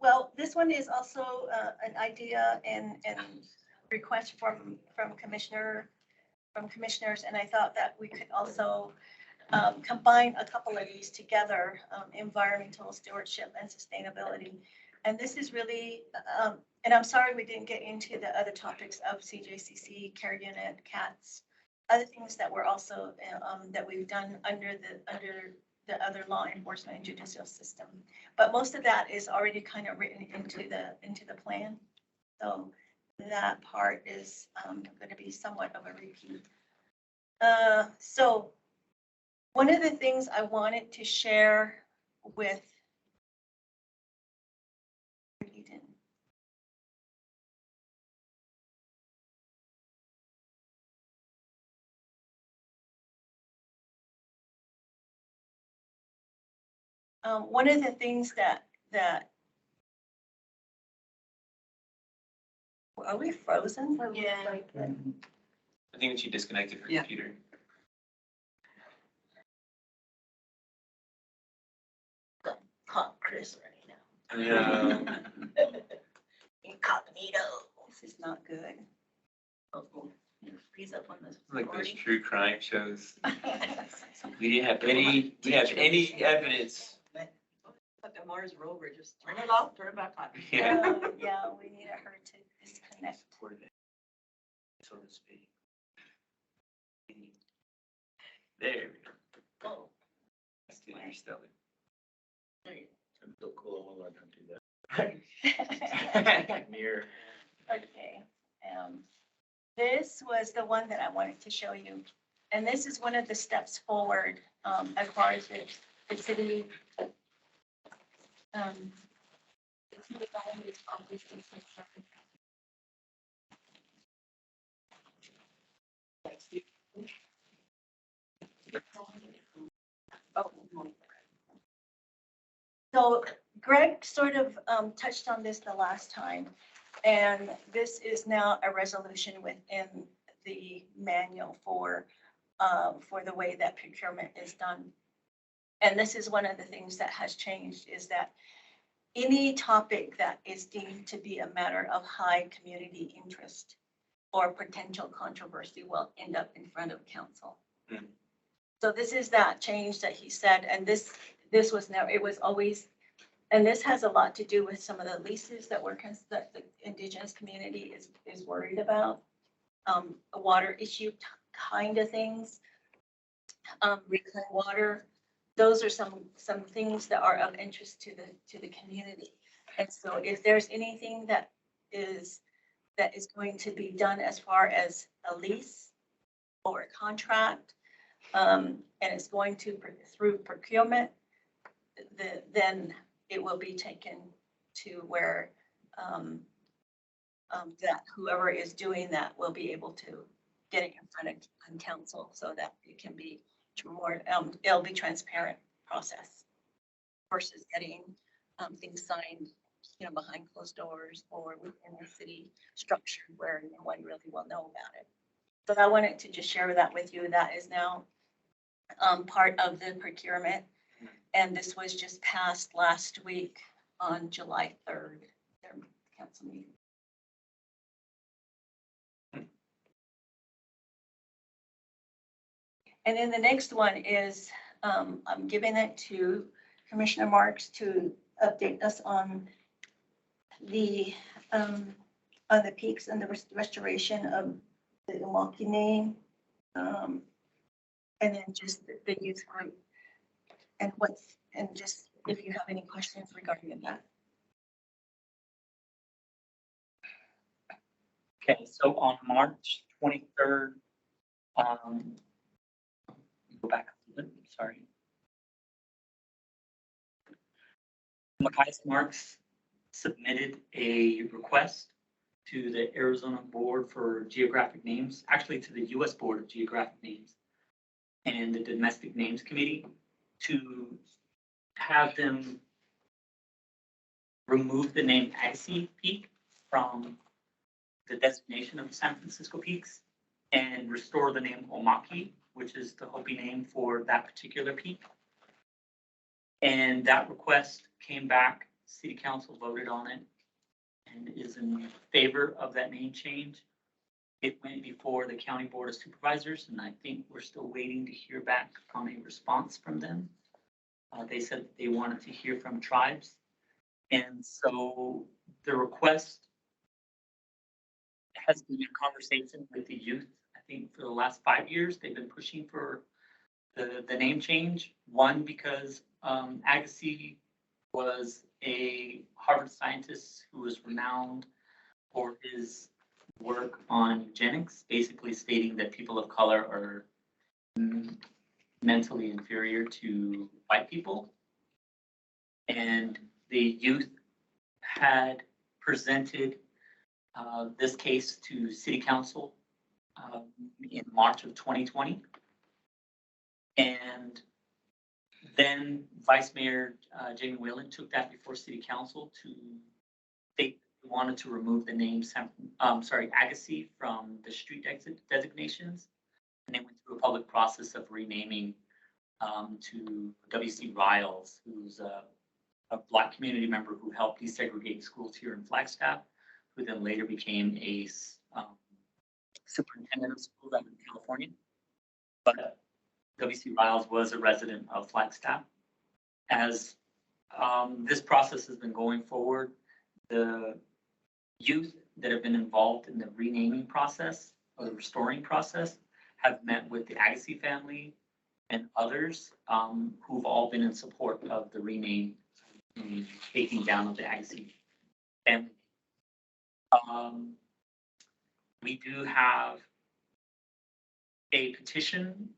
Speaker 10: Well, this one is also an idea and request from commissioners, and I thought that we could also combine a couple of these together, environmental stewardship and sustainability. And this is really, and I'm sorry we didn't get into the other topics of CJCC, care unit, CATS, other things that were also, that we've done under the other law enforcement and judicial system. But most of that is already kind of written into the plan. So that part is going to be somewhat of a repeat. So one of the things I wanted to share with One of the things that, are we frozen?
Speaker 7: Yeah.
Speaker 5: I think she disconnected her
Speaker 9: Yeah.
Speaker 5: computer.
Speaker 10: Caught Chris right now.
Speaker 5: Yeah.
Speaker 10: Incognito. This is not good. Oh, freeze up on this.
Speaker 5: Like those
Speaker 10: recording.
Speaker 5: true crime shows. We didn't have any evidence.
Speaker 9: Like a Mars rover, just turn it off, turn it back on.
Speaker 5: Yeah.
Speaker 10: Yeah, we needed her to disconnect.
Speaker 6: So to speak.
Speaker 5: There we go.
Speaker 10: Oh,
Speaker 5: That's the new stuff.
Speaker 8: I'm so cool, I'm gonna let them do that. Mirror.
Speaker 10: okay. This was the one that I wanted to show you. And this is one of the steps forward, as far as the city. The city government is obviously concerned. Oh. So Greg sort of touched on this the last time, and this is now a resolution within the manual for the way that procurement is done. And this is one of the things that has changed, is that any topic that is deemed to be a matter of high community interest or potential controversy will end up in front of council.
Speaker 5: Hmm.
Speaker 10: So this is that change that he said, and this was never, it was always, and this has a lot to do with some of the leases that that the Indigenous community is worried about. A water issue kind of things. Reclaimed water, those are some things that are of interest to the community. And so if there's anything that is going to be done as far as a lease or a contract, and it's going to through procurement, then it will be taken to where that whoever is doing that will be able to get it in front of council so that it can be more, it'll be transparent process versus getting things signed, behind closed doors or within the city structure where no one really will know about it. So I wanted to just share that with you. That is now part of the procurement. And this was just passed last week on July 3rd, their council meeting. And then the next one is, I'm giving it to Commissioner Marks to update us on the peaks and the restoration of the Umaki name. And then just the youth group and just if you have any questions regarding that.
Speaker 11: Okay, so on March 23rd, go back a little bit, sorry. Matthias Marks submitted a request to the Arizona Board for Geographic Names, actually to the US Board of Geographic Names and the Domestic Names Committee to have them remove the name Agassiz Peak from the designation of the San Francisco Peaks and restore the name Omaki, which is the Hopi name for that particular peak. And that request came back, City Council voted on it and is in favor of that name change. It went before the County Board of Supervisors, and I think we're still waiting to hear back on a response from them. They said they wanted to hear from tribes. And so the request has been in conversation with the youth. I think for the last 5 years, they've been pushing for the name change. One, because Agassiz was a Harvard scientist who was renowned for his work on eugenics, basically stating that people of color are mentally inferior to white people. And the youth had presented this case to City Council in March of 2020. And Then Vice Mayor Jamie Whalen took that before City Council to they wanted to remove the name Agassiz from the street designations. And they went through a public process of renaming to W.C. Riles, who's a Black community member who helped desegregate schools here in Flagstaff, who then later became a superintendent of schools out in California. But W.C. Riles was a resident of Flagstaff. As this process has been going forward, the youth that have been involved in the renaming process or the restoring process have met with the Agassiz family and others who've all been in support of the rename and taking down of the Agassiz family. We do have a petition.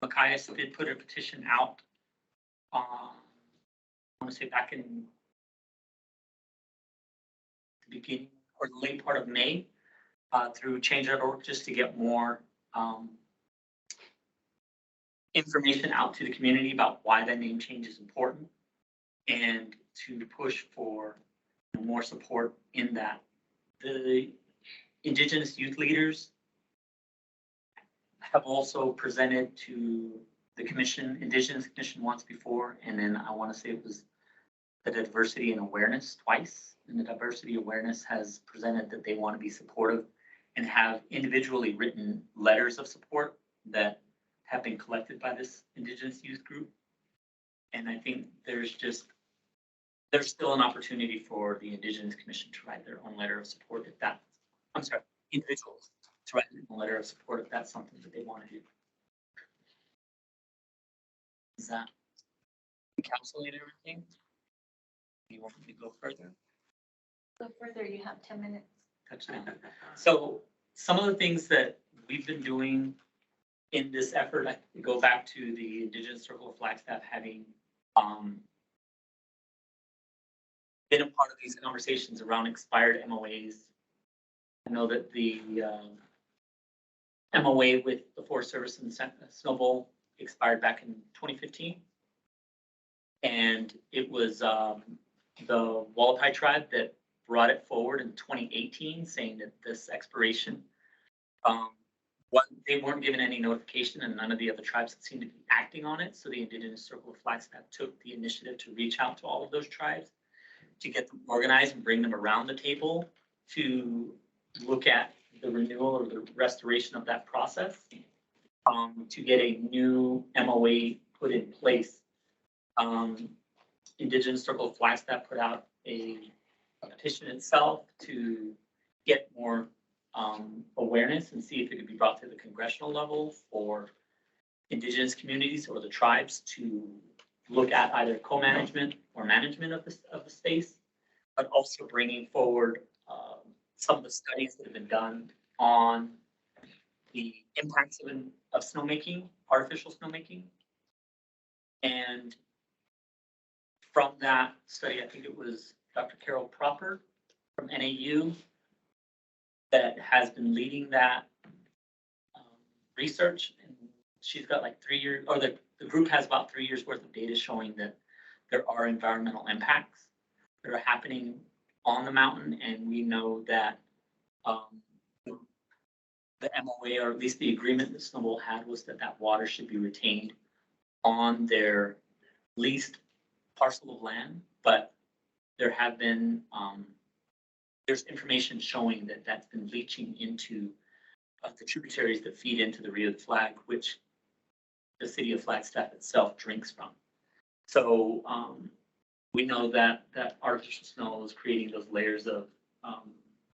Speaker 11: Machias did put a petition out, I want to say back in the beginning or the late part of May, through change.org, just to get more information out to the community about why that name change is important and to push for more support in that. The Indigenous youth leaders have also presented to the commission, Indigenous Commission once before, and then I want to say it was the Diversity and Awareness twice. And the Diversity Awareness has presented that they want to be supportive and have individually written letters of support that have been collected by this Indigenous youth group. And I think there's still an opportunity for the Indigenous Commission to write their own letter of support if that, I'm sorry, individuals to write their own letter of support if that's something that they want to do. Is that encapsulate everything? Do you want me to go further?
Speaker 10: Go further, you have 10 minutes.
Speaker 11: Touchdown. So some of the things that we've been doing in this effort, I go back to the Indigenous Circle of Flagstaff having been a part of these conversations around expired MOAs. I know that the MOA with the Forest Service and Snow Bowl expired back in 2015. And it was the Wallapai tribe that brought it forward in 2018, saying that this expiration, they weren't given any notification and none of the other tribes seemed to be acting on it. So the Indigenous Circle of Flagstaff took the initiative to reach out to all of those tribes to get them organized and bring them around the table to look at the renewal or the restoration of that process, to get a new MOA put in place. Indigenous Circle of Flagstaff put out a petition itself to get more awareness and see if it could be brought to the congressional level for Indigenous communities or the tribes to look at either co-management or management of the space, but also bringing forward some of the studies that have been done on the impacts of snowmaking, artificial snowmaking. And from that study, I think it was Dr. Carol Proper from NAU that has been leading that research. And she's got like 3 years, or the group has about 3 years worth of data showing that there are environmental impacts that are happening on the mountain. And we know that the MOA, or at least the agreement that Snow Bowl had, was that that water should be retained on their leased parcel of land. But there have been, there's information showing that that's been leaching into the tributaries that feed into the Rio Flag, which the city of Flagstaff itself drinks from. So we know that that artificial snow is creating those layers of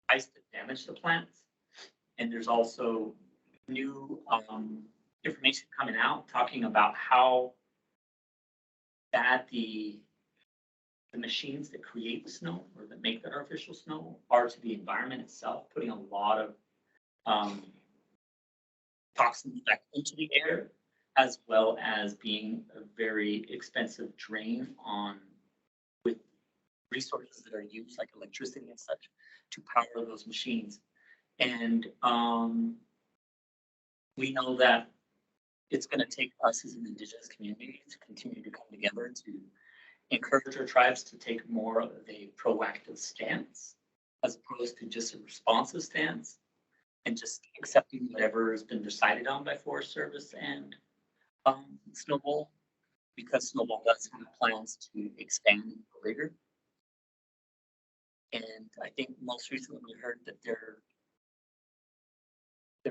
Speaker 11: ice that damage the plants. And there's also new information coming out talking about how bad the machines that create the snow or that make the artificial snow are to the environment itself, putting a lot of toxins back into the air, as well as being a very expensive drain on with resources that are used like electricity and such to power those machines. And we know that it's gonna take us as an Indigenous community to continue to come together to encourage our tribes to take more of a proactive stance as opposed to just a responsive stance and just accepting whatever has been decided on by Forest Service and Snowball, because Snowball does have plans to expand bigger. And I think most recently we heard that they're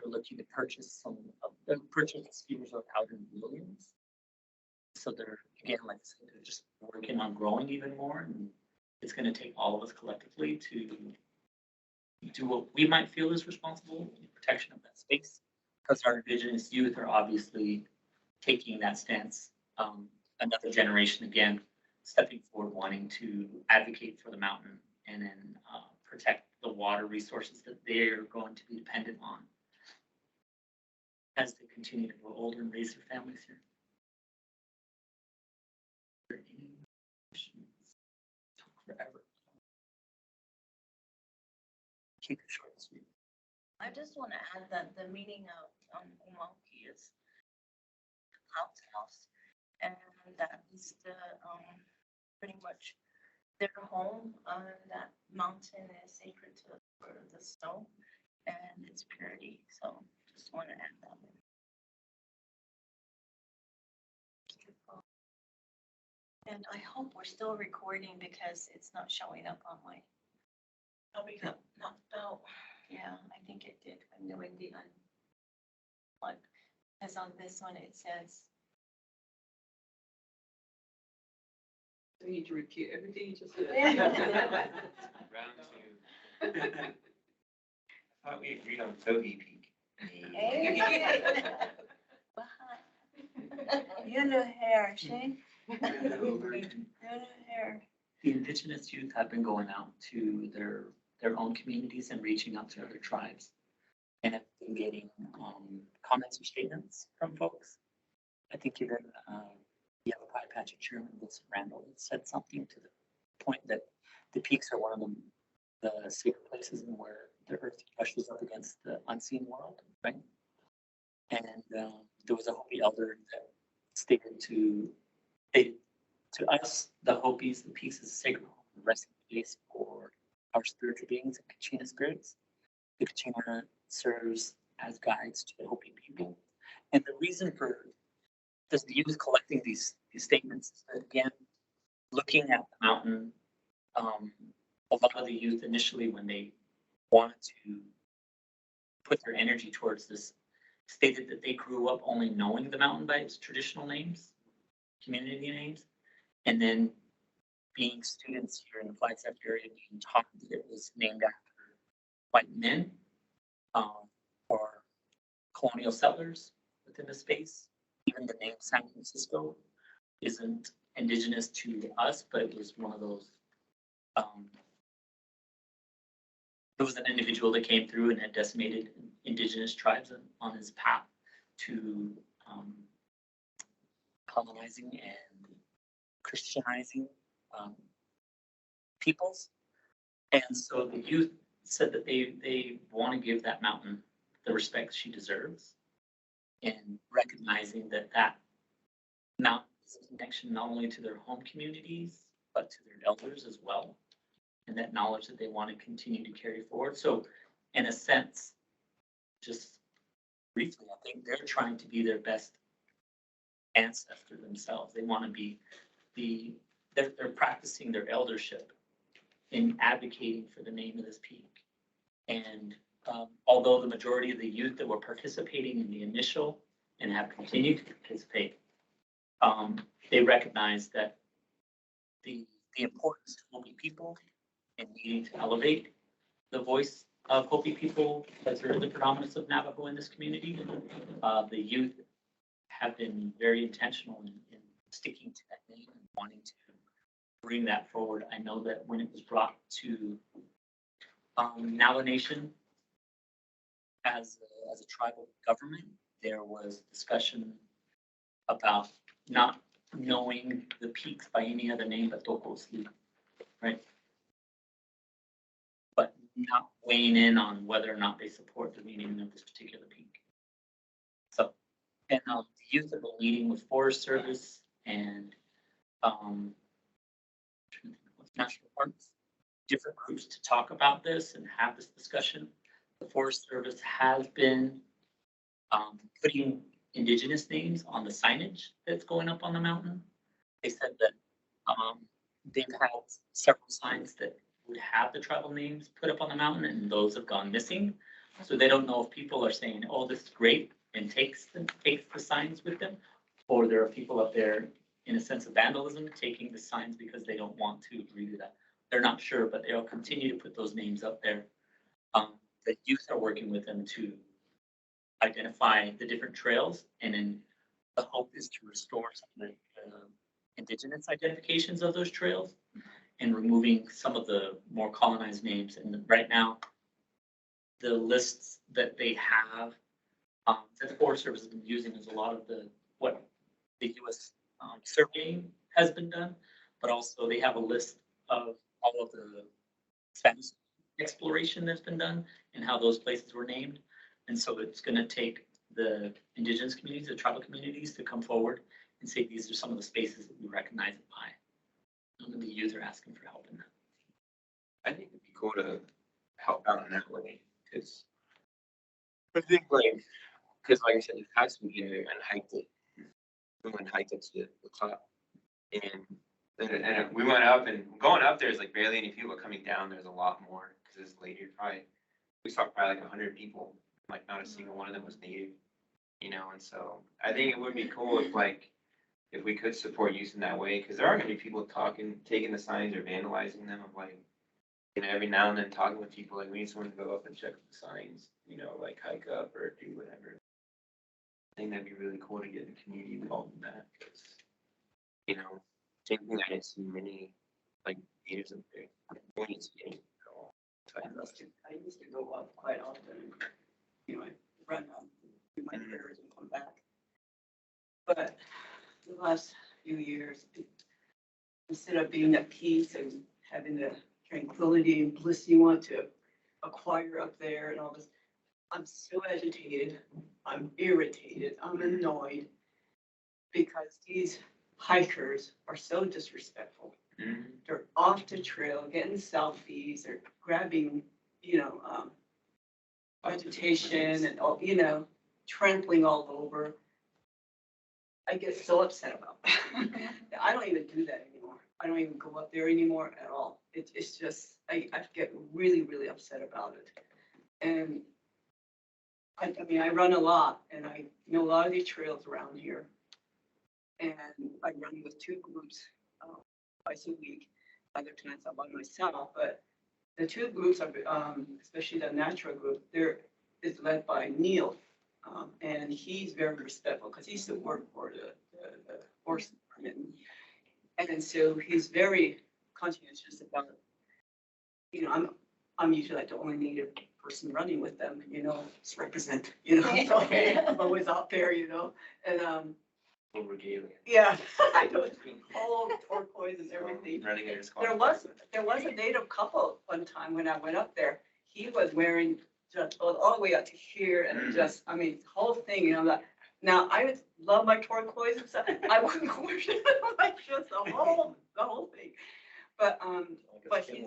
Speaker 11: looking to purchase purchase ski resort out in Williams. So they're, again, like I said, they're just working on growing even more, and it's gonna take all of us collectively to do what we might feel is responsible in protection of that space. Because our Indigenous youth are obviously taking that stance. Another generation again, stepping forward, wanting to advocate for the mountain and then protect the water resources that they're going to be dependent on as they continue to grow older and raise their families here. Are there any questions? Talk forever. Keep it short and sweet.
Speaker 7: I just want to add that the meaning of Umauki is house, and that is the pretty much their home. That mountain is sacred to for the snow and its purity. So just want to add that.
Speaker 10: And I hope we're still recording because it's not showing up on my,
Speaker 9: Probably got knocked out.
Speaker 10: yeah, I think it did. I'm doing the unplug. As on this one, it says,
Speaker 9: We need to repeat everything you just said.
Speaker 5: Round two. I thought we agreed on Toby Peak.
Speaker 10: you know hair, see? You know hair.
Speaker 11: The Indigenous youth have been going out to their own communities and reaching out to other tribes. And have been getting comments or statements from folks. I think even the Yavapai Patch Chairman, Vincent Randall, said something to the point that the peaks are one of the sacred places in where the earth brushes up against the unseen world, right? And there was a Hopi elder that stated to us, the Hopis, the peaks is a sacred home, resting place for our spiritual beings and Kachina spirits. The Kachina serves as guides to the Hopi people. And the reason for this youth collecting these statements is that, again, looking at the mountain, a lot of the youth initially, when they wanted to put their energy towards this, stated that they grew up only knowing the mountain by its traditional names, community names, and then being students here in the Flagstaff area, being taught that it was named after white men or colonial settlers within the space. Even the name San Francisco isn't indigenous to us, but it was one of those. There was an individual that came through and had decimated indigenous tribes on his path to colonizing and Christianizing peoples. And so the youth said that they want to give that mountain the respect she deserves, and recognizing that mountain is a connection not only to their home communities, but to their elders as well. And that knowledge that they want to continue to carry forward. So in a sense, just briefly, I think they're trying to be their best ancestor themselves. They want to be they're practicing their eldership in advocating for the name of this peak. And although the majority of the youth that were participating in the initial and have continued to participate, they recognize that the importance of Hopi people and needing to elevate the voice of Hopi people, because they're the predominance of Navajo in this community. The youth have been very intentional in sticking to that name and wanting to bring that forward. I know that when it was brought to Navajo Nation as a tribal government, there was discussion about not knowing the peaks by any other name but Tokosli, right? But not weighing in on whether or not they support the meaning of this particular peak. So, and youth have been meeting with Forest Service and, national parks, different groups to talk about this and have this discussion. The Forest Service has been putting indigenous names on the signage that's going up on the mountain. They said that they've had several signs that would have the tribal names put up on the mountain, and those have gone missing. So they don't know if people are saying, "Oh, this is great," and takes the signs with them, or there are people up there in a sense of vandalism taking the signs because they don't want to agree to that. They're not sure, but they'll continue to put those names up there. The youth are working with them to identify the different trails, and then the hope is to restore some of the indigenous identifications of those trails and removing some of the more colonized names. And right now, the lists that they have, that the Forest Service has been using is a lot of what the U.S. Surveying has been done, but also they have a list of all of the Spanish exploration that's been done and how those places were named. And so it's going to take the indigenous communities, the tribal communities, to come forward and say these are some of the spaces that we recognize it by. And the youth are asking for help in that.
Speaker 5: I think it'd be cool to help out in that way, because I think like I said, it has to be here and hiked it. We went and hiked it to the top, and we went up, and going up there's like barely any people. Coming down there's a lot more because it's later. We saw probably like 100 people, like not a single one of them was native, you know. And so I think it would be cool if we could support youth in that way, because there are going to be people taking the signs or vandalizing them, of like, you know, every now and then talking with people, like, we need someone to go up and check the signs, you know, like hike up or do whatever. I think that'd be really cool to get the community involved in that, because, you know, same thing, I didn't see many, like, natives up there. We didn't see any at all. So
Speaker 9: I used to go up quite often, you know, I run up, do my prayers and come back. But the last few years, instead of being at peace and having the tranquility and bliss you want to acquire up there and all this, I'm so agitated, I'm irritated, I'm annoyed, because these hikers are so disrespectful.
Speaker 5: Mm-hmm.
Speaker 9: They're off the trail, getting selfies, they're grabbing, you know, vegetation and all, you know, trampling all over. I get so upset about that. I don't even do that anymore. I don't even go up there anymore at all. It's just, I get really, really upset about it. And I mean, I run a lot, and I know a lot of these trails around here. And I run with two groups twice a week. Other times I'm by myself, but the two groups are, especially the natural group, is led by Neil. And he's very respectful because he used to work for the horse department. And so he's very conscientious about, you know, I'm usually like the only native person running with them, you know, just represent, you know, so I'm always out there, you know, and yeah, I know, all turquoise and everything. There was a native couple one time when I went up there. He was wearing just all the way up to here, and just, I mean, the whole thing, you know, that. Now, I would love my turquoise and stuff. I wouldn't wear it like just the whole thing. But he's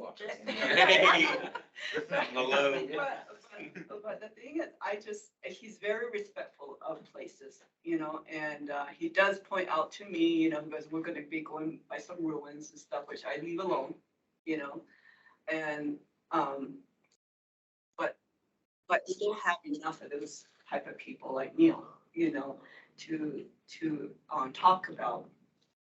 Speaker 9: but the thing is, he's very respectful of places, you know, and he does point out to me, you know, because we're going to be going by some ruins and stuff, which I leave alone, you know, and but we don't have enough of those type of people like Neil, you know, to talk about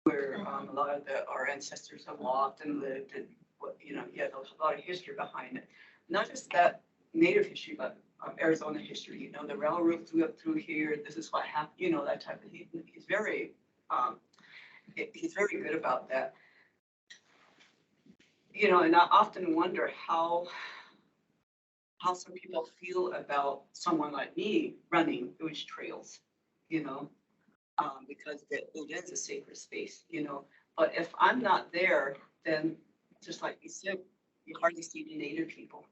Speaker 9: where a lot of our ancestors have walked and lived, and what, you know, there's a lot of history behind it. Not just that native history, but Arizona history. You know, the railroad flew up through here. This is what happened. You know, that type of. He's very good about that. You know, and I often wonder how some people feel about someone like me running those trails. You know. Because it is a sacred space, you know. But if I'm not there, then just like you said, you hardly see the native people,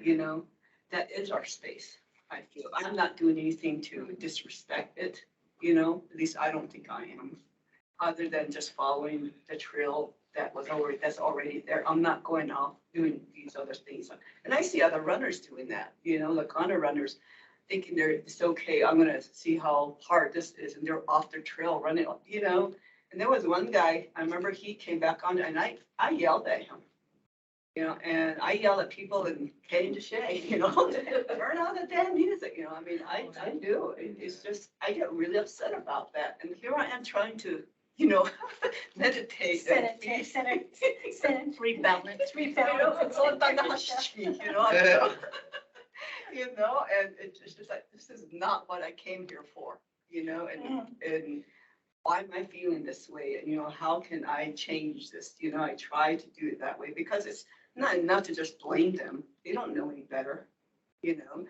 Speaker 9: you know. That is our space, I feel. I'm not doing anything to disrespect it you know, at least I don't think I am. Other than just following the trail that's already there. I'm not going off doing these other things. And I see other runners doing that, you know, like honor runners thinking it's okay, I'm gonna see how hard this is, and they're off their trail running, you know. And there was one guy, I remember he came back on and I yelled at him. You know, and I yell at people in Canyon de Chelly, you know, turn on the damn music, you know, I mean, I do. It's just, I get really upset about that. And here I am trying to, you know, meditate.
Speaker 10: Rebalance.
Speaker 9: You know, it's all about the hush, you know. You know, and it's just like, this is not what I came here for, you know, and why am I feeling this way? And, you know, how can I change this? You know, I try to do it that way because it's not enough to just blame them. They don't know any better, you know?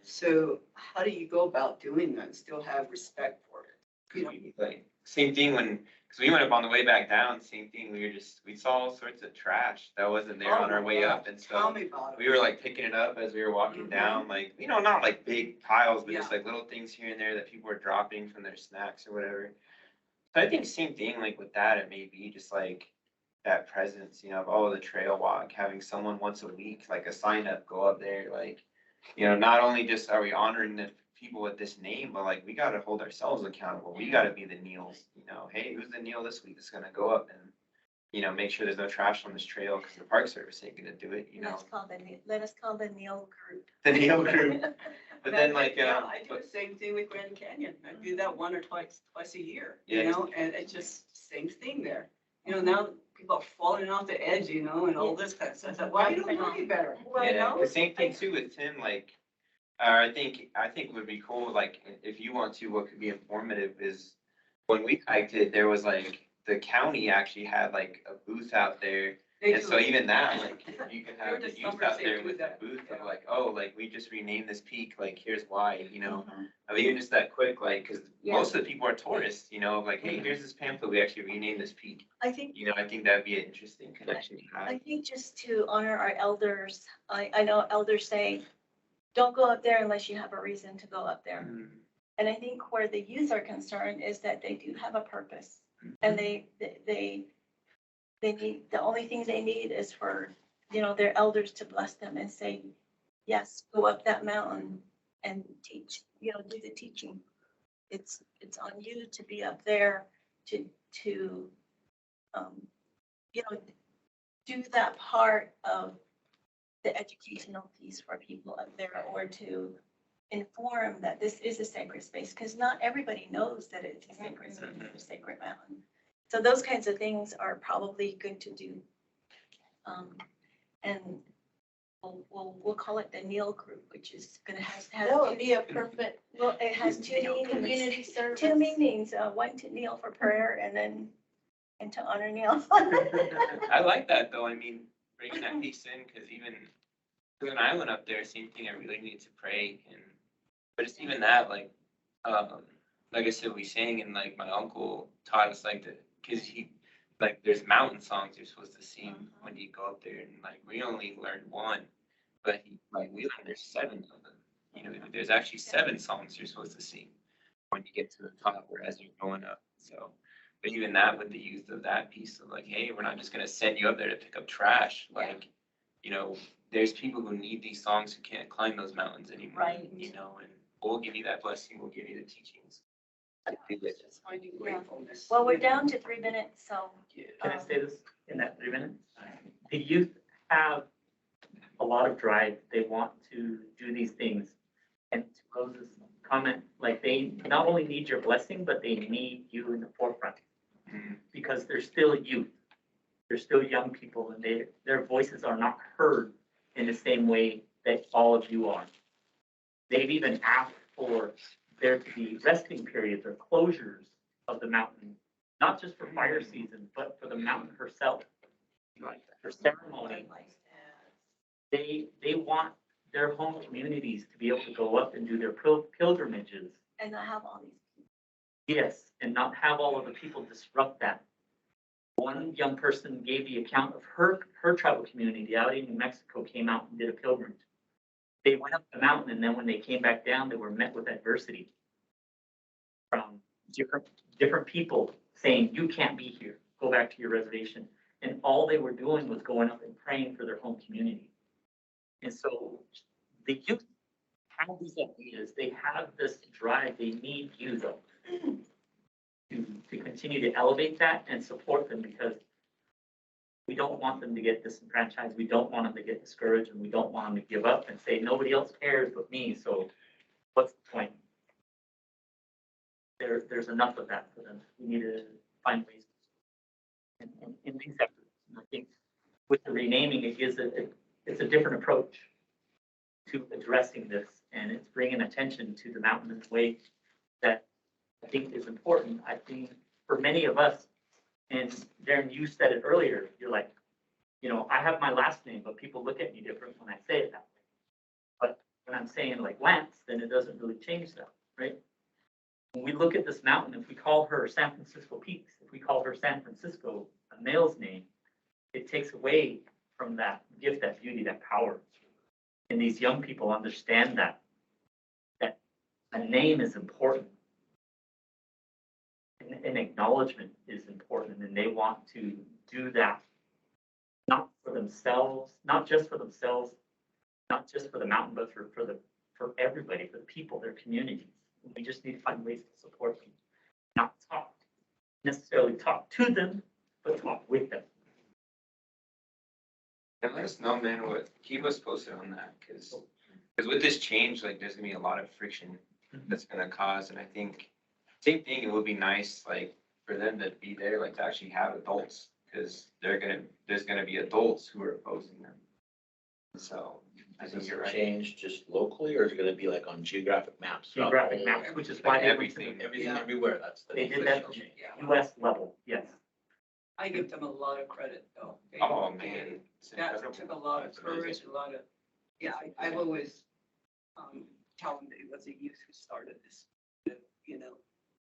Speaker 9: So how do you go about doing that and still have respect for it? You know?
Speaker 5: Like, same thing because we went up on the way back down, same thing, we saw all sorts of trash that wasn't there on our way up, and
Speaker 9: Tell
Speaker 5: so
Speaker 9: me about it.
Speaker 5: we were like picking it up as we were walking down, like, you know, not like big piles, but just like little things here and there that people were dropping from their snacks or whatever. So I think same thing, like with that, it may be just like that presence, you know, of, the trail walk, having someone once a week, like a sign up, go up there, like, you know, not only just are we honoring the people with this name, but like, we got to hold ourselves accountable. We got to be the Neils, you know, hey, who's the Neil this week that's going to go up and, you know, make sure there's no trash on this trail because the Park Service ain't going to do it, you know.
Speaker 10: Let us call the Neil group.
Speaker 5: The Neil group. But then like,
Speaker 9: I do the same thing with Grand Canyon. I do that one or twice a year, you know, and it's just same thing there. You know, now people are falling off the edge, you know, and all this kind of stuff. Why you don't know any better? Well, you know,
Speaker 5: the same thing too with Tim, like, I think would be cool, like, if you want to, what could be informative is when we hiked it, there was like, the county actually had like a booth out there. And so even that, like, you can have the youth out there with that booth of like, oh, like, we just renamed this peak, like, here's why, you know. I mean, even just that quick, like, because most of the people are tourists, you know, like, hey, here's this pamphlet, we actually renamed this peak.
Speaker 10: I think,
Speaker 5: You know, I think that'd be an interesting connection to have.
Speaker 10: I think just to honor our elders, I know elders say, don't go up there unless you have a reason to go up there. And I think where the youth are concerned is that they do have a purpose. And they need, the only thing they need is for, you know, their elders to bless them and say, yes, go up that mountain and teach, you know, do the teaching. It's on you to be up there to you know, do that part of the educational piece for people up there, or to inform that this is a sacred space, because not everybody knows that it's a sacred mountain. So those kinds of things are probably good to do. And we'll call it the Neil group, which is gonna have.
Speaker 1: That would be a perfect.
Speaker 10: Well, it has two meanings.
Speaker 1: Community service.
Speaker 10: Two meanings, one to kneel for prayer and to honor Neil.
Speaker 5: I like that though, I mean, bringing that piece in, because even with an island up there, same thing, I really need to pray, but it's even that, like I said, we sang, and like my uncle taught us like because he, like, there's mountain songs you're supposed to sing when you go up there, and like we only learned one, but we learned there's 7 of them. You know, there's actually 7 songs you're supposed to sing when you get to the top, or as you're going up. So, but even that, with the youth of that piece of like, hey, we're not just gonna send you up there to pick up trash. Like, you know, there's people who need these songs who can't climb those mountains anymore.
Speaker 10: Right.
Speaker 5: You know, and we'll give you that blessing. We'll give you the teachings.
Speaker 9: It's just finding gratefulness.
Speaker 10: Well, we're down to 3 minutes, so.
Speaker 11: Can I say this in that 3 minutes? The youth have a lot of drive. They want to do these things. And to Rose's comment, like, they not only need your blessing, but they need you in the forefront. Because they're still youth. They're still young people, and their voices are not heard in the same way that all of you are. They've even asked for there to be resting periods or closures of the mountain, not just for fire season, but for the mountain herself. For ceremony. They want their home communities to be able to go up and do their pilgrimages.
Speaker 10: And I have all these.
Speaker 11: Yes, and not have all of the people disrupt that. One young person gave the account of her tribal community out in New Mexico, came out and did a pilgrimage. They went up the mountain, and then when they came back down, they were met with adversity from different people saying, you can't be here, go back to your reservation. And all they were doing was going up and praying for their home community. And so the youth have these ideas, they have this drive, they need you though. To continue to elevate that and support them, because we don't want them to get disenfranchised, we don't want them to get discouraged, and we don't want them to give up and say, nobody else cares but me, so what's the point? There's enough of that for them. We need to find ways. And in these efforts, and I think with the renaming, it's a different approach to addressing this, and it's bringing attention to the mountain in a way that I think is important. I think for many of us, and Darren, you said it earlier, you're like, you know, I have my last name, but people look at me different when I say it that way. But when I'm saying like Lance, then it doesn't really change that, right? When we look at this mountain, if we call her San Francisco Peaks, if we call her San Francisco, a male's name, it takes away from that gift, that beauty, that power. And these young people understand that a name is important. An acknowledgement is important, and they want to do that, not for themselves, not just for themselves, not just for the mountain, but for everybody, for the people, their communities. We just need to find ways to support them, not necessarily talk to them, but talk with them.
Speaker 5: And let us know, man, keep us posted on that, because with this change, like, there's gonna be a lot of friction that's gonna cause, and I think, same thing, it would be nice, like, for them to be there, like, to actually have adults, because there's gonna be adults who are opposing them. So, I think you're right.
Speaker 8: Change just locally, or is it gonna be like on geographic maps?
Speaker 11: Geographic maps, which is why
Speaker 5: Everything.
Speaker 8: Everything, everywhere, that's the.
Speaker 11: they did that US level, yes.
Speaker 9: I give them a lot of credit though.
Speaker 5: Oh, man.
Speaker 9: That took a lot of courage, a lot of, yeah, I've always, tell them that it was the youth who started this, you know.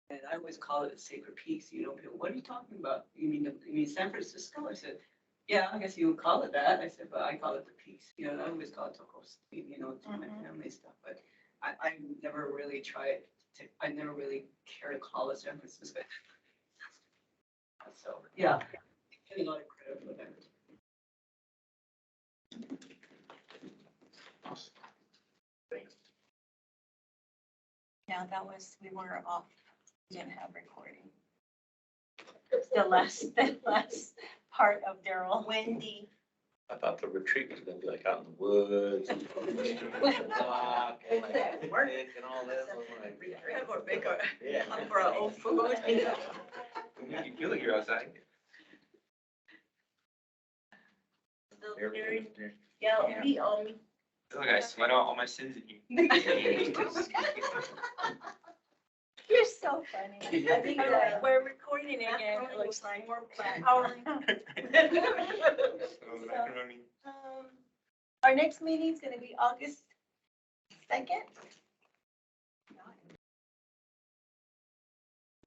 Speaker 9: And I always call it Sacred Peaks, you know, people, what are you talking about? You mean San Francisco? I said, yeah, I guess you would call it that. I said, but I call it the Peaks, you know, and I always call it Tocos, you know, to my family stuff, but I never really tried to, I never really care to call it San Francisco. So, yeah, getting a lot of credit for that.
Speaker 10: Yeah, we were off, we didn't have recording. The last part of Daryl.
Speaker 3: Wendy.
Speaker 8: I thought the retreat was gonna be like out in the woods. And walk and like picnic and all this. I was like,
Speaker 9: Or make a,
Speaker 8: yeah.
Speaker 9: hunt for our own food, you know.
Speaker 5: You feel like you're outside.
Speaker 3: Yeah, me,
Speaker 5: I feel like I sweat out all my sins in you.
Speaker 10: You're so funny. I think that we're recording again, it looks like. Our next meeting is gonna be August 2nd.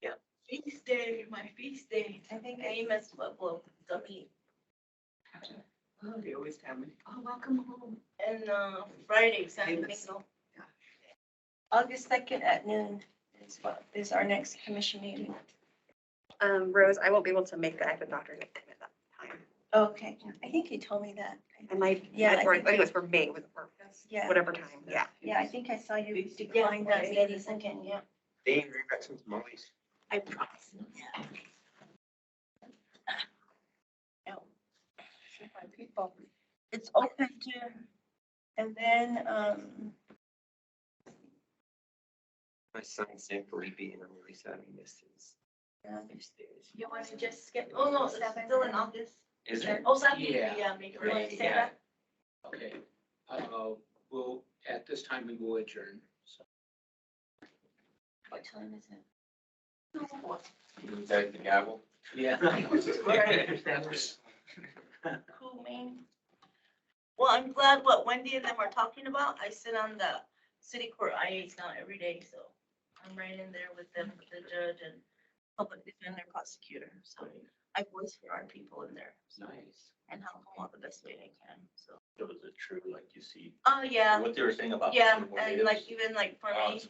Speaker 7: Yeah, feast day, my feast day.
Speaker 10: I think Amos will meet.
Speaker 9: Oh, they always tell me, oh, welcome home.
Speaker 10: And Friday, San
Speaker 9: Amos.
Speaker 10: Diego. August 2nd at noon is our next commission meeting.
Speaker 3: Rose, I won't be able to make that. I have a doctor's appointment at that time.
Speaker 10: Okay, I think you told me that.
Speaker 3: I might,
Speaker 10: Yeah,
Speaker 3: I think it was for May, or
Speaker 10: Yeah.
Speaker 3: whatever time, yeah.
Speaker 10: Yeah, I think I saw you decline that meeting again, yeah.
Speaker 5: Dane, bring back some tamales.
Speaker 10: I promise. Yeah. Oh, should my people. It's open to, and then,
Speaker 5: My son's San Felipe, and I'm really sad he missed his.
Speaker 10: you want to just skip? Oh, no, it's still in August.
Speaker 5: Is it?
Speaker 10: Oh, seven,
Speaker 2: Yeah.
Speaker 10: yeah, maybe. You want
Speaker 2: Right,
Speaker 10: to say
Speaker 2: yeah.
Speaker 10: that?
Speaker 2: Okay, we'll, at this time, we will adjourn, so.
Speaker 10: What time is it?
Speaker 5: Is that the gavel?
Speaker 2: Yeah.
Speaker 7: Cool, man. Well, I'm glad what Wendy and them are talking about. I sit on the city court IAs now every day, so I'm right in there with them, with the judge and public defender, prosecutor. So I voice for our people in there
Speaker 2: Nice.
Speaker 7: and help them out the best way I can, so.
Speaker 8: It was a true, like you see,
Speaker 7: Oh, yeah,
Speaker 8: what they were saying about.
Speaker 7: yeah,
Speaker 8: more
Speaker 7: and
Speaker 8: natives.
Speaker 7: like even like for me,